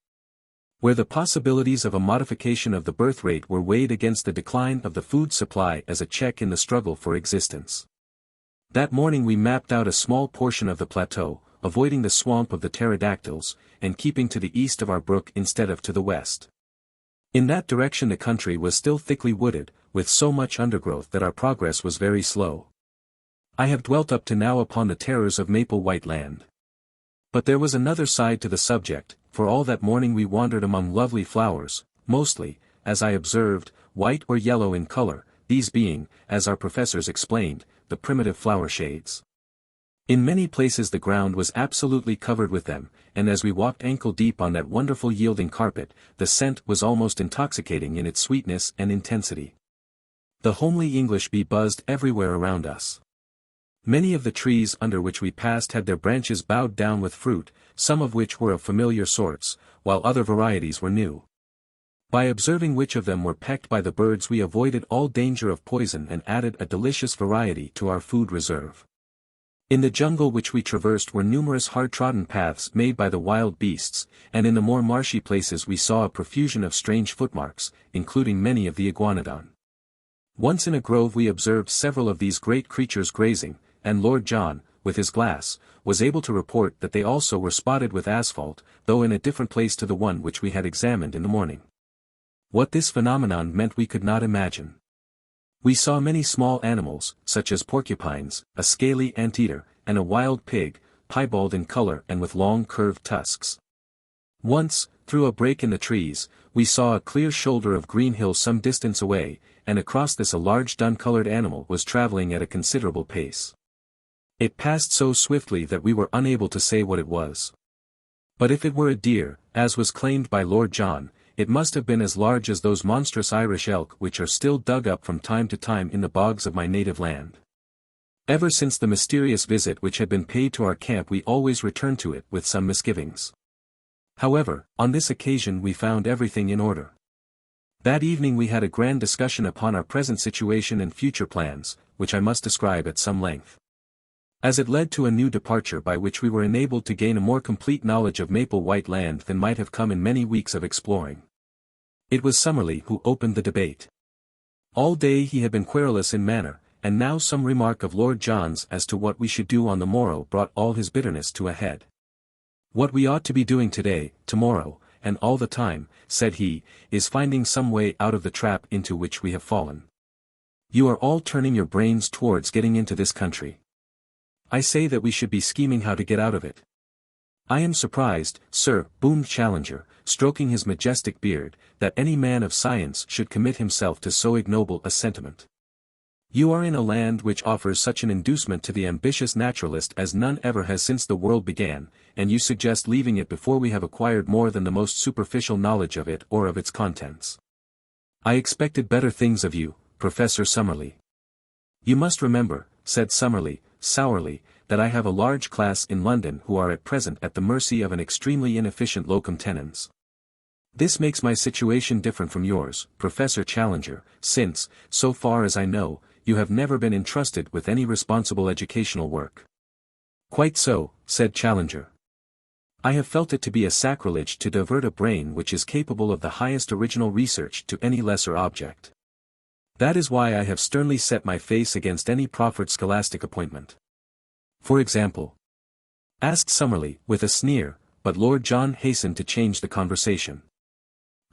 where the possibilities of a modification of the birth rate were weighed against the decline of the food supply as a check in the struggle for existence. That morning we mapped out a small portion of the plateau, avoiding the swamp of the pterodactyls, and keeping to the east of our brook instead of to the west. In that direction the country was still thickly wooded, with so much undergrowth that our progress was very slow. I have dwelt up to now upon the terrors of Maple White Land. But there was another side to the subject, for all that morning we wandered among lovely flowers, mostly, as I observed, white or yellow in color, these being, as our professors explained, the primitive flower shades. In many places the ground was absolutely covered with them, and as we walked ankle-deep on that wonderful yielding carpet, the scent was almost intoxicating in its sweetness and intensity. The homely English bee buzzed everywhere around us. Many of the trees under which we passed had their branches bowed down with fruit, some of which were of familiar sorts, while other varieties were new. By observing which of them were pecked by the birds we avoided all danger of poison and added a delicious variety to our food reserve. In the jungle which we traversed were numerous hard-trodden paths made by the wild beasts, and in the more marshy places we saw a profusion of strange footmarks, including many of the iguanodon. Once in a grove we observed several of these great creatures grazing, and Lord John, with his glass, was able to report that they also were spotted with asphalt, though in a different place to the one which we had examined in the morning. What this phenomenon meant we could not imagine. We saw many small animals, such as porcupines, a scaly anteater, and a wild pig, piebald in color and with long curved tusks. Once, through a break in the trees, we saw a clear shoulder of green hill some distance away, and across this a large dun-colored animal was traveling at a considerable pace. It passed so swiftly that we were unable to say what it was. But if it were a deer, as was claimed by Lord John, it must have been as large as those monstrous Irish elk which are still dug up from time to time in the bogs of my native land. Ever since the mysterious visit which had been paid to our camp we always returned to it with some misgivings. However, on this occasion we found everything in order. That evening we had a grand discussion upon our present situation and future plans, which I must describe at some length. As it led to a new departure by which we were enabled to gain a more complete knowledge of Maple White Land than might have come in many weeks of exploring. It was Summerlee who opened the debate. All day he had been querulous in manner, and now some remark of Lord John's as to what we should do on the morrow brought all his bitterness to a head. What we ought to be doing today, tomorrow, and all the time, said he, is finding some way out of the trap into which we have fallen. You are all turning your brains towards getting into this country. I say that we should be scheming how to get out of it. I am surprised, sir, boomed Challenger, stroking his majestic beard, that any man of science should commit himself to so ignoble a sentiment. You are in a land which offers such an inducement to the ambitious naturalist as none ever has since the world began, and you suggest leaving it before we have acquired more than the most superficial knowledge of it or of its contents. I expected better things of you, Professor Summerlee. You must remember, said Summerlee, sourly, that I have a large class in London who are at present at the mercy of an extremely inefficient locum tenens. This makes my situation different from yours, Professor Challenger, since, so far as I know, you have never been entrusted with any responsible educational work. Quite so, said Challenger. I have felt it to be a sacrilege to divert a brain which is capable of the highest original research to any lesser object. That is why I have sternly set my face against any proffered scholastic appointment. For example? Asked Summerlee, with a sneer, but Lord John hastened to change the conversation.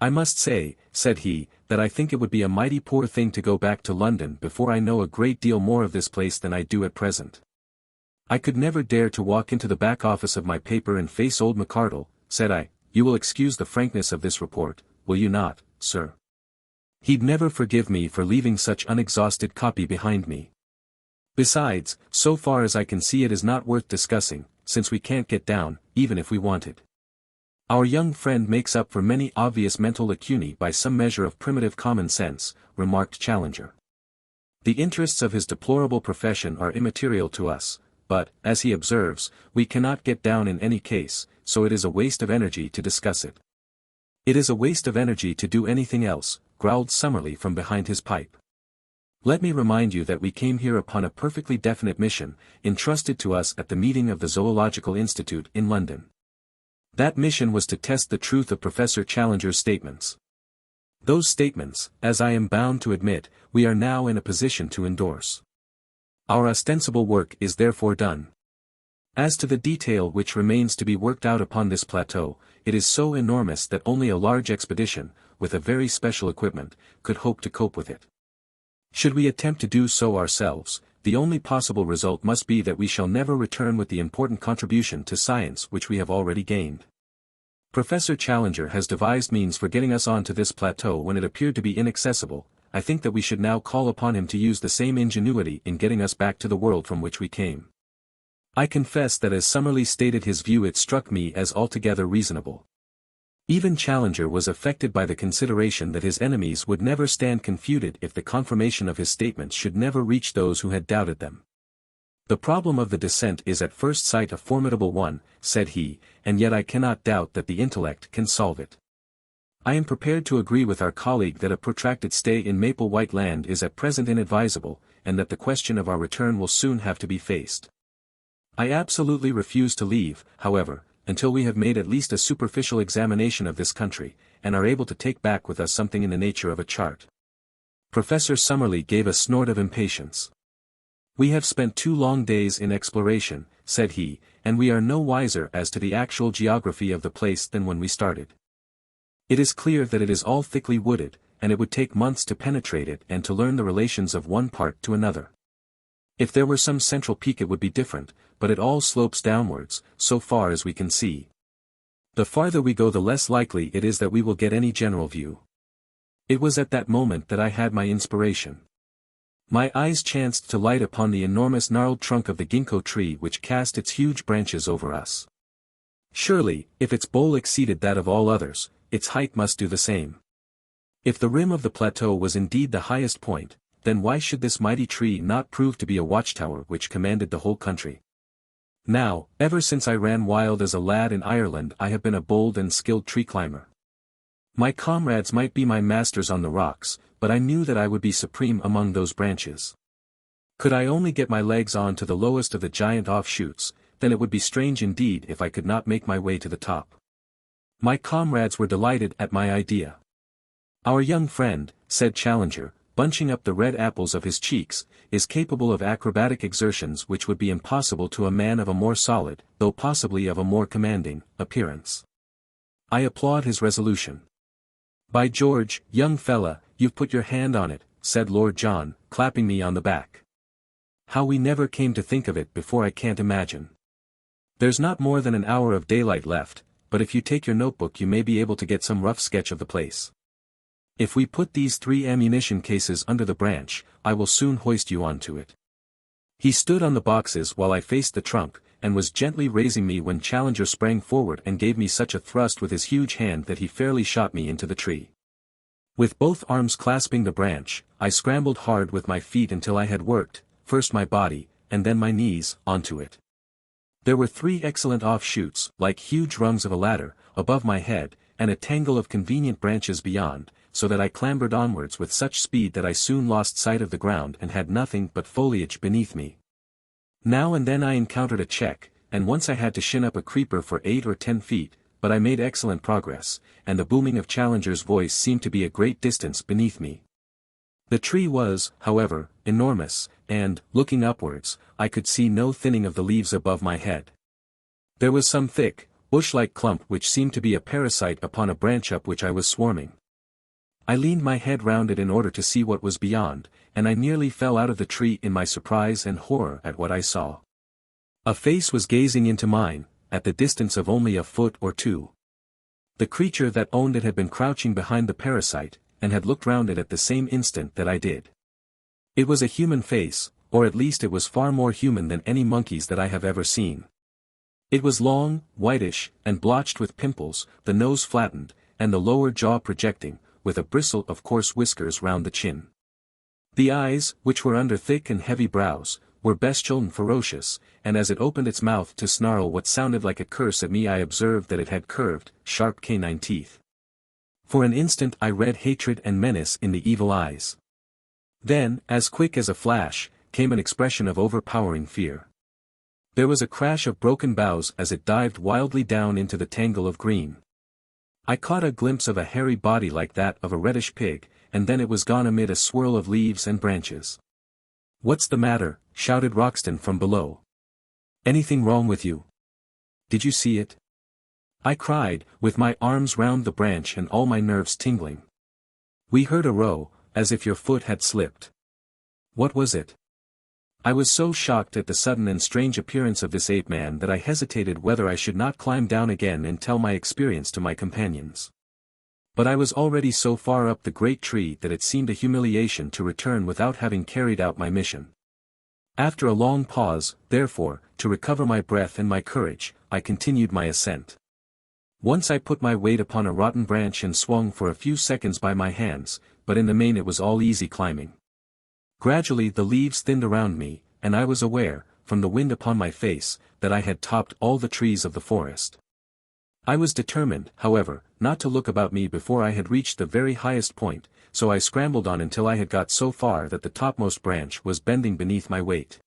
I must say, said he, that I think it would be a mighty poor thing to go back to London before I know a great deal more of this place than I do at present. I could never dare to walk into the back office of my paper and face old McArdle, said I. You will excuse the frankness of this report, will you not, sir? He'd never forgive me for leaving such unexhausted copy behind me. Besides, so far as I can see it is not worth discussing, since we can't get down, even if we wanted. Our young friend makes up for many obvious mental lacunae by some measure of primitive common sense, remarked Challenger. The interests of his deplorable profession are immaterial to us, but, as he observes, we cannot get down in any case, so it is a waste of energy to discuss it. It is a waste of energy to do anything else, growled Summerlee from behind his pipe. Let me remind you that we came here upon a perfectly definite mission, entrusted to us at the meeting of the Zoological Institute in London. That mission was to test the truth of Professor Challenger's statements. Those statements, as I am bound to admit, we are now in a position to endorse. Our ostensible work is therefore done. As to the detail which remains to be worked out upon this plateau, it is so enormous that only a large expedition, with a very special equipment, could hope to cope with it. Should we attempt to do so ourselves, the only possible result must be that we shall never return with the important contribution to science which we have already gained. Professor Challenger has devised means for getting us on to this plateau when it appeared to be inaccessible. I think that we should now call upon him to use the same ingenuity in getting us back to the world from which we came. I confess that as Summerlee stated his view it struck me as altogether reasonable. Even Challenger was affected by the consideration that his enemies would never stand confuted if the confirmation of his statements should never reach those who had doubted them. The problem of the descent is at first sight a formidable one, said he, and yet I cannot doubt that the intellect can solve it. I am prepared to agree with our colleague that a protracted stay in Maple White Land is at present inadvisable, and that the question of our return will soon have to be faced. I absolutely refuse to leave, however, until we have made at least a superficial examination of this country, and are able to take back with us something in the nature of a chart. Professor Summerlee gave a snort of impatience. We have spent 2 long days in exploration, said he, and we are no wiser as to the actual geography of the place than when we started. It is clear that it is all thickly wooded, and it would take months to penetrate it and to learn the relations of one part to another. If there were some central peak it would be different, but it all slopes downwards, so far as we can see. The farther we go the less likely it is that we will get any general view. It was at that moment that I had my inspiration. My eyes chanced to light upon the enormous gnarled trunk of the ginkgo tree which cast its huge branches over us. Surely, if its bole exceeded that of all others, its height must do the same. If the rim of the plateau was indeed the highest point, then why should this mighty tree not prove to be a watchtower which commanded the whole country? Now, ever since I ran wild as a lad in Ireland I have been a bold and skilled tree climber. My comrades might be my masters on the rocks, but I knew that I would be supreme among those branches. Could I only get my legs on to the lowest of the giant offshoots, then it would be strange indeed if I could not make my way to the top. My comrades were delighted at my idea. Our young friend, said Challenger, bunching up the red apples of his cheeks, is capable of acrobatic exertions which would be impossible to a man of a more solid, though possibly of a more commanding, appearance. I applaud his resolution. "By George, young fella, you've put your hand on it," said Lord John, clapping me on the back. "How we never came to think of it before I can't imagine. There's not more than an hour of daylight left, but if you take your notebook you may be able to get some rough sketch of the place. If we put these 3 ammunition cases under the branch, I will soon hoist you onto it." He stood on the boxes while I faced the trunk, and was gently raising me when Challenger sprang forward and gave me such a thrust with his huge hand that he fairly shot me into the tree. With both arms clasping the branch, I scrambled hard with my feet until I had worked, first my body, and then my knees, onto it. There were 3 excellent offshoots, like huge rungs of a ladder, above my head, and a tangle of convenient branches beyond, so that I clambered onwards with such speed that I soon lost sight of the ground and had nothing but foliage beneath me. Now and then I encountered a check, and once I had to shin up a creeper for 8 or 10 feet, but I made excellent progress, and the booming of Challenger's voice seemed to be a great distance beneath me. The tree was, however, enormous, and, looking upwards, I could see no thinning of the leaves above my head. There was some thick, bush-like clump which seemed to be a parasite upon a branch up which I was swarming. I leaned my head round it in order to see what was beyond, and I nearly fell out of the tree in my surprise and horror at what I saw. A face was gazing into mine, at the distance of only a foot or 2. The creature that owned it had been crouching behind the parasite, and had looked round it at the same instant that I did. It was a human face, or at least it was far more human than any monkey's that I have ever seen. It was long, whitish, and blotched with pimples, the nose flattened, and the lower jaw projecting, with a bristle of coarse whiskers round the chin. The eyes, which were under thick and heavy brows, were bestial and ferocious, and as it opened its mouth to snarl what sounded like a curse at me I observed that it had curved, sharp canine teeth. For an instant I read hatred and menace in the evil eyes. Then, as quick as a flash, came an expression of overpowering fear. There was a crash of broken boughs as it dived wildly down into the tangle of green. I caught a glimpse of a hairy body like that of a reddish pig, and then it was gone amid a swirl of leaves and branches. "What's the matter?" shouted Roxton from below. "Anything wrong with you? Did you see it?" I cried, with my arms round the branch and all my nerves tingling. "We heard a row, as if your foot had slipped." "What was it?" I was so shocked at the sudden and strange appearance of this ape-man that I hesitated whether I should not climb down again and tell my experience to my companions. But I was already so far up the great tree that it seemed a humiliation to return without having carried out my mission. After a long pause, therefore, to recover my breath and my courage, I continued my ascent. Once I put my weight upon a rotten branch and swung for a few seconds by my hands, but in the main it was all easy climbing. Gradually the leaves thinned around me, and I was aware, from the wind upon my face, that I had topped all the trees of the forest. I was determined, however, not to look about me before I had reached the very highest point, so I scrambled on until I had got so far that the topmost branch was bending beneath my weight.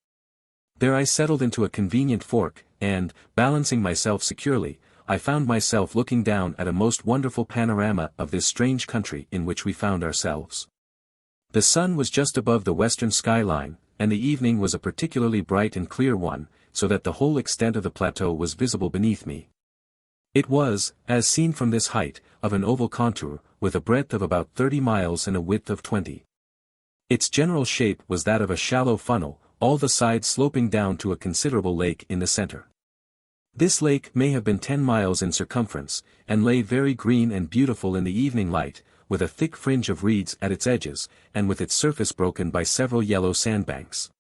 There I settled into a convenient fork, and, balancing myself securely, I found myself looking down at a most wonderful panorama of this strange country in which we found ourselves. The sun was just above the western skyline, and the evening was a particularly bright and clear one, so that the whole extent of the plateau was visible beneath me. It was, as seen from this height, of an oval contour, with a breadth of about 30 miles and a width of 20. Its general shape was that of a shallow funnel, all the sides sloping down to a considerable lake in the center. This lake may have been 10 miles in circumference, and lay very green and beautiful in the evening light, with a thick fringe of reeds at its edges, and with its surface broken by several yellow sandbanks,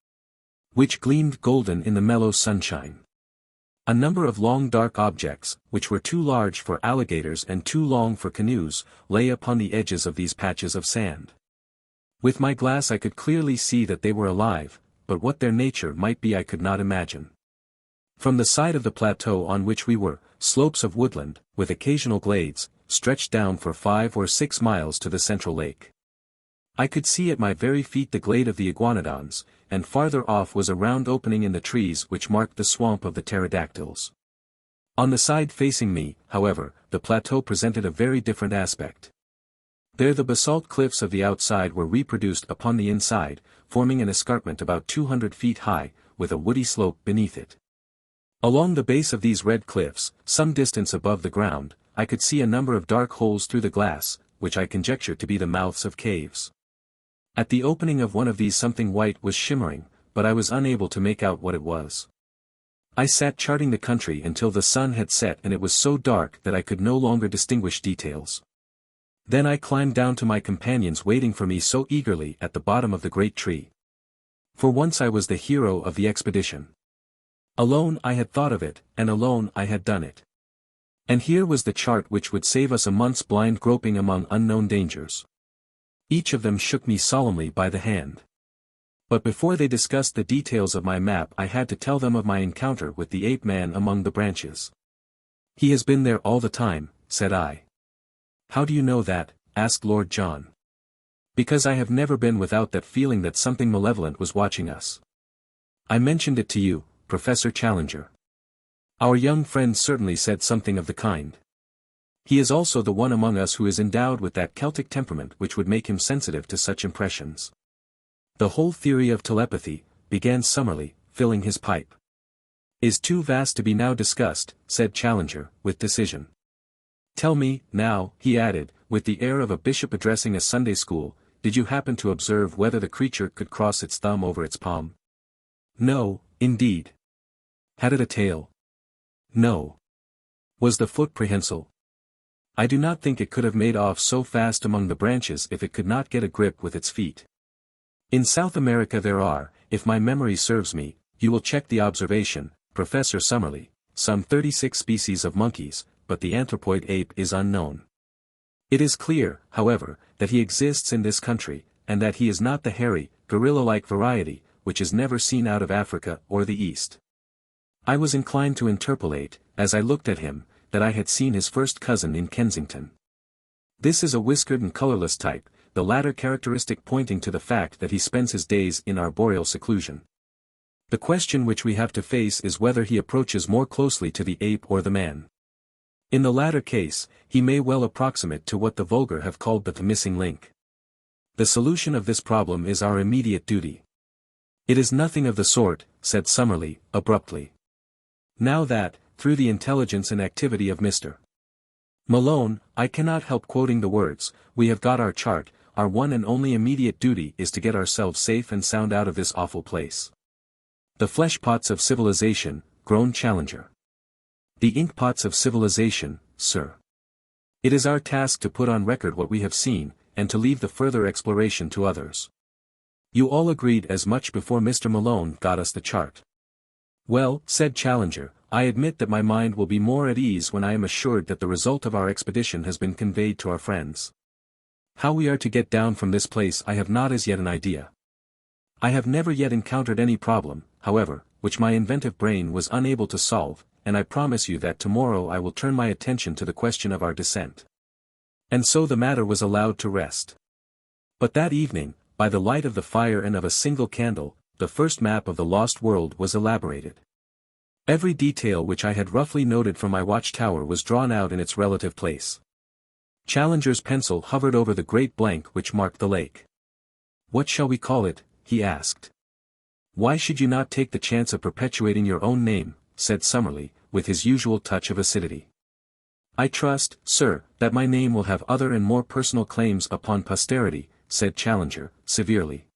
which gleamed golden in the mellow sunshine. A number of long dark objects, which were too large for alligators and too long for canoes, lay upon the edges of these patches of sand. With my glass I could clearly see that they were alive, but what their nature might be I could not imagine. From the side of the plateau on which we were, slopes of woodland, with occasional glades, stretched down for 5 or 6 miles to the central lake. I could see at my very feet the glade of the iguanodons, and farther off was a round opening in the trees which marked the swamp of the pterodactyls. On the side facing me, however, the plateau presented a very different aspect. There the basalt cliffs of the outside were reproduced upon the inside, forming an escarpment about 200 feet high, with a woody slope beneath it. Along the base of these red cliffs, some distance above the ground, I could see a number of dark holes through the glass, which I conjectured to be the mouths of caves. At the opening of one of these something white was shimmering, but I was unable to make out what it was. I sat charting the country until the sun had set and it was so dark that I could no longer distinguish details. Then I climbed down to my companions waiting for me so eagerly at the bottom of the great tree. For once I was the hero of the expedition. Alone I had thought of it, and alone I had done it. And here was the chart which would save us a month's blind groping among unknown dangers. Each of them shook me solemnly by the hand. But before they discussed the details of my map I had to tell them of my encounter with the ape-man among the branches. "He has been there all the time," said I. "How do you know that?" asked Lord John. "Because I have never been without that feeling that something malevolent was watching us. I mentioned it to you, Professor Challenger. Our young friend certainly said something of the kind. He is also the one among us who is endowed with that Celtic temperament which would make him sensitive to such impressions." "The whole theory of telepathy," began Summerlee, filling his pipe, "is too vast to be now discussed," said Challenger, with decision. "Tell me, now," he added, with the air of a bishop addressing a Sunday school, "did you happen to observe whether the creature could cross its thumb over its palm?" "No, indeed." "Had it a tail?" "No." "Was the foot prehensile?" "I do not think it could have made off so fast among the branches if it could not get a grip with its feet. In South America there are, if my memory serves me, you will check the observation, Professor Summerlee, some 36 species of monkeys, but the anthropoid ape is unknown. It is clear, however, that he exists in this country, and that he is not the hairy, gorilla-like variety, which is never seen out of Africa or the East." I was inclined to interpolate, as I looked at him, that I had seen his first cousin in Kensington. This is a whiskered and colorless type, the latter characteristic pointing to the fact that he spends his days in arboreal seclusion. The question which we have to face is whether he approaches more closely to the ape or the man. In the latter case, he may well approximate to what the vulgar have called the missing link. The solution of this problem is our immediate duty. "It is nothing of the sort," said Summerlee, abruptly. "Now that, through the intelligence and activity of Mr. Malone, I cannot help quoting the words, we have got our chart, our one and only immediate duty is to get ourselves safe and sound out of this awful place." "The flesh-pots of civilization," groaned Challenger. "The ink-pots of civilization, sir. It is our task to put on record what we have seen, and to leave the further exploration to others. You all agreed as much before Mr. Malone got us the chart." "Well," said Challenger, "I admit that my mind will be more at ease when I am assured that the result of our expedition has been conveyed to our friends. How we are to get down from this place I have not as yet an idea. I have never yet encountered any problem, however, which my inventive brain was unable to solve, and I promise you that tomorrow I will turn my attention to the question of our descent." And so the matter was allowed to rest. But that evening, by the light of the fire and of a single candle, the first map of the lost world was elaborated. Every detail which I had roughly noted from my watchtower was drawn out in its relative place. Challenger's pencil hovered over the great blank which marked the lake. "What shall we call it?" he asked. "Why should you not take the chance of perpetuating your own name?" said Summerlee, with his usual touch of acidity. "I trust, sir, that my name will have other and more personal claims upon posterity," said Challenger, severely.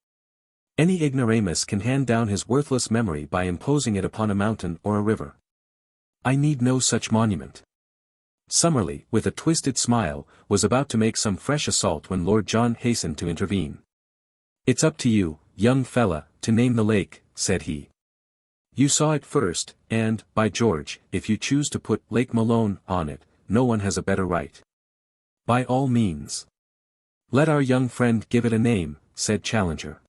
"Any ignoramus can hand down his worthless memory by imposing it upon a mountain or a river. I need no such monument." Summerlee, with a twisted smile, was about to make some fresh assault when Lord John hastened to intervene. "It's up to you, young fella, to name the lake," said he. "You saw it first, and, by George, if you choose to put Lake Malone on it, no one has a better right. By all means. Let our young friend give it a name," said Challenger.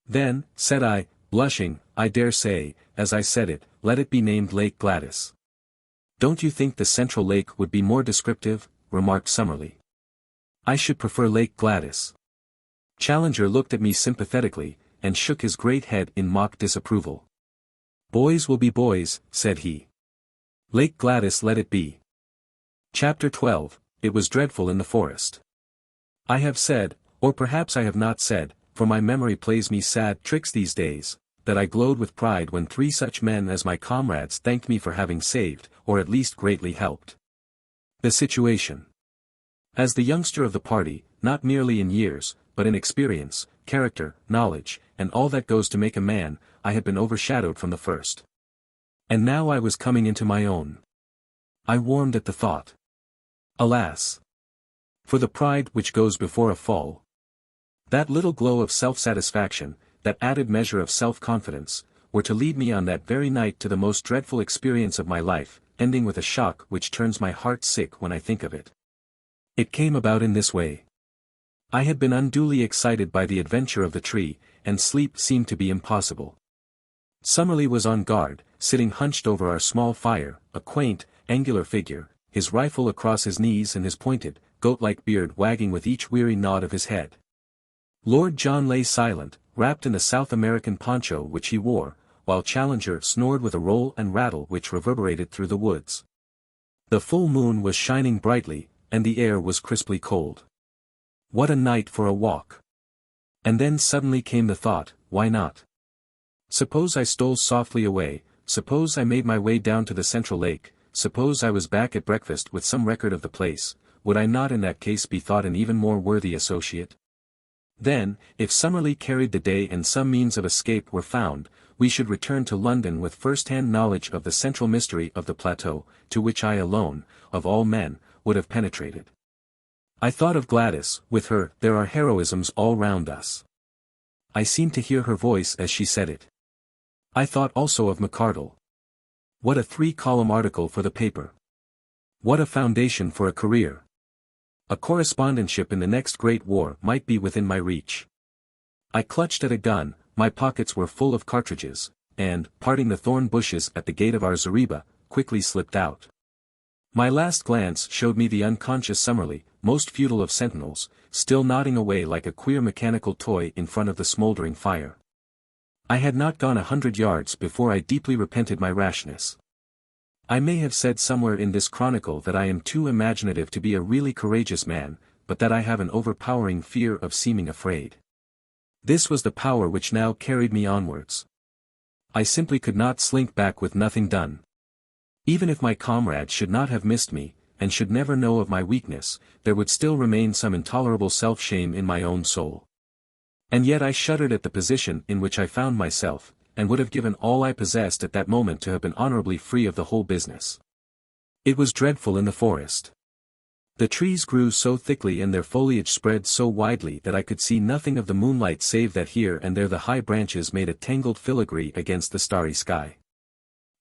"Then," said I, blushing, "I dare say, as I said it, let it be named Lake Gladys." "Don't you think the Central Lake would be more descriptive?" remarked Summerlee. "I should prefer Lake Gladys." Challenger looked at me sympathetically, and shook his great head in mock disapproval. "Boys will be boys," said he. "Lake Gladys let it be." Chapter 12, It Was Dreadful in the Forest. I have said, or perhaps I have not said, for my memory plays me sad tricks these days, that I glowed with pride when 3 such men as my comrades thanked me for having saved, or at least greatly helped, the situation. As the youngster of the party, not merely in years, but in experience, character, knowledge, and all that goes to make a man, I had been overshadowed from the first. And now I was coming into my own. I warmed at the thought. Alas! For the pride which goes before a fall. That little glow of self-satisfaction, that added measure of self-confidence, were to lead me on that very night to the most dreadful experience of my life, ending with a shock which turns my heart sick when I think of it. It came about in this way. I had been unduly excited by the adventure of the tree, and sleep seemed to be impossible. Summerlee was on guard, sitting hunched over our small fire, a quaint, angular figure, his rifle across his knees and his pointed, goat-like beard wagging with each weary nod of his head. Lord John lay silent, wrapped in the South American poncho which he wore, while Challenger snored with a roll and rattle which reverberated through the woods. The full moon was shining brightly, and the air was crisply cold. What a night for a walk! And then suddenly came the thought, why not? Suppose I stole softly away, suppose I made my way down to the central lake, suppose I was back at breakfast with some record of the place, would I not in that case be thought an even more worthy associate? Then, if Summerlee carried the day and some means of escape were found, we should return to London with first-hand knowledge of the central mystery of the plateau, to which I alone, of all men, would have penetrated. I thought of Gladys. With her, there are heroisms all round us. I seemed to hear her voice as she said it. I thought also of McArdle. What a 3-column article for the paper! What a foundation for a career! A correspondentship in the next great war might be within my reach. I clutched at a gun, my pockets were full of cartridges, and, parting the thorn bushes at the gate of our zareba, quickly slipped out. My last glance showed me the unconscious Summerlee, most futile of sentinels, still nodding away like a queer mechanical toy in front of the smoldering fire. I had not gone 100 yards before I deeply repented my rashness. I may have said somewhere in this chronicle that I am too imaginative to be a really courageous man, but that I have an overpowering fear of seeming afraid. This was the power which now carried me onwards. I simply could not slink back with nothing done. Even if my comrade should not have missed me, and should never know of my weakness, there would still remain some intolerable self-shame in my own soul. And yet I shuddered at the position in which I found myself, and would have given all I possessed at that moment to have been honorably free of the whole business. It was dreadful in the forest. The trees grew so thickly and their foliage spread so widely that I could see nothing of the moonlight save that here and there the high branches made a tangled filigree against the starry sky.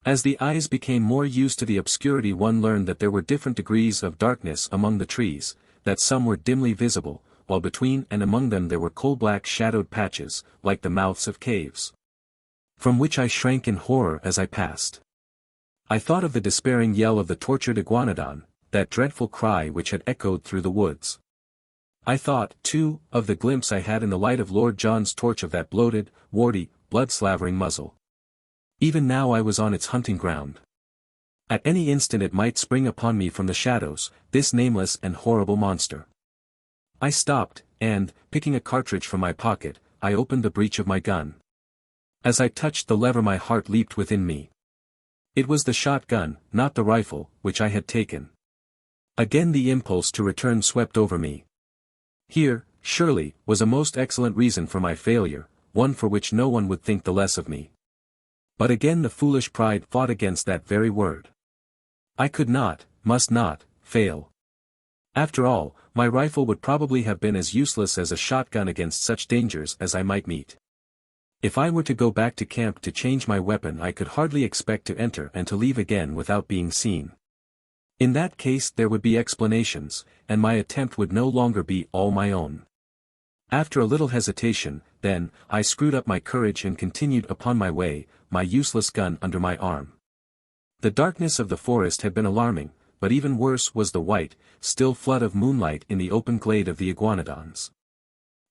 As the eyes became more used to the obscurity, one learned that there were different degrees of darkness among the trees, that some were dimly visible, while between and among them there were coal-black shadowed patches, like the mouths of caves, from which I shrank in horror as I passed. I thought of the despairing yell of the tortured iguanodon, that dreadful cry which had echoed through the woods. I thought, too, of the glimpse I had in the light of Lord John's torch of that bloated, warty, blood-slavering muzzle. Even now I was on its hunting ground. At any instant it might spring upon me from the shadows, this nameless and horrible monster. I stopped, and, picking a cartridge from my pocket, I opened the breech of my gun. As I touched the lever my heart leaped within me. It was the shotgun, not the rifle, which I had taken. Again the impulse to return swept over me. Here, surely, was a most excellent reason for my failure, one for which no one would think the less of me. But again the foolish pride fought against that very word. I could not, must not, fail. After all, my rifle would probably have been as useless as a shotgun against such dangers as I might meet. If I were to go back to camp to change my weapon, I could hardly expect to enter and to leave again without being seen. In that case there would be explanations, and my attempt would no longer be all my own. After a little hesitation, then, I screwed up my courage and continued upon my way, my useless gun under my arm. The darkness of the forest had been alarming, but even worse was the white, still flood of moonlight in the open glade of the iguanodons.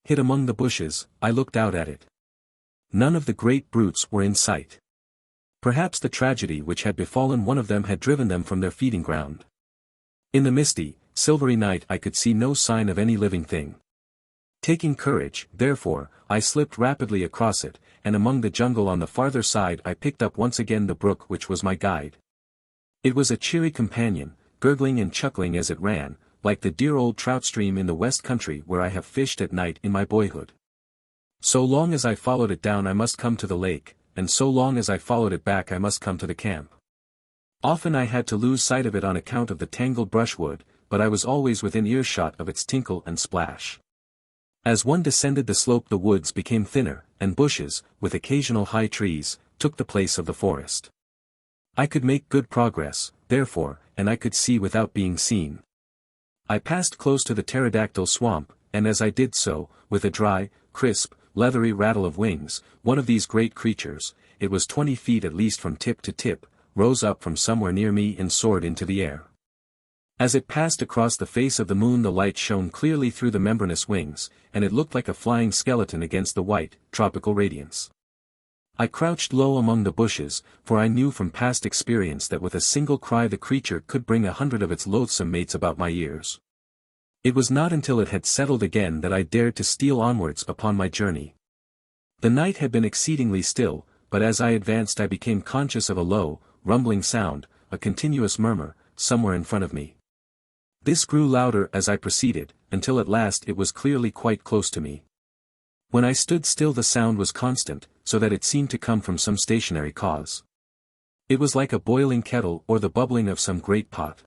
Hid among the bushes, I looked out at it. None of the great brutes were in sight. Perhaps the tragedy which had befallen one of them had driven them from their feeding ground. In the misty, silvery night I could see no sign of any living thing. Taking courage, therefore, I slipped rapidly across it, and among the jungle on the farther side I picked up once again the brook which was my guide. It was a cheery companion, gurgling and chuckling as it ran, like the dear old trout stream in the West Country where I have fished at night in my boyhood. So long as I followed it down I must come to the lake, and so long as I followed it back I must come to the camp. Often I had to lose sight of it on account of the tangled brushwood, but I was always within earshot of its tinkle and splash. As one descended the slope the woods became thinner, and bushes, with occasional high trees, took the place of the forest. I could make good progress, therefore, and I could see without being seen. I passed close to the pterodactyl swamp, and as I did so, with a dry, crisp, leathery rattle of wings, one of these great creatures, it was 20 feet at least from tip to tip, rose up from somewhere near me and soared into the air. As it passed across the face of the moon the light shone clearly through the membranous wings, and it looked like a flying skeleton against the white, tropical radiance. I crouched low among the bushes, for I knew from past experience that with a single cry the creature could bring 100 of its loathsome mates about my ears. It was not until it had settled again that I dared to steal onwards upon my journey. The night had been exceedingly still, but as I advanced I became conscious of a low, rumbling sound, a continuous murmur, somewhere in front of me. This grew louder as I proceeded, until at last it was clearly quite close to me. When I stood still the sound was constant, so that it seemed to come from some stationary cause. It was like a boiling kettle or the bubbling of some great pot.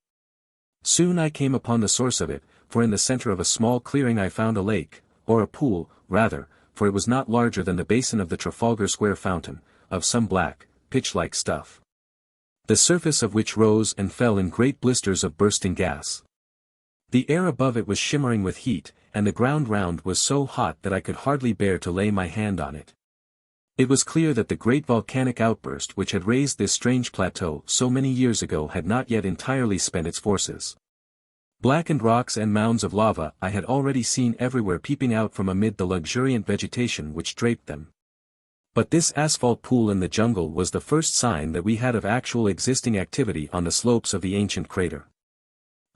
Soon I came upon the source of it, for in the center of a small clearing I found a lake, or a pool, rather, for it was not larger than the basin of the Trafalgar Square fountain, of some black, pitch-like stuff, the surface of which rose and fell in great blisters of bursting gas. The air above it was shimmering with heat, and the ground round was so hot that I could hardly bear to lay my hand on it. It was clear that the great volcanic outburst which had raised this strange plateau so many years ago had not yet entirely spent its forces. Blackened rocks and mounds of lava I had already seen everywhere peeping out from amid the luxuriant vegetation which draped them. But this asphalt pool in the jungle was the first sign that we had of actual existing activity on the slopes of the ancient crater.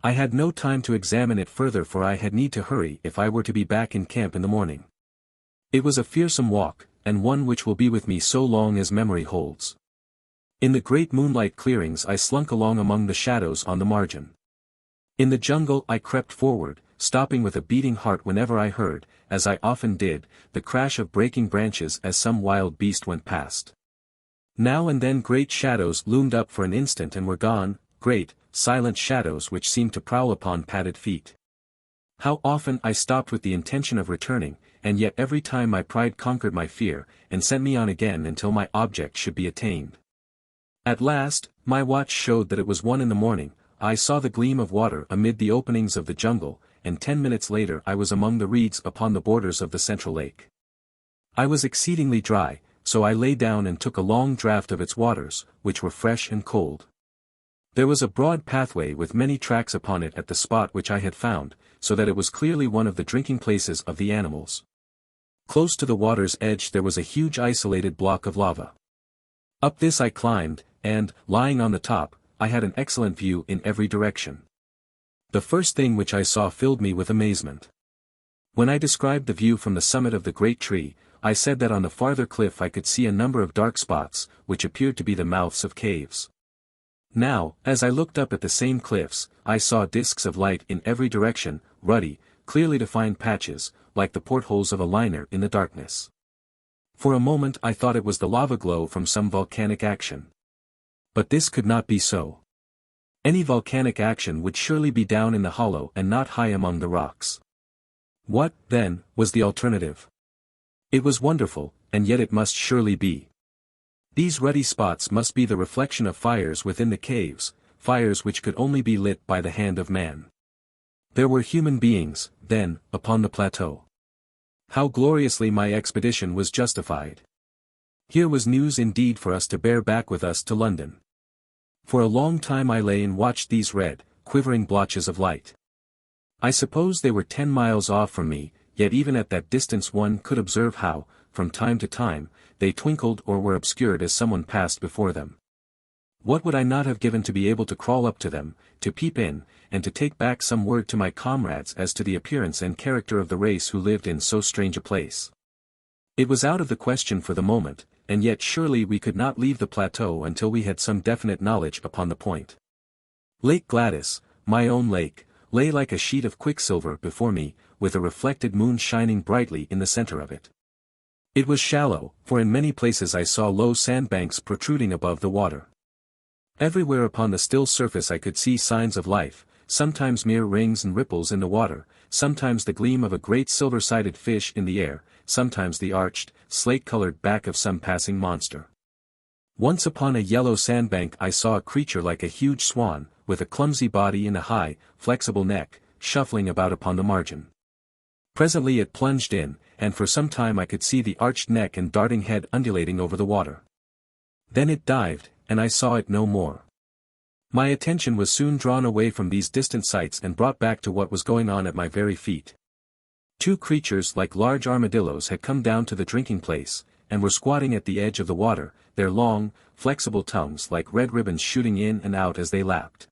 I had no time to examine it further for I had need to hurry if I were to be back in camp in the morning. It was a fearsome walk, and one which will be with me so long as memory holds. In the great moonlight clearings I slunk along among the shadows on the margin. In the jungle I crept forward, stopping with a beating heart whenever I heard, as I often did, the crash of breaking branches as some wild beast went past. Now and then great shadows loomed up for an instant and were gone, great, silent shadows which seemed to prowl upon padded feet. How often I stopped with the intention of returning, and yet every time my pride conquered my fear, and sent me on again until my object should be attained. At last, my watch showed that it was 1 in the morning, I saw the gleam of water amid the openings of the jungle, and 10 minutes later I was among the reeds upon the borders of the central lake. I was exceedingly dry, so I lay down and took a long draught of its waters, which were fresh and cold. There was a broad pathway with many tracks upon it at the spot which I had found, so that it was clearly one of the drinking places of the animals. Close to the water's edge there was a huge isolated block of lava. Up this I climbed, and, lying on the top, I had an excellent view in every direction. The first thing which I saw filled me with amazement. When I described the view from the summit of the great tree, I said that on the farther cliff I could see a number of dark spots, which appeared to be the mouths of caves. Now, as I looked up at the same cliffs, I saw discs of light in every direction, ruddy, clearly defined patches, like the portholes of a liner in the darkness. For a moment I thought it was the lava glow from some volcanic action. But this could not be so. Any volcanic action would surely be down in the hollow and not high among the rocks. What, then, was the alternative? It was wonderful, and yet it must surely be. These ruddy spots must be the reflection of fires within the caves, fires which could only be lit by the hand of man. There were human beings, then, upon the plateau. How gloriously my expedition was justified. Here was news indeed for us to bear back with us to London. For a long time I lay and watched these red, quivering blotches of light. I suppose they were 10 miles off from me, yet even at that distance one could observe how, from time to time, they twinkled or were obscured as someone passed before them. What would I not have given to be able to crawl up to them, to peep in, and to take back some word to my comrades as to the appearance and character of the race who lived in so strange a place. It was out of the question for the moment, and yet surely we could not leave the plateau until we had some definite knowledge upon the point. Lake Gladys, my own lake, lay like a sheet of quicksilver before me, with a reflected moon shining brightly in the center of it. It was shallow, for in many places I saw low sandbanks protruding above the water. Everywhere upon the still surface I could see signs of life, sometimes mere rings and ripples in the water, sometimes the gleam of a great silver-sided fish in the air, sometimes the arched, slate-colored back of some passing monster. Once upon a yellow sandbank I saw a creature like a huge swan, with a clumsy body and a high, flexible neck, shuffling about upon the margin. Presently it plunged in, and for some time I could see the arched neck and darting head undulating over the water. Then it dived, and I saw it no more. My attention was soon drawn away from these distant sights and brought back to what was going on at my very feet. Two creatures like large armadillos had come down to the drinking place, and were squatting at the edge of the water, their long, flexible tongues like red ribbons shooting in and out as they lapped.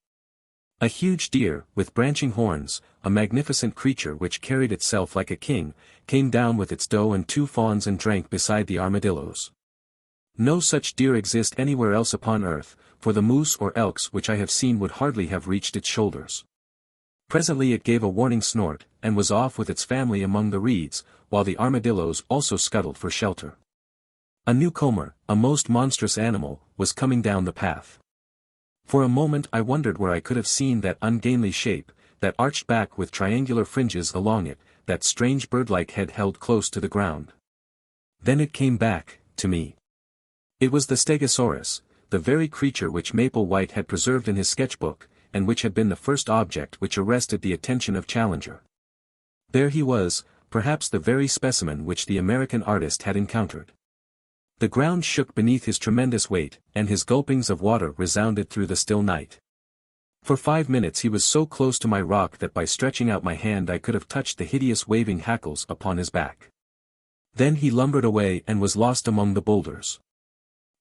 A huge deer, with branching horns, a magnificent creature which carried itself like a king, came down with its doe and two fawns and drank beside the armadillos. No such deer exist anywhere else upon earth, for the moose or elks which I have seen would hardly have reached its shoulders. Presently it gave a warning snort, and was off with its family among the reeds, while the armadillos also scuttled for shelter. A newcomer, a most monstrous animal, was coming down the path. For a moment I wondered where I could have seen that ungainly shape, that arched back with triangular fringes along it, that strange bird-like head held close to the ground. Then it came back, to me. It was the Stegosaurus, the very creature which Maple White had preserved in his sketchbook, and which had been the first object which arrested the attention of Challenger. There he was, perhaps the very specimen which the American artist had encountered. The ground shook beneath his tremendous weight, and his gulpings of water resounded through the still night. For 5 minutes he was so close to my rock that by stretching out my hand I could have touched the hideous waving hackles upon his back. Then he lumbered away and was lost among the boulders.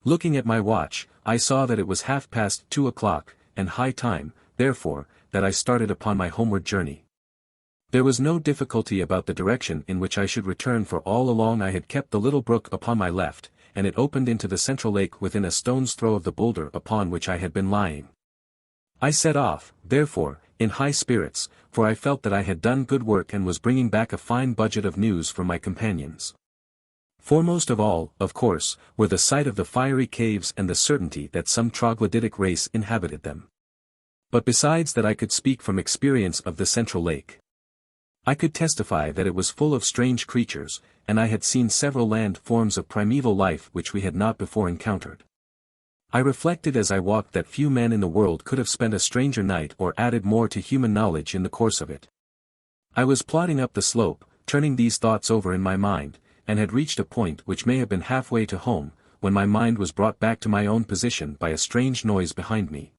Looking at my watch, I saw that it was 2:30, and high time, therefore, that I started upon my homeward journey. There was no difficulty about the direction in which I should return, for all along I had kept the little brook upon my left, and it opened into the central lake within a stone's throw of the boulder upon which I had been lying. I set off, therefore, in high spirits, for I felt that I had done good work and was bringing back a fine budget of news for my companions. Foremost of all, of course, were the sight of the fiery caves and the certainty that some troglodytic race inhabited them. But besides that I could speak from experience of the central lake. I could testify that it was full of strange creatures, and I had seen several land forms of primeval life which we had not before encountered. I reflected as I walked that few men in the world could have spent a stranger night or added more to human knowledge in the course of it. I was plodding up the slope, turning these thoughts over in my mind, and had reached a point which may have been halfway to home, when my mind was brought back to my own position by a strange noise behind me.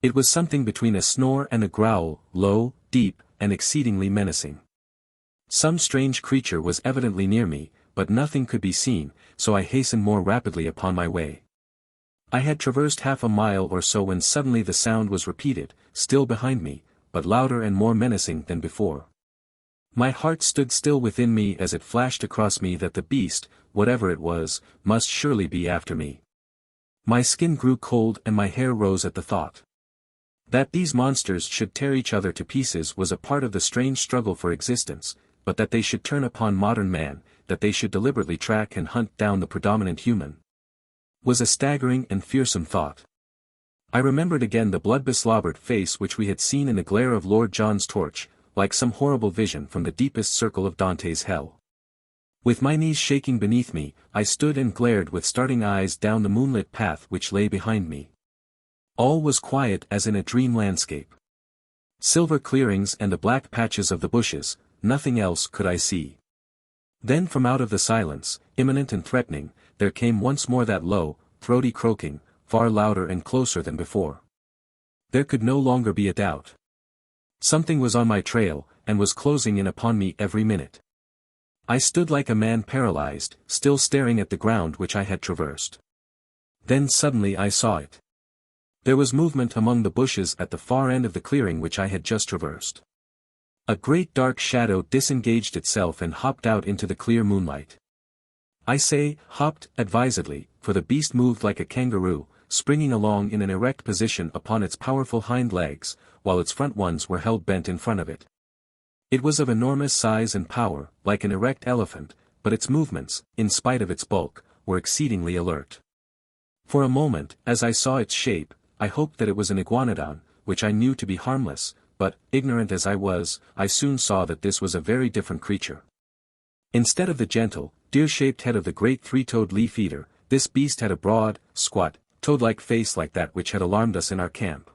It was something between a snore and a growl, low, deep, and exceedingly menacing. Some strange creature was evidently near me, but nothing could be seen, so I hastened more rapidly upon my way. I had traversed half a mile or so when suddenly the sound was repeated, still behind me, but louder and more menacing than before. My heart stood still within me as it flashed across me that the beast, whatever it was, must surely be after me. My skin grew cold and my hair rose at the thought. That these monsters should tear each other to pieces was a part of the strange struggle for existence, but that they should turn upon modern man, that they should deliberately track and hunt down the predominant human, was a staggering and fearsome thought. I remembered again the blood-beslobbered face which we had seen in the glare of Lord John's torch, like some horrible vision from the deepest circle of Dante's hell. With my knees shaking beneath me, I stood and glared with starting eyes down the moonlit path which lay behind me. All was quiet as in a dream landscape. Silver clearings and the black patches of the bushes, nothing else could I see. Then from out of the silence, imminent and threatening, there came once more that low, throaty croaking, far louder and closer than before. There could no longer be a doubt. Something was on my trail, and was closing in upon me every minute. I stood like a man paralyzed, still staring at the ground which I had traversed. Then suddenly I saw it. There was movement among the bushes at the far end of the clearing which I had just traversed. A great dark shadow disengaged itself and hopped out into the clear moonlight. I say, hopped, advisedly, for the beast moved like a kangaroo, springing along in an erect position upon its powerful hind legs, while its front ones were held bent in front of it. It was of enormous size and power, like an erect elephant, but its movements, in spite of its bulk, were exceedingly alert. For a moment, as I saw its shape, I hoped that it was an iguanodon, which I knew to be harmless, but, ignorant as I was, I soon saw that this was a very different creature. Instead of the gentle, deer-shaped head of the great three-toed leaf-eater, this beast had a broad, squat, toad-like face like that which had alarmed us in our camp.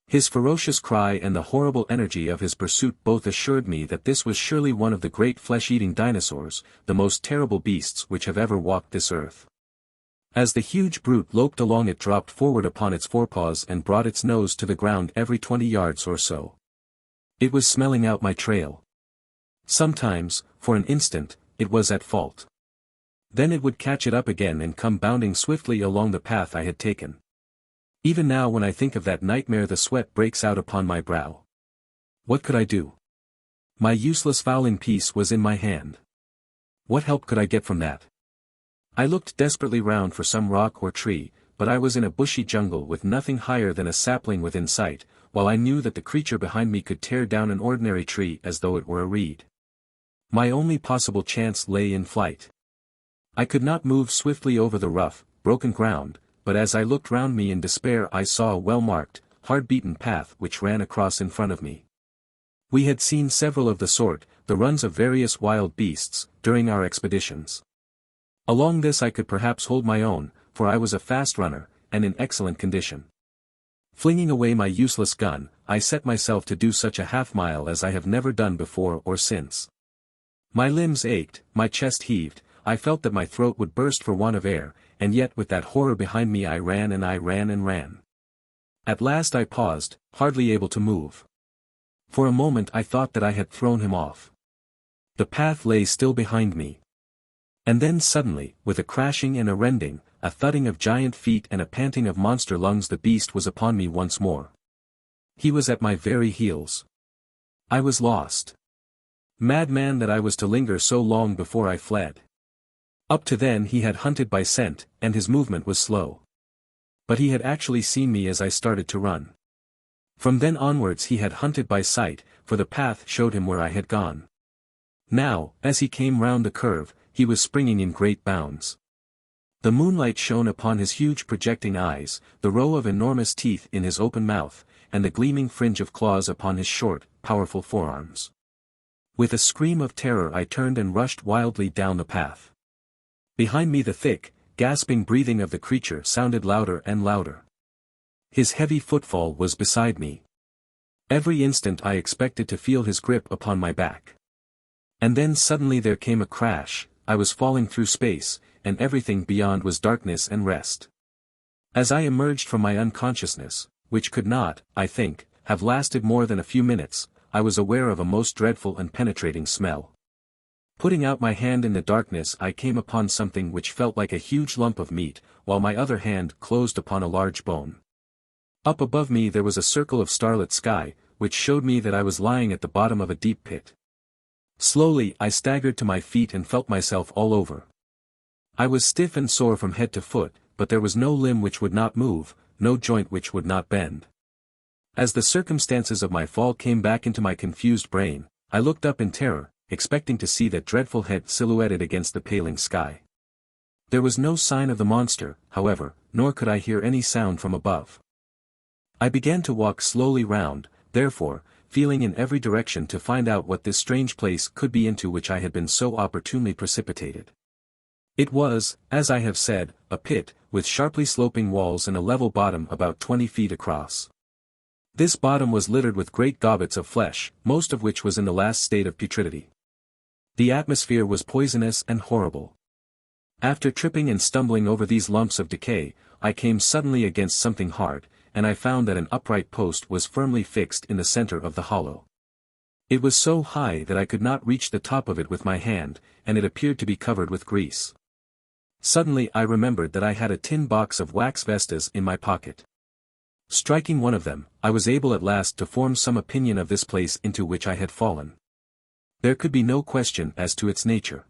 His ferocious cry and the horrible energy of his pursuit both assured me that this was surely one of the great flesh-eating dinosaurs, the most terrible beasts which have ever walked this earth. As the huge brute loped along, it dropped forward upon its forepaws and brought its nose to the ground every 20 yards or so. It was smelling out my trail. Sometimes, for an instant, it was at fault. Then it would catch it up again and come bounding swiftly along the path I had taken. Even now when I think of that nightmare the sweat breaks out upon my brow. What could I do? My useless fowling piece was in my hand. What help could I get from that? I looked desperately round for some rock or tree, but I was in a bushy jungle with nothing higher than a sapling within sight, while I knew that the creature behind me could tear down an ordinary tree as though it were a reed. My only possible chance lay in flight. I could not move swiftly over the rough, broken ground, but as I looked round me in despair I saw a well-marked, hard-beaten path which ran across in front of me. We had seen several of the sort, the runs of various wild beasts, during our expeditions. Along this I could perhaps hold my own, for I was a fast runner, and in excellent condition. Flinging away my useless gun, I set myself to do such a half-mile as I have never done before or since. My limbs ached, my chest heaved, I felt that my throat would burst for want of air, and yet with that horror behind me I ran and I ran and ran. At last I paused, hardly able to move. For a moment I thought that I had thrown him off. The path lay still behind me. And then suddenly, with a crashing and a rending, a thudding of giant feet and a panting of monster lungs, the beast was upon me once more. He was at my very heels. I was lost. Madman that I was to linger so long before I fled. Up to then he had hunted by scent, and his movement was slow. But he had actually seen me as I started to run. From then onwards he had hunted by sight, for the path showed him where I had gone. Now, as he came round the curve, he was springing in great bounds. The moonlight shone upon his huge projecting eyes, the row of enormous teeth in his open mouth, and the gleaming fringe of claws upon his short, powerful forearms. With a scream of terror I turned and rushed wildly down the path. Behind me the thick, gasping breathing of the creature sounded louder and louder. His heavy footfall was beside me. Every instant I expected to feel his grip upon my back. And then suddenly there came a crash, I was falling through space, and everything beyond was darkness and rest. As I emerged from my unconsciousness, which could not, I think, have lasted more than a few minutes, I was aware of a most dreadful and penetrating smell. Putting out my hand in the darkness I came upon something which felt like a huge lump of meat, while my other hand closed upon a large bone. Up above me there was a circle of starlit sky, which showed me that I was lying at the bottom of a deep pit. Slowly I staggered to my feet and felt myself all over. I was stiff and sore from head to foot, but there was no limb which would not move, no joint which would not bend. As the circumstances of my fall came back into my confused brain, I looked up in terror, expecting to see that dreadful head silhouetted against the paling sky. There was no sign of the monster, however, nor could I hear any sound from above. I began to walk slowly round, therefore, feeling in every direction to find out what this strange place could be into which I had been so opportunely precipitated. It was, as I have said, a pit, with sharply sloping walls and a level bottom about 20 feet across. This bottom was littered with great gobbets of flesh, most of which was in the last state of putridity. The atmosphere was poisonous and horrible. After tripping and stumbling over these lumps of decay, I came suddenly against something hard, and I found that an upright post was firmly fixed in the center of the hollow. It was so high that I could not reach the top of it with my hand, and it appeared to be covered with grease. Suddenly I remembered that I had a tin box of wax vestas in my pocket. Striking one of them, I was able at last to form some opinion of this place into which I had fallen. There could be no question as to its nature.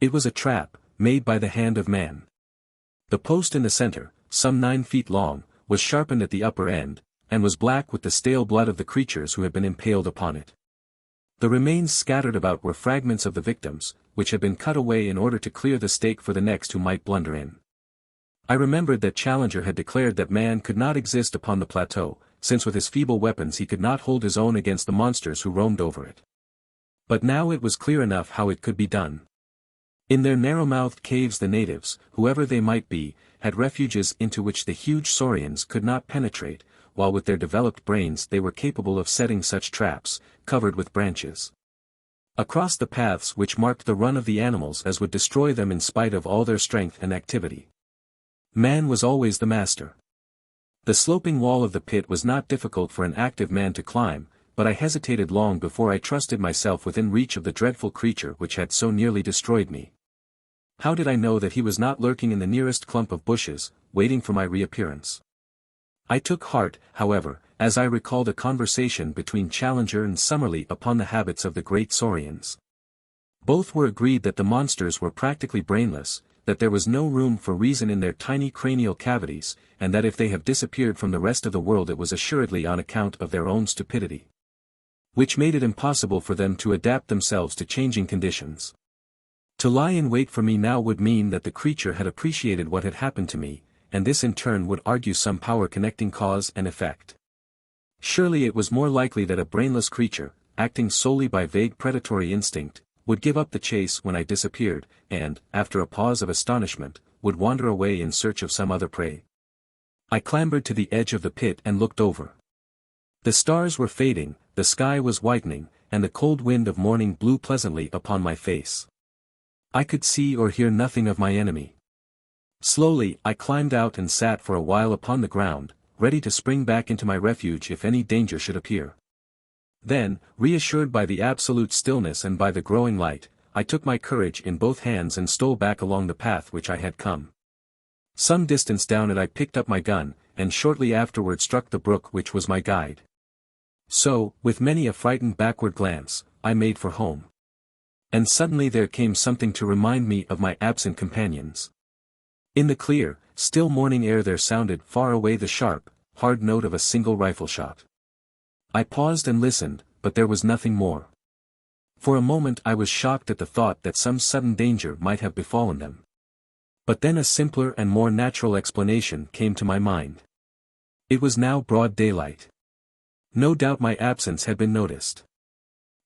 It was a trap, made by the hand of man. The post in the center, some 9 feet long, was sharpened at the upper end, and was black with the stale blood of the creatures who had been impaled upon it. The remains scattered about were fragments of the victims, which had been cut away in order to clear the stake for the next who might blunder in. I remembered that Challenger had declared that man could not exist upon the plateau, since with his feeble weapons he could not hold his own against the monsters who roamed over it. But now it was clear enough how it could be done. In their narrow-mouthed caves the natives, whoever they might be, had refuges into which the huge saurians could not penetrate, while with their developed brains they were capable of setting such traps, covered with branches. Across the paths which marked the run of the animals as would destroy them in spite of all their strength and activity. Man was always the master. The sloping wall of the pit was not difficult for an active man to climb, but I hesitated long before I trusted myself within reach of the dreadful creature which had so nearly destroyed me. How did I know that he was not lurking in the nearest clump of bushes, waiting for my reappearance? I took heart, however, as I recalled a conversation between Challenger and Summerlee upon the habits of the great saurians. Both were agreed that the monsters were practically brainless, that there was no room for reason in their tiny cranial cavities, and that if they have disappeared from the rest of the world it was assuredly on account of their own stupidity, which made it impossible for them to adapt themselves to changing conditions. To lie in wait for me now would mean that the creature had appreciated what had happened to me, and this in turn would argue some power connecting cause and effect. Surely it was more likely that a brainless creature, acting solely by vague predatory instinct, would give up the chase when I disappeared, and, after a pause of astonishment, would wander away in search of some other prey. I clambered to the edge of the pit and looked over. The stars were fading, the sky was whitening, and the cold wind of morning blew pleasantly upon my face. I could see or hear nothing of my enemy. Slowly I climbed out and sat for a while upon the ground, ready to spring back into my refuge if any danger should appear. Then, reassured by the absolute stillness and by the growing light, I took my courage in both hands and stole back along the path which I had come. Some distance down it I picked up my gun, and shortly afterward struck the brook which was my guide. So, with many a frightened backward glance, I made for home. And suddenly there came something to remind me of my absent companions. In the clear, still morning air there sounded far away the sharp, hard note of a single rifle shot. I paused and listened, but there was nothing more. For a moment I was shocked at the thought that some sudden danger might have befallen them. But then a simpler and more natural explanation came to my mind. It was now broad daylight. No doubt my absence had been noticed.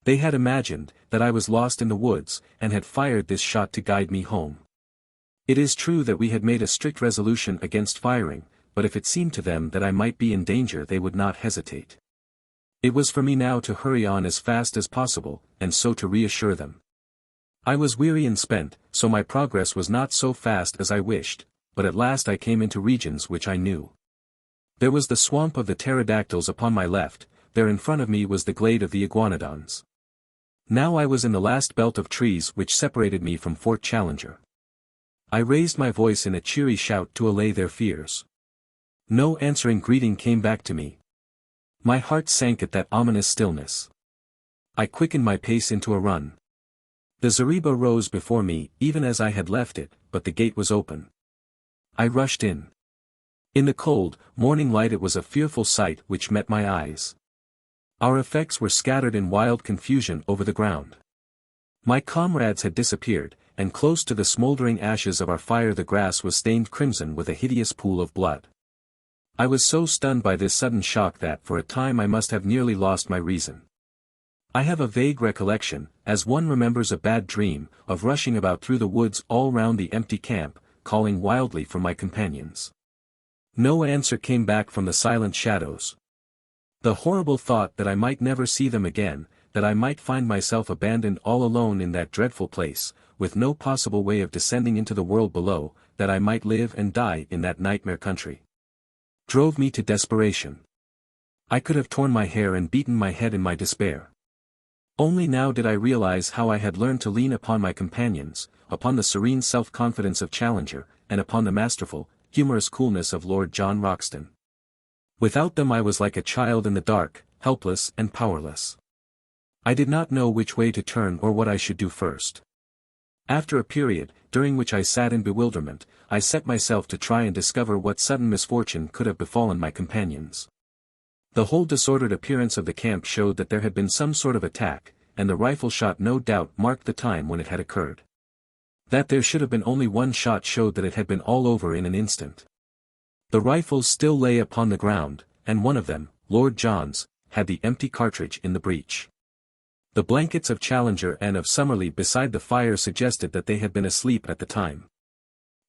They had imagined that I was lost in the woods, and had fired this shot to guide me home. It is true that we had made a strict resolution against firing, but if it seemed to them that I might be in danger they would not hesitate. It was for me now to hurry on as fast as possible, and so to reassure them. I was weary and spent, so my progress was not so fast as I wished, but at last I came into regions which I knew. There was the swamp of the pterodactyls upon my left, there in front of me was the glade of the iguanodons. Now I was in the last belt of trees which separated me from Fort Challenger. I raised my voice in a cheery shout to allay their fears. No answering greeting came back to me. My heart sank at that ominous stillness. I quickened my pace into a run. The zareba rose before me even as I had left it, but the gate was open. I rushed in. In the cold, morning light it was a fearful sight which met my eyes. Our effects were scattered in wild confusion over the ground. My comrades had disappeared, and close to the smoldering ashes of our fire the grass was stained crimson with a hideous pool of blood. I was so stunned by this sudden shock that for a time I must have nearly lost my reason. I have a vague recollection, as one remembers a bad dream, of rushing about through the woods all round the empty camp, calling wildly for my companions. No answer came back from the silent shadows. The horrible thought that I might never see them again, that I might find myself abandoned all alone in that dreadful place, with no possible way of descending into the world below, that I might live and die in that nightmare country, drove me to desperation. I could have torn my hair and beaten my head in my despair. Only now did I realize how I had learned to lean upon my companions, upon the serene self-confidence of Challenger, and upon the masterful, humorous coolness of Lord John Roxton. Without them I was like a child in the dark, helpless and powerless. I did not know which way to turn or what I should do first. After a period, during which I sat in bewilderment, I set myself to try and discover what sudden misfortune could have befallen my companions. The whole disordered appearance of the camp showed that there had been some sort of attack, and the rifle shot no doubt marked the time when it had occurred. That there should have been only one shot showed that it had been all over in an instant. The rifles still lay upon the ground, and one of them, Lord John's, had the empty cartridge in the breech. The blankets of Challenger and of Summerlee beside the fire suggested that they had been asleep at the time.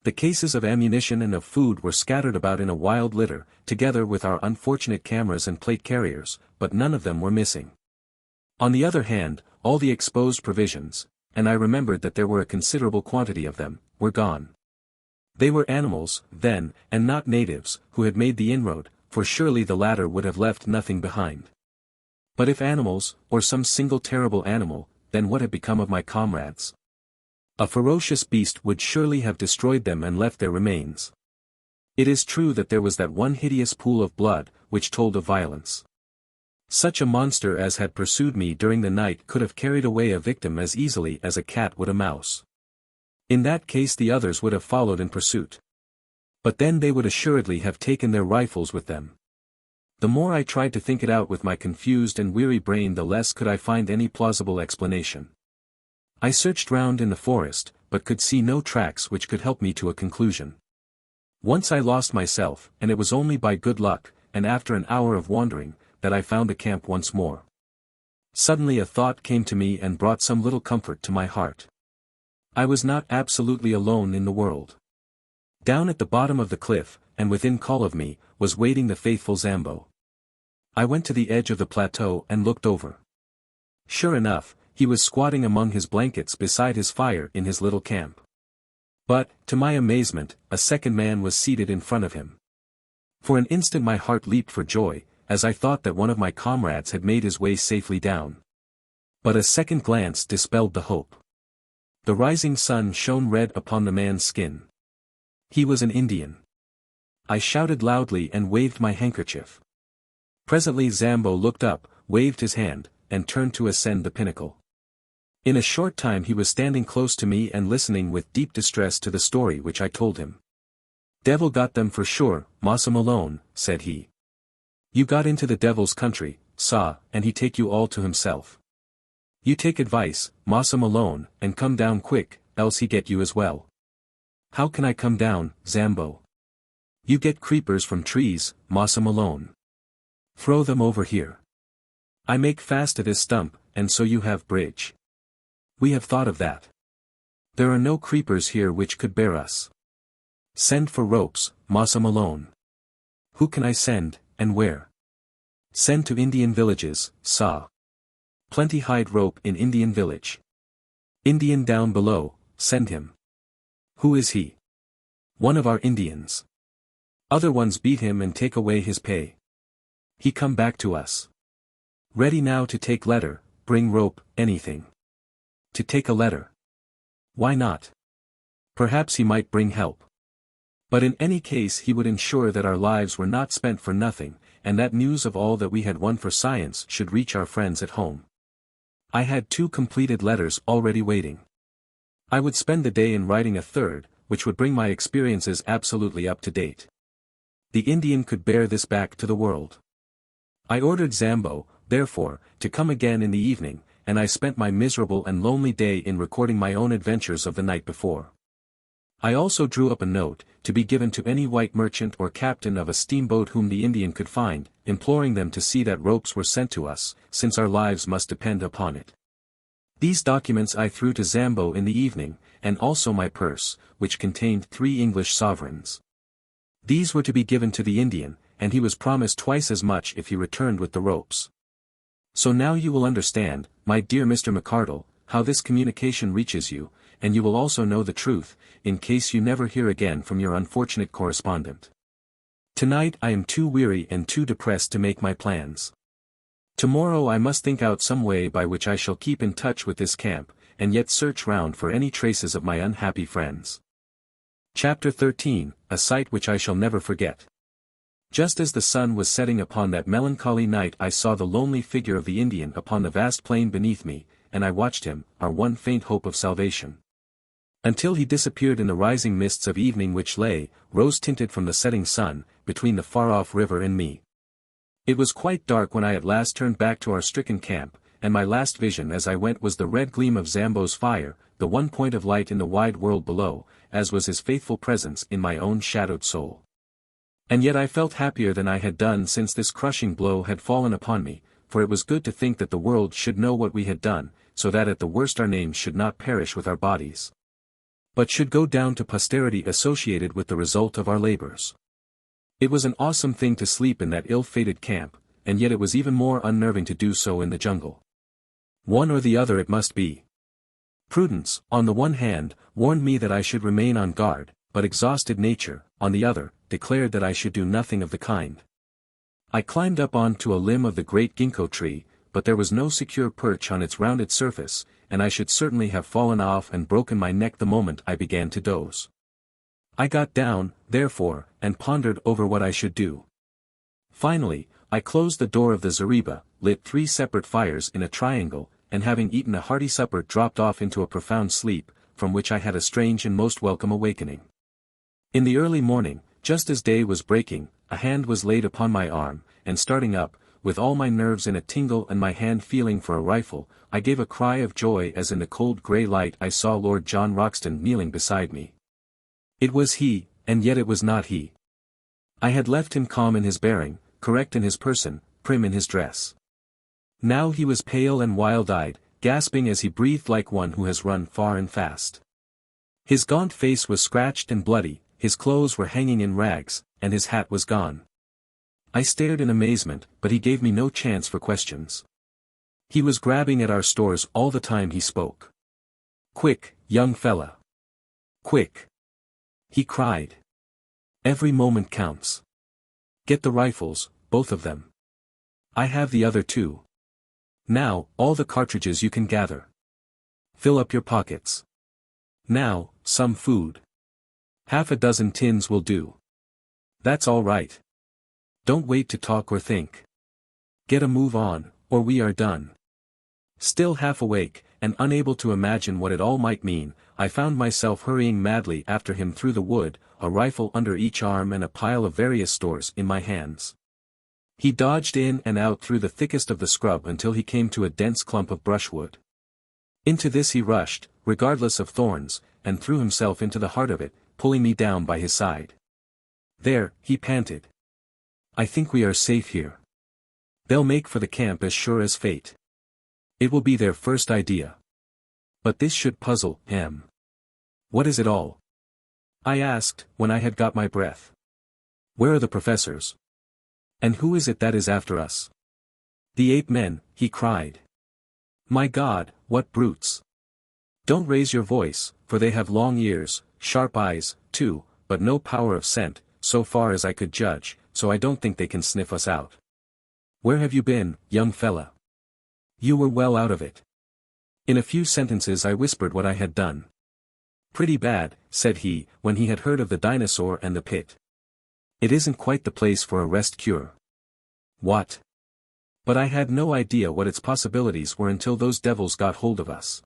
The cases of ammunition and of food were scattered about in a wild litter, together with our unfortunate cameras and plate carriers, but none of them were missing. On the other hand, all the exposed provisions, and I remembered that there were a considerable quantity of them, were gone. They were animals, then, and not natives, who had made the inroad, for surely the latter would have left nothing behind. But if animals, or some single terrible animal, then what had become of my comrades? A ferocious beast would surely have destroyed them and left their remains. It is true that there was that one hideous pool of blood, which told of violence. Such a monster as had pursued me during the night could have carried away a victim as easily as a cat would a mouse. In that case the others would have followed in pursuit. But then they would assuredly have taken their rifles with them. The more I tried to think it out with my confused and weary brain, the less could I find any plausible explanation. I searched round in the forest, but could see no tracks which could help me to a conclusion. Once I lost myself, and it was only by good luck, and after an hour of wandering, that I found the camp once more. Suddenly a thought came to me and brought some little comfort to my heart. I was not absolutely alone in the world. Down at the bottom of the cliff, and within call of me, was waiting the faithful Zambo. I went to the edge of the plateau and looked over. Sure enough, he was squatting among his blankets beside his fire in his little camp. But, to my amazement, a second man was seated in front of him. For an instant my heart leaped for joy, as I thought that one of my comrades had made his way safely down. But a second glance dispelled the hope. The rising sun shone red upon the man's skin. He was an Indian. I shouted loudly and waved my handkerchief. Presently Zambo looked up, waved his hand, and turned to ascend the pinnacle. In a short time he was standing close to me and listening with deep distress to the story which I told him. "Devil got them for sure, Massa Malone," said he. "You got into the devil's country, sah, and he take you all to himself. You take advice, Massa Malone, and come down quick, else he get you as well." "How can I come down, Zambo?" "You get creepers from trees, Massa Malone. Throw them over here. I make fast to this stump, and so you have bridge." "We have thought of that. There are no creepers here which could bear us." "Send for ropes, Massa Malone." "Who can I send, and where?" "Send to Indian villages, sah. Plenty hide rope in Indian village. Indian down below, send him." "Who is he?" "One of our Indians. Other ones beat him and take away his pay. He come back to us. Ready now to take letter, bring rope, anything. To take a letter. Why not? Perhaps he might bring help. But in any case he would ensure that our lives were not spent for nothing, and that news of all that we had won for science should reach our friends at home. I had 2 completed letters already waiting. I would spend the day in writing a third, which would bring my experiences absolutely up to date. The Indian could bear this back to the world. I ordered Zambo, therefore, to come again in the evening, and I spent my miserable and lonely day in recording my own adventures of the night before. I also drew up a note, to be given to any white merchant or captain of a steamboat whom the Indian could find, imploring them to see that ropes were sent to us, since our lives must depend upon it. These documents I threw to Zambo in the evening, and also my purse, which contained 3 English sovereigns. These were to be given to the Indian, and he was promised twice as much if he returned with the ropes. So now you will understand, my dear Mr. McArdle, how this communication reaches you, and you will also know the truth, in case you never hear again from your unfortunate correspondent. Tonight I am too weary and too depressed to make my plans. Tomorrow I must think out some way by which I shall keep in touch with this camp, and yet search round for any traces of my unhappy friends. Chapter 13, A Sight Which I Shall Never Forget. Just as the sun was setting upon that melancholy night I saw the lonely figure of the Indian upon the vast plain beneath me, and I watched him, our one faint hope of salvation. Until he disappeared in the rising mists of evening which lay, rose-tinted from the setting sun, between the far-off river and me. It was quite dark when I at last turned back to our stricken camp, and my last vision as I went was the red gleam of Zambo's fire, the one point of light in the wide world below, as was his faithful presence in my own shadowed soul. And yet I felt happier than I had done since this crushing blow had fallen upon me, for it was good to think that the world should know what we had done, so that at the worst our names should not perish with our bodies, but should go down to posterity associated with the result of our labors. It was an awesome thing to sleep in that ill-fated camp, and yet it was even more unnerving to do so in the jungle. One or the other it must be. Prudence, on the one hand, warned me that I should remain on guard, but exhausted nature, on the other, declared that I should do nothing of the kind. I climbed up onto a limb of the great ginkgo tree, but there was no secure perch on its rounded surface, and I should certainly have fallen off and broken my neck the moment I began to doze. I got down, therefore, and pondered over what I should do. Finally, I closed the door of the zareba, lit 3 separate fires in a triangle, and having eaten a hearty supper dropped off into a profound sleep, from which I had a strange and most welcome awakening. In the early morning, just as day was breaking, a hand was laid upon my arm, and starting up, with all my nerves in a tingle and my hand feeling for a rifle, I gave a cry of joy as in the cold grey light I saw Lord John Roxton kneeling beside me. It was he, and yet it was not he. I had left him calm in his bearing, correct in his person, prim in his dress. Now he was pale and wild-eyed, gasping as he breathed like one who has run far and fast. His gaunt face was scratched and bloody, his clothes were hanging in rags, and his hat was gone. I stared in amazement, but he gave me no chance for questions. He was grabbing at our stores all the time he spoke. "Quick, young fella. Quick!" he cried. "Every moment counts. Get the rifles, both of them. I have the other 2. Now, all the cartridges you can gather. Fill up your pockets. Now, some food. Half a dozen tins will do. That's all right. Don't wait to talk or think. Get a move on, or we are done." Still half awake, and unable to imagine what it all might mean, I found myself hurrying madly after him through the wood, a rifle under each arm and a pile of various stores in my hands. He dodged in and out through the thickest of the scrub until he came to a dense clump of brushwood. Into this he rushed, regardless of thorns, and threw himself into the heart of it, pulling me down by his side. "There," he panted. "I think we are safe here. They'll make for the camp as sure as fate. It will be their first idea. But this should puzzle him. What is it all?" I asked, when I had got my breath. "Where are the professors? And who is it that is after us?" "The ape men," he cried. "My God, what brutes! Don't raise your voice, for they have long ears, sharp eyes, too, but no power of scent, so far as I could judge, so I don't think they can sniff us out. Where have you been, young fella? You were well out of it." In a few sentences I whispered what I had done. "Pretty bad," said he, when he had heard of the dinosaur and the pit. "It isn't quite the place for a rest cure." "What?" But I had no idea what its possibilities were until those devils got hold of us.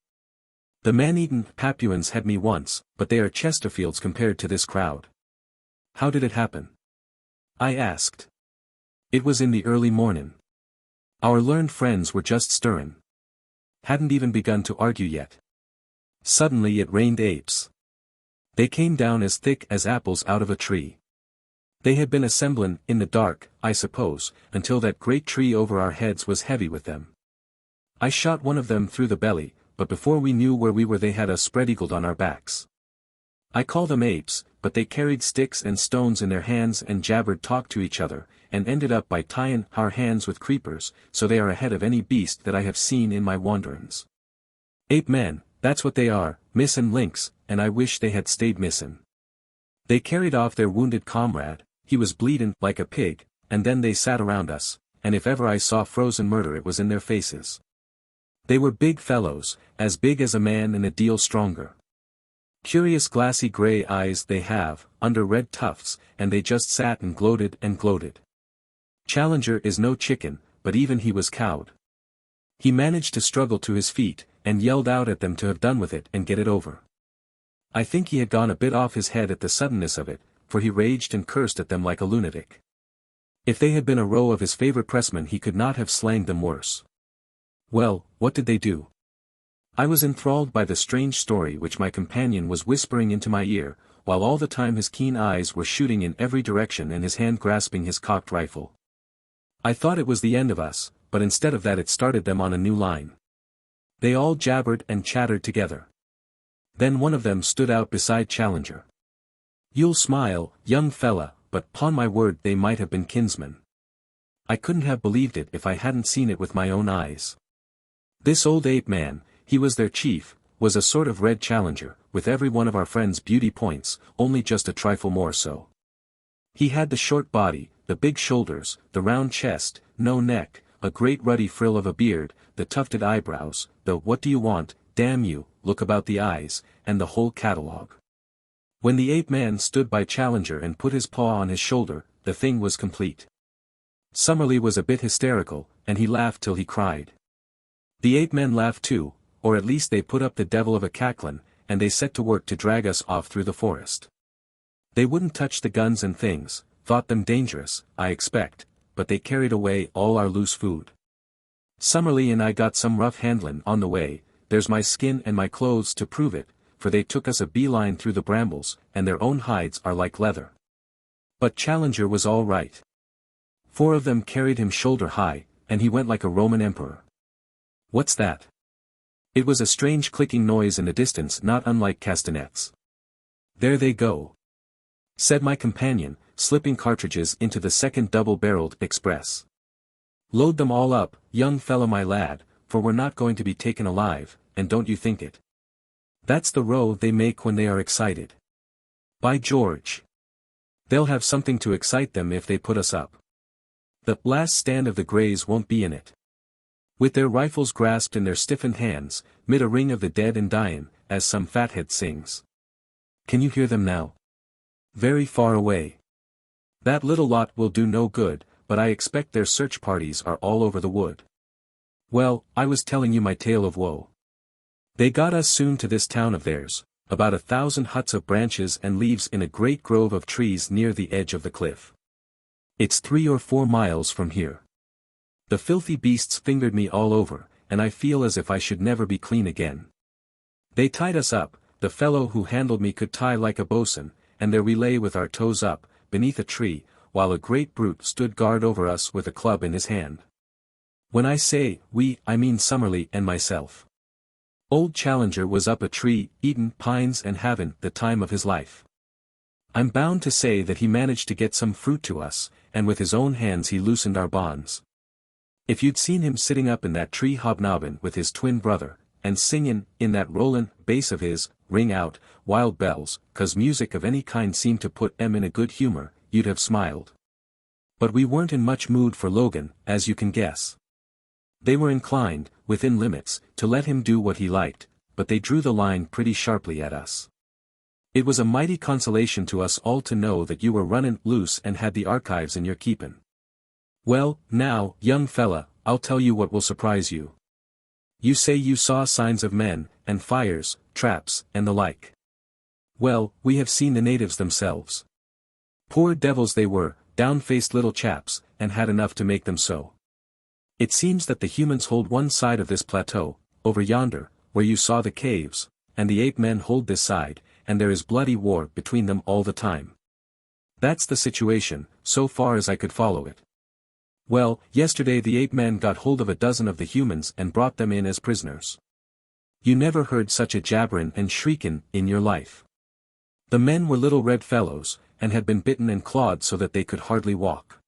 The man-eaten Papuans had me once, but they are Chesterfields compared to this crowd. "How did it happen?" I asked. "It was in the early morning. Our learned friends were just stirring. Hadn't even begun to argue yet. Suddenly it rained apes. They came down as thick as apples out of a tree. They had been assembling, in the dark, I suppose, until that great tree over our heads was heavy with them. I shot one of them through the belly, but before we knew where we were they had us spread-eagled on our backs. I call them apes, but they carried sticks and stones in their hands and jabbered talk to each other, and ended up by tying our hands with creepers, so they are ahead of any beast that I have seen in my wanderings. Ape men, that's what they are, missin' lynx, and I wish they had stayed missin'. They carried off their wounded comrade, he was bleedin' like a pig, and then they sat around us, and if ever I saw frozen murder it was in their faces. They were big fellows, as big as a man and a deal stronger. Curious glassy grey eyes they have, under red tufts, and they just sat and gloated and gloated. Challenger is no chicken, but even he was cowed. He managed to struggle to his feet, and yelled out at them to have done with it and get it over. I think he had gone a bit off his head at the suddenness of it, for he raged and cursed at them like a lunatic. If they had been a row of his favorite pressmen he could not have slanged them worse. Well, what did they do? I was enthralled by the strange story which my companion was whispering into my ear, while all the time his keen eyes were shooting in every direction and his hand grasping his cocked rifle. I thought it was the end of us, but instead of that it started them on a new line. They all jabbered and chattered together. Then one of them stood out beside Challenger. "You'll smile, young fella, but 'pon my word they might have been kinsmen." I couldn't have believed it if I hadn't seen it with my own eyes. This old ape-man, he was their chief, was a sort of red Challenger, with every one of our friend's beauty points, only just a trifle more so. He had the short body, the big shoulders, the round chest, no neck, a great ruddy frill of a beard, the tufted eyebrows, the "what do you want, damn you," look about the eyes, and the whole catalogue. When the ape-man stood by Challenger and put his paw on his shoulder, the thing was complete. Summerlee was a bit hysterical, and he laughed till he cried. The ape-men laughed too, or at least they put up the devil of a cacklin, and they set to work to drag us off through the forest. They wouldn't touch the guns and things, thought them dangerous, I expect, but they carried away all our loose food. Summerlee and I got some rough handlin' on the way, there's my skin and my clothes to prove it, for they took us a beeline through the brambles, and their own hides are like leather. But Challenger was all right. 4 of them carried him shoulder high, and he went like a Roman emperor. What's that? It was a strange clicking noise in the distance not unlike castanets. "There they go," said my companion, slipping cartridges into the second double-barreled Express. "Load them all up, young fella my lad, for we're not going to be taken alive, and don't you think it. That's the row they make when they are excited. By George! They'll have something to excite them if they put us up. The last stand of the Greys won't be in it." With their rifles grasped in their stiffened hands, mid a ring of the dead and dyin', as some fathead sings. Can you hear them now? Very far away. That little lot will do no good, but I expect their search parties are all over the wood. Well, I was telling you my tale of woe. They got us soon to this town of theirs, about 1,000 huts of branches and leaves in a great grove of trees near the edge of the cliff. It's 3 or 4 miles from here. The filthy beasts fingered me all over, and I feel as if I should never be clean again. They tied us up, the fellow who handled me could tie like a bosun, and there we lay with our toes up, beneath a tree, while a great brute stood guard over us with a club in his hand. When I say we, I mean Summerlee and myself. Old Challenger was up a tree, eatin' pines and havin' the time of his life. I'm bound to say that he managed to get some fruit to us, and with his own hands he loosened our bonds. If you'd seen him sitting up in that tree hobnobbin' with his twin brother, and singin', in that rollin' bass of his, ring out, wild bells, 'cause music of any kind seemed to put 'em in a good humor, you'd have smiled. But we weren't in much mood for Logan, as you can guess. They were inclined, within limits, to let him do what he liked, but they drew the line pretty sharply at us. It was a mighty consolation to us all to know that you were runnin' loose and had the archives in your keepin'. Well, now, young fella, I'll tell you what will surprise you. You say you saw signs of men, and fires, traps, and the like. Well, we have seen the natives themselves. Poor devils they were, down-faced little chaps, and had enough to make them so. It seems that the humans hold one side of this plateau, over yonder, where you saw the caves, and the ape-men hold this side, and there is bloody war between them all the time. That's the situation, so far as I could follow it. Well, yesterday the ape-men got hold of a dozen of the humans and brought them in as prisoners. You never heard such a jabberin' and shriekin' in your life. The men were little red fellows, and had been bitten and clawed so that they could hardly walk.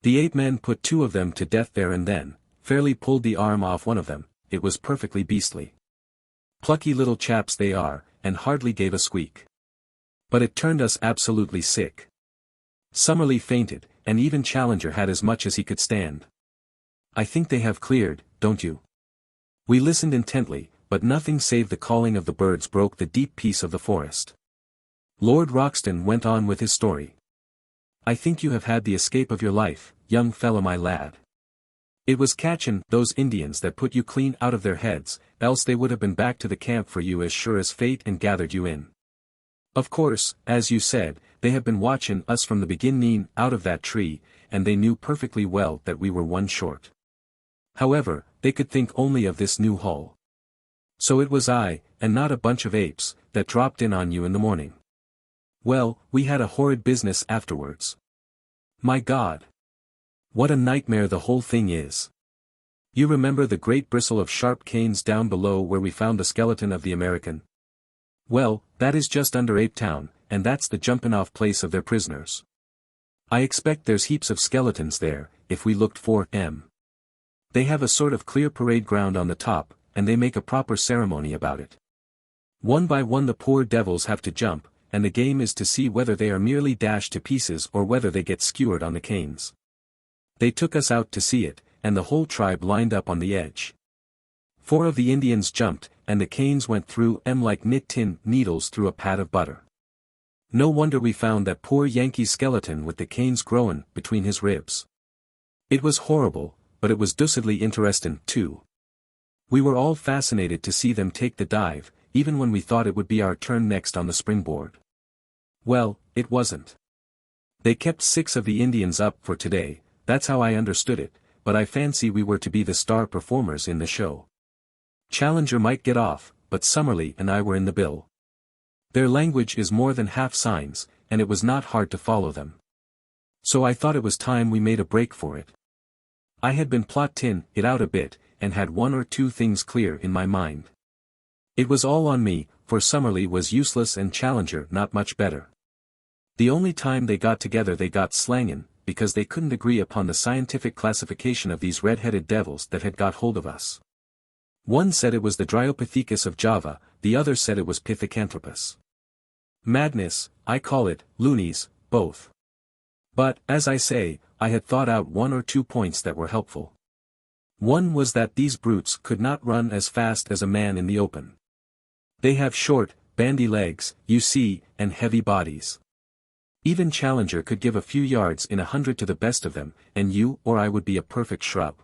The ape-men put 2 of them to death there and then, fairly pulled the arm off one of them, it was perfectly beastly. Plucky little chaps they are, and hardly gave a squeak. But it turned us absolutely sick. Summerlee fainted, and even Challenger had as much as he could stand. I think they have cleared, don't you? We listened intently, but nothing save the calling of the birds broke the deep peace of the forest. Lord Roxton went on with his story. "I think you have had the escape of your life, young fellow my lad. It was catchin' those Indians that put you clean out of their heads, else they would have been back to the camp for you as sure as fate and gathered you in. Of course, as you said, they have been watchin' us from the beginning out of that tree, and they knew perfectly well that we were one short. However, they could think only of this new hull. So it was I, and not a bunch of apes, that dropped in on you in the morning. Well, we had a horrid business afterwards. My God! What a nightmare the whole thing is. You remember the great bristle of sharp canes down below where we found the skeleton of the American? Well, that is just under Ape Town, and that's the jumpin'-off place of their prisoners. I expect there's heaps of skeletons there, if we looked for 'em. They have a sort of clear parade ground on the top, and they make a proper ceremony about it. One by one the poor devils have to jump, and the game is to see whether they are merely dashed to pieces or whether they get skewered on the canes. They took us out to see it, and the whole tribe lined up on the edge. 4 of the Indians jumped, and the canes went through 'em like knit tin needles through a pat of butter. No wonder we found that poor Yankee's skeleton with the canes growin' between his ribs. It was horrible, but it was deucedly interestin', too. We were all fascinated to see them take the dive, even when we thought it would be our turn next on the springboard. Well, it wasn't. They kept 6 of the Indians up for today, that's how I understood it, but I fancy we were to be the star performers in the show. Challenger might get off, but Summerlee and I were in the bill. Their language is more than half signs, and it was not hard to follow them. So I thought it was time we made a break for it. I had been plottin' it out a bit, and had 1 or 2 things clear in my mind. It was all on me, for Summerlee was useless and Challenger not much better. The only time they got together they got slangin', because they couldn't agree upon the scientific classification of these red-headed devils that had got hold of us. One said it was the Dryopithecus of Java, the other said it was Pithecanthropus. Madness, I call it, loonies, both. But, as I say, I had thought out 1 or 2 points that were helpful. One was that these brutes could not run as fast as a man in the open. They have short, bandy legs, you see, and heavy bodies. Even Challenger could give a few yards in 100 to the best of them, and you or I would be a perfect shrub.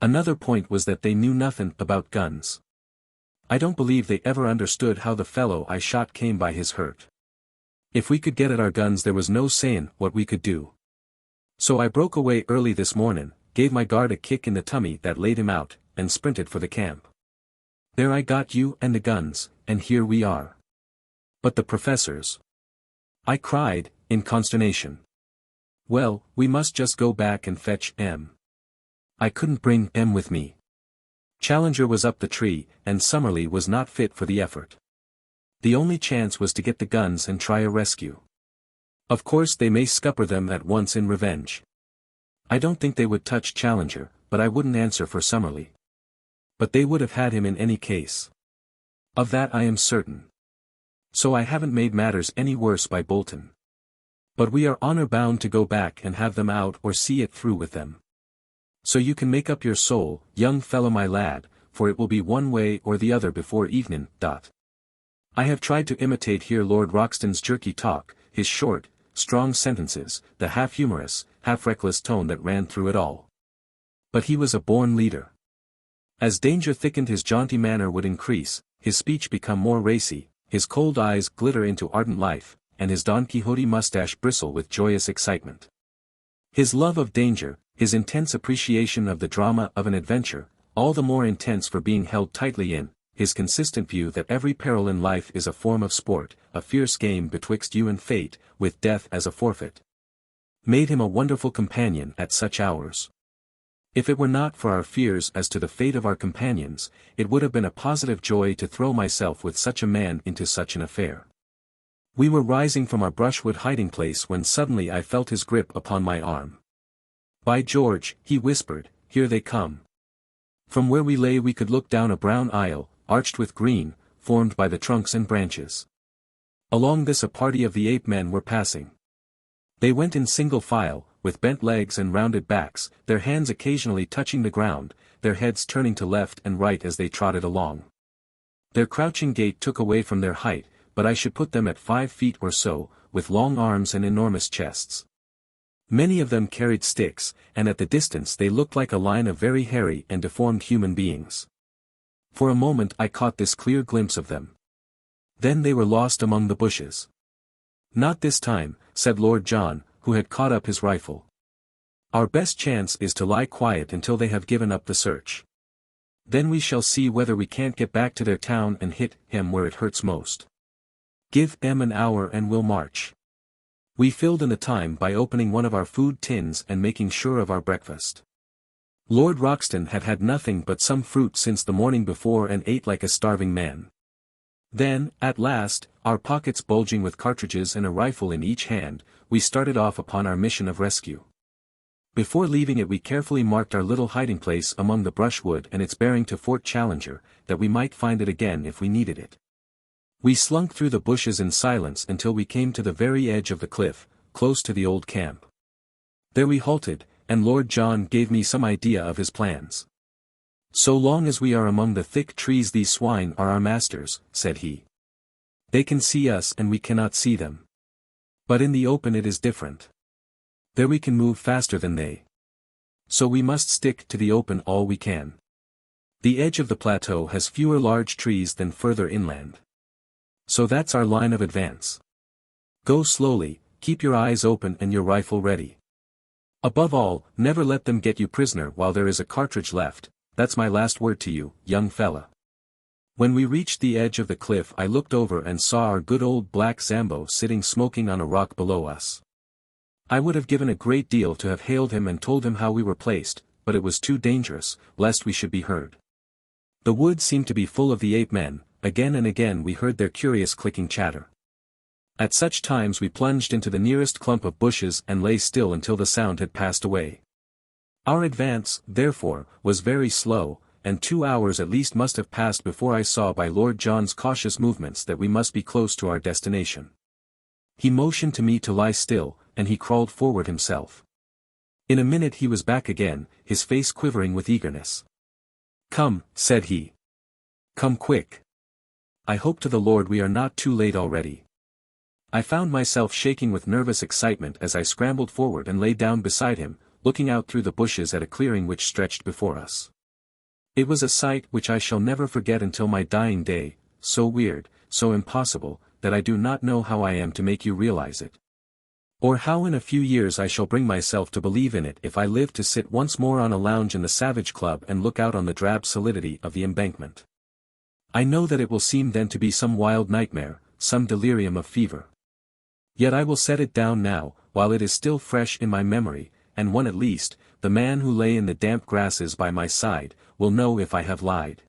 Another point was that they knew nothing about guns. I don't believe they ever understood how the fellow I shot came by his hurt. If we could get at our guns there was no sayin' what we could do. So I broke away early this mornin', gave my guard a kick in the tummy that laid him out, and sprinted for the camp. There I got you and the guns, and here we are. But the professors? I cried, in consternation. Well, we must just go back and fetch 'em. I couldn't bring 'em with me. Challenger was up the tree, and Summerlee was not fit for the effort. The only chance was to get the guns and try a rescue. Of course they may scupper them at once in revenge. I don't think they would touch Challenger, but I wouldn't answer for Summerlee. But they would have had him in any case. Of that I am certain. So I haven't made matters any worse by boltin'. But we are honor bound to go back and have them out or see it through with them. So you can make up your soul, young fellow my lad, for it will be one way or the other before evenin'. I have tried to imitate here Lord Roxton's jerky talk, his short, strong sentences, the half-humorous, half-reckless tone that ran through it all. But he was a born leader. As danger thickened his jaunty manner would increase, his speech become more racy, his cold eyes glitter into ardent life, and his Don Quixote mustache bristle with joyous excitement. His love of danger, his intense appreciation of the drama of an adventure, all the more intense for being held tightly in, his consistent view that every peril in life is a form of sport, a fierce game betwixt you and fate, with death as a forfeit, made him a wonderful companion at such hours. If it were not for our fears as to the fate of our companions, it would have been a positive joy to throw myself with such a man into such an affair. We were rising from our brushwood hiding place when suddenly I felt his grip upon my arm. By George, he whispered, here they come. From where we lay we could look down a brown aisle, arched with green, formed by the trunks and branches. Along this a party of the ape-men were passing. They went in single file, with bent legs and rounded backs, their hands occasionally touching the ground, their heads turning to left and right as they trotted along. Their crouching gait took away from their height, but I should put them at 5 feet or so, with long arms and enormous chests. Many of them carried sticks, and at the distance they looked like a line of very hairy and deformed human beings. For a moment I caught this clear glimpse of them. Then they were lost among the bushes. "Not this time," said Lord John, who had caught up his rifle. "Our best chance is to lie quiet until they have given up the search. Then we shall see whether we can't get back to their town and hit him where it hurts most. Give them an hour and we'll march." We filled in the time by opening one of our food tins and making sure of our breakfast. Lord Roxton had had nothing but some fruit since the morning before and ate like a starving man. Then, at last, our pockets bulging with cartridges and a rifle in each hand, we started off upon our mission of rescue. Before leaving it we carefully marked our little hiding place among the brushwood and its bearing to Fort Challenger, that we might find it again if we needed it. We slunk through the bushes in silence until we came to the very edge of the cliff, close to the old camp. There we halted, and Lord John gave me some idea of his plans. "So long as we are among the thick trees these swine are our masters," said he. "They can see us and we cannot see them. But in the open it is different. There we can move faster than they. So we must stick to the open all we can. The edge of the plateau has fewer large trees than further inland. So that's our line of advance. Go slowly, keep your eyes open and your rifle ready. Above all, never let them get you prisoner while there is a cartridge left. That's my last word to you, young fella." When we reached the edge of the cliff I looked over and saw our good old black Zambo sitting smoking on a rock below us. I would have given a great deal to have hailed him and told him how we were placed, but it was too dangerous, lest we should be heard. The wood seemed to be full of the ape-men. Again and again we heard their curious clicking chatter. At such times we plunged into the nearest clump of bushes and lay still until the sound had passed away. Our advance, therefore, was very slow, and 2 hours at least must have passed before I saw by Lord John's cautious movements that we must be close to our destination. He motioned to me to lie still, and he crawled forward himself. In a minute he was back again, his face quivering with eagerness. "Come," said he. "Come quick. I hope to the Lord we are not too late already." I found myself shaking with nervous excitement as I scrambled forward and lay down beside him, looking out through the bushes at a clearing which stretched before us. It was a sight which I shall never forget until my dying day, so weird, so impossible, that I do not know how I am to make you realize it. Or how in a few years I shall bring myself to believe in it if I live to sit once more on a lounge in the Savage Club and look out on the drab solidity of the embankment. I know that it will seem then to be some wild nightmare, some delirium of fever. Yet I will set it down now, while it is still fresh in my memory, and one at least, the man who lay in the damp grasses by my side, will know if I have lied.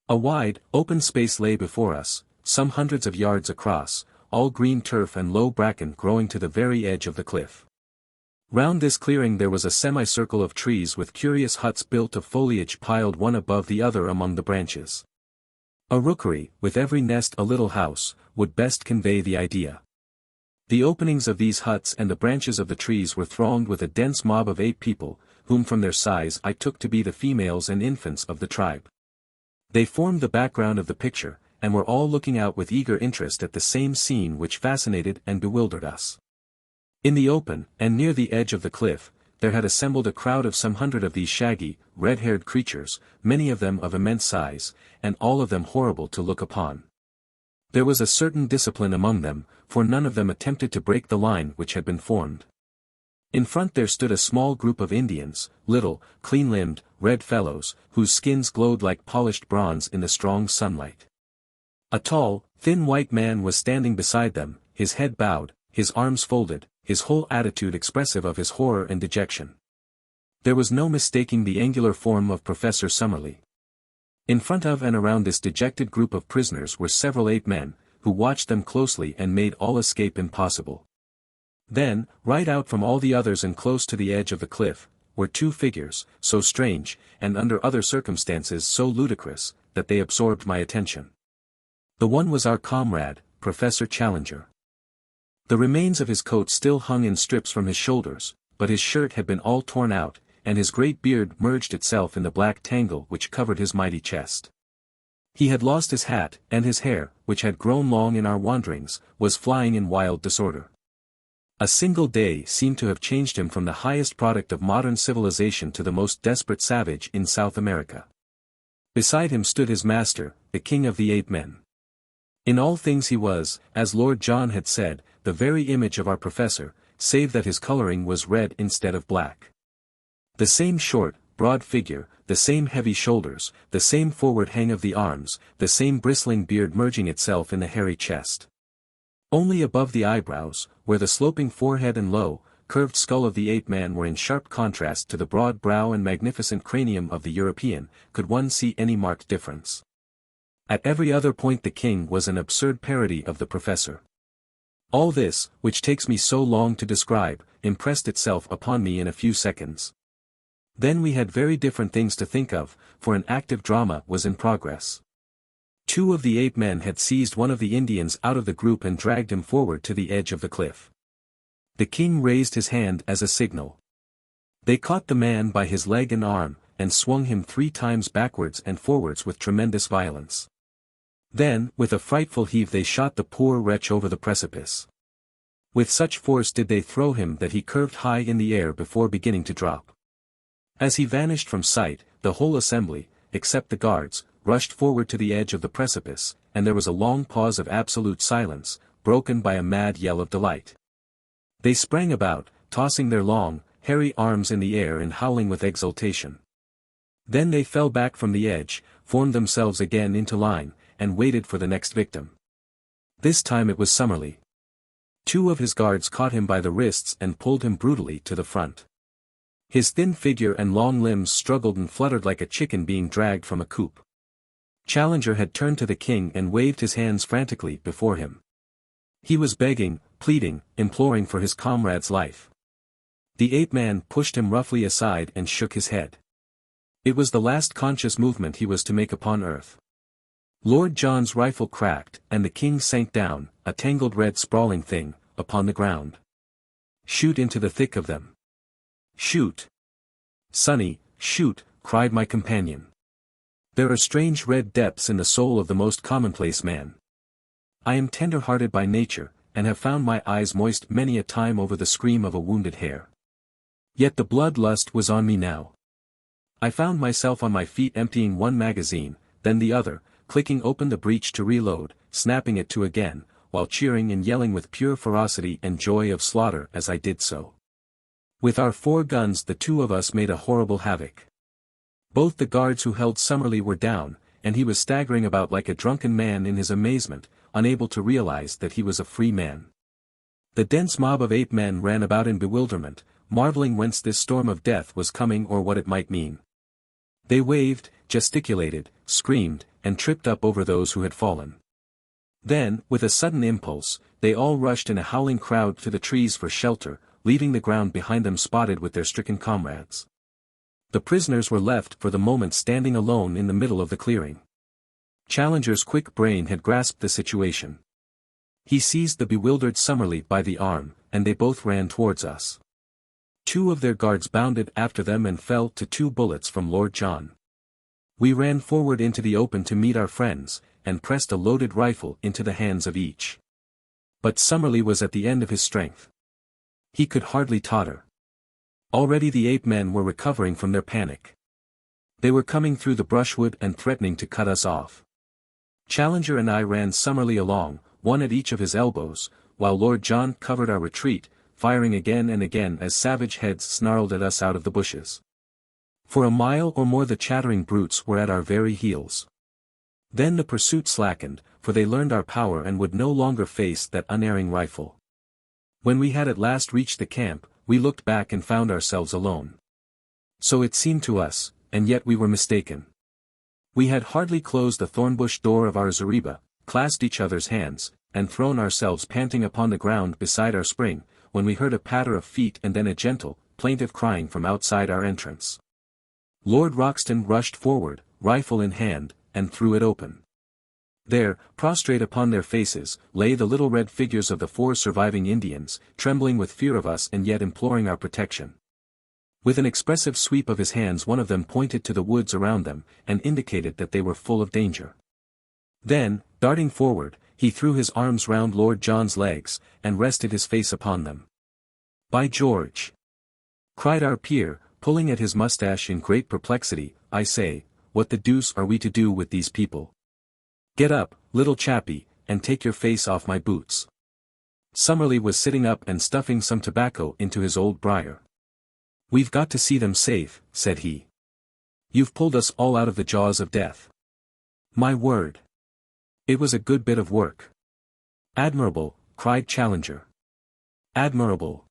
A wide, open space lay before us, some hundreds of yards across, all green turf and low bracken growing to the very edge of the cliff. Round this clearing there was a semicircle of trees with curious huts built of foliage piled one above the other among the branches. A rookery, with every nest a little house, would best convey the idea. The openings of these huts and the branches of the trees were thronged with a dense mob of ape people, whom from their size I took to be the females and infants of the tribe. They formed the background of the picture, and were all looking out with eager interest at the same scene which fascinated and bewildered us. In the open, and near the edge of the cliff, there had assembled a crowd of some 100 of these shaggy, red-haired creatures, many of them of immense size, and all of them horrible to look upon. There was a certain discipline among them, for none of them attempted to break the line which had been formed. In front there stood a small group of Indians, little, clean-limbed, red fellows, whose skins glowed like polished bronze in the strong sunlight. A tall, thin white man was standing beside them, his head bowed, his arms folded, his whole attitude expressive of his horror and dejection. There was no mistaking the angular form of Professor Summerlee. In front of and around this dejected group of prisoners were several ape-men, who watched them closely and made all escape impossible. Then, right out from all the others and close to the edge of the cliff, were two figures, so strange, and under other circumstances so ludicrous, that they absorbed my attention. The one was our comrade, Professor Challenger. The remains of his coat still hung in strips from his shoulders, but his shirt had been all torn out, and his great beard merged itself in the black tangle which covered his mighty chest. He had lost his hat, and his hair, which had grown long in our wanderings, was flying in wild disorder. A single day seemed to have changed him from the highest product of modern civilization to the most desperate savage in South America. Beside him stood his master, the king of the ape men. In all things he was, as Lord John had said, the very image of our professor, save that his coloring was red instead of black. The same short, broad figure, the same heavy shoulders, the same forward hang of the arms, the same bristling beard merging itself in the hairy chest. Only above the eyebrows, where the sloping forehead and low, curved skull of the ape-man were in sharp contrast to the broad brow and magnificent cranium of the European, could one see any marked difference. At every other point the king was an absurd parody of the professor. All this, which takes me so long to describe, impressed itself upon me in a few seconds. Then we had very different things to think of, for an active drama was in progress. Two of the ape men had seized one of the Indians out of the group and dragged him forward to the edge of the cliff. The king raised his hand as a signal. They caught the man by his leg and arm, and swung him 3 times backwards and forwards with tremendous violence. Then, with a frightful heave they shot the poor wretch over the precipice. With such force did they throw him that he curved high in the air before beginning to drop. As he vanished from sight, the whole assembly, except the guards, rushed forward to the edge of the precipice, and there was a long pause of absolute silence, broken by a mad yell of delight. They sprang about, tossing their long, hairy arms in the air and howling with exultation. Then they fell back from the edge, formed themselves again into line, and waited for the next victim. This time it was Summerlee. 2 of his guards caught him by the wrists and pulled him brutally to the front. His thin figure and long limbs struggled and fluttered like a chicken being dragged from a coop. Challenger had turned to the king and waved his hands frantically before him. He was begging, pleading, imploring for his comrade's life. The ape-man pushed him roughly aside and shook his head. It was the last conscious movement he was to make upon earth. Lord John's rifle cracked, and the king sank down, a tangled red sprawling thing, upon the ground. "Shoot into the thick of them. Shoot. Sonny, shoot," cried my companion. "There are strange red depths in the soul of the most commonplace man. I am tender-hearted by nature, and have found my eyes moist many a time over the scream of a wounded hare. Yet the blood-lust was on me now. I found myself on my feet emptying one magazine, then the other, clicking open the breech to reload, snapping it to again, while cheering and yelling with pure ferocity and joy of slaughter as I did so. With our 4 guns the 2 of us made a horrible havoc. Both the guards who held Summerlee were down, and he was staggering about like a drunken man in his amazement, unable to realize that he was a free man. The dense mob of ape-men ran about in bewilderment, marveling whence this storm of death was coming or what it might mean. They waved, gesticulated, screamed, and tripped up over those who had fallen. Then, with a sudden impulse, they all rushed in a howling crowd to the trees for shelter, leaving the ground behind them spotted with their stricken comrades. The prisoners were left for the moment standing alone in the middle of the clearing. Challenger's quick brain had grasped the situation. He seized the bewildered Summerlee by the arm, and they both ran towards us. 2 of their guards bounded after them and fell to 2 bullets from Lord John. We ran forward into the open to meet our friends, and pressed a loaded rifle into the hands of each. But Summerlee was at the end of his strength. He could hardly totter. Already the ape-men were recovering from their panic. They were coming through the brushwood and threatening to cut us off. Challenger and I ran Summerlee along, one at each of his elbows, while Lord John covered our retreat, firing again and again as savage heads snarled at us out of the bushes. For a mile or more the chattering brutes were at our very heels. Then the pursuit slackened, for they learned our power and would no longer face that unerring rifle. When we had at last reached the camp, we looked back and found ourselves alone. So it seemed to us, and yet we were mistaken. We had hardly closed the thornbush door of our zareba, clasped each other's hands, and thrown ourselves panting upon the ground beside our spring, when we heard a patter of feet and then a gentle, plaintive crying from outside our entrance. Lord Roxton rushed forward, rifle in hand, and threw it open. There, prostrate upon their faces, lay the little red figures of the 4 surviving Indians, trembling with fear of us and yet imploring our protection. With an expressive sweep of his hands one of them pointed to the woods around them, and indicated that they were full of danger. Then, darting forward, he threw his arms round Lord John's legs, and rested his face upon them. "By George!" cried our peer, pulling at his moustache in great perplexity. "I say, what the deuce are we to do with these people? Get up, little chappie, and take your face off my boots." Summerlee was sitting up and stuffing some tobacco into his old briar. "We've got to see them safe," said he. "You've pulled us all out of the jaws of death. My word! It was a good bit of work." "Admirable," cried Challenger. "Admirable.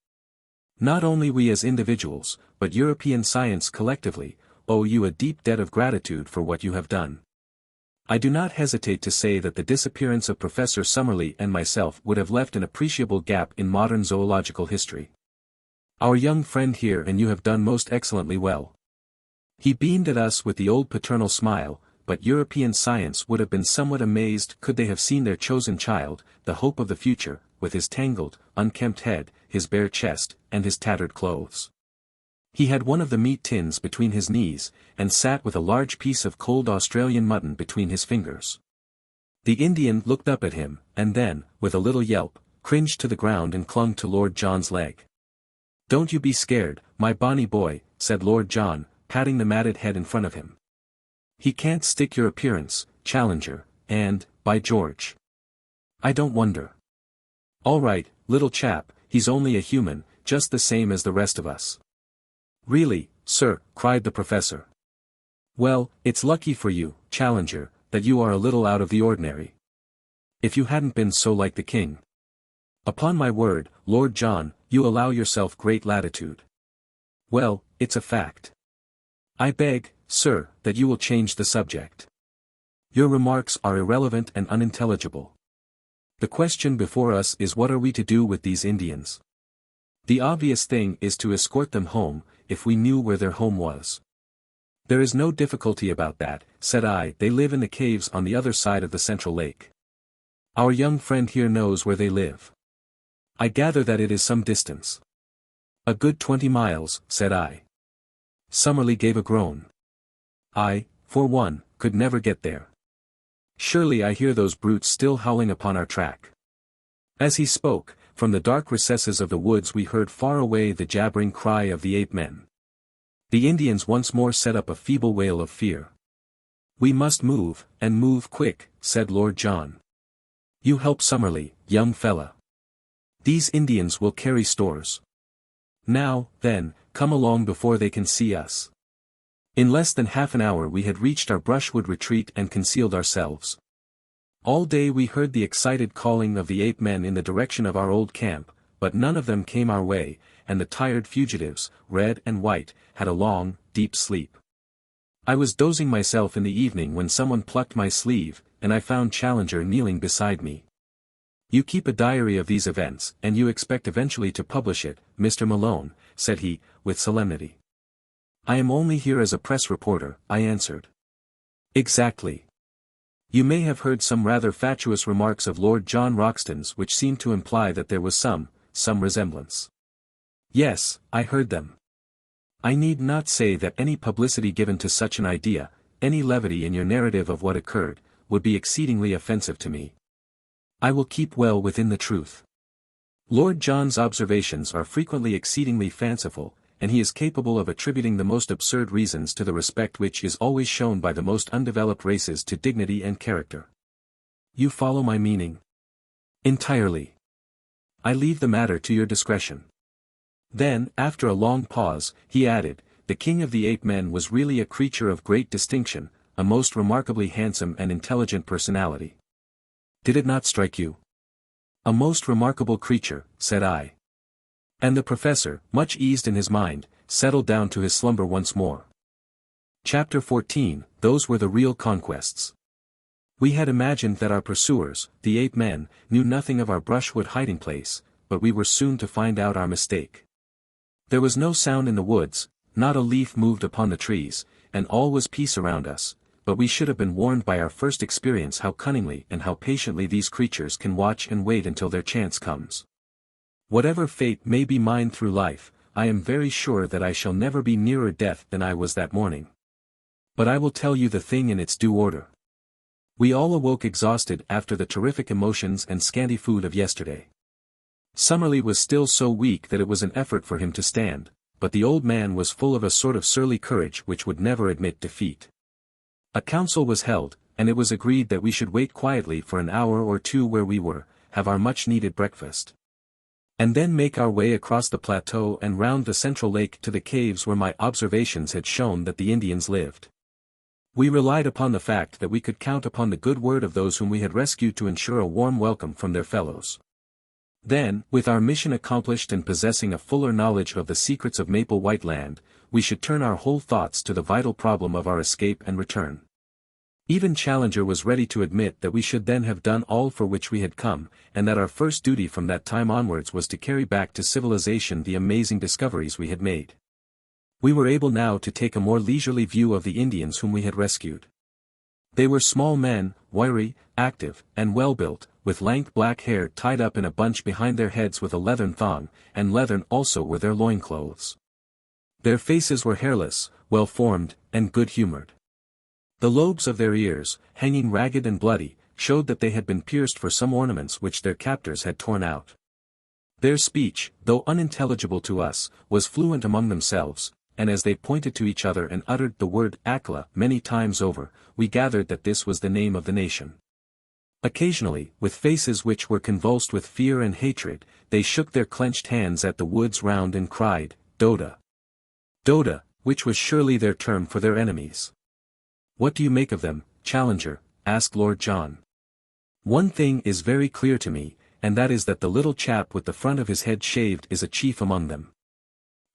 Not only we as individuals, but European science collectively, owe you a deep debt of gratitude for what you have done. I do not hesitate to say that the disappearance of Professor Summerlee and myself would have left an appreciable gap in modern zoological history. Our young friend here and you have done most excellently well." He beamed at us with the old paternal smile, but European science would have been somewhat amazed could they have seen their chosen child, the hope of the future, with his tangled, unkempt head, his bare chest, and his tattered clothes. He had one of the meat tins between his knees, and sat with a large piece of cold Australian mutton between his fingers. The Indian looked up at him, and then, with a little yelp, cringed to the ground and clung to Lord John's leg. "Don't you be scared, my bonny boy," said Lord John, patting the matted head in front of him. "He can't stick your appearance, Challenger, and, by George, I don't wonder. All right, little chap, he's only a human, just the same as the rest of us." "Really, sir," cried the professor. "Well, it's lucky for you, Challenger, that you are a little out of the ordinary. If you hadn't been so like the king. Upon my word, Lord John, you allow yourself great latitude. Well, it's a fact. I beg, sir, that you will change the subject. Your remarks are irrelevant and unintelligible. The question before us is what are we to do with these Indians? The obvious thing is to escort them home, if we knew where their home was." "There is no difficulty about that," said I. "They live in the caves on the other side of the central lake. Our young friend here knows where they live. I gather that it is some distance." "A good 20 miles, said I. Summerlee gave a groan. "I, for one, could never get there. Surely I hear those brutes still howling upon our track." As he spoke, from the dark recesses of the woods we heard far away the jabbering cry of the ape-men. The Indians once more set up a feeble wail of fear. "We must move, and move quick," said Lord John. "You help Summerlee, young fella. These Indians will carry stores. Now, then, come along before they can see us." In less than half an hour we had reached our brushwood retreat and concealed ourselves. All day we heard the excited calling of the ape-men in the direction of our old camp, but none of them came our way, and the tired fugitives, red and white, had a long, deep sleep. I was dozing myself in the evening when someone plucked my sleeve, and I found Challenger kneeling beside me. "You keep a diary of these events, and you expect eventually to publish it, Mr. Malone," said he, with solemnity. "I am only here as a press reporter," I answered. "Exactly. You may have heard some rather fatuous remarks of Lord John Roxton's which seemed to imply that there was some resemblance." "Yes, I heard them. I need not say that any publicity given to such an idea, any levity in your narrative of what occurred, would be exceedingly offensive to me. I will keep well within the truth. Lord John's observations are frequently exceedingly fanciful, and he is capable of attributing the most absurd reasons to the respect which is always shown by the most undeveloped races to dignity and character. You follow my meaning?" "Entirely. I leave the matter to your discretion." Then, after a long pause, he added, "The king of the ape-men was really a creature of great distinction, a most remarkably handsome and intelligent personality. Did it not strike you?" "A most remarkable creature," said I. And the professor, much eased in his mind, settled down to his slumber once more. Chapter 14, Those were the real conquests. We had imagined that our pursuers, the ape-men, knew nothing of our brushwood hiding place, but we were soon to find out our mistake. There was no sound in the woods, not a leaf moved upon the trees, and all was peace around us, but we should have been warned by our first experience how cunningly and how patiently these creatures can watch and wait until their chance comes. Whatever fate may be mine through life, I am very sure that I shall never be nearer death than I was that morning. But I will tell you the thing in its due order. We all awoke exhausted after the terrific emotions and scanty food of yesterday. Summerlee was still so weak that it was an effort for him to stand, but the old man was full of a sort of surly courage which would never admit defeat. A council was held, and it was agreed that we should wait quietly for an hour or two where we were, have our much-needed breakfast, and then make our way across the plateau and round the central lake to the caves where my observations had shown that the Indians lived. We relied upon the fact that we could count upon the good word of those whom we had rescued to ensure a warm welcome from their fellows. Then, with our mission accomplished and possessing a fuller knowledge of the secrets of Maple White Land, we should turn our whole thoughts to the vital problem of our escape and return. Even Challenger was ready to admit that we should then have done all for which we had come, and that our first duty from that time onwards was to carry back to civilization the amazing discoveries we had made. We were able now to take a more leisurely view of the Indians whom we had rescued. They were small men, wiry, active, and well-built, with lank black hair tied up in a bunch behind their heads with a leathern thong, and leathern also were their loincloths. Their faces were hairless, well-formed, and good-humored. The lobes of their ears, hanging ragged and bloody, showed that they had been pierced for some ornaments which their captors had torn out. Their speech, though unintelligible to us, was fluent among themselves, and as they pointed to each other and uttered the word Akla many times over, we gathered that this was the name of the nation. Occasionally, with faces which were convulsed with fear and hatred, they shook their clenched hands at the woods round and cried, Doda. Doda, which was surely their term for their enemies. What do you make of them, Challenger? Asked Lord John. One thing is very clear to me, and that is that the little chap with the front of his head shaved is a chief among them.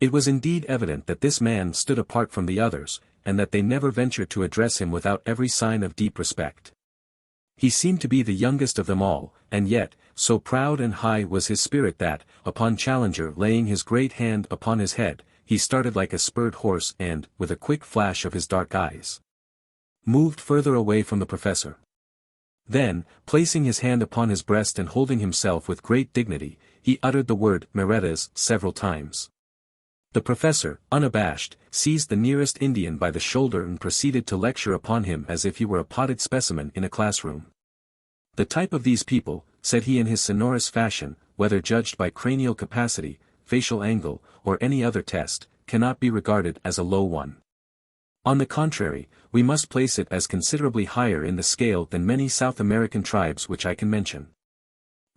It was indeed evident that this man stood apart from the others, and that they never ventured to address him without every sign of deep respect. He seemed to be the youngest of them all, and yet, so proud and high was his spirit that, upon Challenger laying his great hand upon his head, he started like a spurred horse and, with a quick flash of his dark eyes, moved further away from the professor. Then, placing his hand upon his breast and holding himself with great dignity, he uttered the word Meredas several times. The professor, unabashed, seized the nearest Indian by the shoulder and proceeded to lecture upon him as if he were a potted specimen in a classroom. The type of these people, said he in his sonorous fashion, whether judged by cranial capacity, facial angle, or any other test, cannot be regarded as a low one. On the contrary, we must place it as considerably higher in the scale than many South American tribes which I can mention.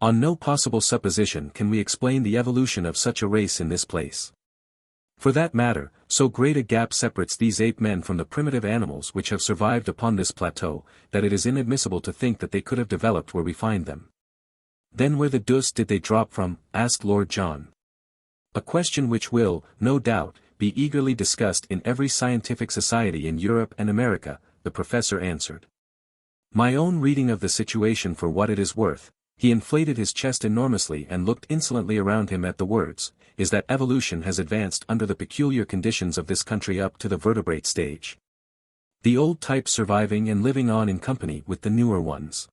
On no possible supposition can we explain the evolution of such a race in this place. For that matter, so great a gap separates these ape men from the primitive animals which have survived upon this plateau, that it is inadmissible to think that they could have developed where we find them. Then where the deuce did they drop from? Asked Lord John. A question which will, no doubt, be eagerly discussed in every scientific society in Europe and America, the professor answered. My own reading of the situation for what it is worth, he inflated his chest enormously and looked insolently around him at the words, is that evolution has advanced under the peculiar conditions of this country up to the vertebrate stage. The old types surviving and living on in company with the newer ones.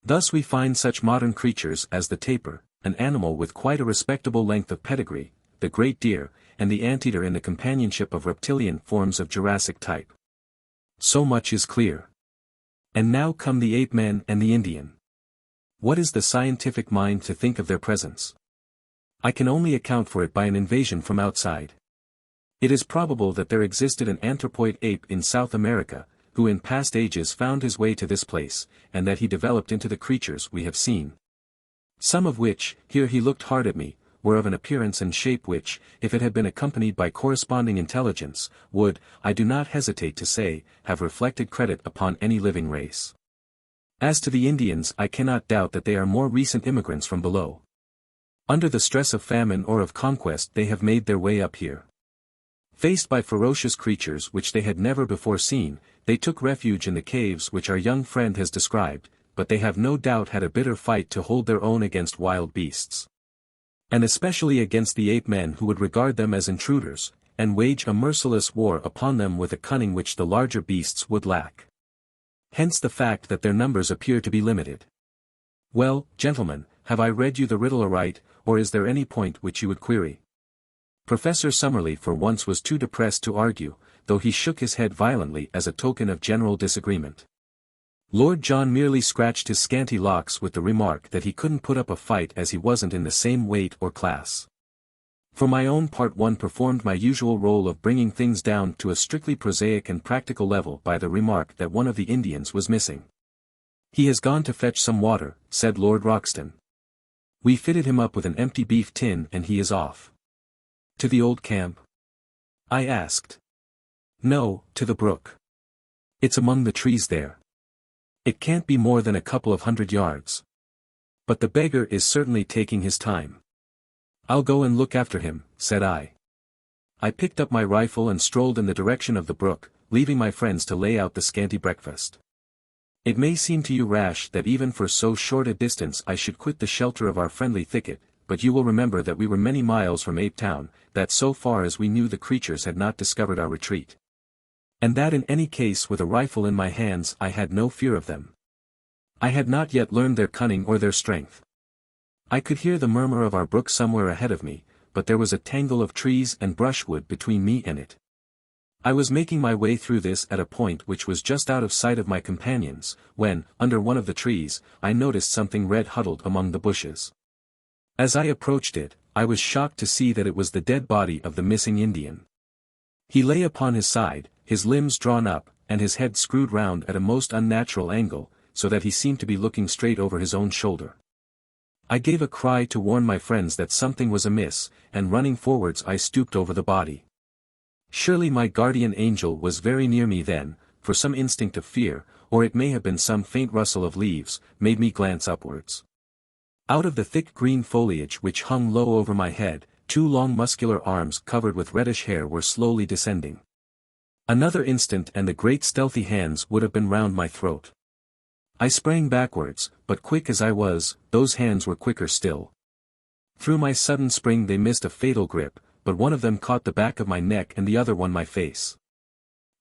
Thus we find such modern creatures as the tapir, an animal with quite a respectable length of pedigree, the great deer, and the anteater in the companionship of reptilian forms of Jurassic type. So much is clear. And now come the ape-man and the Indian. What is the scientific mind to think of their presence? I can only account for it by an invasion from outside. It is probable that there existed an anthropoid ape in South America, who in past ages found his way to this place, and that he developed into the creatures we have seen. Some of which, here he looked hard at me, were of an appearance and shape which, if it had been accompanied by corresponding intelligence, would, I do not hesitate to say, have reflected credit upon any living race. As to the Indians, I cannot doubt that they are more recent immigrants from below. Under the stress of famine or of conquest they have made their way up here. Faced by ferocious creatures which they had never before seen, they took refuge in the caves which our young friend has described, but they have no doubt had a bitter fight to hold their own against wild beasts. And especially against the ape-men who would regard them as intruders, and wage a merciless war upon them with a cunning which the larger beasts would lack. Hence the fact that their numbers appear to be limited. Well, gentlemen, have I read you the riddle aright, or is there any point which you would query? Professor Summerlee for once was too depressed to argue, though he shook his head violently as a token of general disagreement. Lord John merely scratched his scanty locks with the remark that he couldn't put up a fight as he wasn't in the same weight or class. For my own part, one performed my usual role of bringing things down to a strictly prosaic and practical level by the remark that one of the Indians was missing. "He has gone to fetch some water," said Lord Roxton. "We fitted him up with an empty beef tin and he is off." "To the old camp?" I asked. "No, to the brook. It's among the trees there. It can't be more than a couple of 100 yards. But the beggar is certainly taking his time." "I'll go and look after him," said I. I picked up my rifle and strolled in the direction of the brook, leaving my friends to lay out the scanty breakfast. It may seem to you rash that even for so short a distance I should quit the shelter of our friendly thicket, but you will remember that we were many miles from Ape Town, that so far as we knew the creatures had not discovered our retreat. And that in any case with a rifle in my hands I had no fear of them. I had not yet learned their cunning or their strength. I could hear the murmur of our brook somewhere ahead of me, but there was a tangle of trees and brushwood between me and it. I was making my way through this at a point which was just out of sight of my companions, when, under one of the trees, I noticed something red huddled among the bushes. As I approached it, I was shocked to see that it was the dead body of the missing Indian. He lay upon his side, his limbs drawn up, and his head screwed round at a most unnatural angle, so that he seemed to be looking straight over his own shoulder. I gave a cry to warn my friends that something was amiss, and running forwards I stooped over the body. Surely my guardian angel was very near me then, for some instinct of fear, or it may have been some faint rustle of leaves, made me glance upwards. Out of the thick green foliage which hung low over my head, two long muscular arms covered with reddish hair were slowly descending. Another instant and the great stealthy hands would have been round my throat. I sprang backwards, but quick as I was, those hands were quicker still. Through my sudden spring they missed a fatal grip, but one of them caught the back of my neck and the other one my face.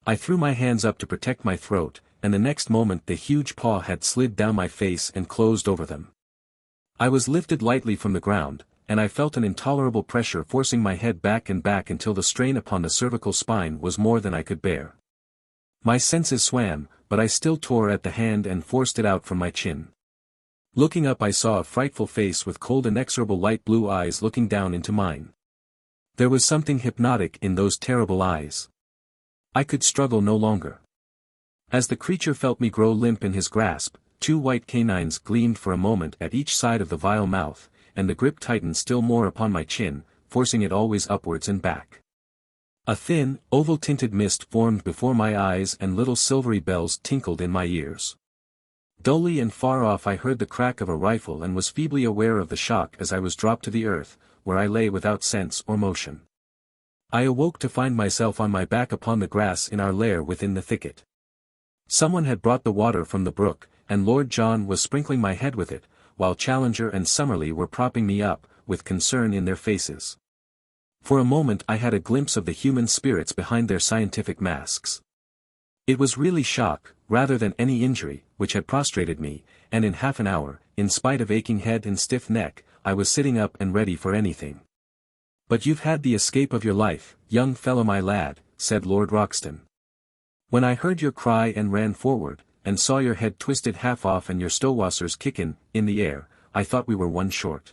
I threw my hands up to protect my throat, and the next moment the huge paw had slid down my face and closed over them. I was lifted lightly from the ground, and I felt an intolerable pressure forcing my head back and back until the strain upon the cervical spine was more than I could bear. My senses swam, but I still tore at the hand and forced it out from my chin. Looking up I saw a frightful face with cold inexorable light blue eyes looking down into mine. There was something hypnotic in those terrible eyes. I could struggle no longer. As the creature felt me grow limp in his grasp, two white canines gleamed for a moment at each side of the vile mouth, and the grip tightened still more upon my chin, forcing it always upwards and back. A thin, oval-tinted mist formed before my eyes and little silvery bells tinkled in my ears. Dully and far off I heard the crack of a rifle and was feebly aware of the shock as I was dropped to the earth, where I lay without sense or motion. I awoke to find myself on my back upon the grass in our lair within the thicket. Someone had brought the water from the brook, and Lord John was sprinkling my head with it, while Challenger and Summerlee were propping me up, with concern in their faces. For a moment I had a glimpse of the human spirits behind their scientific masks. It was really shock, rather than any injury, which had prostrated me, and in half an hour, in spite of aching head and stiff neck, I was sitting up and ready for anything. "But you've had the escape of your life, young fellow my lad," said Lord Roxton. "When I heard your cry and ran forward, and saw your head twisted half off and your stowassers kickin' in the air, I thought we were one short.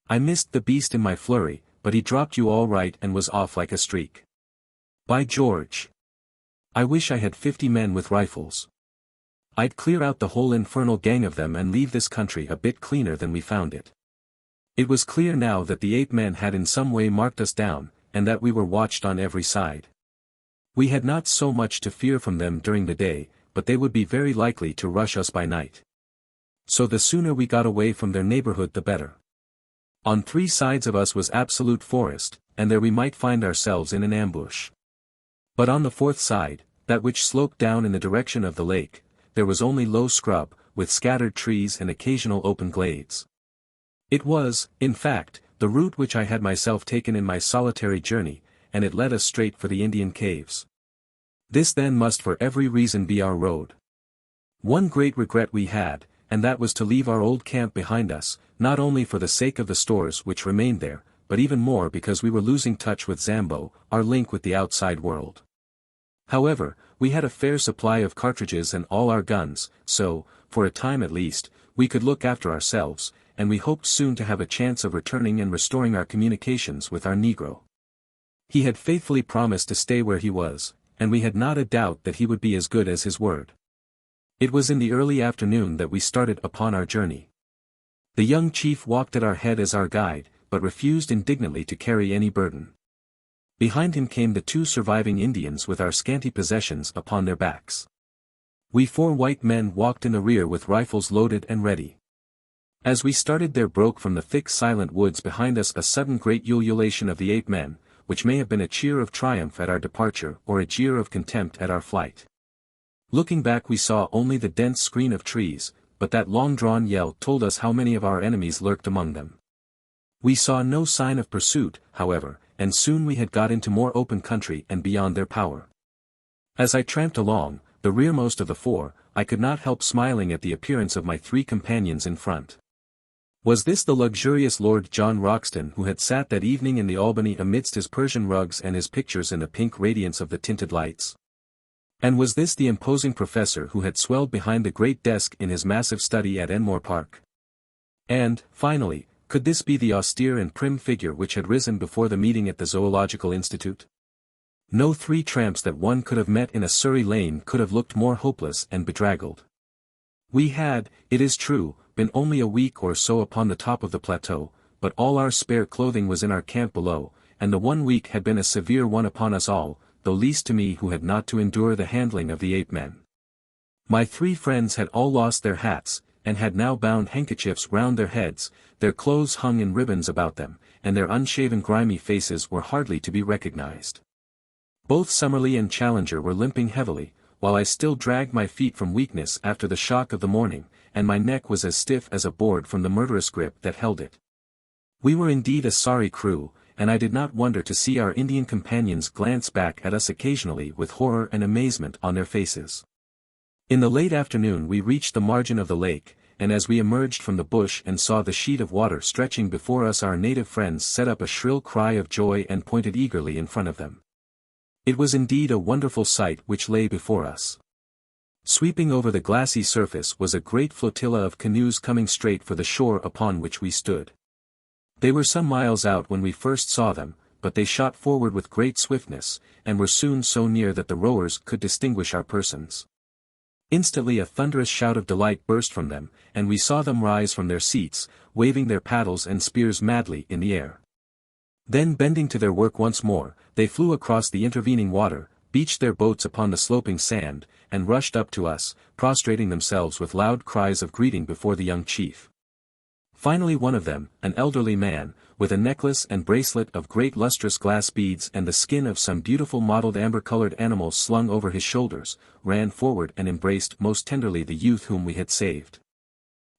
I missed the beast in my flurry, but he dropped you all right and was off like a streak. By George! I wish I had 50 men with rifles. I'd clear out the whole infernal gang of them and leave this country a bit cleaner than we found it." It was clear now that the ape men had in some way marked us down, and that we were watched on every side. We had not so much to fear from them during the day, but they would be very likely to rush us by night. So the sooner we got away from their neighborhood the better. On three sides of us was absolute forest, and there we might find ourselves in an ambush. But on the fourth side, that which sloped down in the direction of the lake, there was only low scrub, with scattered trees and occasional open glades. It was, in fact, the route which I had myself taken in my solitary journey, and it led us straight for the Indian caves. This then must for every reason be our road. One great regret we had, and that was to leave our old camp behind us, not only for the sake of the stores which remained there, but even more because we were losing touch with Zambo, our link with the outside world. However, we had a fair supply of cartridges and all our guns, so, for a time at least, we could look after ourselves, and we hoped soon to have a chance of returning and restoring our communications with our Negro. He had faithfully promised to stay where he was, and we had not a doubt that he would be as good as his word. It was in the early afternoon that we started upon our journey. The young chief walked at our head as our guide, but refused indignantly to carry any burden. Behind him came the 2 surviving Indians with our scanty possessions upon their backs. We 4 white men walked in the rear with rifles loaded and ready. As we started there broke from the thick silent woods behind us a sudden great ululation of the 8 men, which may have been a cheer of triumph at our departure or a jeer of contempt at our flight. Looking back we saw only the dense screen of trees, but that long-drawn yell told us how many of our enemies lurked among them. We saw no sign of pursuit, however, and soon we had got into more open country and beyond their power. As I tramped along, the rearmost of the 4, I could not help smiling at the appearance of my 3 companions in front. Was this the luxurious Lord John Roxton who had sat that evening in the Albany amidst his Persian rugs and his pictures in the pink radiance of the tinted lights? And was this the imposing professor who had swelled behind the great desk in his massive study at Enmore Park? And, finally, could this be the austere and prim figure which had risen before the meeting at the Zoological Institute? No 3 tramps that one could have met in a Surrey lane could have looked more hopeless and bedraggled. We had, it is true, been only a week or so upon the top of the plateau, but all our spare clothing was in our camp below, and the 1 week had been a severe one upon us all, though least to me who had not to endure the handling of the 8 men. My 3 friends had all lost their hats, and had now bound handkerchiefs round their heads, their clothes hung in ribbons about them, and their unshaven grimy faces were hardly to be recognized. Both Summerlee and Challenger were limping heavily, while I still dragged my feet from weakness after the shock of the morning, and my neck was as stiff as a board from the murderous grip that held it. We were indeed a sorry crew, and I did not wonder to see our Indian companions glance back at us occasionally with horror and amazement on their faces. In the late afternoon we reached the margin of the lake, and as we emerged from the bush and saw the sheet of water stretching before us our native friends set up a shrill cry of joy and pointed eagerly in front of them. It was indeed a wonderful sight which lay before us. Sweeping over the glassy surface was a great flotilla of canoes coming straight for the shore upon which we stood. They were some miles out when we first saw them, but they shot forward with great swiftness, and were soon so near that the rowers could distinguish our persons. Instantly a thunderous shout of delight burst from them, and we saw them rise from their seats, waving their paddles and spears madly in the air. Then bending to their work once more, they flew across the intervening water, beached their boats upon the sloping sand, and rushed up to us, prostrating themselves with loud cries of greeting before the young chief. Finally one of them, an elderly man, with a necklace and bracelet of great lustrous glass beads and the skin of some beautiful mottled amber-colored animal slung over his shoulders, ran forward and embraced most tenderly the youth whom we had saved.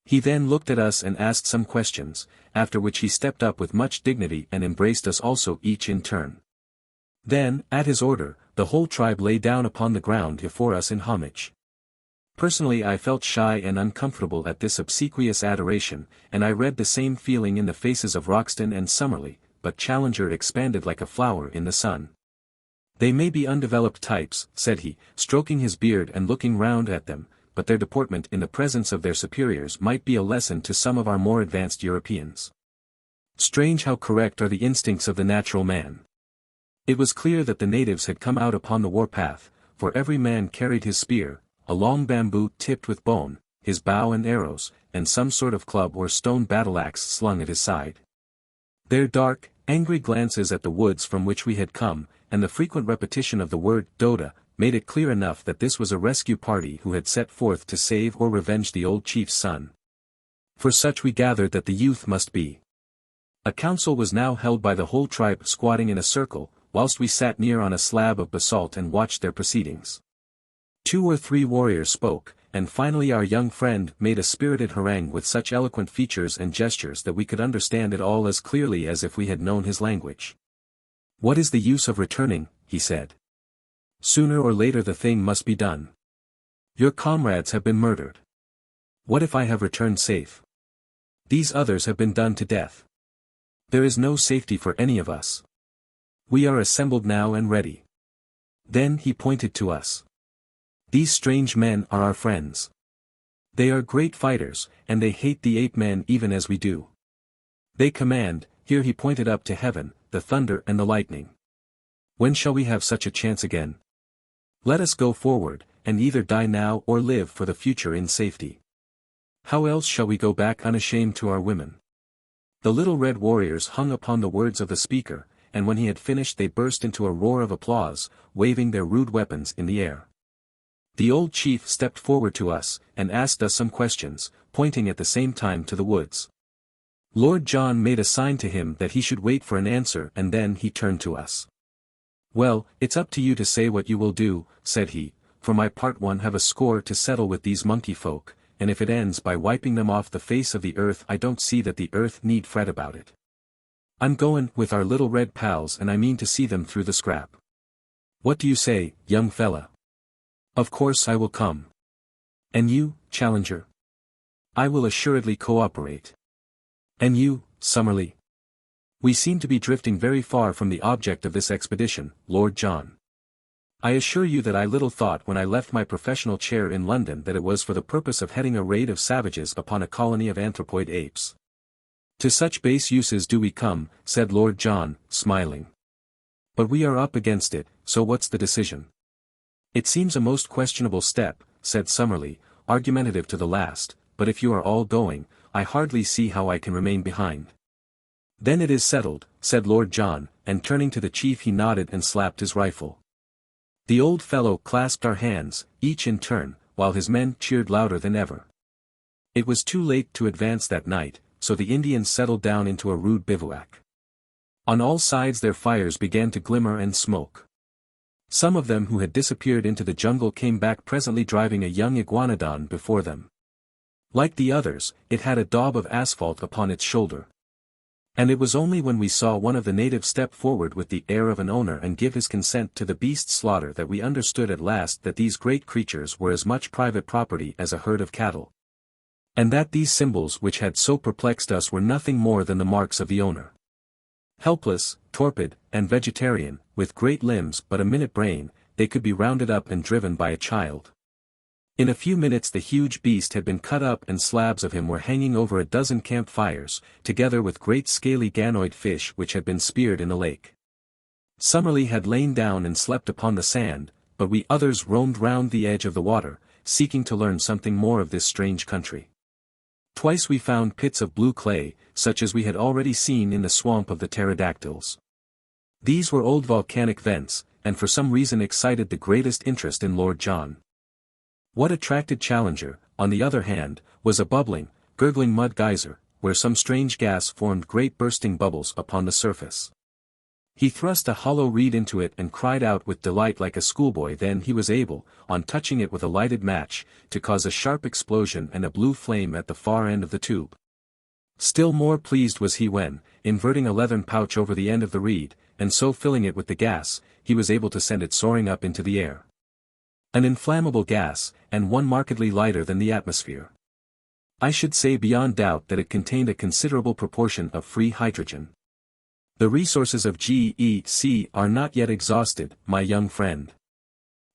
He then looked at us and asked some questions, after which he stepped up with much dignity and embraced us also each in turn. Then, at his order, the whole tribe lay down upon the ground before us in homage. Personally I felt shy and uncomfortable at this obsequious adoration, and I read the same feeling in the faces of Roxton and Summerlee, but Challenger expanded like a flower in the sun. They may be undeveloped types, said he, stroking his beard and looking round at them, but their deportment in the presence of their superiors might be a lesson to some of our more advanced Europeans. Strange how correct are the instincts of the natural man. It was clear that the natives had come out upon the war-path, for every man carried his spear, a long bamboo tipped with bone, his bow and arrows, and some sort of club or stone battle-axe slung at his side. Their dark, angry glances at the woods from which we had come, and the frequent repetition of the word Doda, made it clear enough that this was a rescue party who had set forth to save or revenge the old chief's son. For such we gathered that the youth must be. A council was now held by the whole tribe squatting in a circle, whilst we sat near on a slab of basalt and watched their proceedings. 2 or 3 warriors spoke, and finally our young friend made a spirited harangue with such eloquent features and gestures that we could understand it all as clearly as if we had known his language. "What is the use of returning?" he said. "Sooner or later the thing must be done. Your comrades have been murdered. What if I have returned safe? These others have been done to death. There is no safety for any of us. We are assembled now and ready." Then he pointed to us. These strange men are our friends. They are great fighters, and they hate the ape-men even as we do. They command," here he pointed up to heaven, "the thunder and the lightning. When shall we have such a chance again? Let us go forward, and either die now or live for the future in safety. How else shall we go back unashamed to our women?" The little red warriors hung upon the words of the speaker, and when he had finished they burst into a roar of applause, waving their rude weapons in the air. The old chief stepped forward to us, and asked us some questions, pointing at the same time to the woods. Lord John made a sign to him that he should wait for an answer, and then he turned to us. "Well, it's up to you to say what you will do," said he. "For my part one have a score to settle with these monkey folk, and if it ends by wiping them off the face of the earth I don't see that the earth need fret about it. I'm goin' with our little red pals and I mean to see them through the scrap. What do you say, young fella?" "Of course I will come." "And you, Challenger?" "I will assuredly cooperate." "And you, Summerlee?" "We seem to be drifting very far from the object of this expedition, Lord John. I assure you that I little thought when I left my professional chair in London that it was for the purpose of heading a raid of savages upon a colony of anthropoid apes." "To such base uses do we come," said Lord John, smiling. "But we are up against it, so what's the decision?" "It seems a most questionable step," said Summerlee, argumentative to the last, "but if you are all going, I hardly see how I can remain behind." "Then it is settled," said Lord John, and turning to the chief he nodded and slapped his rifle. The old fellow clasped our hands, each in turn, while his men cheered louder than ever. It was too late to advance that night, so the Indians settled down into a rude bivouac. On all sides their fires began to glimmer and smoke. Some of them who had disappeared into the jungle came back presently driving a young iguanodon before them. Like the others, it had a daub of asphalt upon its shoulder. And it was only when we saw one of the natives step forward with the air of an owner and give his consent to the beast's slaughter that we understood at last that these great creatures were as much private property as a herd of cattle. And that these symbols which had so perplexed us were nothing more than the marks of the owner. Helpless, torpid, and vegetarian, with great limbs but a minute brain, they could be rounded up and driven by a child. In a few minutes the huge beast had been cut up and slabs of him were hanging over a dozen campfires, together with great scaly ganoid fish which had been speared in the lake. Summerlee had lain down and slept upon the sand, but we others roamed round the edge of the water, seeking to learn something more of this strange country. Twice we found pits of blue clay, such as we had already seen in the swamp of the pterodactyls. These were old volcanic vents, and for some reason excited the greatest interest in Lord John. What attracted Challenger, on the other hand, was a bubbling, gurgling mud geyser, where some strange gas formed great bursting bubbles upon the surface. He thrust a hollow reed into it and cried out with delight like a schoolboy. Then he was able, on touching it with a lighted match, to cause a sharp explosion and a blue flame at the far end of the tube. Still more pleased was he when, inverting a leathern pouch over the end of the reed, and so filling it with the gas, he was able to send it soaring up into the air. An inflammable gas, and one markedly lighter than the atmosphere. I should say beyond doubt that it contained a considerable proportion of free hydrogen. The resources of GEC are not yet exhausted, my young friend.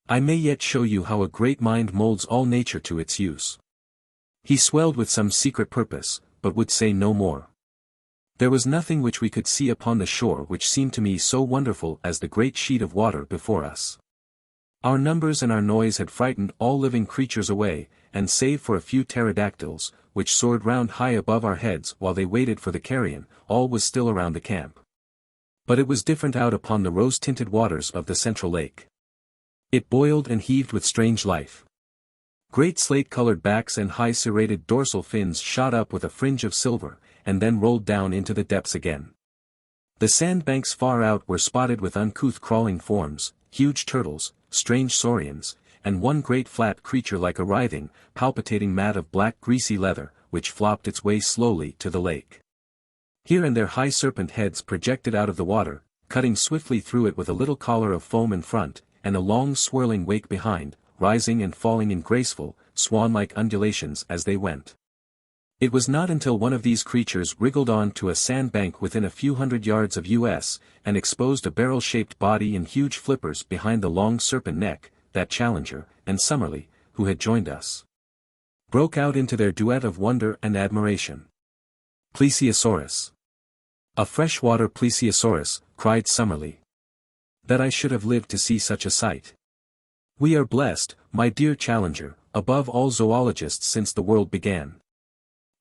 I may yet show you how a great mind molds all nature to its use. He swelled with some secret purpose, but would say no more. There was nothing which we could see upon the shore which seemed to me so wonderful as the great sheet of water before us. Our numbers and our noise had frightened all living creatures away, and save for a few pterodactyls, which soared round high above our heads while they waited for the carrion, all was still around the camp. But it was different out upon the rose-tinted waters of the central lake. It boiled and heaved with strange life. Great slate-colored backs and high serrated dorsal fins shot up with a fringe of silver, and then rolled down into the depths again. The sandbanks far out were spotted with uncouth crawling forms, huge turtles, strange saurians, and one great flat creature like a writhing, palpitating mat of black greasy leather, which flopped its way slowly to the lake. Here and there high serpent heads projected out of the water, cutting swiftly through it with a little collar of foam in front, and a long swirling wake behind, rising and falling in graceful, swan-like undulations as they went. It was not until one of these creatures wriggled on to a sandbank within a few hundred yards of us, and exposed a barrel-shaped body in huge flippers behind the long serpent neck, that Challenger, and Summerlee, who had joined us, broke out into their duet of wonder and admiration. "Plesiosaurus! A freshwater plesiosaurus," cried Summerlee. "That I should have lived to see such a sight. We are blessed, my dear Challenger, above all zoologists since the world began."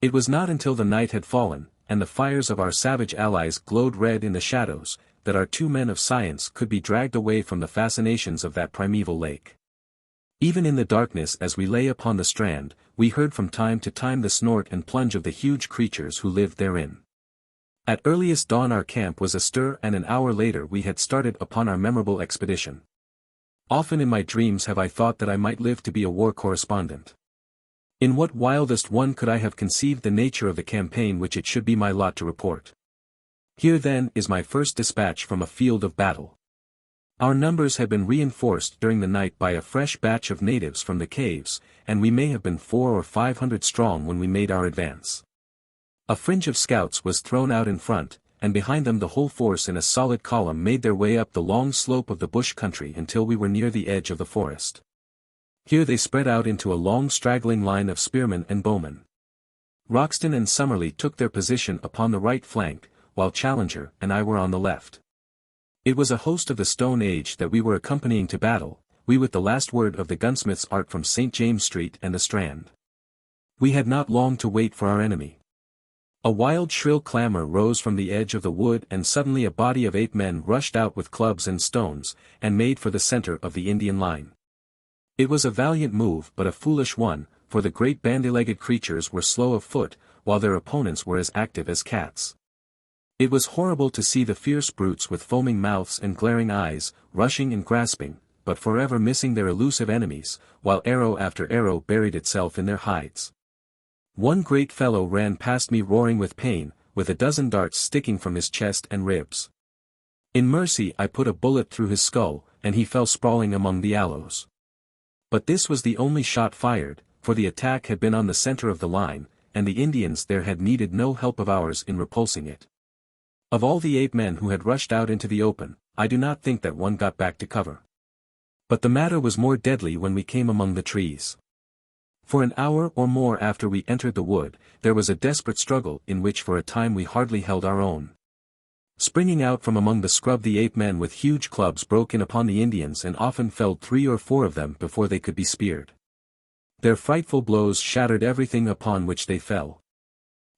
It was not until the night had fallen, and the fires of our savage allies glowed red in the shadows, that our two men of science could be dragged away from the fascinations of that primeval lake. Even in the darkness as we lay upon the strand, we heard from time to time the snort and plunge of the huge creatures who lived therein. At earliest dawn our camp was astir, and an hour later we had started upon our memorable expedition. Often in my dreams have I thought that I might live to be a war correspondent. In what wildest one could I have conceived the nature of the campaign which it should be my lot to report? Here then is my first dispatch from a field of battle. Our numbers had been reinforced during the night by a fresh batch of natives from the caves, and we may have been 400 or 500 strong when we made our advance. A fringe of scouts was thrown out in front, and behind them the whole force in a solid column made their way up the long slope of the bush country until we were near the edge of the forest. Here they spread out into a long straggling line of spearmen and bowmen. Roxton and Summerlee took their position upon the right flank, while Challenger and I were on the left. It was a host of the Stone Age that we were accompanying to battle, we with the last word of the gunsmith's art from St. James Street and the Strand. We had not long to wait for our enemy. A wild shrill clamor rose from the edge of the wood, and suddenly a body of 8 men rushed out with clubs and stones, and made for the center of the Indian line. It was a valiant move but a foolish one, for the great bandy-legged creatures were slow of foot, while their opponents were as active as cats. It was horrible to see the fierce brutes with foaming mouths and glaring eyes, rushing and grasping, but forever missing their elusive enemies, while arrow after arrow buried itself in their hides. One great fellow ran past me roaring with pain, with a dozen darts sticking from his chest and ribs. In mercy I put a bullet through his skull, and he fell sprawling among the aloes. But this was the only shot fired, for the attack had been on the center of the line, and the Indians there had needed no help of ours in repulsing it. Of all the 8 men who had rushed out into the open, I do not think that one got back to cover. But the matter was more deadly when we came among the trees. For an hour or more after we entered the wood, there was a desperate struggle in which for a time we hardly held our own. Springing out from among the scrub, the 8 men with huge clubs broke in upon the Indians and often felled 3 or 4 of them before they could be speared. Their frightful blows shattered everything upon which they fell.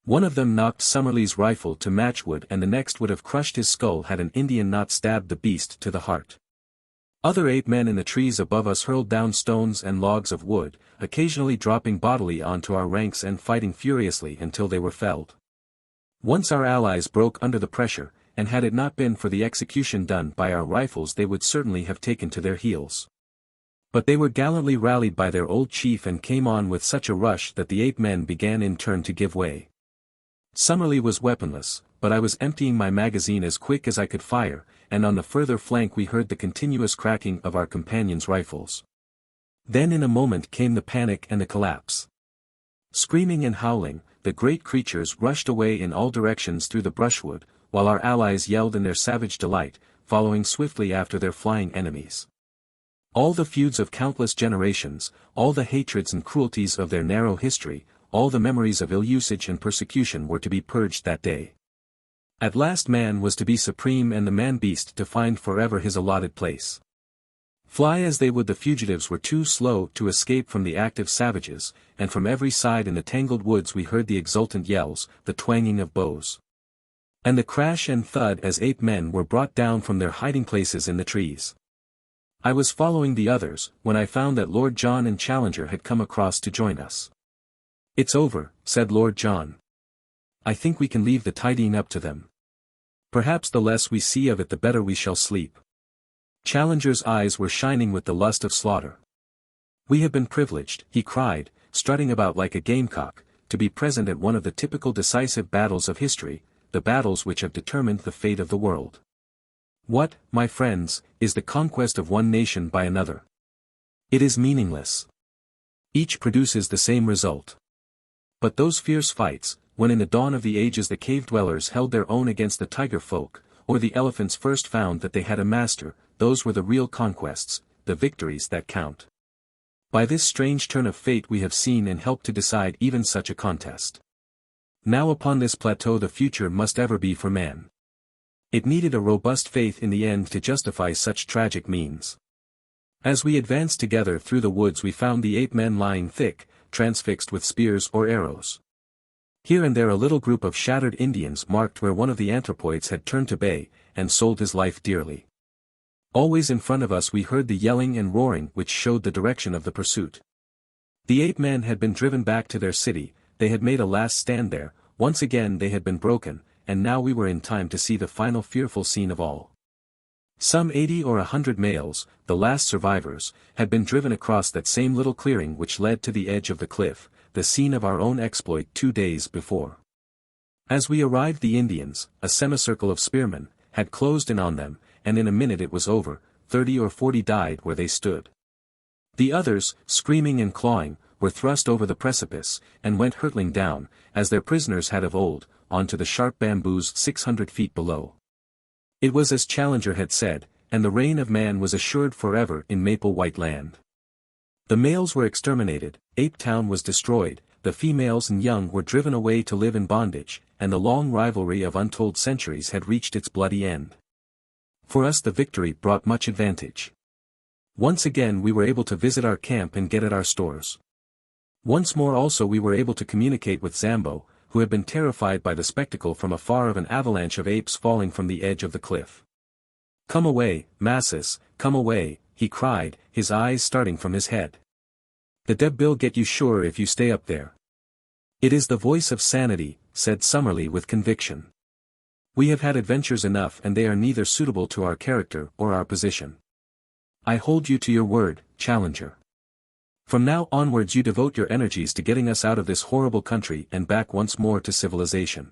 One of them knocked Summerlee's rifle to matchwood, and the next would have crushed his skull had an Indian not stabbed the beast to the heart. Other 8 men in the trees above us hurled down stones and logs of wood, occasionally dropping bodily onto our ranks and fighting furiously until they were felled. Once our allies broke under the pressure, and had it not been for the execution done by our rifles they would certainly have taken to their heels. But they were gallantly rallied by their old chief and came on with such a rush that the 8 men began in turn to give way. Summerlee was weaponless, but I was emptying my magazine as quick as I could fire, and on the further flank we heard the continuous cracking of our companions' rifles. Then in a moment came the panic and the collapse. Screaming and howling, the great creatures rushed away in all directions through the brushwood, while our allies yelled in their savage delight, following swiftly after their flying enemies. All the feuds of countless generations, all the hatreds and cruelties of their narrow history, all the memories of ill usage and persecution were to be purged that day. At last man was to be supreme and the man-beast to find forever his allotted place. Fly as they would, the fugitives were too slow to escape from the active savages, and from every side in the tangled woods we heard the exultant yells, the twanging of bows, and the crash and thud as 8 men were brought down from their hiding places in the trees. I was following the others, when I found that Lord John and Challenger had come across to join us. "It's over," said Lord John. "I think we can leave the tidying up to them. Perhaps the less we see of it the better we shall sleep." Challenger's eyes were shining with the lust of slaughter. "We have been privileged," he cried, strutting about like a gamecock, "to be present at one of the typical decisive battles of history, the battles which have determined the fate of the world. What, my friends, is the conquest of one nation by another? It is meaningless. Each produces the same result. But those fierce fights, when in the dawn of the ages the cave-dwellers held their own against the tiger folk, or the elephants first found that they had a master, those were the real conquests, the victories that count. By this strange turn of fate we have seen and helped to decide even such a contest. Now upon this plateau the future must ever be for man. It needed a robust faith in the end to justify such tragic means. As we advanced together through the woods we found the ape-men lying thick, transfixed with spears or arrows. Here and there a little group of shattered Indians marked where one of the anthropoids had turned to bay, and sold his life dearly. Always in front of us we heard the yelling and roaring which showed the direction of the pursuit. The ape-men had been driven back to their city, they had made a last stand there, once again they had been broken, and now we were in time to see the final fearful scene of all. Some 80 or 100 males, the last survivors, had been driven across that same little clearing which led to the edge of the cliff, the scene of our own exploit 2 days before. As we arrived the Indians, a semicircle of spearmen, had closed in on them, and in a minute it was over, 30 or 40 died where they stood. The others, screaming and clawing, were thrust over the precipice, and went hurtling down, as their prisoners had of old, onto the sharp bamboos 600 feet below. It was as Challenger had said, and the reign of man was assured forever in Maple White Land. The males were exterminated, Ape Town was destroyed, the females and young were driven away to live in bondage, and the long rivalry of untold centuries had reached its bloody end. For us the victory brought much advantage. Once again we were able to visit our camp and get at our stores. Once more also we were able to communicate with Zambo, who had been terrified by the spectacle from afar of an avalanche of apes falling from the edge of the cliff. "Come away, masses, come away," he cried, his eyes starting from his head. "The deb bill get you sure if you stay up there." "It is the voice of sanity," said Summerlee with conviction. "We have had adventures enough and they are neither suitable to our character or our position. I hold you to your word, Challenger. From now onwards you devote your energies to getting us out of this horrible country and back once more to civilization."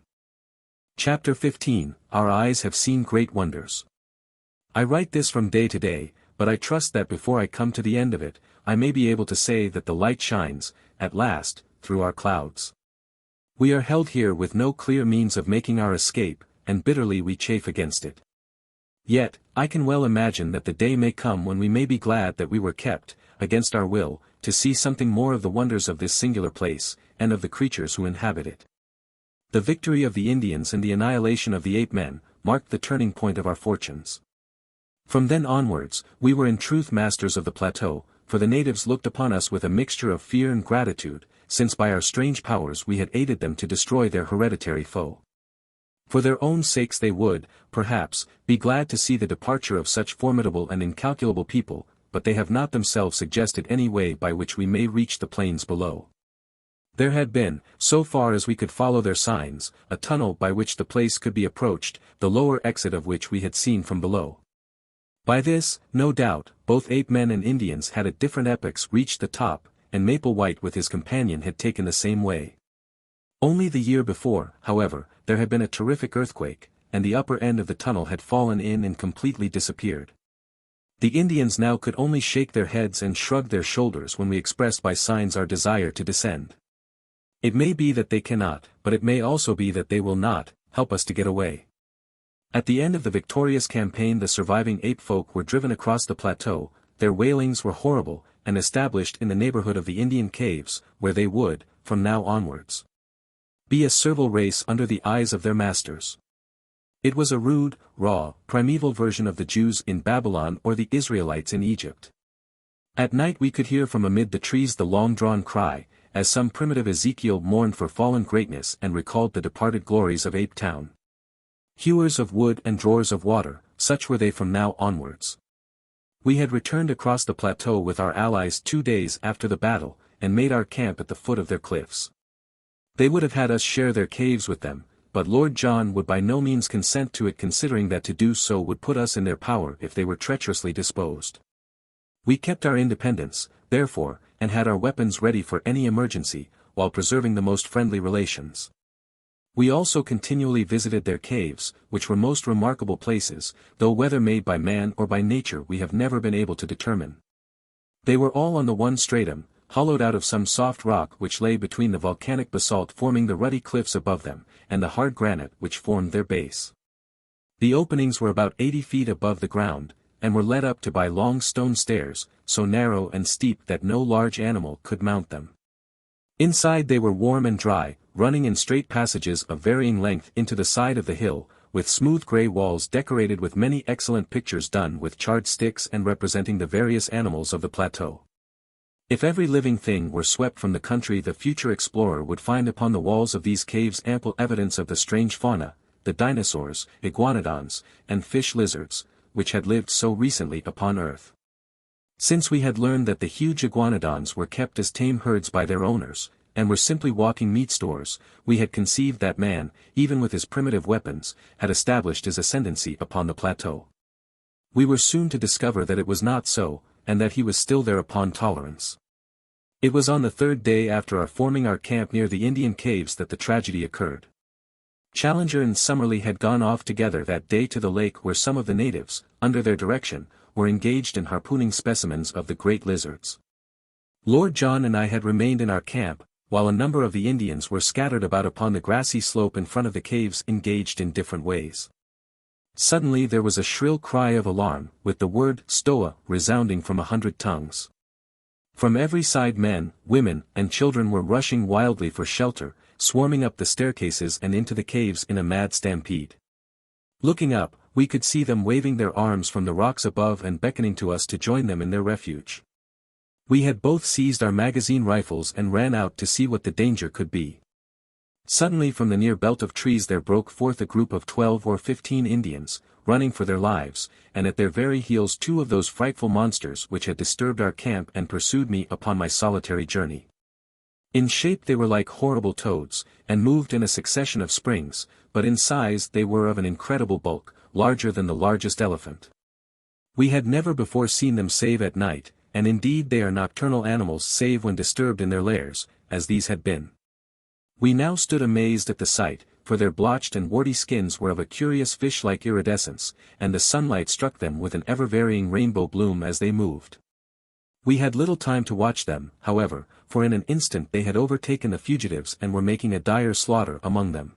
Chapter 15, Our Eyes Have Seen Great Wonders. I write this from day to day, but I trust that before I come to the end of it, I may be able to say that the light shines, at last, through our clouds. We are held here with no clear means of making our escape, and bitterly we chafe against it. Yet, I can well imagine that the day may come when we may be glad that we were kept, against our will, to see something more of the wonders of this singular place, and of the creatures who inhabit it. The victory of the Indians and the annihilation of the ape-men, marked the turning point of our fortunes. From then onwards, we were in truth masters of the plateau, for the natives looked upon us with a mixture of fear and gratitude, since by our strange powers we had aided them to destroy their hereditary foe. For their own sakes they would, perhaps, be glad to see the departure of such formidable and incalculable people, but they have not themselves suggested any way by which we may reach the plains below. There had been, so far as we could follow their signs, a tunnel by which the place could be approached, the lower exit of which we had seen from below. By this, no doubt, both ape-men and Indians had at different epochs reached the top, and Maple White with his companion had taken the same way. Only the year before, however, there had been a terrific earthquake, and the upper end of the tunnel had fallen in and completely disappeared. The Indians now could only shake their heads and shrug their shoulders when we expressed by signs our desire to descend. It may be that they cannot, but it may also be that they will not, help us to get away. At the end of the victorious campaign the surviving ape folk were driven across the plateau, their wailings were horrible, and established in the neighborhood of the Indian caves, where they would, from now onwards, be a servile race under the eyes of their masters. It was a rude, raw, primeval version of the Jews in Babylon or the Israelites in Egypt. At night we could hear from amid the trees the long-drawn cry, as some primitive Ezekiel mourned for fallen greatness and recalled the departed glories of Ape Town. Hewers of wood and drawers of water, such were they from now onwards. We had returned across the plateau with our allies 2 days after the battle, and made our camp at the foot of their cliffs. They would have had us share their caves with them, but Lord John would by no means consent to it, considering that to do so would put us in their power if they were treacherously disposed. We kept our independence, therefore, and had our weapons ready for any emergency, while preserving the most friendly relations. We also continually visited their caves, which were most remarkable places, though whether made by man or by nature we have never been able to determine. They were all on the one stratum, hollowed out of some soft rock which lay between the volcanic basalt forming the ruddy cliffs above them, and the hard granite which formed their base. The openings were about 80 feet above the ground, and were led up to by long stone stairs, so narrow and steep that no large animal could mount them. Inside they were warm and dry, running in straight passages of varying length into the side of the hill, with smooth grey walls decorated with many excellent pictures done with charred sticks and representing the various animals of the plateau. If every living thing were swept from the country, the future explorer would find upon the walls of these caves ample evidence of the strange fauna, the dinosaurs, iguanodons, and fish lizards, which had lived so recently upon Earth. Since we had learned that the huge iguanodons were kept as tame herds by their owners, and were simply walking meat stores, we had conceived that man, even with his primitive weapons, had established his ascendancy upon the plateau. We were soon to discover that it was not so, and that he was still there upon tolerance. It was on the third day after our forming our camp near the Indian caves that the tragedy occurred. Challenger and Summerlee had gone off together that day to the lake where some of the natives, under their direction, were engaged in harpooning specimens of the great lizards. Lord John and I had remained in our camp, while a number of the Indians were scattered about upon the grassy slope in front of the caves engaged in different ways. Suddenly there was a shrill cry of alarm, with the word "Stoa" resounding from 100 tongues. From every side men, women, and children were rushing wildly for shelter, swarming up the staircases and into the caves in a mad stampede. Looking up, we could see them waving their arms from the rocks above and beckoning to us to join them in their refuge. We had both seized our magazine rifles and ran out to see what the danger could be. Suddenly from the near belt of trees there broke forth a group of 12 or 15 Indians, running for their lives, and at their very heels 2 of those frightful monsters which had disturbed our camp and pursued me upon my solitary journey. In shape they were like horrible toads, and moved in a succession of springs, but in size they were of an incredible bulk, larger than the largest elephant. We had never before seen them save at night, and indeed they are nocturnal animals save when disturbed in their lairs, as these had been. We now stood amazed at the sight, for their blotched and warty skins were of a curious fish-like iridescence, and the sunlight struck them with an ever-varying rainbow bloom as they moved. We had little time to watch them, however, for in an instant they had overtaken the fugitives and were making a dire slaughter among them.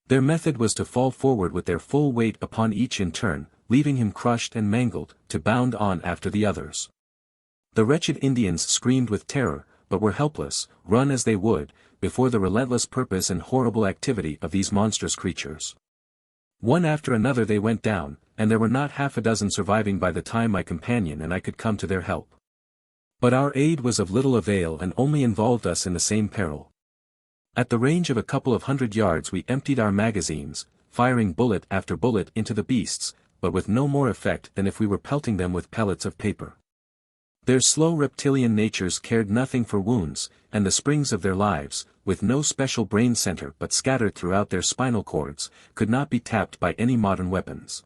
Their method was to fall forward with their full weight upon each in turn, leaving him crushed and mangled, to bound on after the others. The wretched Indians screamed with terror, but were helpless, run as they would, before the relentless purpose and horrible activity of these monstrous creatures. One after another they went down, and there were not half a dozen surviving by the time my companion and I could come to their help. But our aid was of little avail and only involved us in the same peril. At the range of a couple of 100 yards we emptied our magazines, firing bullet after bullet into the beasts, but with no more effect than if we were pelting them with pellets of paper. Their slow reptilian natures cared nothing for wounds, and the springs of their lives, with no special brain center but scattered throughout their spinal cords, could not be tapped by any modern weapons.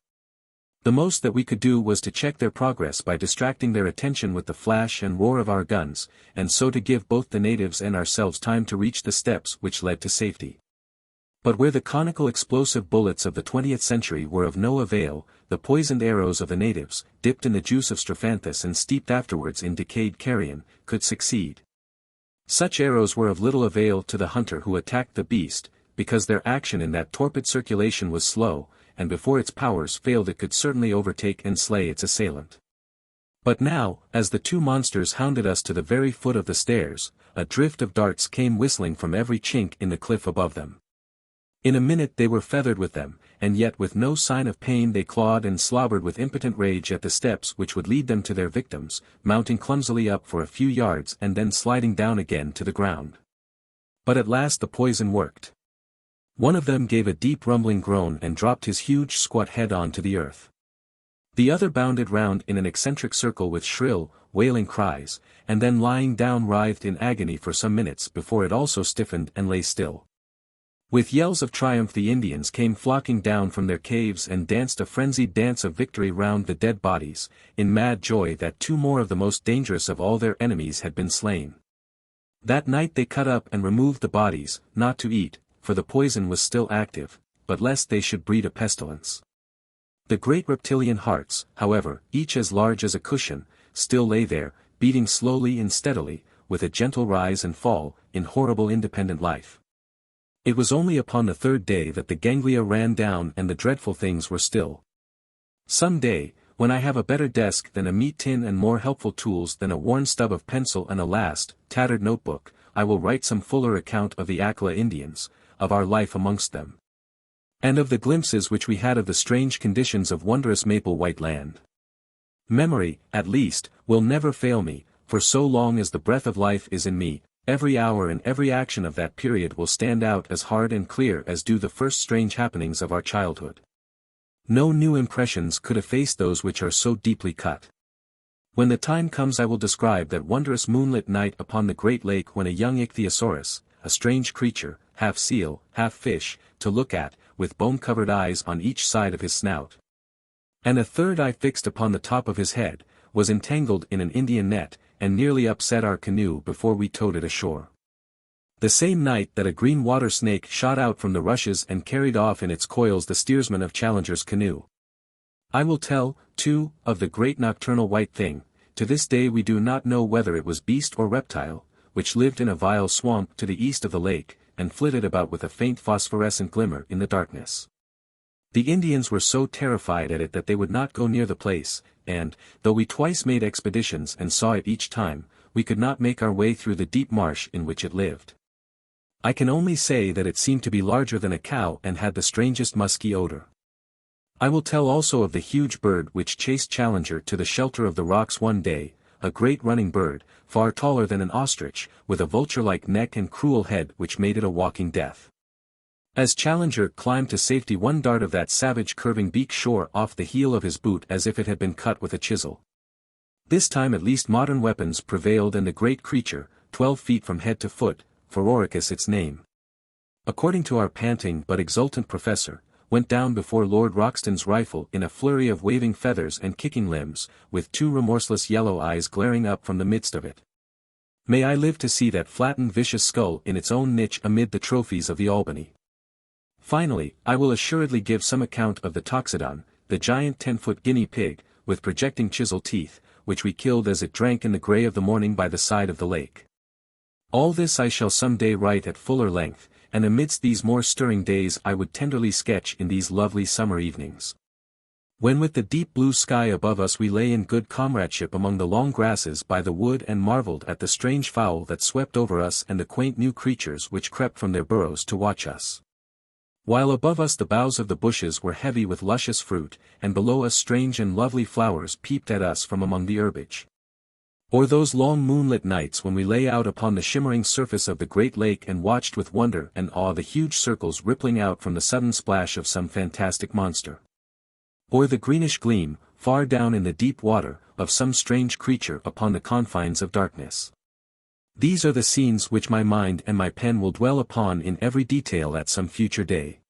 The most that we could do was to check their progress by distracting their attention with the flash and roar of our guns, and so to give both the natives and ourselves time to reach the steps which led to safety. But where the conical explosive bullets of the 20th century were of no avail, the poisoned arrows of the natives, dipped in the juice of strophanthus and steeped afterwards in decayed carrion, could succeed. Such arrows were of little avail to the hunter who attacked the beast, because their action in that torpid circulation was slow, and before its powers failed it could certainly overtake and slay its assailant. But now, as the 2 monsters hounded us to the very foot of the stairs, a drift of darts came whistling from every chink in the cliff above them. In a minute they were feathered with them, and yet with no sign of pain they clawed and slobbered with impotent rage at the steps which would lead them to their victims, mounting clumsily up for a few yards and then sliding down again to the ground. But at last the poison worked. One of them gave a deep rumbling groan and dropped his huge squat head onto the earth. The other bounded round in an eccentric circle with shrill, wailing cries, and then lying down writhed in agony for some minutes before it also stiffened and lay still. With yells of triumph the Indians came flocking down from their caves and danced a frenzied dance of victory round the dead bodies, in mad joy that 2 more of the most dangerous of all their enemies had been slain. That night they cut up and removed the bodies, not to eat, for the poison was still active, but lest they should breed a pestilence. The great reptilian hearts, however, each as large as a cushion, still lay there, beating slowly and steadily, with a gentle rise and fall, in horrible independent life. It was only upon the 3rd day that the ganglia ran down and the dreadful things were still. Some day, When I have a better desk than a meat tin and more helpful tools than a worn stub of pencil and a last, tattered notebook, I will write some fuller account of the Akla Indians, of our life amongst them, and of the glimpses which we had of the strange conditions of wondrous maple white land. Memory, at least, will never fail me, for so long as the breath of life is in me, every hour and every action of that period will stand out as hard and clear as do the first strange happenings of our childhood. No new impressions could efface those which are so deeply cut. When the time comes I will describe that wondrous moonlit night upon the great lake when a young ichthyosaurus, a strange creature, half seal, half fish, to look at, with bone-covered eyes on each side of his snout, and a third eye fixed upon the top of his head, was entangled in an Indian net, and nearly upset our canoe before we towed it ashore. The same night that a green water snake shot out from the rushes and carried off in its coils the steersman of Challenger's canoe. I will tell, too, of the great nocturnal white thing, to this day we do not know whether it was beast or reptile, which lived in a vile swamp to the east of the lake, and flitted about with a faint phosphorescent glimmer in the darkness. The Indians were so terrified at it that they would not go near the place, and, though we twice made expeditions and saw it each time, we could not make our way through the deep marsh in which it lived. I can only say that it seemed to be larger than a cow and had the strangest musky odor. I will tell also of the huge bird which chased Challenger to the shelter of the rocks one day, a great running bird, far taller than an ostrich, with a vulture-like neck and cruel head which made it a walking death. As Challenger climbed to safety one dart of that savage curving beak shore off the heel of his boot as if it had been cut with a chisel. This time at least modern weapons prevailed and the great creature, 12 feet from head to foot, Phororicus its name, according to our panting but exultant professor, went down before Lord Roxton's rifle in a flurry of waving feathers and kicking limbs, with 2 remorseless yellow eyes glaring up from the midst of it. May I live to see that flattened vicious skull in its own niche amid the trophies of the Albany. Finally, I will assuredly give some account of the Toxodon, the giant 10-foot guinea pig, with projecting chisel teeth, which we killed as it drank in the grey of the morning by the side of the lake. All this I shall some day write at fuller length, and amidst these more stirring days I would tenderly sketch in these lovely summer evenings, when with the deep blue sky above us we lay in good comradeship among the long grasses by the wood and marvelled at the strange fowl that swept over us and the quaint new creatures which crept from their burrows to watch us. While above us the boughs of the bushes were heavy with luscious fruit, and below us strange and lovely flowers peeped at us from among the herbage. Or those long moonlit nights when we lay out upon the shimmering surface of the great lake and watched with wonder and awe the huge circles rippling out from the sudden splash of some fantastic monster. Or the greenish gleam, far down in the deep water, of some strange creature upon the confines of darkness. These are the scenes which my mind and my pen will dwell upon in every detail at some future day.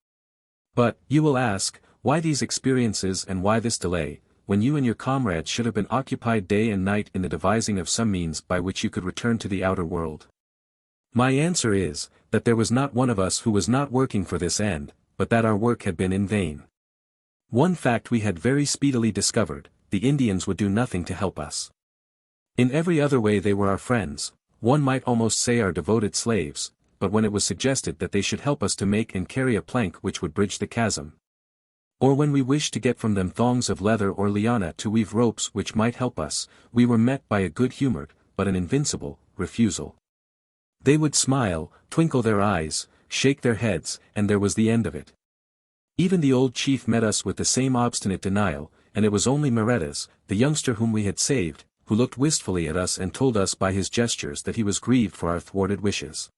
But, you will ask, why these experiences and why this delay, when you and your comrades should have been occupied day and night in the devising of some means by which you could return to the outer world? My answer is, that there was not one of us who was not working for this end, but that our work had been in vain. One fact we had very speedily discovered, the Indians would do nothing to help us. In every other way they were our friends, one might almost say our devoted slaves, but when it was suggested that they should help us to make and carry a plank which would bridge the chasm, or when we wished to get from them thongs of leather or liana to weave ropes which might help us, we were met by a good-humored, but an invincible, refusal. They would smile, twinkle their eyes, shake their heads, and there was the end of it. Even the old chief met us with the same obstinate denial, and it was only Meredas, the youngster whom we had saved, who looked wistfully at us and told us by his gestures that he was grieved for our thwarted wishes.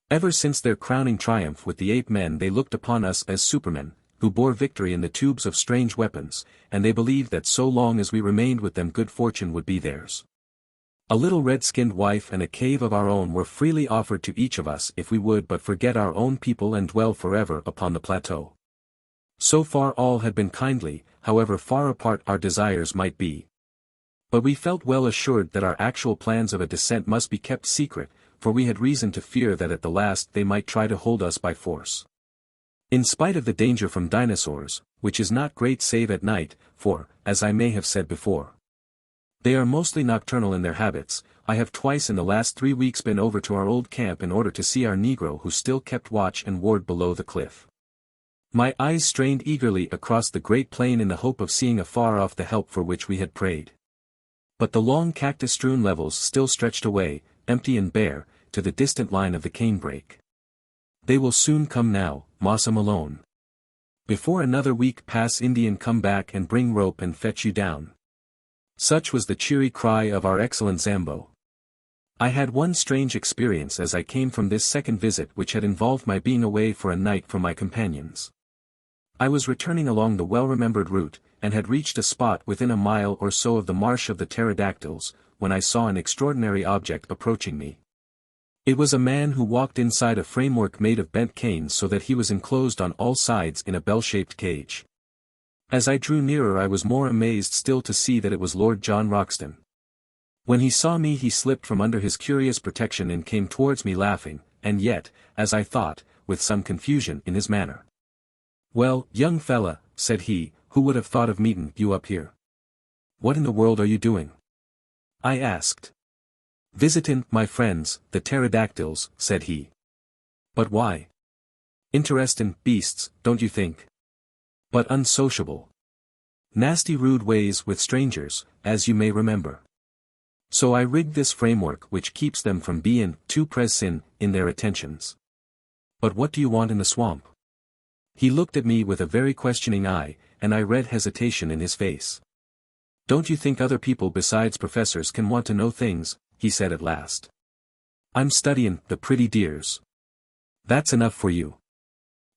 Ever since their crowning triumph with the ape-men they looked upon us as supermen, who bore victory in the tubes of strange weapons, and they believed that so long as we remained with them good fortune would be theirs. A little red-skinned wife and a cave of our own were freely offered to each of us if we would but forget our own people and dwell forever upon the plateau. So far all had been kindly, however far apart our desires might be. But we felt well assured that our actual plans of a descent must be kept secret, for we had reason to fear that at the last they might try to hold us by force. In spite of the danger from dinosaurs, which is not great save at night, for, as I may have said before, they are mostly nocturnal in their habits, I have twice in the last 3 weeks been over to our old camp in order to see our Negro who still kept watch and ward below the cliff. My eyes strained eagerly across the great plain in the hope of seeing afar off the help for which we had prayed. But the long cactus-strewn levels still stretched away, empty and bare, to the distant line of the canebrake. They will soon come now, Massa Malone. Before another week pass Indian come back and bring rope and fetch you down. Such was the cheery cry of our excellent Zambo. I had one strange experience as I came from this second visit which had involved my being away for a night from my companions. I was returning along the well-remembered route, and had reached a spot within a mile or so of the marsh of the pterodactyls, when I saw an extraordinary object approaching me. It was a man who walked inside a framework made of bent canes so that he was enclosed on all sides in a bell-shaped cage. As I drew nearer I was more amazed still to see that it was Lord John Roxton. When he saw me he slipped from under his curious protection and came towards me laughing, and yet, as I thought, with some confusion in his manner. "Well, young fella," said he, "who would have thought of meeting you up here? What in the world are you doing?" I asked. "Visitin' my friends, the pterodactyls," said he. "But why? Interestin' beasts, don't you think? But unsociable. Nasty rude ways with strangers, as you may remember. So I rigged this framework which keeps them from bein' too pressin' in their attentions. But what do you want in the swamp?" He looked at me with a very questioning eye, and I read hesitation in his face. "Don't you think other people besides professors can want to know things?" he said at last. "I'm studyin' the pretty dears. That's enough for you."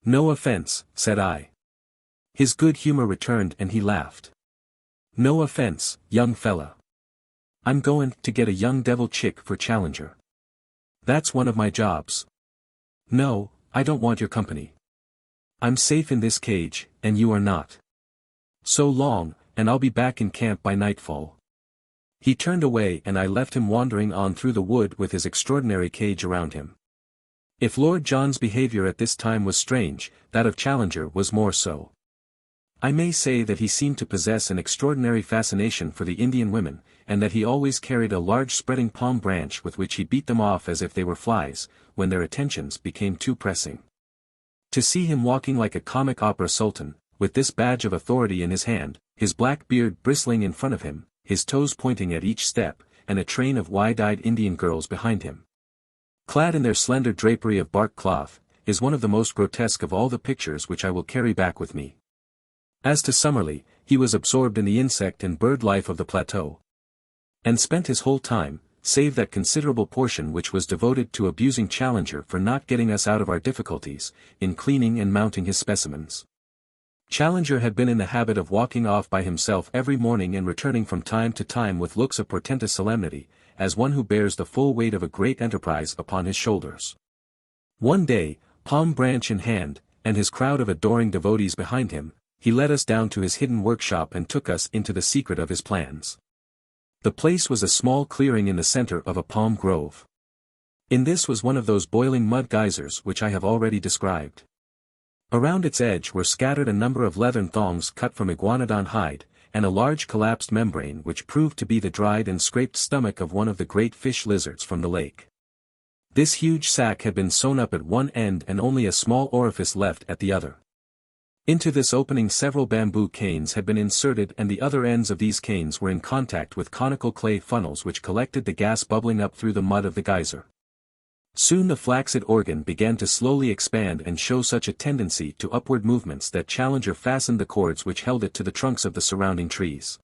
"No offense," said I. His good humor returned and he laughed. "No offense, young fella. I'm goin' to get a young devil chick for Challenger. That's one of my jobs. No, I don't want your company. I'm safe in this cage, and you are not. So long, and I'll be back in camp by nightfall." He turned away and I left him wandering on through the wood with his extraordinary cage around him. If Lord John's behavior at this time was strange, that of Challenger was more so. I may say that he seemed to possess an extraordinary fascination for the Indian women, and that he always carried a large spreading palm branch with which he beat them off as if they were flies, when their attentions became too pressing. To see him walking like a comic opera sultan, with this badge of authority in his hand, his black beard bristling in front of him, his toes pointing at each step, and a train of wide-eyed Indian girls behind him, clad in their slender drapery of bark cloth, is one of the most grotesque of all the pictures which I will carry back with me. As to Summerlee, he was absorbed in the insect and bird life of the plateau, and spent his whole time, save that considerable portion which was devoted to abusing Challenger for not getting us out of our difficulties, in cleaning and mounting his specimens. Challenger had been in the habit of walking off by himself every morning and returning from time to time with looks of portentous solemnity, as one who bears the full weight of a great enterprise upon his shoulders. One day, palm branch in hand, and his crowd of adoring devotees behind him, he led us down to his hidden workshop and took us into the secret of his plans. The place was a small clearing in the center of a palm grove. In this was one of those boiling mud geysers which I have already described. Around its edge were scattered a number of leathern thongs cut from iguanodon hide, and a large collapsed membrane which proved to be the dried and scraped stomach of one of the great fish lizards from the lake. This huge sack had been sewn up at one end and only a small orifice left at the other. Into this opening several bamboo canes had been inserted and the other ends of these canes were in contact with conical clay funnels which collected the gas bubbling up through the mud of the geyser. Soon the flaccid organ began to slowly expand and show such a tendency to upward movements that Challenger fastened the cords which held it to the trunks of the surrounding trees.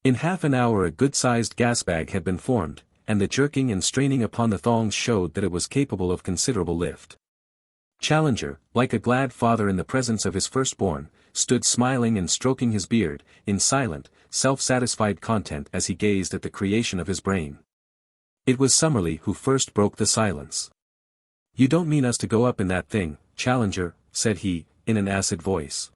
In half an hour a good-sized gas bag had been formed, and the jerking and straining upon the thongs showed that it was capable of considerable lift. Challenger, like a glad father in the presence of his firstborn, stood smiling and stroking his beard, in silent, self-satisfied content as he gazed at the creation of his brain. It was Summerlee who first broke the silence. "You don't mean us to go up in that thing, Challenger," said he, in an acid voice.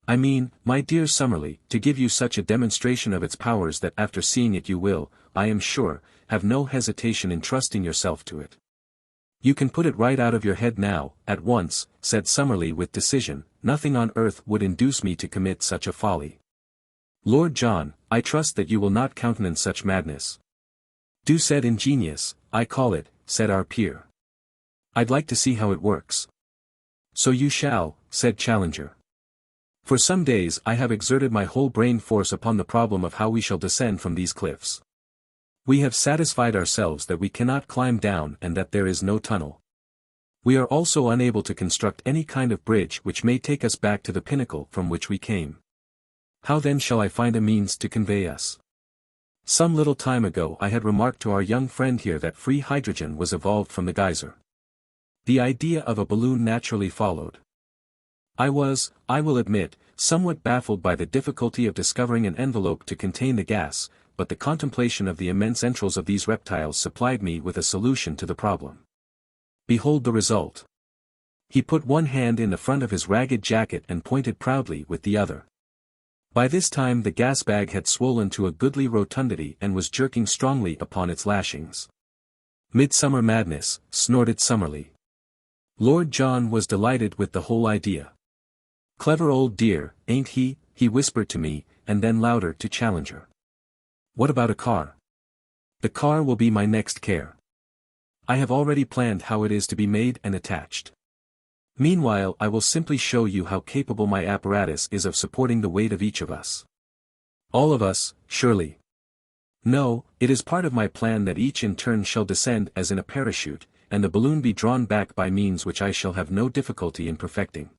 "I mean, my dear Summerlee, to give you such a demonstration of its powers that after seeing it you will, I am sure, have no hesitation in trusting yourself to it." "You can put it right out of your head now, at once," said Summerlee with decision. "Nothing on earth would induce me to commit such a folly. Lord John, I trust that you will not countenance such madness." "Do said ingenious, I call it," said our peer. "I'd like to see how it works." "So you shall," said Challenger. For some days I have exerted my whole brain force upon the problem of how we shall descend from these cliffs. We have satisfied ourselves that we cannot climb down and that there is no tunnel. We are also unable to construct any kind of bridge which may take us back to the pinnacle from which we came. How then shall I find a means to convey us? Some little time ago I had remarked to our young friend here that free hydrogen was evolved from the geyser. The idea of a balloon naturally followed. I was, I will admit, somewhat baffled by the difficulty of discovering an envelope to contain the gas, but the contemplation of the immense entrails of these reptiles supplied me with a solution to the problem. Behold the result. He put one hand in the front of his ragged jacket and pointed proudly with the other. By this time the gas bag had swollen to a goodly rotundity and was jerking strongly upon its lashings. Midsummer madness, snorted Summerlee. Lord John was delighted with the whole idea. Clever old dear, ain't he, he whispered to me, and then louder to Challenger. What about a car? The car will be my next care. I have already planned how it is to be made and attached. Meanwhile I will simply show you how capable my apparatus is of supporting the weight of each of us. All of us, surely. No, it is part of my plan that each in turn shall descend as in a parachute, and the balloon be drawn back by means which I shall have no difficulty in perfecting.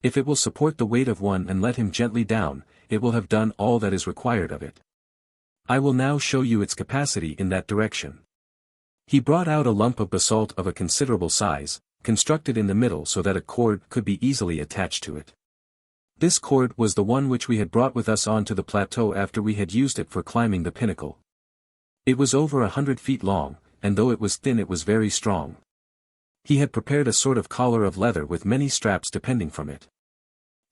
If it will support the weight of one and let him gently down, it will have done all that is required of it. I will now show you its capacity in that direction. He brought out a lump of basalt of a considerable size, constructed in the middle so that a cord could be easily attached to it. This cord was the one which we had brought with us onto the plateau after we had used it for climbing the pinnacle. It was over 100 feet long, and though it was thin it was very strong. He had prepared a sort of collar of leather with many straps depending from it.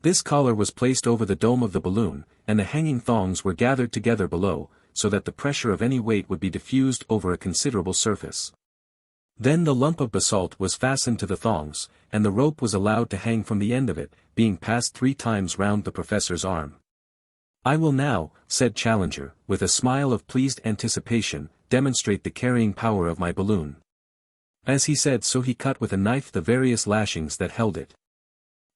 This collar was placed over the dome of the balloon, and the hanging thongs were gathered together below, so that the pressure of any weight would be diffused over a considerable surface. Then the lump of basalt was fastened to the thongs, and the rope was allowed to hang from the end of it, being passed 3 times round the professor's arm. I will now, said Challenger, with a smile of pleased anticipation, demonstrate the carrying power of my balloon. As he said so he cut with a knife the various lashings that held it.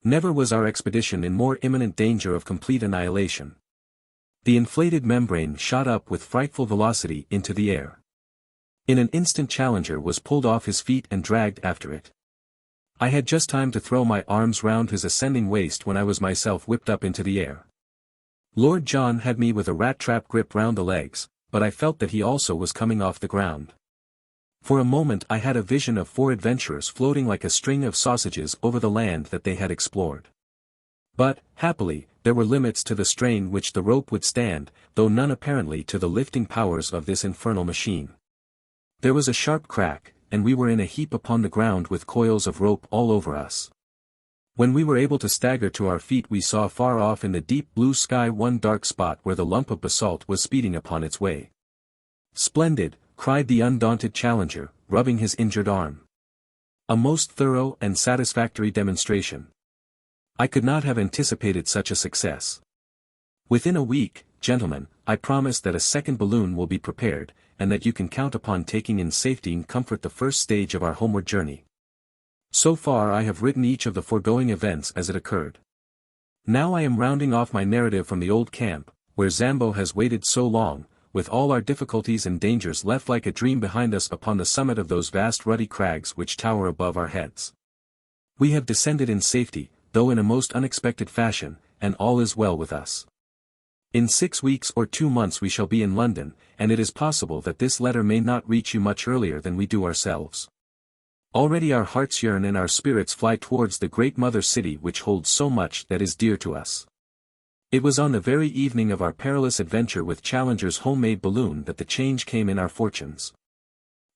Never was our expedition in more imminent danger of complete annihilation. The inflated membrane shot up with frightful velocity into the air. In an instant Challenger was pulled off his feet and dragged after it. I had just time to throw my arms round his ascending waist when I was myself whipped up into the air. Lord John had me with a rat-trap grip round the legs, but I felt that he also was coming off the ground. For a moment I had a vision of 4 adventurers floating like a string of sausages over the land that they had explored. But, happily, there were limits to the strain which the rope would stand, though none apparently to the lifting powers of this infernal machine. There was a sharp crack, and we were in a heap upon the ground with coils of rope all over us. When we were able to stagger to our feet we saw far off in the deep blue sky one dark spot where the lump of basalt was speeding upon its way. Splendid, cried the undaunted Challenger, rubbing his injured arm. A most thorough and satisfactory demonstration. I could not have anticipated such a success. Within a week, gentlemen, I promise that a second balloon will be prepared, and that you can count upon taking in safety and comfort the first stage of our homeward journey. So far I have written each of the foregoing events as it occurred. Now I am rounding off my narrative from the old camp, where Zambo has waited so long, with all our difficulties and dangers left like a dream behind us upon the summit of those vast ruddy crags which tower above our heads. We have descended in safety, though in a most unexpected fashion, and all is well with us. In 6 weeks or 2 months we shall be in London, and it is possible that this letter may not reach you much earlier than we do ourselves. Already our hearts yearn and our spirits fly towards the great mother city which holds so much that is dear to us. It was on the very evening of our perilous adventure with Challenger's homemade balloon that the change came in our fortunes.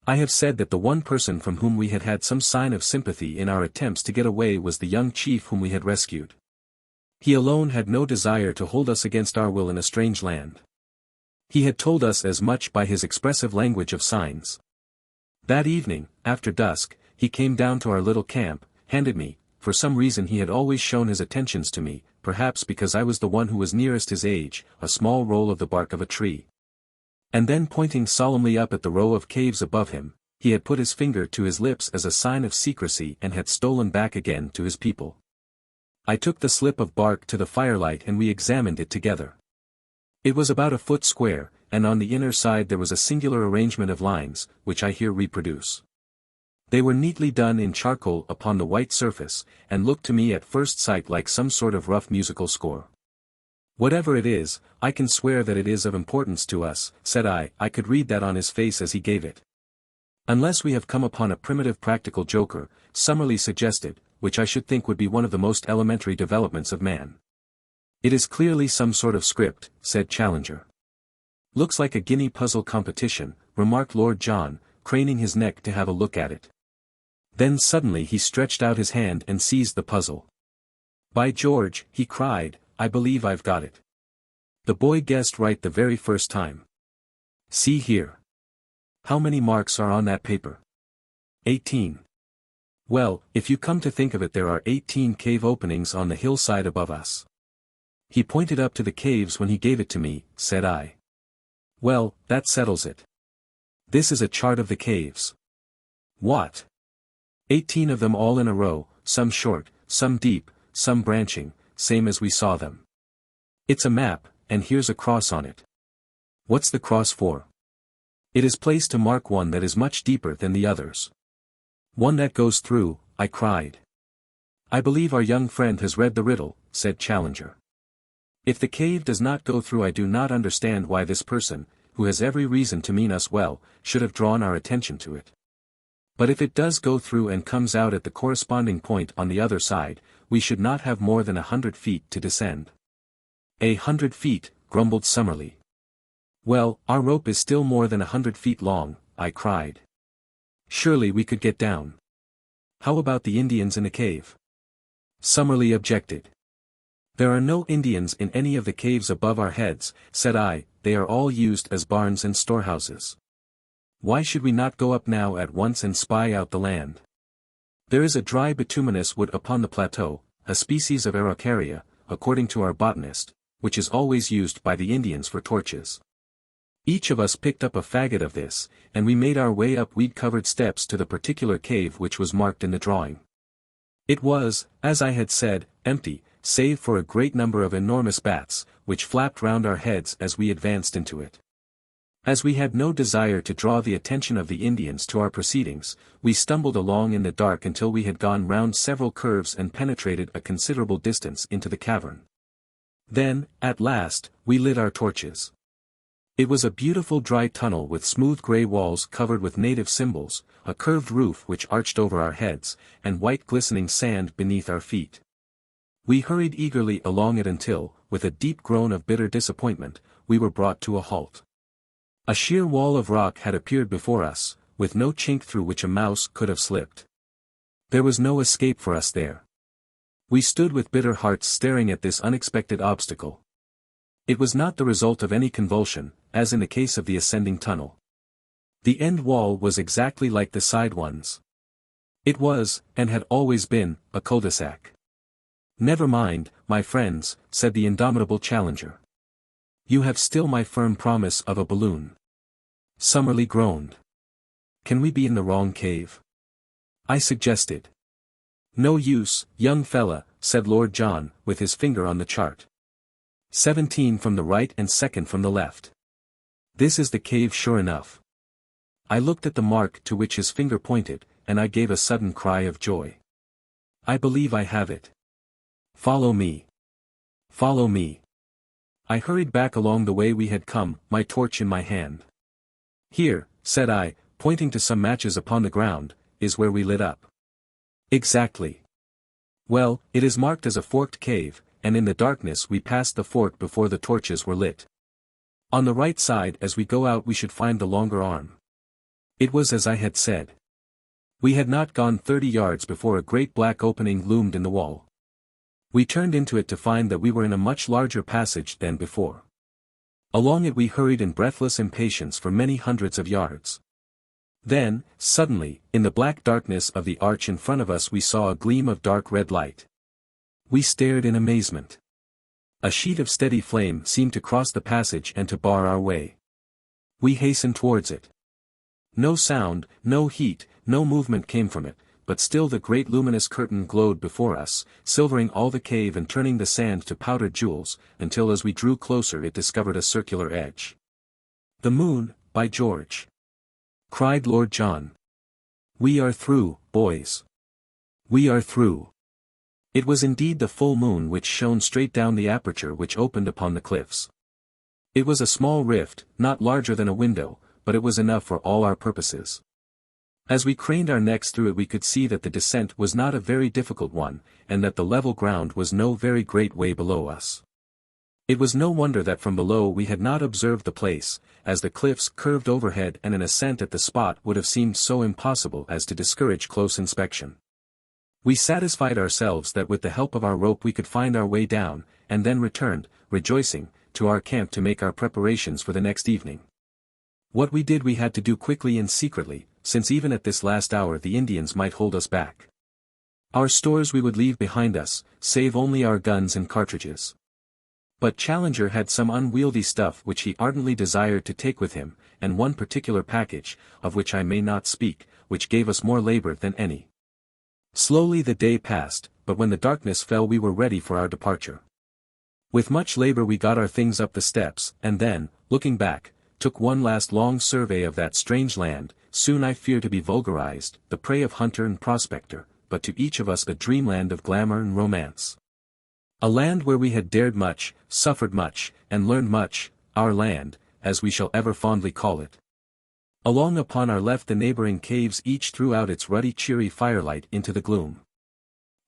I have said that the one person from whom we had had some sign of sympathy in our attempts to get away was the young chief whom we had rescued. He alone had no desire to hold us against our will in a strange land. He had told us as much by his expressive language of signs. That evening, after dusk, he came down to our little camp, handed me, for some reason he had always shown his attentions to me, perhaps because I was the one who was nearest his age, a small roll of the bark of a tree. And then pointing solemnly up at the row of caves above him, he had put his finger to his lips as a sign of secrecy and had stolen back again to his people. I took the slip of bark to the firelight and we examined it together. It was about a foot square, and on the inner side there was a singular arrangement of lines, which I here reproduce. They were neatly done in charcoal upon the white surface, and looked to me at first sight like some sort of rough musical score. "Whatever it is, I can swear that it is of importance to us," said I could read that on his face as he gave it. "Unless we have come upon a primitive practical joker," Summerlee suggested, "which I should think would be one of the most elementary developments of man." "It is clearly some sort of script," said Challenger. "Looks like a guinea puzzle competition," remarked Lord John, craning his neck to have a look at it. Then suddenly he stretched out his hand and seized the puzzle. "By George," he cried, "I believe I've got it." The boy guessed right the very first time. "See here. How many marks are on that paper?" 18. "Well, if you come to think of it, there are 18 cave openings on the hillside above us." "He pointed up to the caves when he gave it to me," said I. "Well, that settles it. This is a chart of the caves." "What?" 18 of them all in a row, some short, some deep, some branching, same as we saw them. "It's a map, and here's a cross on it." "What's the cross for?" "It is placed to mark one that is much deeper than the others." "One that goes through," I cried. "I believe our young friend has read the riddle," said Challenger. "If the cave does not go through, I do not understand why this person, who has every reason to mean us well, should have drawn our attention to it. But if it does go through and comes out at the corresponding point on the other side, we should not have more than 100 feet to descend." 100 feet, grumbled Summerlee. "Well, our rope is still more than 100 feet long," I cried. "Surely we could get down." "How about the Indians in the cave?" Summerlee objected. "There are no Indians in any of the caves above our heads," said I, "they are all used as barns and storehouses. Why should we not go up now at once and spy out the land? There is a dry bituminous wood upon the plateau, a species of araucaria, according to our botanist, which is always used by the Indians for torches. Each of us picked up a faggot of this, and we made our way up weed-covered steps to the particular cave which was marked in the drawing. It was, as I had said, empty, save for a great number of enormous bats, which flapped round our heads as we advanced into it. As we had no desire to draw the attention of the Indians to our proceedings, we stumbled along in the dark until we had gone round several curves and penetrated a considerable distance into the cavern. Then, at last, we lit our torches. It was a beautiful dry tunnel with smooth grey walls covered with native symbols, a curved roof which arched over our heads, and white glistening sand beneath our feet. We hurried eagerly along it until, with a deep groan of bitter disappointment, we were brought to a halt. A sheer wall of rock had appeared before us, with no chink through which a mouse could have slipped. There was no escape for us there. We stood with bitter hearts staring at this unexpected obstacle. It was not the result of any convulsion, as in the case of the ascending tunnel. The end wall was exactly like the side ones. It was, and had always been, a cul-de-sac. "Never mind, my friends," said the indomitable Challenger. "You have still my firm promise of a balloon." Summerlee groaned. "Can we be in the wrong cave?" I suggested. "No use, young fella," said Lord John, with his finger on the chart. 17 from the right and 2nd from the left. This is the cave sure enough. I looked at the mark to which his finger pointed, and I gave a sudden cry of joy. "I believe I have it. Follow me. Follow me." I hurried back along the way we had come, my torch in my hand. "Here," said I, pointing to some matches upon the ground, "is where we lit up." "Exactly. Well, it is marked as a forked cave, and in the darkness we passed the fork before the torches were lit. On the right side as we go out we should find the longer arm." It was as I had said. We had not gone 30 yards before a great black opening loomed in the wall. We turned into it to find that we were in a much larger passage than before. Along it we hurried in breathless impatience for many hundreds of yards. Then, suddenly, in the black darkness of the arch in front of us we saw a gleam of dark red light. We stared in amazement. A sheet of steady flame seemed to cross the passage and to bar our way. We hastened towards it. No sound, no heat, no movement came from it, but still the great luminous curtain glowed before us, silvering all the cave and turning the sand to powdered jewels, until as we drew closer it discovered a circular edge. "The moon, by George!" cried Lord John. "We are through, boys. We are through." It was indeed the full moon which shone straight down the aperture which opened upon the cliffs. It was a small rift, not larger than a window, but it was enough for all our purposes. As we craned our necks through it we could see that the descent was not a very difficult one, and that the level ground was no very great way below us. It was no wonder that from below we had not observed the place, as the cliffs curved overhead and an ascent at the spot would have seemed so impossible as to discourage close inspection. We satisfied ourselves that with the help of our rope we could find our way down, and then returned, rejoicing, to our camp to make our preparations for the next evening. What we did we had to do quickly and secretly, since even at this last hour the Indians might hold us back. Our stores we would leave behind us, save only our guns and cartridges. But Challenger had some unwieldy stuff which he ardently desired to take with him, and one particular package, of which I may not speak, which gave us more labor than any. Slowly the day passed, but when the darkness fell we were ready for our departure. With much labor we got our things up the steps, and then, looking back, took one last long survey of that strange land, soon I fear to be vulgarized, the prey of hunter and prospector, but to each of us a dreamland of glamour and romance. A land where we had dared much, suffered much, and learned much, our land, as we shall ever fondly call it. Along upon our left the neighboring caves each threw out its ruddy cheery firelight into the gloom.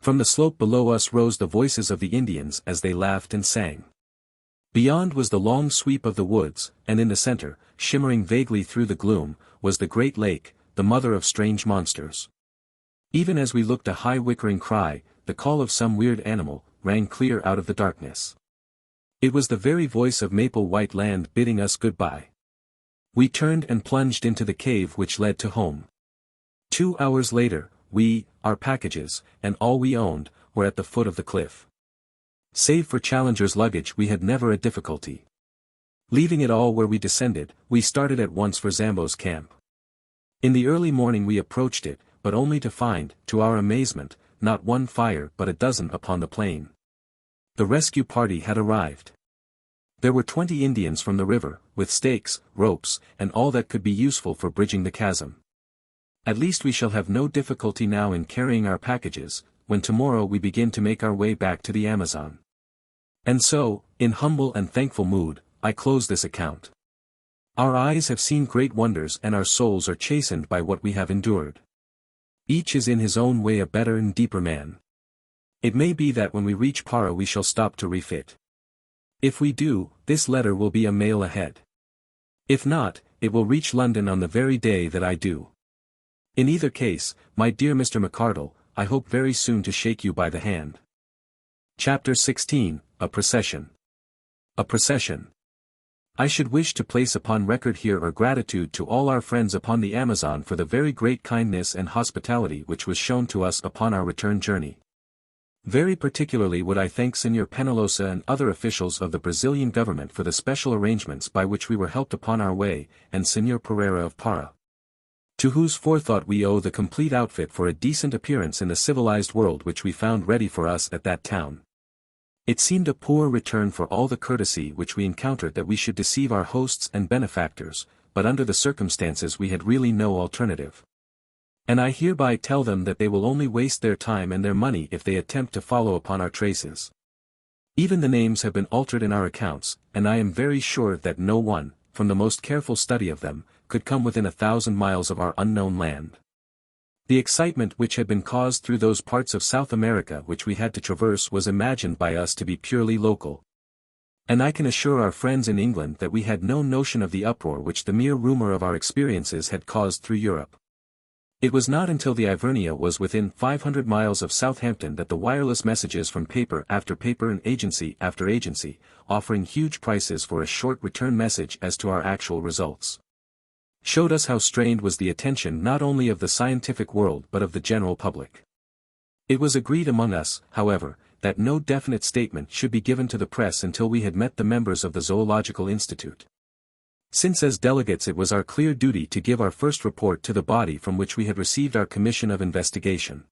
From the slope below us rose the voices of the Indians as they laughed and sang. Beyond was the long sweep of the woods, and in the center, shimmering vaguely through the gloom, was the great lake, the mother of strange monsters. Even as we looked a high whickering cry, the call of some weird animal, rang clear out of the darkness. It was the very voice of Maple White Land bidding us goodbye. We turned and plunged into the cave which led to home. 2 hours later, we, our packages, and all we owned, were at the foot of the cliff. Save for Challenger's luggage we had never a difficulty. Leaving it all where we descended, we started at once for Zambo's camp. In the early morning we approached it, but only to find, to our amazement, not one fire but a dozen upon the plain. The rescue party had arrived. There were 20 Indians from the river, with stakes, ropes, and all that could be useful for bridging the chasm. At least we shall have no difficulty now in carrying our packages, when tomorrow we begin to make our way back to the Amazon. And so, in humble and thankful mood, I close this account. Our eyes have seen great wonders and our souls are chastened by what we have endured. Each is in his own way a better and deeper man. It may be that when we reach Para we shall stop to refit. If we do, this letter will be a mail ahead. If not, it will reach London on the very day that I do. In either case, my dear Mr. McArdle, I hope very soon to shake you by the hand. Chapter 16, A Procession. A Procession. I should wish to place upon record here our gratitude to all our friends upon the Amazon for the very great kindness and hospitality which was shown to us upon our return journey. Very particularly would I thank Senor Penalosa and other officials of the Brazilian government for the special arrangements by which we were helped upon our way, and Senor Pereira of Para, to whose forethought we owe the complete outfit for a decent appearance in the civilized world which we found ready for us at that town. It seemed a poor return for all the courtesy which we encountered that we should deceive our hosts and benefactors, but under the circumstances we had really no alternative. And I hereby tell them that they will only waste their time and their money if they attempt to follow upon our traces. Even the names have been altered in our accounts, and I am very sure that no one, from the most careful study of them, could come within 1,000 miles of our unknown land. The excitement which had been caused through those parts of South America which we had to traverse was imagined by us to be purely local. And I can assure our friends in England that we had no notion of the uproar which the mere rumor of our experiences had caused through Europe. It was not until the Ivernia was within 500 miles of Southampton that the wireless messages from paper after paper and agency after agency, offering huge prices for a short return message as to our actual results, showed us how strained was the attention not only of the scientific world but of the general public. It was agreed among us, however, that no definite statement should be given to the press until we had met the members of the Zoological Institute. Since as delegates it was our clear duty to give our first report to the body from which we had received our commission of investigation.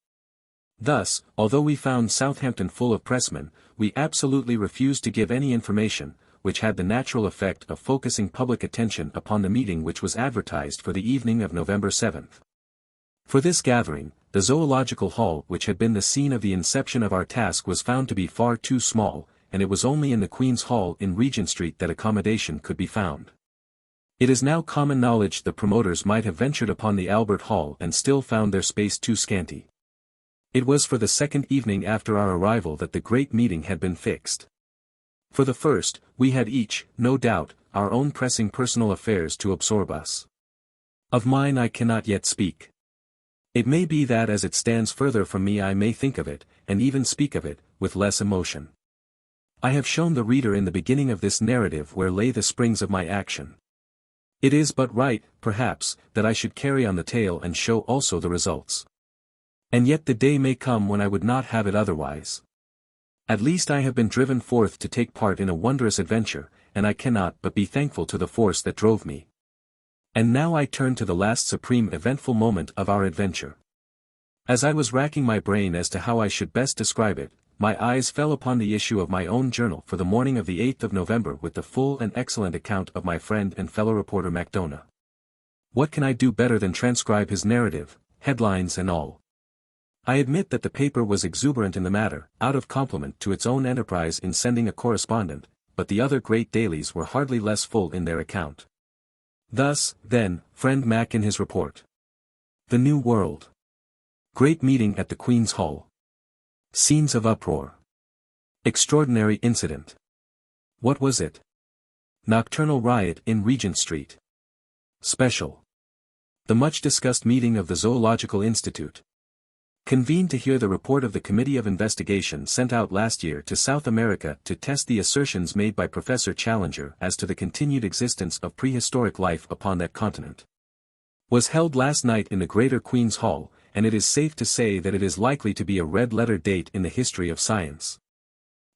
Thus, although we found Southampton full of pressmen, we absolutely refused to give any information, which had the natural effect of focusing public attention upon the meeting which was advertised for the evening of November 7th. For this gathering, the Zoological Hall which had been the scene of the inception of our task was found to be far too small, and it was only in the Queen's Hall in Regent Street that accommodation could be found. It is now common knowledge the promoters might have ventured upon the Albert Hall and still found their space too scanty. It was for the second evening after our arrival that the great meeting had been fixed. For the first, we had each, no doubt, our own pressing personal affairs to absorb us. Of mine I cannot yet speak. It may be that as it stands further from me I may think of it, and even speak of it, with less emotion. I have shown the reader in the beginning of this narrative where lay the springs of my action. It is but right, perhaps, that I should carry on the tale and show also the results. And yet the day may come when I would not have it otherwise. At least I have been driven forth to take part in a wondrous adventure, and I cannot but be thankful to the force that drove me. And now I turn to the last supreme eventful moment of our adventure. As I was racking my brain as to how I should best describe it, my eyes fell upon the issue of my own journal for the morning of the 8th of November with the full and excellent account of my friend and fellow reporter MacDonagh. What can I do better than transcribe his narrative, headlines and all? I admit that the paper was exuberant in the matter, out of compliment to its own enterprise in sending a correspondent, but the other great dailies were hardly less full in their account. Thus, then, friend Mac in his report. The New World. Great meeting at the Queen's Hall. Scenes of uproar. Extraordinary incident. What was it? Nocturnal riot in Regent Street. Special. The much-discussed meeting of the Zoological Institute. Convened to hear the report of the Committee of Investigation sent out last year to South America to test the assertions made by Professor Challenger as to the continued existence of prehistoric life upon that continent. Was held last night in the Greater Queen's Hall, and it is safe to say that it is likely to be a red-letter date in the history of science.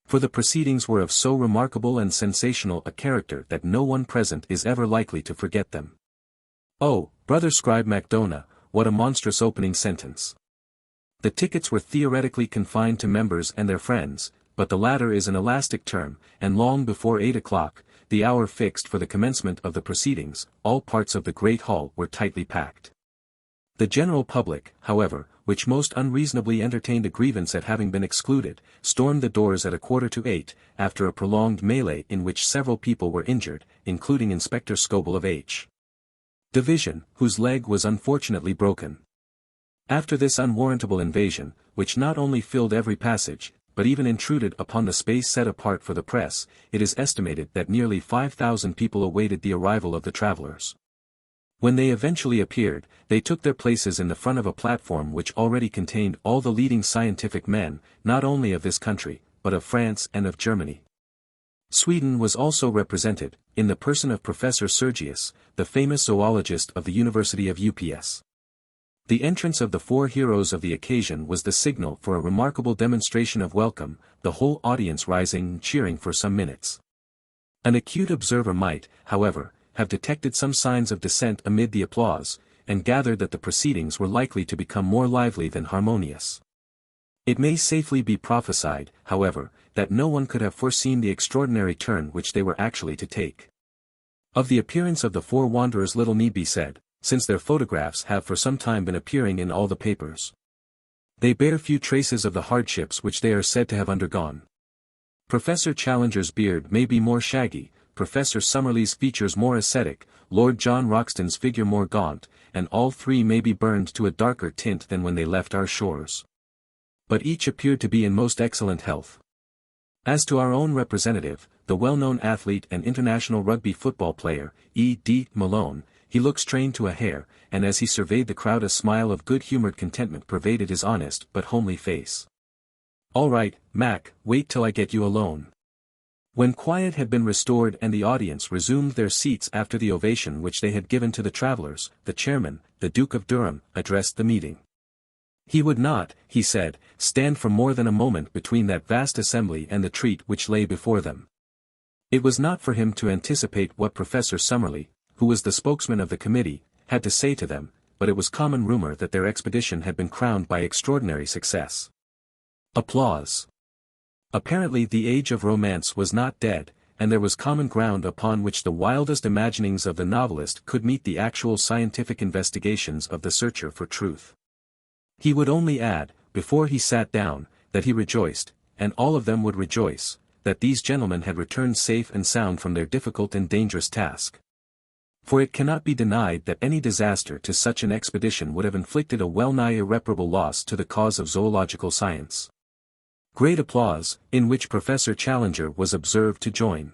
For the proceedings were of so remarkable and sensational a character that no one present is ever likely to forget them. Oh, brother scribe MacDonagh, what a monstrous opening sentence! The tickets were theoretically confined to members and their friends, but the latter is an elastic term, and long before 8 o'clock, the hour fixed for the commencement of the proceedings, all parts of the great hall were tightly packed. The general public, however, which most unreasonably entertained a grievance at having been excluded, stormed the doors at 7:45, after a prolonged melee in which several people were injured, including Inspector Scoble of H. Division, whose leg was unfortunately broken. After this unwarrantable invasion, which not only filled every passage, but even intruded upon the space set apart for the press, it is estimated that nearly 5,000 people awaited the arrival of the travelers. When they eventually appeared, they took their places in the front of a platform which already contained all the leading scientific men, not only of this country, but of France and of Germany. Sweden was also represented, in the person of Professor Sergius, the famous zoologist of the University of UPS. The entrance of the four heroes of the occasion was the signal for a remarkable demonstration of welcome, the whole audience rising and cheering for some minutes. An acute observer might, however, have detected some signs of dissent amid the applause, and gathered that the proceedings were likely to become more lively than harmonious. It may safely be prophesied, however, that no one could have foreseen the extraordinary turn which they were actually to take. Of the appearance of the four wanderers little need be said, since their photographs have for some time been appearing in all the papers. They bear few traces of the hardships which they are said to have undergone. Professor Challenger's beard may be more shaggy, Professor Summerlee's features more ascetic, Lord John Roxton's figure more gaunt, and all three may be burned to a darker tint than when they left our shores. But each appeared to be in most excellent health. As to our own representative, the well-known athlete and international rugby football player, E.D. Malone, he looked strained to a hair, and as he surveyed the crowd a smile of good-humored contentment pervaded his honest but homely face. "All right, Mac, wait till I get you alone." When quiet had been restored and the audience resumed their seats after the ovation which they had given to the travelers, the chairman, the Duke of Durham, addressed the meeting. He would not, he said, stand for more than a moment between that vast assembly and the treat which lay before them. It was not for him to anticipate what Professor Summerlee, who was the spokesman of the committee, had to say to them, but it was common rumor that their expedition had been crowned by extraordinary success. Applause. Apparently the age of romance was not dead, and there was common ground upon which the wildest imaginings of the novelist could meet the actual scientific investigations of the searcher for truth. He would only add, before he sat down, that he rejoiced, and all of them would rejoice, that these gentlemen had returned safe and sound from their difficult and dangerous task. For it cannot be denied that any disaster to such an expedition would have inflicted a well-nigh irreparable loss to the cause of zoological science. Great applause, in which Professor Challenger was observed to join.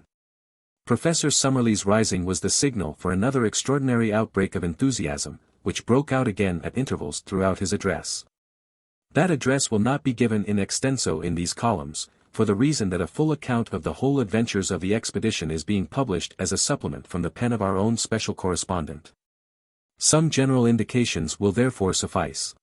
Professor Summerlee's rising was the signal for another extraordinary outbreak of enthusiasm, which broke out again at intervals throughout his address. That address will not be given in extenso in these columns, for the reason that a full account of the whole adventures of the expedition is being published as a supplement from the pen of our own special correspondent. Some general indications will therefore suffice.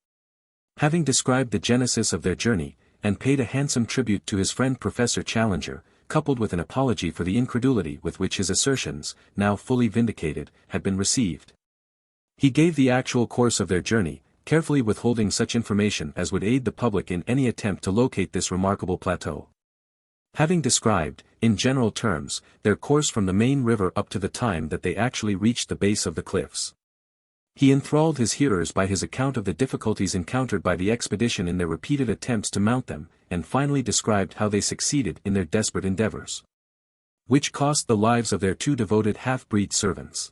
Having described the genesis of their journey, and paid a handsome tribute to his friend Professor Challenger, coupled with an apology for the incredulity with which his assertions, now fully vindicated, had been received, he gave the actual course of their journey, carefully withholding such information as would aid the public in any attempt to locate this remarkable plateau. Having described, in general terms, their course from the main river up to the time that they actually reached the base of the cliffs, he enthralled his hearers by his account of the difficulties encountered by the expedition in their repeated attempts to mount them, and finally described how they succeeded in their desperate endeavors, which cost the lives of their two devoted half-breed servants.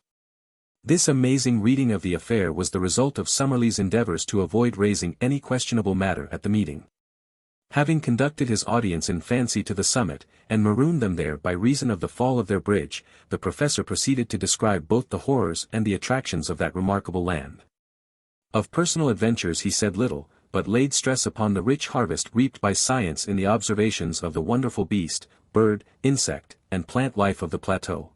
This amazing reading of the affair was the result of Summerlee's endeavors to avoid raising any questionable matter at the meeting. Having conducted his audience in fancy to the summit, and marooned them there by reason of the fall of their bridge, the professor proceeded to describe both the horrors and the attractions of that remarkable land. Of personal adventures he said little, but laid stress upon the rich harvest reaped by science in the observations of the wonderful beast, bird, insect, and plant life of the plateau.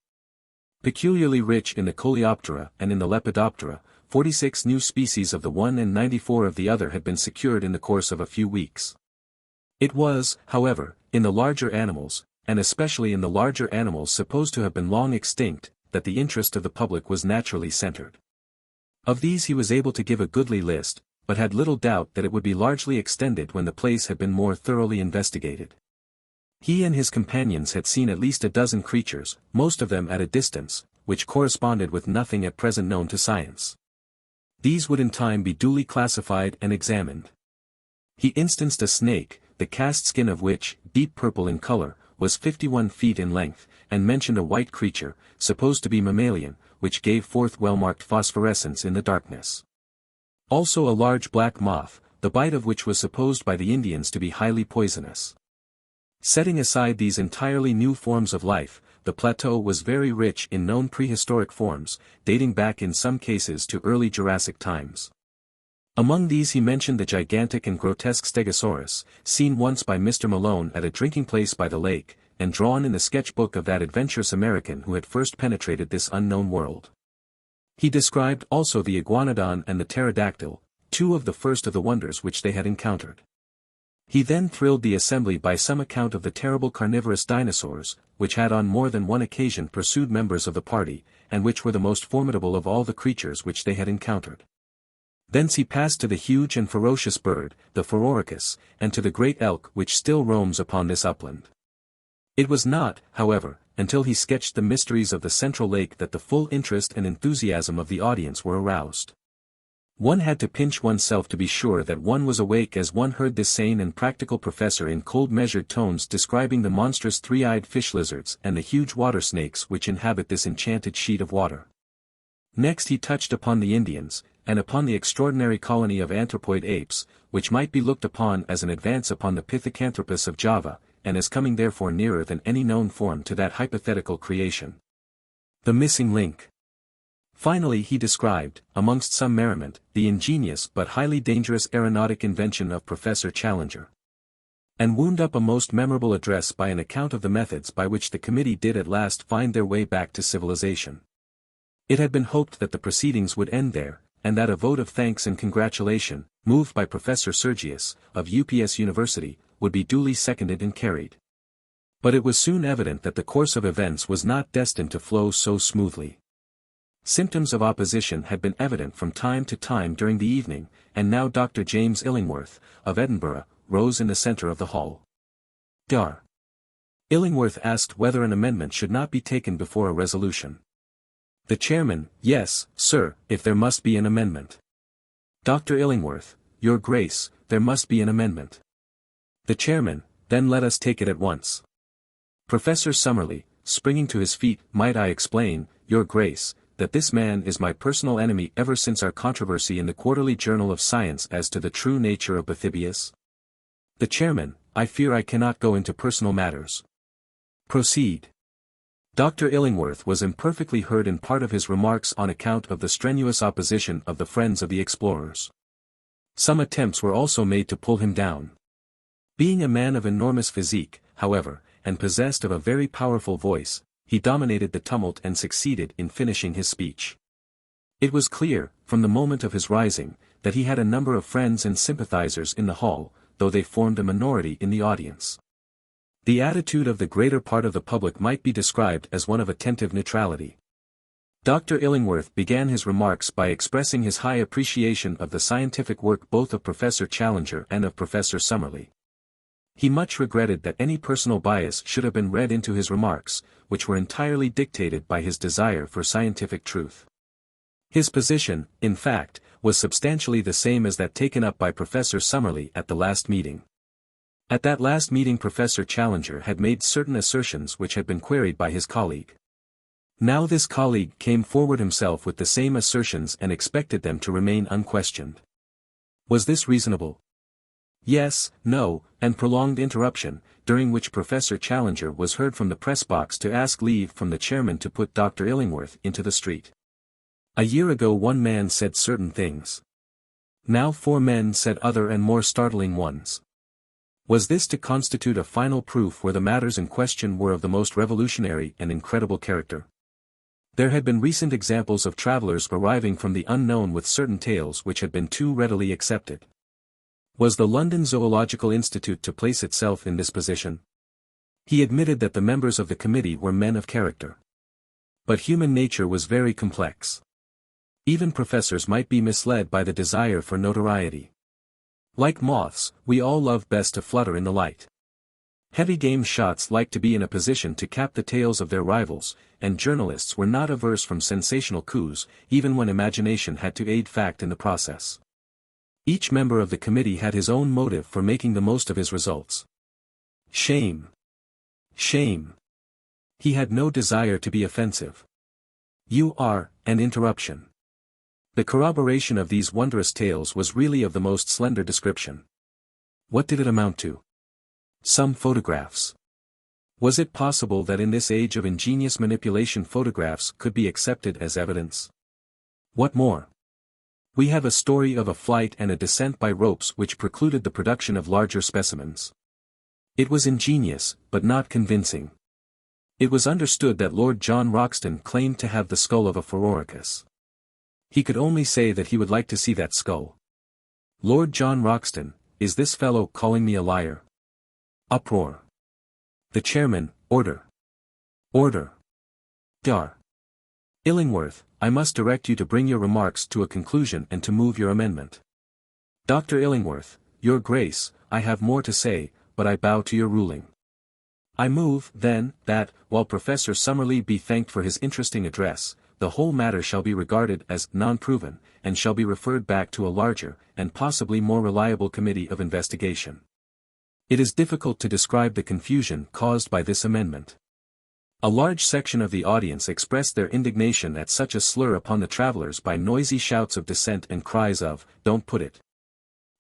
Peculiarly rich in the Coleoptera and in the Lepidoptera, 46 new species of the one and 94 of the other had been secured in the course of a few weeks. It was, however, in the larger animals, and especially in the larger animals supposed to have been long extinct, that the interest of the public was naturally centered. Of these he was able to give a goodly list, but had little doubt that it would be largely extended when the place had been more thoroughly investigated. He and his companions had seen at least a dozen creatures, most of them at a distance, which corresponded with nothing at present known to science. These would in time be duly classified and examined. He instanced a snake, the cast skin of which, deep purple in color, was 51 feet in length, and mentioned a white creature, supposed to be mammalian, which gave forth well-marked phosphorescence in the darkness. Also a large black moth, the bite of which was supposed by the Indians to be highly poisonous. Setting aside these entirely new forms of life, the plateau was very rich in known prehistoric forms, dating back in some cases to early Jurassic times. Among these he mentioned the gigantic and grotesque Stegosaurus, seen once by Mr. Malone at a drinking place by the lake, and drawn in the sketchbook of that adventurous American who had first penetrated this unknown world. He described also the iguanodon and the pterodactyl, two of the first of the wonders which they had encountered. He then thrilled the assembly by some account of the terrible carnivorous dinosaurs, which had on more than one occasion pursued members of the party, and which were the most formidable of all the creatures which they had encountered. Thence he passed to the huge and ferocious bird, the Phororhacus, and to the great elk which still roams upon this upland. It was not, however, until he sketched the mysteries of the central lake that the full interest and enthusiasm of the audience were aroused. One had to pinch oneself to be sure that one was awake as one heard this sane and practical professor in cold measured tones describing the monstrous three-eyed fish lizards and the huge water snakes which inhabit this enchanted sheet of water. Next he touched upon the Indians, and upon the extraordinary colony of anthropoid apes, which might be looked upon as an advance upon the Pithecanthropus of Java, and as coming therefore nearer than any known form to that hypothetical creation. The missing link. Finally he described, amongst some merriment, the ingenious but highly dangerous aeronautic invention of Professor Challenger, and wound up a most memorable address by an account of the methods by which the committee did at last find their way back to civilization. It had been hoped that the proceedings would end there, and that a vote of thanks and congratulation, moved by Professor Sergius, of UPS University, would be duly seconded and carried. But it was soon evident that the course of events was not destined to flow so smoothly. Symptoms of opposition had been evident from time to time during the evening, and now Dr. James Illingworth, of Edinburgh, rose in the centre of the hall. Dr. Illingworth asked whether an amendment should not be taken before a resolution. The chairman, yes, sir, if there must be an amendment. Dr. Illingworth, Your Grace, there must be an amendment. The chairman, then let us take it at once. Professor Summerlee, springing to his feet, might I explain, Your Grace, that this man is my personal enemy ever since our controversy in the Quarterly Journal of Science as to the true nature of Bathybius? The chairman, I fear I cannot go into personal matters. Proceed. Dr. Illingworth was imperfectly heard in part of his remarks on account of the strenuous opposition of the friends of the explorers. Some attempts were also made to pull him down. Being a man of enormous physique, however, and possessed of a very powerful voice, he dominated the tumult and succeeded in finishing his speech. It was clear, from the moment of his rising, that he had a number of friends and sympathizers in the hall, though they formed a minority in the audience. The attitude of the greater part of the public might be described as one of attentive neutrality. Dr. Illingworth began his remarks by expressing his high appreciation of the scientific work both of Professor Challenger and of Professor Summerlee. He much regretted that any personal bias should have been read into his remarks, which were entirely dictated by his desire for scientific truth. His position, in fact, was substantially the same as that taken up by Professor Summerlee at the last meeting. At that last meeting Professor Challenger had made certain assertions which had been queried by his colleague. Now this colleague came forward himself with the same assertions and expected them to remain unquestioned. Was this reasonable? Yes, no, and prolonged interruption, during which Professor Challenger was heard from the press box to ask leave from the chairman to put Dr. Illingworth into the street. A year ago one man said certain things. Now 4 men said other and more startling ones. Was this to constitute a final proof where the matters in question were of the most revolutionary and incredible character? There had been recent examples of travelers arriving from the unknown with certain tales which had been too readily accepted. Was the London Zoological Institute to place itself in this position? He admitted that the members of the committee were men of character. But human nature was very complex. Even professors might be misled by the desire for notoriety. Like moths, we all love best to flutter in the light. Heavy game shots like to be in a position to cap the tails of their rivals, and journalists were not averse from sensational coups, even when imagination had to aid fact in the process. Each member of the committee had his own motive for making the most of his results. Shame. Shame. He had no desire to be offensive. You are an interruption. The corroboration of these wondrous tales was really of the most slender description. What did it amount to? Some photographs. Was it possible that in this age of ingenious manipulation photographs could be accepted as evidence? What more? We have a story of a flight and a descent by ropes which precluded the production of larger specimens. It was ingenious, but not convincing. It was understood that Lord John Roxton claimed to have the skull of a Phororhacus. He could only say that he would like to see that skull. Lord John Roxton, is this fellow calling me a liar? Uproar. The chairman, order. Order. Dr. Illingworth, I must direct you to bring your remarks to a conclusion and to move your amendment. Dr. Illingworth, Your Grace, I have more to say, but I bow to your ruling. I move, then, that, while Professor Summerlee be thanked for his interesting address, the whole matter shall be regarded as non-proven, and shall be referred back to a larger, and possibly more reliable committee of investigation. It is difficult to describe the confusion caused by this amendment. A large section of the audience expressed their indignation at such a slur upon the travelers by noisy shouts of dissent and cries of, "Don't put it!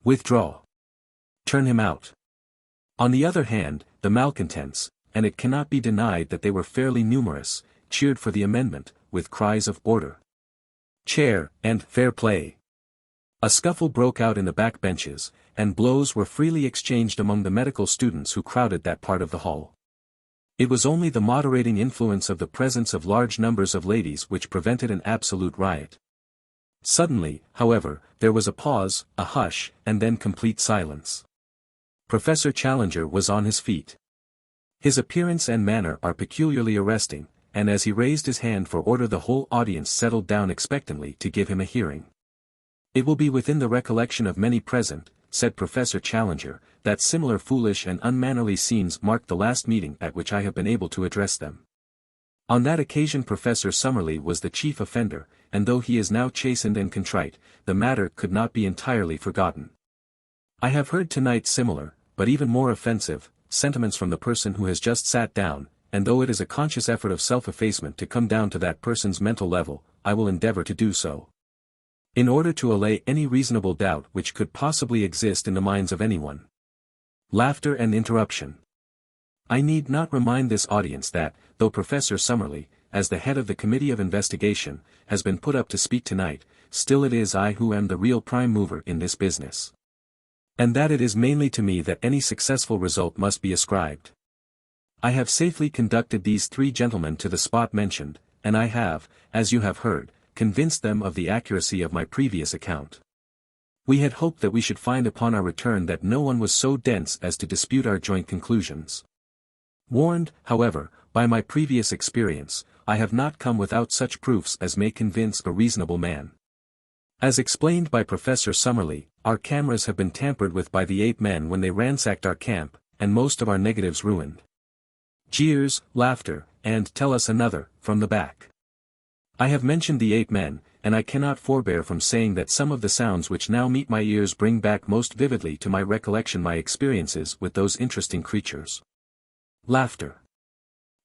Withdraw! Turn him out!" On the other hand, the malcontents, and it cannot be denied that they were fairly numerous, cheered for the amendment, with cries of order, chair, and fair play. A scuffle broke out in the back benches, and blows were freely exchanged among the medical students who crowded that part of the hall. It was only the moderating influence of the presence of large numbers of ladies which prevented an absolute riot. Suddenly, however, there was a pause, a hush, and then complete silence. Professor Challenger was on his feet. His appearance and manner are peculiarly arresting, and as he raised his hand for order the whole audience settled down expectantly to give him a hearing. It will be within the recollection of many present, said Professor Challenger, that similar foolish and unmannerly scenes marked the last meeting at which I have been able to address them. On that occasion Professor Summerlee was the chief offender, and though he is now chastened and contrite, the matter could not be entirely forgotten. I have heard tonight similar, but even more offensive, sentiments from the person who has just sat down, and though it is a conscious effort of self-effacement to come down to that person's mental level, I will endeavor to do so. In order to allay any reasonable doubt which could possibly exist in the minds of anyone. Laughter and interruption. I need not remind this audience that, though Professor Summerlee, as the head of the Committee of Investigation, has been put up to speak tonight, still it is I who am the real prime mover in this business. And that it is mainly to me that any successful result must be ascribed. I have safely conducted these three gentlemen to the spot mentioned, and I have, as you have heard, convinced them of the accuracy of my previous account. We had hoped that we should find upon our return that no one was so dense as to dispute our joint conclusions. Warned, however, by my previous experience, I have not come without such proofs as may convince a reasonable man. As explained by Professor Summerlee, our cameras have been tampered with by the ape men when they ransacked our camp, and most of our negatives ruined. Jeers, laughter, and tell us another, from the back. I have mentioned the ape men, and I cannot forbear from saying that some of the sounds which now meet my ears bring back most vividly to my recollection my experiences with those interesting creatures. Laughter.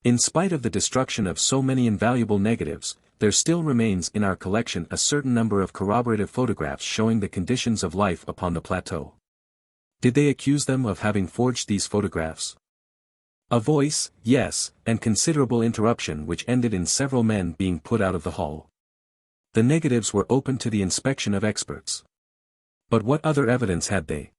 In spite of the destruction of so many invaluable negatives, there still remains in our collection a certain number of corroborative photographs showing the conditions of life upon the plateau. Did they accuse them of having forged these photographs? A voice, yes, and considerable interruption which ended in several men being put out of the hall. The negatives were open to the inspection of experts. But what other evidence had they?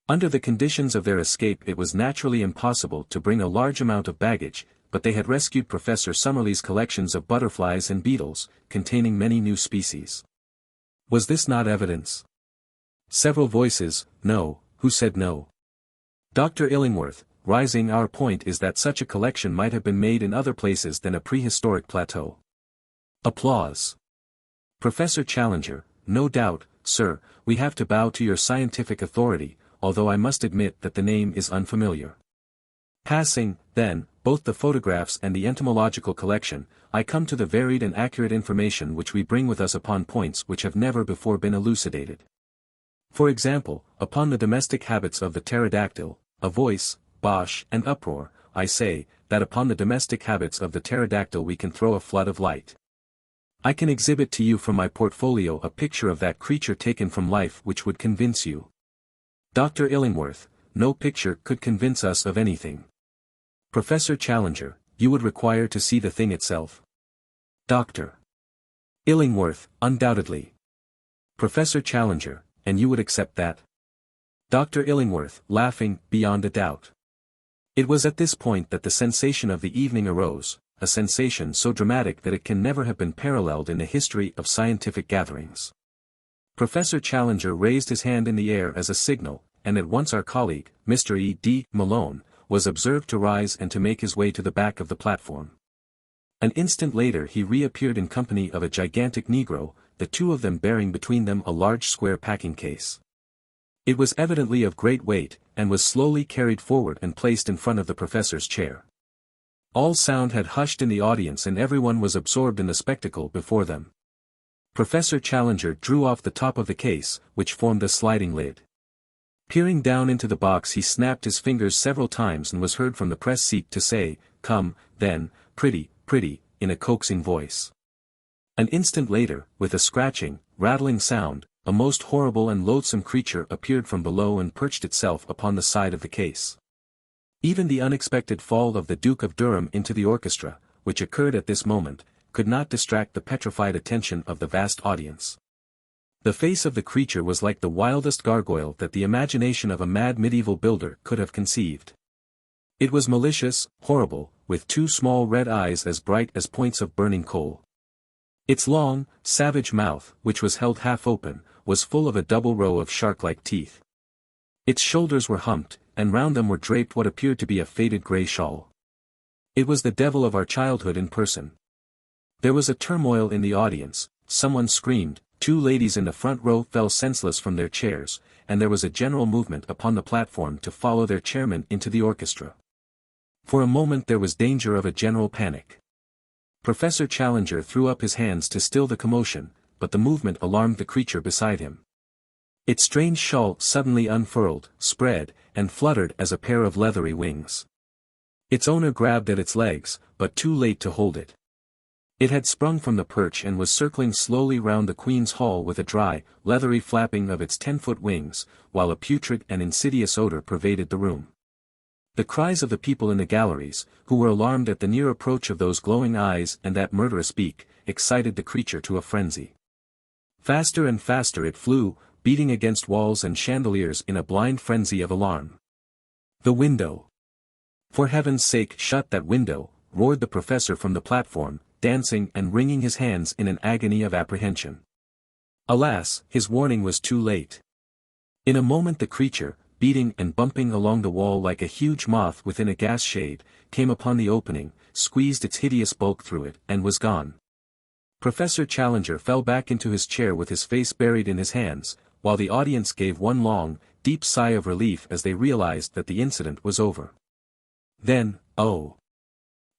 Under the conditions of their escape it was naturally impossible to bring a large amount of baggage, but they had rescued Professor Summerlee's collections of butterflies and beetles, containing many new species. Was this not evidence? Several voices, no, who said no? Dr. Illingworth, rising. Our point is that such a collection might have been made in other places than a prehistoric plateau. Applause. Professor Challenger, no doubt, sir, we have to bow to your scientific authority, although I must admit that the name is unfamiliar. Passing, then, both the photographs and the entomological collection, I come to the varied and accurate information which we bring with us upon points which have never before been elucidated. For example, upon the domestic habits of the pterodactyl, a voice, bosh and uproar, I say, that upon the domestic habits of the pterodactyl we can throw a flood of light. I can exhibit to you from my portfolio a picture of that creature taken from life which would convince you. Dr. Illingworth, no picture could convince us of anything. Professor Challenger, you would require to see the thing itself. Dr. Illingworth, undoubtedly. Professor Challenger, and you would accept that? Dr. Illingworth, laughing, beyond a doubt. It was at this point that the sensation of the evening arose, a sensation so dramatic that it can never have been paralleled in the history of scientific gatherings. Professor Challenger raised his hand in the air as a signal, and at once our colleague, Mr. E. D. Malone, was observed to rise and to make his way to the back of the platform. An instant later he reappeared in company of a gigantic Negro, the two of them bearing between them a large square packing case. It was evidently of great weight, and was slowly carried forward and placed in front of the professor's chair. All sound had hushed in the audience and everyone was absorbed in the spectacle before them. Professor Challenger drew off the top of the case, which formed a sliding lid. Peering down into the box he snapped his fingers several times and was heard from the press seat to say, "Come, then, pretty, in a coaxing voice." An instant later, with a scratching, rattling sound, a most horrible and loathsome creature appeared from below and perched itself upon the side of the case. Even the unexpected fall of the Duke of Durham into the orchestra, which occurred at this moment, could not distract the petrified attention of the vast audience. The face of the creature was like the wildest gargoyle that the imagination of a mad medieval builder could have conceived. It was malicious, horrible, with two small red eyes as bright as points of burning coal. Its long, savage mouth, which was held half open, was full of a double row of shark-like teeth. Its shoulders were humped, and round them were draped what appeared to be a faded grey shawl. It was the devil of our childhood in person. There was a turmoil in the audience, someone screamed, 2 ladies in the front row fell senseless from their chairs, and there was a general movement upon the platform to follow their chairman into the orchestra. For a moment there was danger of a general panic. Professor Challenger threw up his hands to still the commotion, but the movement alarmed the creature beside him. Its strange shawl suddenly unfurled, spread, and fluttered as a pair of leathery wings. Its owner grabbed at its legs, but too late to hold it. It had sprung from the perch and was circling slowly round the Queen's Hall with a dry, leathery flapping of its 10-foot wings, while a putrid and insidious odor pervaded the room. The cries of the people in the galleries, who were alarmed at the near approach of those glowing eyes and that murderous beak, excited the creature to a frenzy. Faster and faster it flew, beating against walls and chandeliers in a blind frenzy of alarm. The window! For heaven's sake, shut that window, roared the professor from the platform, dancing and wringing his hands in an agony of apprehension. Alas, his warning was too late. In a moment the creature, beating and bumping along the wall like a huge moth within a gas shade, came upon the opening, squeezed its hideous bulk through it, and was gone. Professor Challenger fell back into his chair with his face buried in his hands, while the audience gave one long, deep sigh of relief as they realized that the incident was over. Then, oh!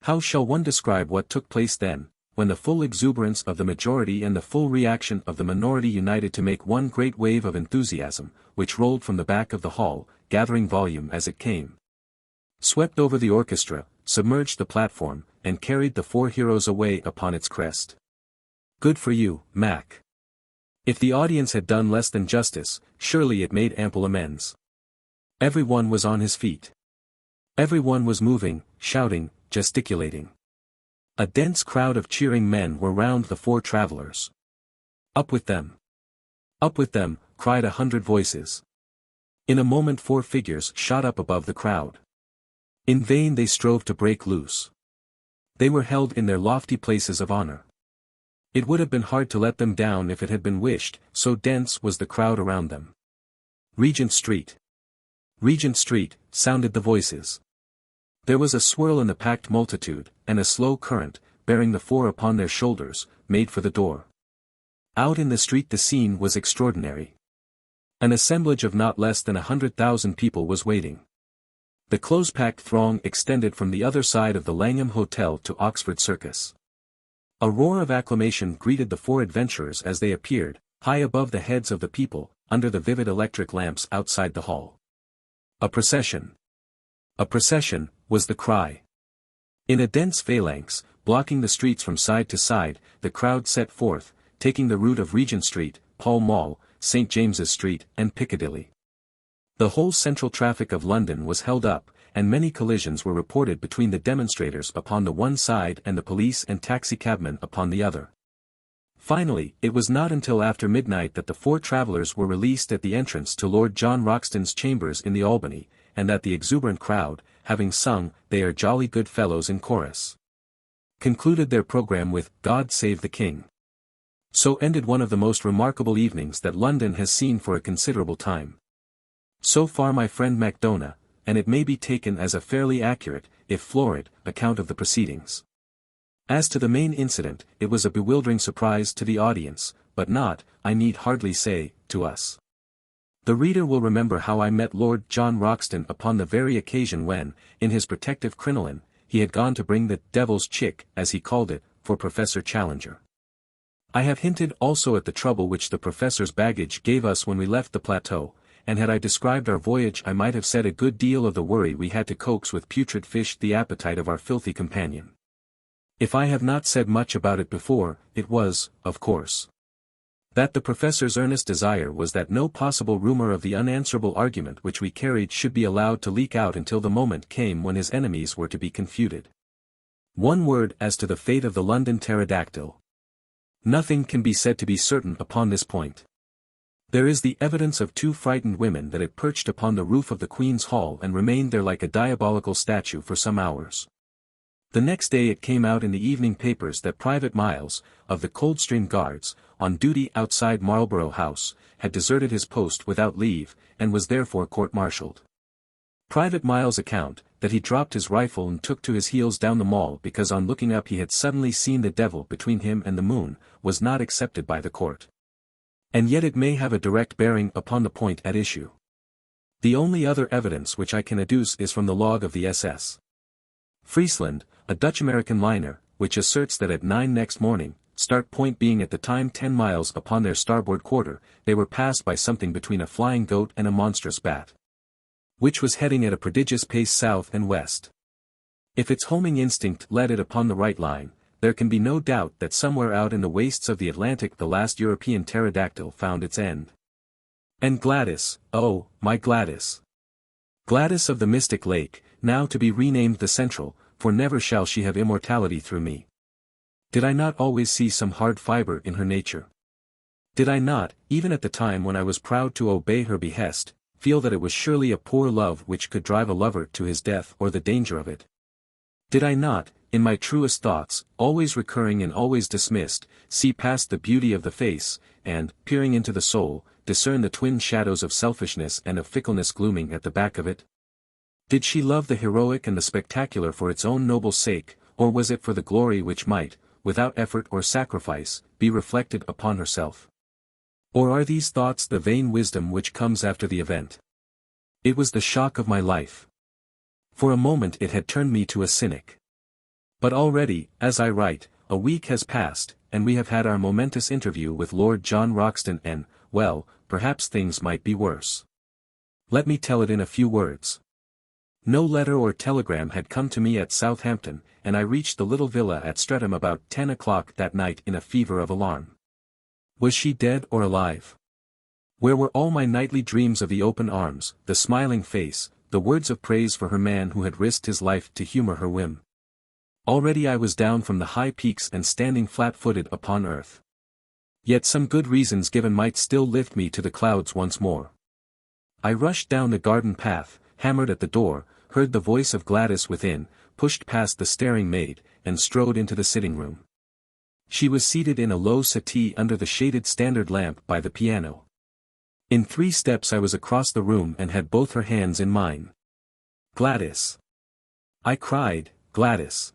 How shall one describe what took place then, when the full exuberance of the majority and the full reaction of the minority united to make one great wave of enthusiasm, which rolled from the back of the hall, gathering volume as it came. Swept over the orchestra, submerged the platform, and carried the 4 heroes away upon its crest. Good for you, Mac. If the audience had done less than justice, surely it made ample amends. Everyone was on his feet. Everyone was moving, shouting, gesticulating. A dense crowd of cheering men were round the 4 travelers. Up with them! Up with them! Cried 100 voices. In a moment 4 figures shot up above the crowd. In vain they strove to break loose. They were held in their lofty places of honor. It would have been hard to let them down if it had been wished, so dense was the crowd around them. Regent Street! Regent Street! Sounded the voices. There was a swirl in the packed multitude, and a slow current, bearing the 4 upon their shoulders, made for the door. Out in the street the scene was extraordinary. An assemblage of not less than 100,000 people was waiting. The close-packed throng extended from the other side of the Langham Hotel to Oxford Circus. A roar of acclamation greeted the 4 adventurers as they appeared, high above the heads of the people, under the vivid electric lamps outside the hall. A procession! A procession, was the cry. In a dense phalanx, blocking the streets from side to side, the crowd set forth, taking the route of Regent Street, Pall Mall, St. James's Street, and Piccadilly. The whole central traffic of London was held up, and many collisions were reported between the demonstrators upon the one side and the police and taxi-cabmen upon the other. Finally, it was not until after midnight that the 4 travellers were released at the entrance to Lord John Roxton's chambers in the Albany, and that the exuberant crowd, having sung, "They are jolly good fellows" in chorus, concluded their program with "God Save the King." So ended one of the most remarkable evenings that London has seen for a considerable time. So far my friend Macdona, and it may be taken as a fairly accurate, if florid, account of the proceedings. As to the main incident, it was a bewildering surprise to the audience, but not, I need hardly say, to us. The reader will remember how I met Lord John Roxton upon the very occasion when, in his protective crinoline, he had gone to bring the "devil's chick," as he called it, for Professor Challenger. I have hinted also at the trouble which the professor's baggage gave us when we left the plateau, and had I described our voyage I might have said a good deal of the worry we had to coax with putrid fish the appetite of our filthy companion. If I have not said much about it before, it was, of course, that the professor's earnest desire was that no possible rumor of the unanswerable argument which we carried should be allowed to leak out until the moment came when his enemies were to be confuted. One word as to the fate of the London pterodactyl. Nothing can be said to be certain upon this point. There is the evidence of 2 frightened women that it perched upon the roof of the Queen's Hall and remained there like a diabolical statue for some hours. The next day it came out in the evening papers that Private Miles, of the Coldstream Guards, on duty outside Marlborough House, had deserted his post without leave, and was therefore court-martialed. Private Miles' account, that he dropped his rifle and took to his heels down the mall because on looking up he had suddenly seen the devil between him and the moon, was not accepted by the court. And yet it may have a direct bearing upon the point at issue. The only other evidence which I can adduce is from the log of the SS Friesland, a Dutch-American liner, which asserts that at 9 next morning, start point being at the time 10 miles upon their starboard quarter, they were passed by something between a flying goat and a monstrous bat, which was heading at a prodigious pace south and west. If its homing instinct led it upon the right line, there can be no doubt that somewhere out in the wastes of the Atlantic the last European pterodactyl found its end. And Gladys, oh, my Gladys! Gladys of the Mystic Lake, now to be renamed the Central, for never shall she have immortality through me. Did I not always see some hard fiber in her nature? Did I not, even at the time when I was proud to obey her behest, feel that it was surely a poor love which could drive a lover to his death or the danger of it? Did I not, in my truest thoughts, always recurring and always dismissed, see past the beauty of the face, and, peering into the soul, discern the twin shadows of selfishness and of fickleness glooming at the back of it? Did she love the heroic and the spectacular for its own noble sake, or was it for the glory which might, without effort or sacrifice, be reflected upon herself? Or are these thoughts the vain wisdom which comes after the event? It was the shock of my life. For a moment it had turned me to a cynic. But already, as I write, a week has passed, and we have had our momentous interview with Lord John Roxton and, well, perhaps things might be worse. Let me tell it in a few words. No letter or telegram had come to me at Southampton, and I reached the little villa at Streatham about 10 o'clock that night in a fever of alarm. Was she dead or alive? Where were all my nightly dreams of the open arms, the smiling face, the words of praise for her man who had risked his life to humor her whim? Already I was down from the high peaks and standing flat-footed upon earth. Yet some good reasons given might still lift me to the clouds once more. I rushed down the garden path, hammered at the door, heard the voice of Gladys within, pushed past the staring maid, and strode into the sitting-room. She was seated in a low settee under the shaded standard lamp by the piano. In 3 steps I was across the room and had both her hands in mine. "Gladys!" I cried, "Gladys!"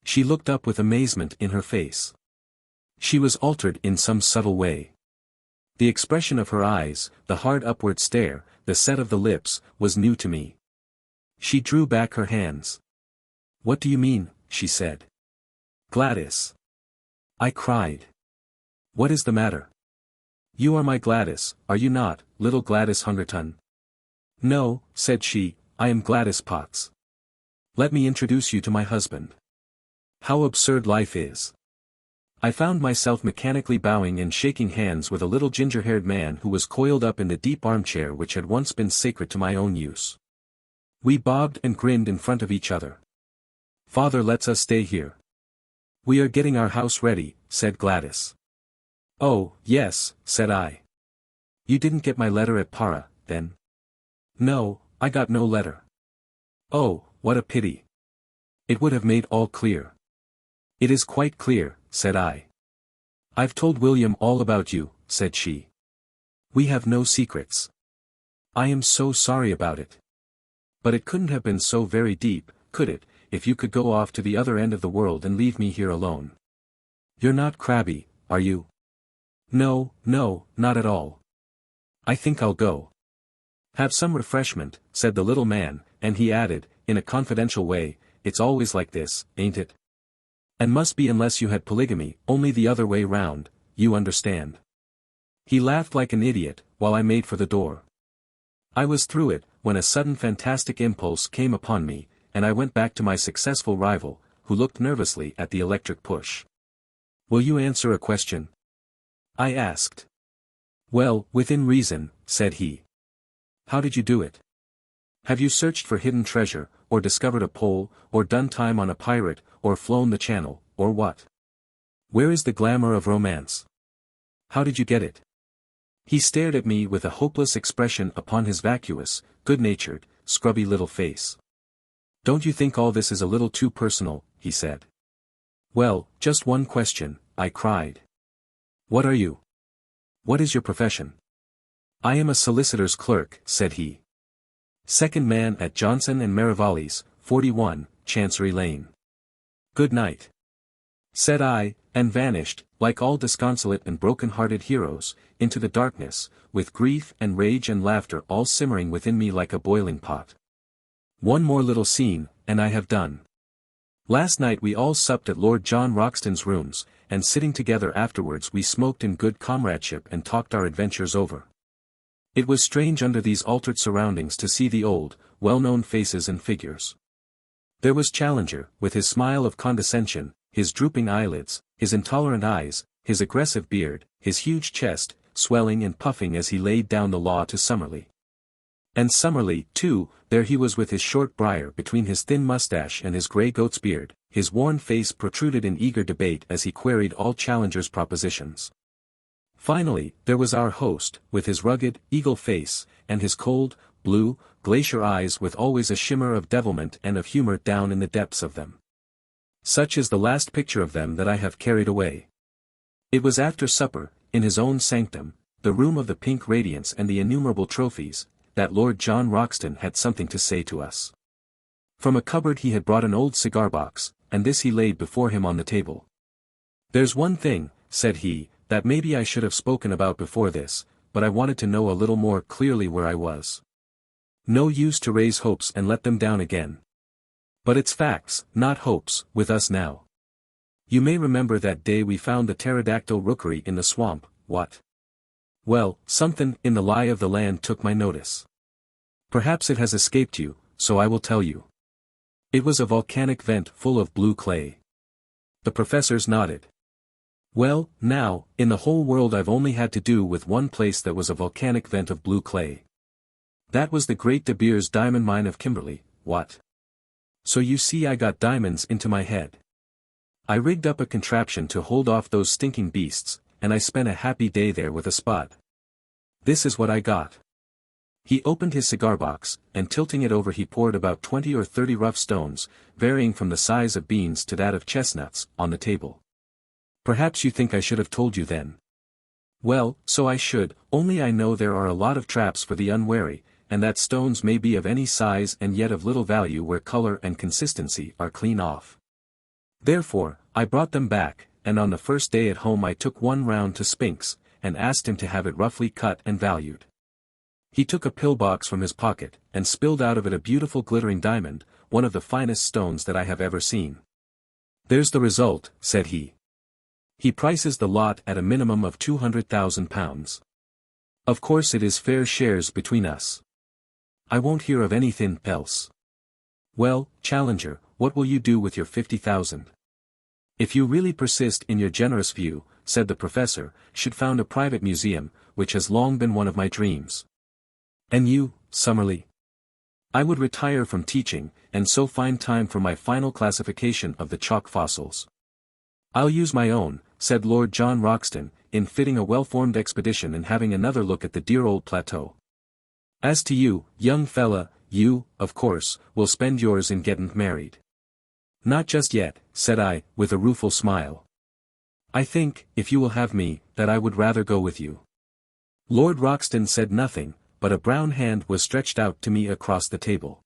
She looked up with amazement in her face. She was altered in some subtle way. The expression of her eyes, the hard upward stare, the set of the lips, was new to me. She drew back her hands. "What do you mean?" she said. "Gladys!" I cried. "What is the matter? You are my Gladys, are you not, little Gladys Hungerton?" "No," said she, "I am Gladys Potts. Let me introduce you to my husband. How absurd life is." I found myself mechanically bowing and shaking hands with a little ginger-haired man who was coiled up in the deep armchair which had once been sacred to my own use. We bobbed and grinned in front of each other. "Father lets us stay here. We are getting our house ready," said Gladys. "Oh, yes," said I. "You didn't get my letter at Para, then?" "No, I got no letter." "Oh, what a pity. It would have made all clear." "It is quite clear," said I. "I've told William all about you," said she. "We have no secrets." "I am so sorry about it. But it couldn't have been so very deep, could it, if you could go off to the other end of the world and leave me here alone? You're not crabby, are you?" "No, no, not at all. I think I'll go." "Have some refreshment," said the little man, and he added, in a confidential way, "It's always like this, ain't it? And must be unless you had polygamy, only the other way round, you understand." He laughed like an idiot, while I made for the door. I was through it, when a sudden fantastic impulse came upon me, and I went back to my successful rival, who looked nervously at the electric push. "Will you answer a question?" I asked. "Well, within reason," said he. "How did you do it? Have you searched for hidden treasure, or discovered a pole, or done time on a pirate, or flown the Channel, or what? Where is the glamour of romance? How did you get it?" He stared at me with a hopeless expression upon his vacuous, good-natured, scrubby little face. "Don't you think all this is a little too personal?" he said. "Well, just one question," I cried. "What are you? What is your profession?" "I am a solicitor's clerk," said he. Second man at Johnson and Merivale's, 41, Chancery Lane. Good night, said I, and vanished, like all disconsolate and broken-hearted heroes, into the darkness, with grief and rage and laughter all simmering within me like a boiling pot. One more little scene, and I have done. Last night we all supped at Lord John Roxton's rooms, and sitting together afterwards we smoked in good comradeship and talked our adventures over. It was strange under these altered surroundings to see the old, well-known faces and figures. There was Challenger, with his smile of condescension, his drooping eyelids, his intolerant eyes, his aggressive beard, his huge chest, swelling and puffing as he laid down the law to Summerlee. And Summerlee, too, there he was with his short briar between his thin mustache and his grey goat's beard, his worn face protruded in eager debate as he queried all Challenger's propositions. Finally, there was our host, with his rugged, eagle face, and his cold, blue, glacier eyes with always a shimmer of devilment and of humor down in the depths of them. Such is the last picture of them that I have carried away. It was after supper, in his own sanctum, the room of the pink radiance and the innumerable trophies, that Lord John Roxton had something to say to us. From a cupboard he had brought an old cigar-box, and this he laid before him on the table. "There's one thing," said he, "that maybe I should have spoken about before this, but I wanted to know a little more clearly where I was. No use to raise hopes and let them down again. But it's facts, not hopes, with us now. You may remember that day we found the pterodactyl rookery in the swamp, what? Well, something in the lie of the land took my notice. Perhaps it has escaped you, so I will tell you. It was a volcanic vent full of blue clay." The professors nodded. "Well, now, in the whole world I've only had to do with one place that was a volcanic vent of blue clay. That was the great De Beers diamond mine of Kimberley, what? So you see I got diamonds into my head. I rigged up a contraption to hold off those stinking beasts, and I spent a happy day there with a spud. This is what I got." He opened his cigar-box, and tilting it over he poured about 20 or 30 rough stones, varying from the size of beans to that of chestnuts, on the table. "Perhaps you think I should have told you then. Well, so I should, only I know there are a lot of traps for the unwary, and that stones may be of any size and yet of little value where color and consistency are clean off. Therefore, I brought them back, and on the first day at home I took one round to Spinks, and asked him to have it roughly cut and valued. He took a pillbox from his pocket, and spilled out of it a beautiful glittering diamond, one of the finest stones that I have ever seen. 'There's the result,' said he. He prices the lot at a minimum of £200,000. Of course it is fair shares between us. I won't hear of anything else. Well, Challenger, what will you do with your 50,000? If you really persist in your generous view, said the professor, should found a private museum, which has long been one of my dreams. And you, Summerlee? I would retire from teaching, and so find time for my final classification of the chalk fossils. I'll use my own, said Lord John Roxton, in fitting a well-formed expedition and having another look at the dear old plateau. As to you, young fella, you, of course, will spend yours in getting married. Not just yet, said I, with a rueful smile. I think, if you will have me, that I would rather go with you. Lord Roxton said nothing, but a brown hand was stretched out to me across the table.